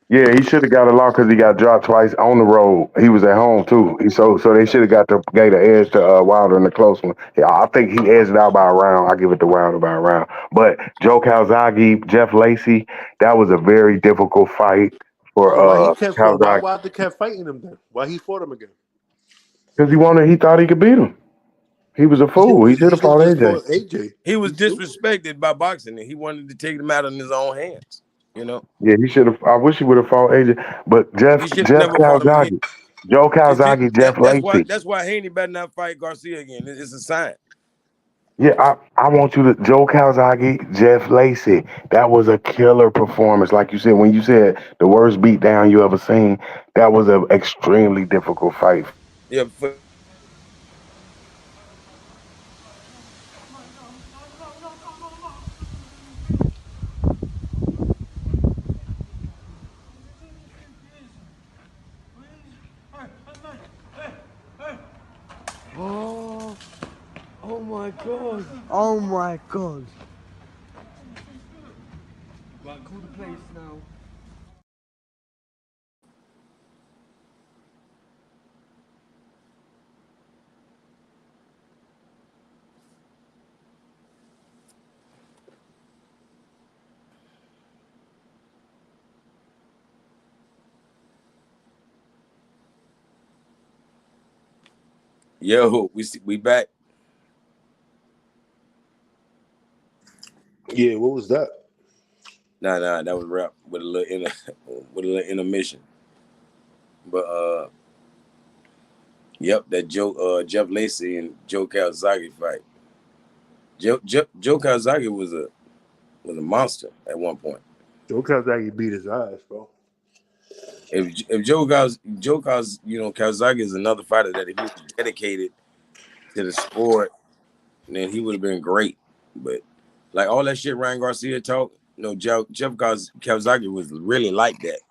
Speaker 12: Yeah, he should have got a loss because he got dropped twice on the road. He was at home too. So they should have gave the edge to Wilder in the close one. Yeah, I think he edged it out by a round. I give it to Wilder by a round. But Joe Calzaghe, Jeff Lacey, that was a very difficult fight for
Speaker 11: So why
Speaker 12: Calzaghe
Speaker 11: Wilder kept fighting him then? Why he fought him again?
Speaker 12: because he thought he could beat him. He was a
Speaker 11: He should
Speaker 12: fool. He should have fought
Speaker 11: just
Speaker 12: AJ.
Speaker 11: fought AJ.
Speaker 14: He was disrespected by boxing, and he wanted to take them out in his own hands. You know,
Speaker 12: Yeah, he should have. I wish he would have fought AJ. But
Speaker 14: he
Speaker 12: Jeff
Speaker 14: should have
Speaker 12: Jeff
Speaker 14: never fought him again.
Speaker 12: Calzaghe, Joe Calzaghe, Jeff Lacey.
Speaker 14: That's why Haney better not fight Garcia again. It's a sign.
Speaker 12: Yeah, I want you to Joe Calzaghe, Jeff Lacey. That was a killer performance. Like you said, when you said the worst beatdown you ever seen, that was an extremely difficult fight.
Speaker 14: Yeah.
Speaker 16: Oh my god. Oh my god. Right, call the police now.
Speaker 14: Yo, we back.
Speaker 11: Yeah, what was that?
Speaker 14: Nah, that was rap with a little intermission. But yep, that Jeff Lacey and Joe Calzaghe fight. Joe Calzaghe was a monster at one point.
Speaker 11: Joe Calzaghe beat his ass, bro.
Speaker 14: If Calzaghe is another fighter that if he was dedicated to the sport, then he would have been great. But like all that shit Ryan Garcia talked, Jeff Calzaghe was really like that.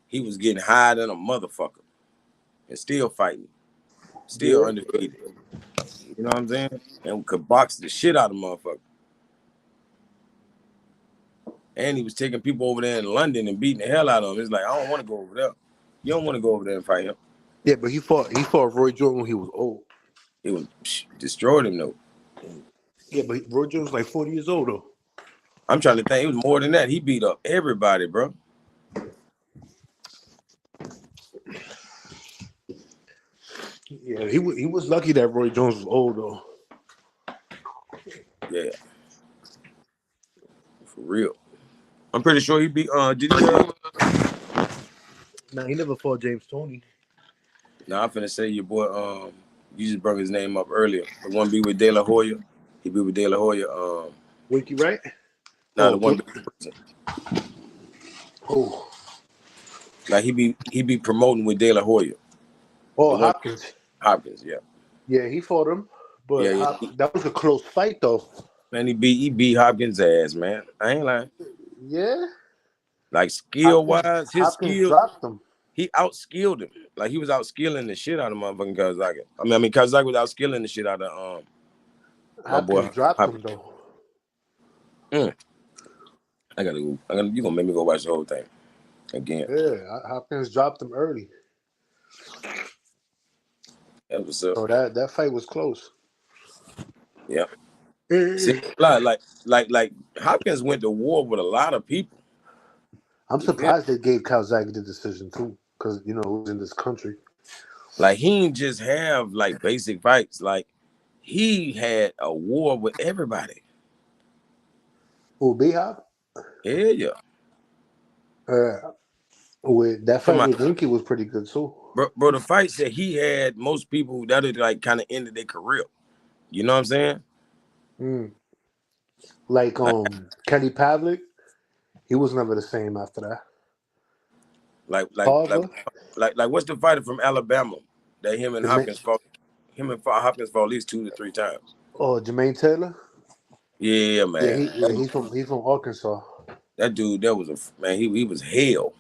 Speaker 14: He was getting high than a motherfucker and still fighting, still undefeated. You know what I'm saying? And could box the shit out of motherfucker. And he was taking people over there in London and beating the hell out of them. It's like, I don't want to go over there. You don't want to go over there and fight him.
Speaker 11: Yeah, but he fought Roy Jones when he was old.
Speaker 14: It was destroyed him though.
Speaker 11: Yeah, but Roy Jones was like 40 years old though.
Speaker 14: I'm trying to think. It was more than that. He beat up everybody, bro.
Speaker 11: Yeah, he was lucky that Roy Jones was old though.
Speaker 14: Yeah, for real. I'm pretty sure he beat. Did he?
Speaker 11: Nah, he never fought James Toney.
Speaker 14: Nah, I'm finna say your boy. You just brought his name up earlier. The one be with De La Hoya. He be with De La Hoya.
Speaker 11: Winky, right?
Speaker 14: Nah, the one be in prison.
Speaker 11: Oh,
Speaker 14: like he be promoting with De La Hoya.
Speaker 11: Oh, Hopkins.
Speaker 14: Hopkins, yeah.
Speaker 11: Yeah, he fought him, but that was a close fight though.
Speaker 14: Man, he beat Hopkins' ass, man. I ain't lying.
Speaker 11: Yeah.
Speaker 14: Like skill wise, his
Speaker 11: Hopkins
Speaker 14: skill.
Speaker 11: dropped him.
Speaker 14: He outskilled him. Like he was outskilling the shit out of motherfucking Calzaghe. I mean Calzaghe was outskilling the shit out of my boy.
Speaker 11: Dropped him though.
Speaker 14: You gonna make me go watch the whole thing again.
Speaker 11: Yeah, Hopkins dropped him early.
Speaker 14: That was up.
Speaker 11: So that fight was close.
Speaker 14: Yeah. See, like Hopkins went to war with a lot of people.
Speaker 11: I'm surprised they gave Calzaghe the decision too, because it was in this country.
Speaker 14: Like he didn't just have like basic fights. Like he had a war with everybody.
Speaker 11: Oh, B-Hop?
Speaker 14: Yeah.
Speaker 11: With that fight with Winky was pretty good too.
Speaker 14: Bro, the fights that he had, most people that had like kind of ended their career. You know what I'm saying?
Speaker 11: Like Kenny Pavlik, he was never the same after that.
Speaker 14: Like what's the fighter from Alabama that him and Hopkins fought? Him and Hopkins fought at least 2 to 3 times.
Speaker 11: Oh, Jermaine Taylor?
Speaker 14: Yeah, man.
Speaker 11: Yeah, he's from Arkansas.
Speaker 14: That dude, that was he was hell.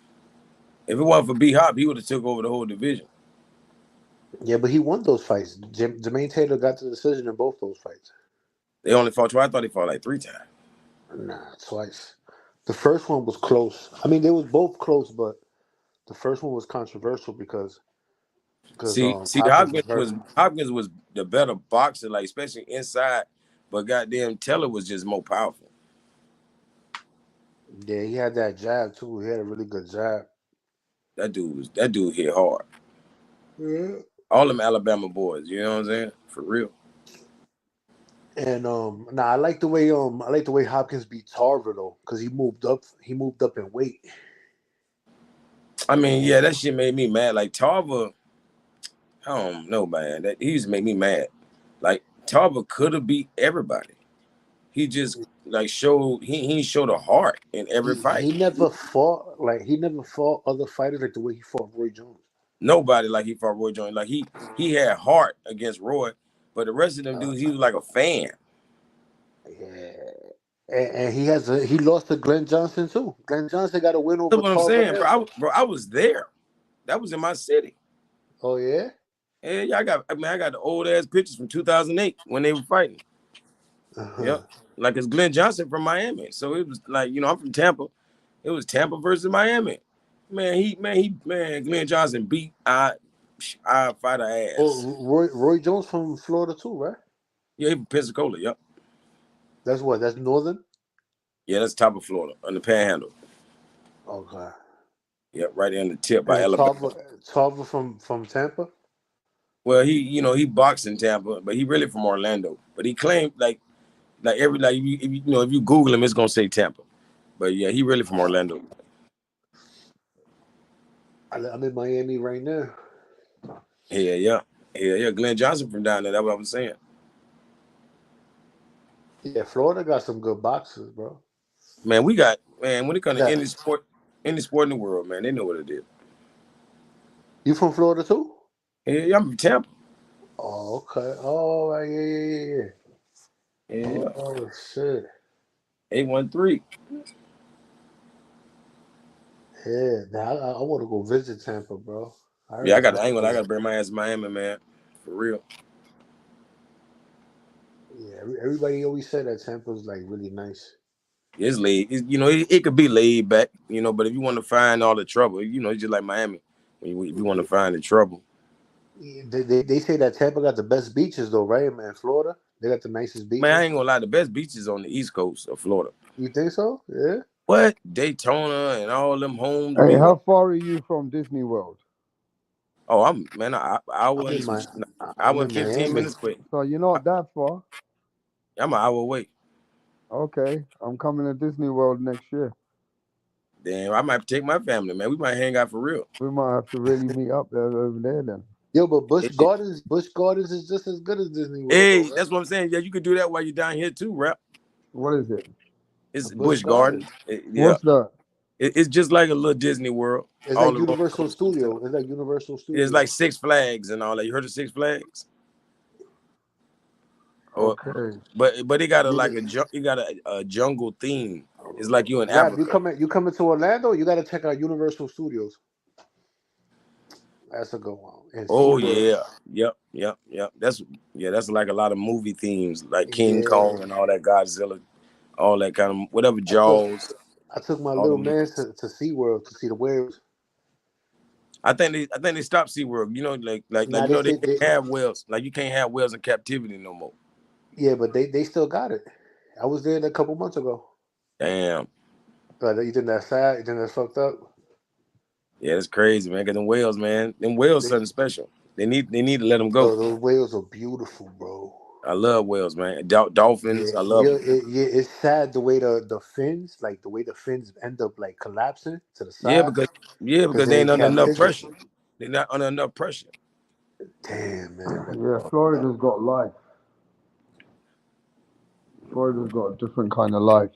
Speaker 14: If it wasn't for B-Hop, he would have took over the whole division.
Speaker 11: Yeah, but he won those fights. Jermaine Taylor got the decision in both those fights.
Speaker 14: They only fought twice. I thought he fought like 3 times.
Speaker 11: Nah, twice. The first one was close. I mean, they was both close, but the first one was controversial because
Speaker 14: Hopkins was the better boxer, like especially inside, but goddamn Taylor was just more powerful.
Speaker 11: Yeah, he had that jab too. He had a really good jab.
Speaker 14: That dude hit hard.
Speaker 11: Yeah.
Speaker 14: All them Alabama boys, you know what I'm saying? For real.
Speaker 11: And I like the way Hopkins beat Tarver though, because he moved up in weight.
Speaker 14: I mean, yeah, that shit made me mad. Like Tarver, I don't know, man. That he used to make me mad. Like Tarver could have beat everybody. He just like showed he showed a heart in every fight.
Speaker 11: He never fought other fighters like the way he fought Roy Jones.
Speaker 14: Nobody like he fought Roy Jones. Like he had heart against Roy, but the rest of them dudes, he was like a fan.
Speaker 11: Yeah, and he lost to Glenn Johnson too. Glenn Johnson got a win over.
Speaker 14: That's what I'm saying, bro. I was there. That was in my city.
Speaker 11: Oh yeah.
Speaker 14: Yeah, I got the old ass pictures from 2008 when they were fighting. Yep, like it's Glenn Johnson from Miami. So it was like I'm from Tampa. It was Tampa versus Miami. Glenn Johnson beat our fighter ass.
Speaker 11: Oh, Roy Jones from Florida too, right?
Speaker 14: Yeah, he from Pensacola. Yep.
Speaker 11: That's what? That's northern.
Speaker 14: Yeah, that's top of Florida on the Panhandle.
Speaker 11: Okay.
Speaker 14: Yep, right in the tip by Alabama.
Speaker 11: Tarver from Tampa.
Speaker 14: Well, he boxed in Tampa, but he really from Orlando. But he claimed like if you Google him, it's gonna say Tampa. But yeah, he really from Orlando.
Speaker 11: I'm in Miami right now.
Speaker 14: Yeah. Glenn Johnson from down there. That's what I was saying.
Speaker 11: Yeah, Florida got some good boxers, bro.
Speaker 14: Man, when it comes to any sport in the world, man, they know what it is.
Speaker 11: You from Florida too?
Speaker 14: Yeah, I'm from Tampa.
Speaker 11: Oh, okay. Oh, right.
Speaker 14: Yeah.
Speaker 11: Oh shit.
Speaker 14: 813.
Speaker 11: Yeah, now I want to go visit Tampa, bro.
Speaker 14: Yeah, I gotta bring my ass to Miami, man. For real.
Speaker 11: Yeah, everybody always said that Tampa's like really nice.
Speaker 14: It's laid. It could be laid back, but if you want to find all the trouble, it's just like Miami. If you want to find the trouble.
Speaker 11: Yeah, they say that Tampa got the best beaches though, right? Man, Florida, they got the nicest beaches.
Speaker 14: Man, I ain't gonna lie, the best beaches on the East Coast of Florida.
Speaker 11: You think so? Yeah.
Speaker 14: What? Daytona and all them homes.
Speaker 10: Hey, how far are you from Disney World?
Speaker 14: Oh, I'm 15 minutes quick.
Speaker 10: So you're not that far.
Speaker 14: I'm an hour away.
Speaker 10: Okay, I'm coming to Disney World next year.
Speaker 14: Damn, I might take my family, man. We might hang out for real.
Speaker 10: We might have to really meet up there over there then.
Speaker 11: Yo, but Busch Gardens is just as good as Disney World.
Speaker 14: Hey, that's what I'm saying. Yeah, you could do that while you're down here too, rap.
Speaker 10: What is it?
Speaker 14: It's Busch Gardens. Yeah.
Speaker 10: What's that?
Speaker 14: It's just like a little Disney World.
Speaker 11: It's like Universal Studio. It's like Universal Studio.
Speaker 14: It's like Six Flags and all that. You heard of Six Flags?
Speaker 10: Okay.
Speaker 14: But it got a jungle theme. It's like you in Africa.
Speaker 11: You coming to Orlando? You got to check out Universal Studios. That's a good one.
Speaker 14: Oh yeah, yep. That's like a lot of movie themes, like King Kong and all that, Godzilla, all that kind of whatever. Jaws.
Speaker 11: I took my little man to SeaWorld to see the whales.
Speaker 14: I think they stopped SeaWorld. They can't have whales. Like you can't have whales in captivity no more.
Speaker 11: Yeah, but they still got it. I was there a couple months ago.
Speaker 14: Damn.
Speaker 11: You think that's sad? You think that's fucked up?
Speaker 14: Yeah, it's crazy, man. Cause them whales, something special. They need to let them go.
Speaker 11: Oh, those whales are beautiful, bro.
Speaker 14: I love whales, man. Dolphins, I love them.
Speaker 11: It's sad the way the fins, like the way the fins end up like collapsing to the side.
Speaker 14: Because they ain't under enough pressure. They're not under enough pressure.
Speaker 11: Damn, man.
Speaker 10: Yeah, Florida's got life. Florida's got a different kind of life.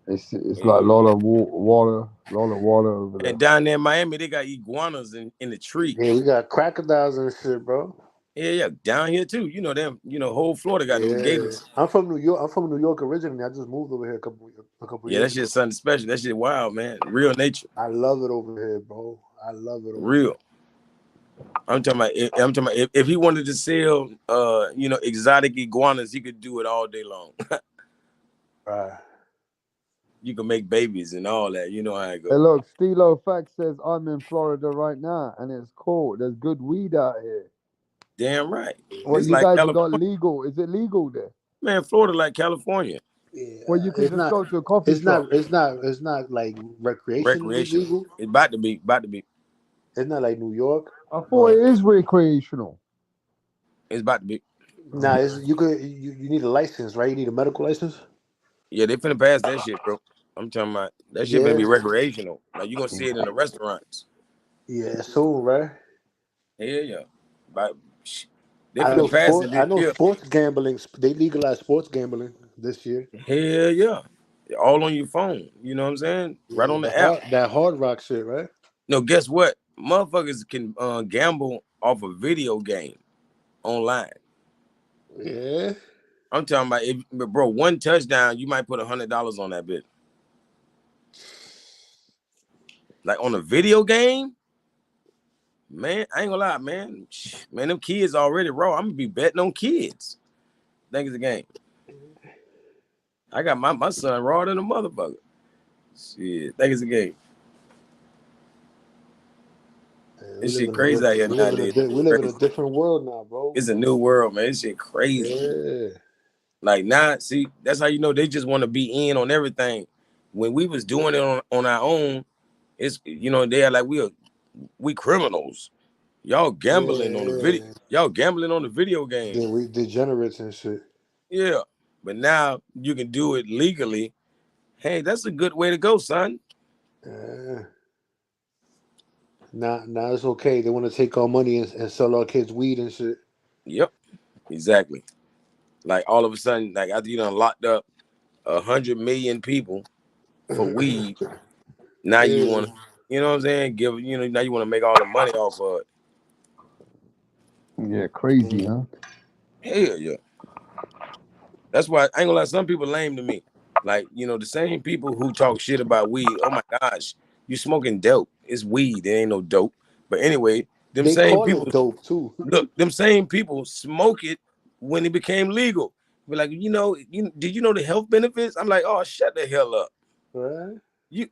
Speaker 10: It's like a lot of water over there.
Speaker 14: And down there in Miami, they got iguanas in the tree.
Speaker 11: Yeah, we got crocodiles and shit, bro.
Speaker 14: Yeah, down here too. You know them. Whole Florida got them gators.
Speaker 11: I'm from New York originally. I just moved over here a couple years.
Speaker 14: Yeah, that shit's something special. That shit wild, man. Real nature.
Speaker 11: I love it over here, bro. I love it over
Speaker 14: real. I'm talking about if he wanted to sell exotic iguanas, he could do it all day long.
Speaker 11: Right.
Speaker 14: You can make babies and all that. You know how it goes.
Speaker 10: Hey, look, Stilo Fact says I'm in Florida right now, and it's cool. There's good weed out here.
Speaker 14: Damn right.
Speaker 10: Well,
Speaker 14: it's
Speaker 10: you
Speaker 14: like
Speaker 10: guys got legal. Is it legal there?
Speaker 14: Man, Florida like California.
Speaker 11: Yeah,
Speaker 10: well, you can just go to a coffee shop.
Speaker 11: It's not like recreational. Legal.
Speaker 14: It's about to be.
Speaker 11: It's not like New York.
Speaker 10: I thought it is recreational.
Speaker 14: It's about to be.
Speaker 11: Nah, you need a license, right? You need a medical license.
Speaker 14: Yeah, they finna pass that shit, bro. I'm talking about that shit finna be recreational. Like you gonna see it in the restaurants.
Speaker 11: Yeah, soon, right?
Speaker 14: Yeah. But they
Speaker 11: I know
Speaker 14: pass it.
Speaker 11: I know sports gambling. They legalized sports gambling this year.
Speaker 14: Hell yeah. All on your phone. You know what I'm saying? Right on the app.
Speaker 11: That Hard Rock shit, right?
Speaker 14: No, guess what? Motherfuckers can gamble off a video game online.
Speaker 11: Yeah.
Speaker 14: I'm talking about bro, one touchdown, you might put $100 on that bit. Like on a video game, man, I ain't gonna lie, man. Man, them kids already raw. I'm gonna be betting on kids. Think it's a game. I got my son raw than a motherfucker. Shit, think it's a game. This shit crazy out here nowadays.
Speaker 11: We live in a different world now, bro.
Speaker 14: It's a new world, man. This shit crazy.
Speaker 11: Yeah.
Speaker 14: Like now, see, that's how you know they just want to be in on everything. When we was doing it on our own, it's they are like we criminals. Y'all gambling on the video.
Speaker 11: Yeah.
Speaker 14: Y'all gambling on the video game.
Speaker 11: Yeah, we degenerates and shit.
Speaker 14: Yeah, but now you can do it legally. Hey, that's a good way to go, son.
Speaker 11: Yeah. Now it's okay. They want to take our money and sell our kids weed and shit.
Speaker 14: Yep, exactly. Like all of a sudden, like after you done locked up 100 million people for weed, now you
Speaker 11: Yeah.
Speaker 14: want to, you know what I'm saying? Now you want to make all the money off of it.
Speaker 10: Yeah, crazy, huh?
Speaker 14: Hell yeah. That's why I ain't gonna lie, some people lame to me. Like, the same people who talk shit about weed, oh my gosh, you smoking dope. It's weed, it ain't no dope. But anyway, them
Speaker 11: They
Speaker 14: same
Speaker 11: call
Speaker 14: people,
Speaker 11: it dope too.
Speaker 14: look, them same people smoke it when it became legal. Be like, did you know the health benefits? I'm like, oh, shut the hell up.
Speaker 11: Right?
Speaker 14: You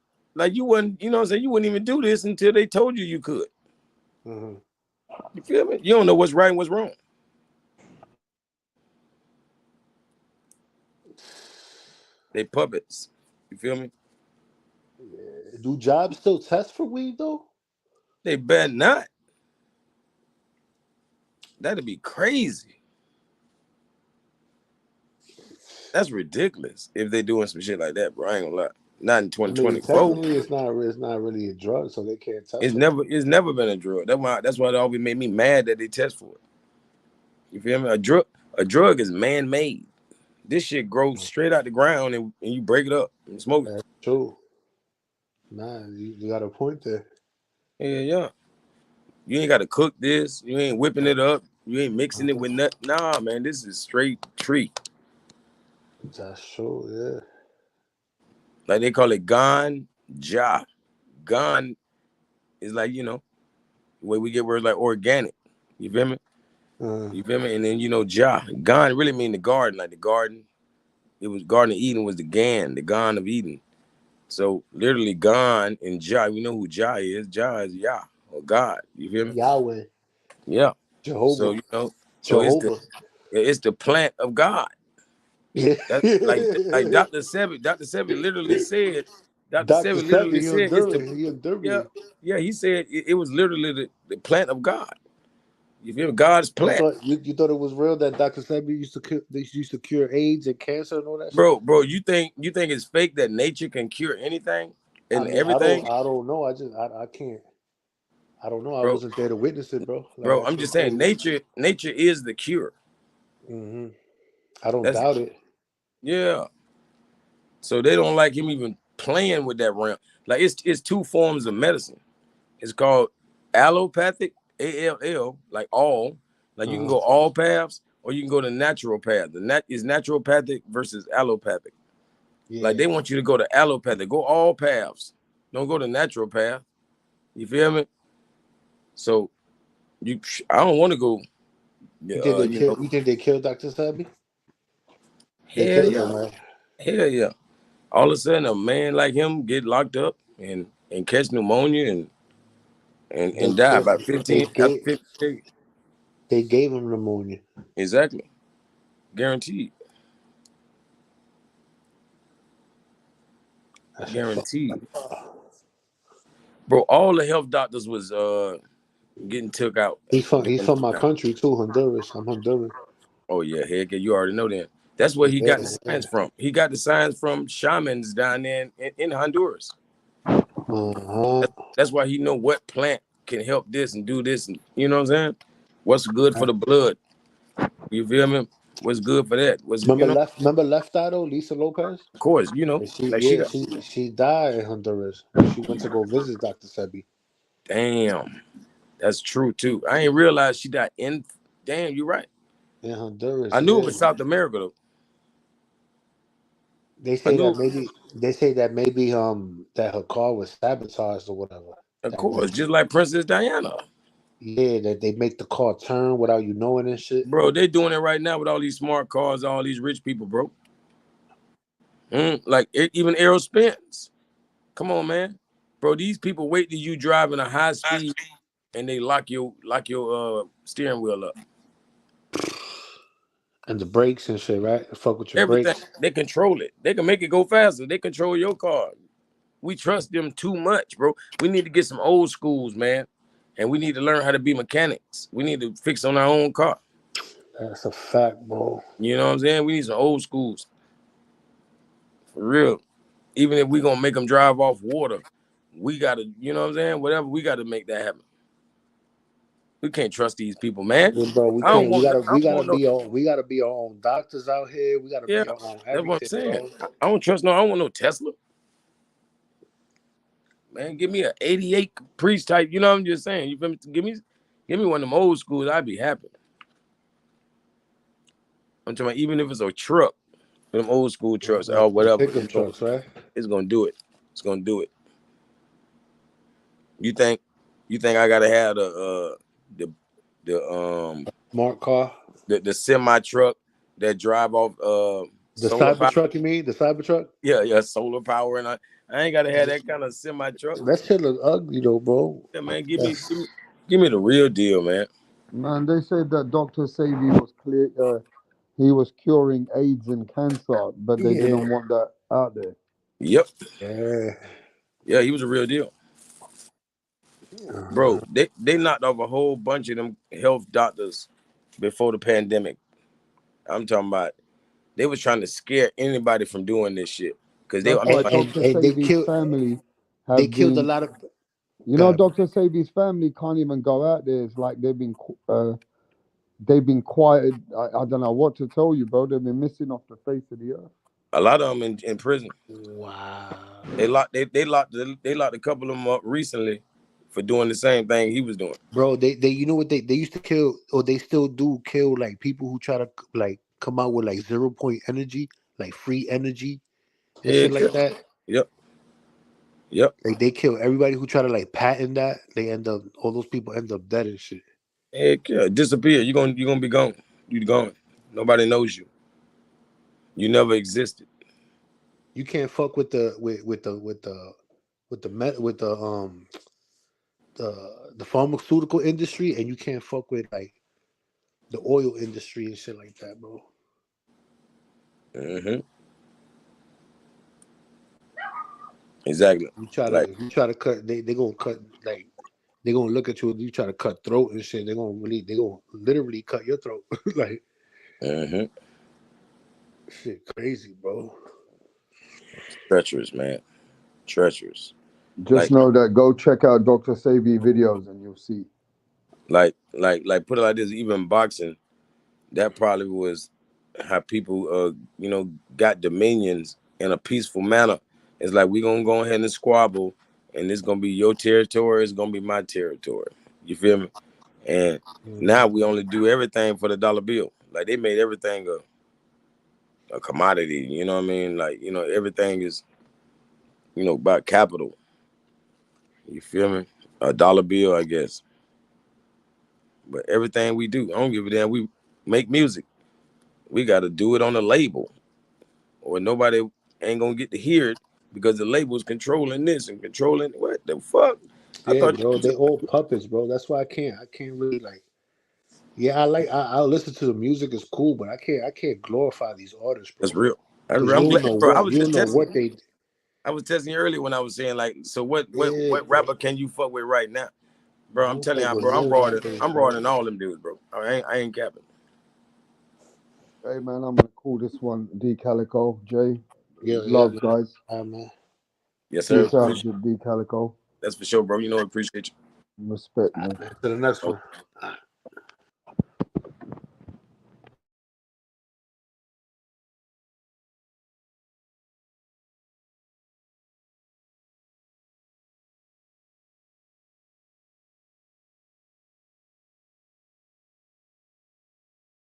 Speaker 14: wouldn't, what I'm saying? You wouldn't even do this until they told you could.
Speaker 11: Mm-hmm.
Speaker 14: You feel me? You don't know what's right and what's wrong. They puppets. You feel me?
Speaker 11: Yeah. Do jobs still test for weed though?
Speaker 14: They better not. That'd be crazy. That's ridiculous if they doing some shit like that, bro. I ain't gonna lie. Not in
Speaker 11: I mean,
Speaker 14: 2024.
Speaker 11: technically, it's not really a drug, so they can't test
Speaker 14: It's
Speaker 11: for
Speaker 14: never been a drug. That's why it always made me mad that they test for it. You feel me? A drug is man-made. This shit grows straight out the ground and you break it up and smoke it.
Speaker 11: That's true. Nah, you got a point there.
Speaker 14: Yeah. You ain't got to cook this. You ain't whipping it up. You ain't mixing it with nothing. Nah, man, this is straight tree.
Speaker 11: That's true, yeah.
Speaker 14: Like they call it ganja. Gan is like, the way we get words like organic. You feel me? You feel me? And then Gan really mean the garden, like the garden. It was Garden of Eden was the Gan of Eden. So literally Gan and Jah, we know who Jah is. Jah is Yah or God. You feel me?
Speaker 11: Yahweh.
Speaker 14: Yeah.
Speaker 11: Jehovah.
Speaker 14: So
Speaker 11: Jehovah.
Speaker 14: it's the plant of God.
Speaker 11: Yeah.
Speaker 14: That's like Dr. Sebi. Dr. Sebi literally said.
Speaker 11: Dr. Sebi, he Honduran.
Speaker 14: He said it was literally the plant of God. You feel me? God's
Speaker 11: You
Speaker 14: plant.
Speaker 11: thought it was real that Dr. Sebi used to cure AIDS and cancer and all that
Speaker 14: Bro, you think it's fake that nature can cure anything and
Speaker 11: shit? I mean,
Speaker 14: everything?
Speaker 11: I don't know. I can't. I don't know. I
Speaker 14: Bro,
Speaker 11: wasn't there to witness it, bro. Like,
Speaker 14: bro,
Speaker 11: I
Speaker 14: I'm
Speaker 11: can't
Speaker 14: just
Speaker 11: tell
Speaker 14: saying
Speaker 11: you.
Speaker 14: nature is the cure.
Speaker 11: Mm-hmm. I don't doubt it.
Speaker 14: Yeah. So they don't like him even playing with that realm. Like it's two forms of medicine. It's called allopathic, ALL, like all. Like you can go all paths or you can go the natural path. The is naturopathic versus allopathic.
Speaker 11: Yeah.
Speaker 14: Like they want you to go to allopathic, go all paths. Don't go to natural path. You feel me? So I don't want to go.
Speaker 11: You think they killed Dr. Sebi? They
Speaker 14: Hell
Speaker 11: killed
Speaker 14: yeah.
Speaker 11: him, right?
Speaker 14: Hell yeah. All of a sudden a man like him get locked up and catch pneumonia and die about 15 after 15 days.
Speaker 11: They gave him pneumonia.
Speaker 14: Exactly. Guaranteed. Guaranteed. Bro, all the health doctors was getting took out.
Speaker 11: He's from my country too, Honduras. I'm Honduran.
Speaker 14: Oh yeah, heck, you already know that. That's where he got the science from. He got the science from shamans down there in Honduras. That's why he know what plant can help this and do this, and you know what I'm saying? What's good for the blood? You feel me? What's good for that?
Speaker 11: Remember Left Eye though, Lisa Lopez?
Speaker 14: Of course,
Speaker 11: She died in Honduras. She went to go visit Dr. Sebi.
Speaker 14: Damn, that's true too. I ain't realized she died in. Damn, you're right.
Speaker 11: In Honduras.
Speaker 14: I knew it was South America though.
Speaker 11: They say that maybe that her car was sabotaged or whatever.
Speaker 14: Of course, just like Princess Diana.
Speaker 11: Yeah, that they make the car turn without you knowing and shit.
Speaker 14: Bro, they doing it right now with all these smart cars, all these rich people, bro. Even Errol Spence. Come on, man. Bro, these people wait till you driving a high speed and they lock your steering wheel up.
Speaker 11: And the brakes and shit, right? Fuck with your
Speaker 14: Everything.
Speaker 11: brakes.
Speaker 14: They control it. They can make it go faster. They control your car. We trust them too much, bro. We need to get some old schools, man. And we need to learn how to be mechanics. We need to fix on our own car.
Speaker 11: That's a fact, bro.
Speaker 14: You know what I'm saying? We need some old schools. For real. Even if we gonna make them drive off water, we gotta, you know what I'm saying? Whatever, we gotta make that happen. We can't trust these people, man.
Speaker 11: Yeah, bro, we
Speaker 14: I don't
Speaker 11: can't.
Speaker 14: want
Speaker 11: We gotta be our own doctors out here. We gotta be our own
Speaker 14: that's what I'm
Speaker 11: everything,
Speaker 14: saying.
Speaker 11: bro.
Speaker 14: I don't trust I don't want no Tesla. Man, give me an 88 Caprice type. You know what I'm just saying? You feel me? Give me one of them old schools. I'd be happy. I'm talking about even if it's a truck, them old school trucks or whatever.
Speaker 11: Pickup trucks, right?
Speaker 14: It's gonna do it. It's gonna do it. You think I gotta have the
Speaker 11: smart car,
Speaker 14: the semi truck that drive off
Speaker 11: the
Speaker 14: solar power?
Speaker 11: Cybertruck? You mean the Cybertruck?
Speaker 14: Yeah, solar power, and I ain't gotta have that kind of semi truck.
Speaker 11: That shit look ugly though, bro.
Speaker 14: Yeah, man, give me the real deal, man.
Speaker 10: Man, they said that Dr. Sebi was clear. He was curing AIDS and cancer, but they didn't want that out there.
Speaker 14: Yep.
Speaker 11: Yeah,
Speaker 14: he was a real deal. Bro, they knocked off a whole bunch of them health doctors before the pandemic. I'm talking about they was trying to scare anybody from doing this shit because they
Speaker 10: Dr. Sebi's family
Speaker 11: they killed a lot of.
Speaker 10: You know, Dr. Sebi's family can't even go out there. It's like they've been quiet. I don't know what to tell you, bro. They've been missing off the face of the earth.
Speaker 14: A lot of them in prison.
Speaker 11: Wow.
Speaker 14: They locked a couple of them up recently for doing the same thing he was doing.
Speaker 11: Bro, they you know what they used to kill, or they still do kill, like people who try to like come out with like 0 point energy, like free energy and shit like that.
Speaker 14: Yep.
Speaker 11: Like they kill everybody who try to like patent that. They end up, all those people end up dead and shit.
Speaker 14: Heck yeah, disappear. You're gonna be gone. You're gone. Nobody knows you. You never existed.
Speaker 11: You can't fuck with the pharmaceutical industry, and you can't fuck with like the oil industry and shit like that, bro.
Speaker 14: Mm-hmm. Exactly.
Speaker 11: You try to cut, they gonna cut, like they gonna look at you. You try to cut throat and shit. They gonna literally cut your throat. Like, shit, crazy, bro.
Speaker 14: Treacherous, man. Treacherous.
Speaker 10: Just know that. Go check out Dr. Sebi videos and you'll see.
Speaker 14: Like put it like this. Even boxing, that probably was how people got dominions in a peaceful manner. It's like we gonna go ahead and squabble, and it's gonna be your territory. It's gonna be my territory. You feel me? And now we only do everything for the dollar bill. Like they made everything a commodity. You know what I mean? Like everything is about capital. You feel me? A dollar bill, I guess. But everything we do, I don't give a damn. We make music. We got to do it on a label, or nobody ain't gonna get to hear it because the label's controlling this and controlling what the fuck.
Speaker 11: Yeah, bro, they all puppets, bro. That's why I can't really like. Yeah, I listen to the music. It's cool, but I can't glorify these artists, bro.
Speaker 14: That's real.
Speaker 11: I'm glad, bro. I was just testing. What they.
Speaker 14: I was testing you earlier when I was saying like, so what rapper can you fuck with right now, bro? I'm telling you, bro, I'm raw than all them dudes, bro. I ain't capping.
Speaker 10: Hey man, I'm gonna call this one D Calico. Jay,
Speaker 11: love
Speaker 10: guys.
Speaker 11: Man.
Speaker 14: Yes, sir.
Speaker 10: D Calico.
Speaker 14: That's for sure, bro. You know, I appreciate you.
Speaker 10: Respect, man.
Speaker 11: To the next one.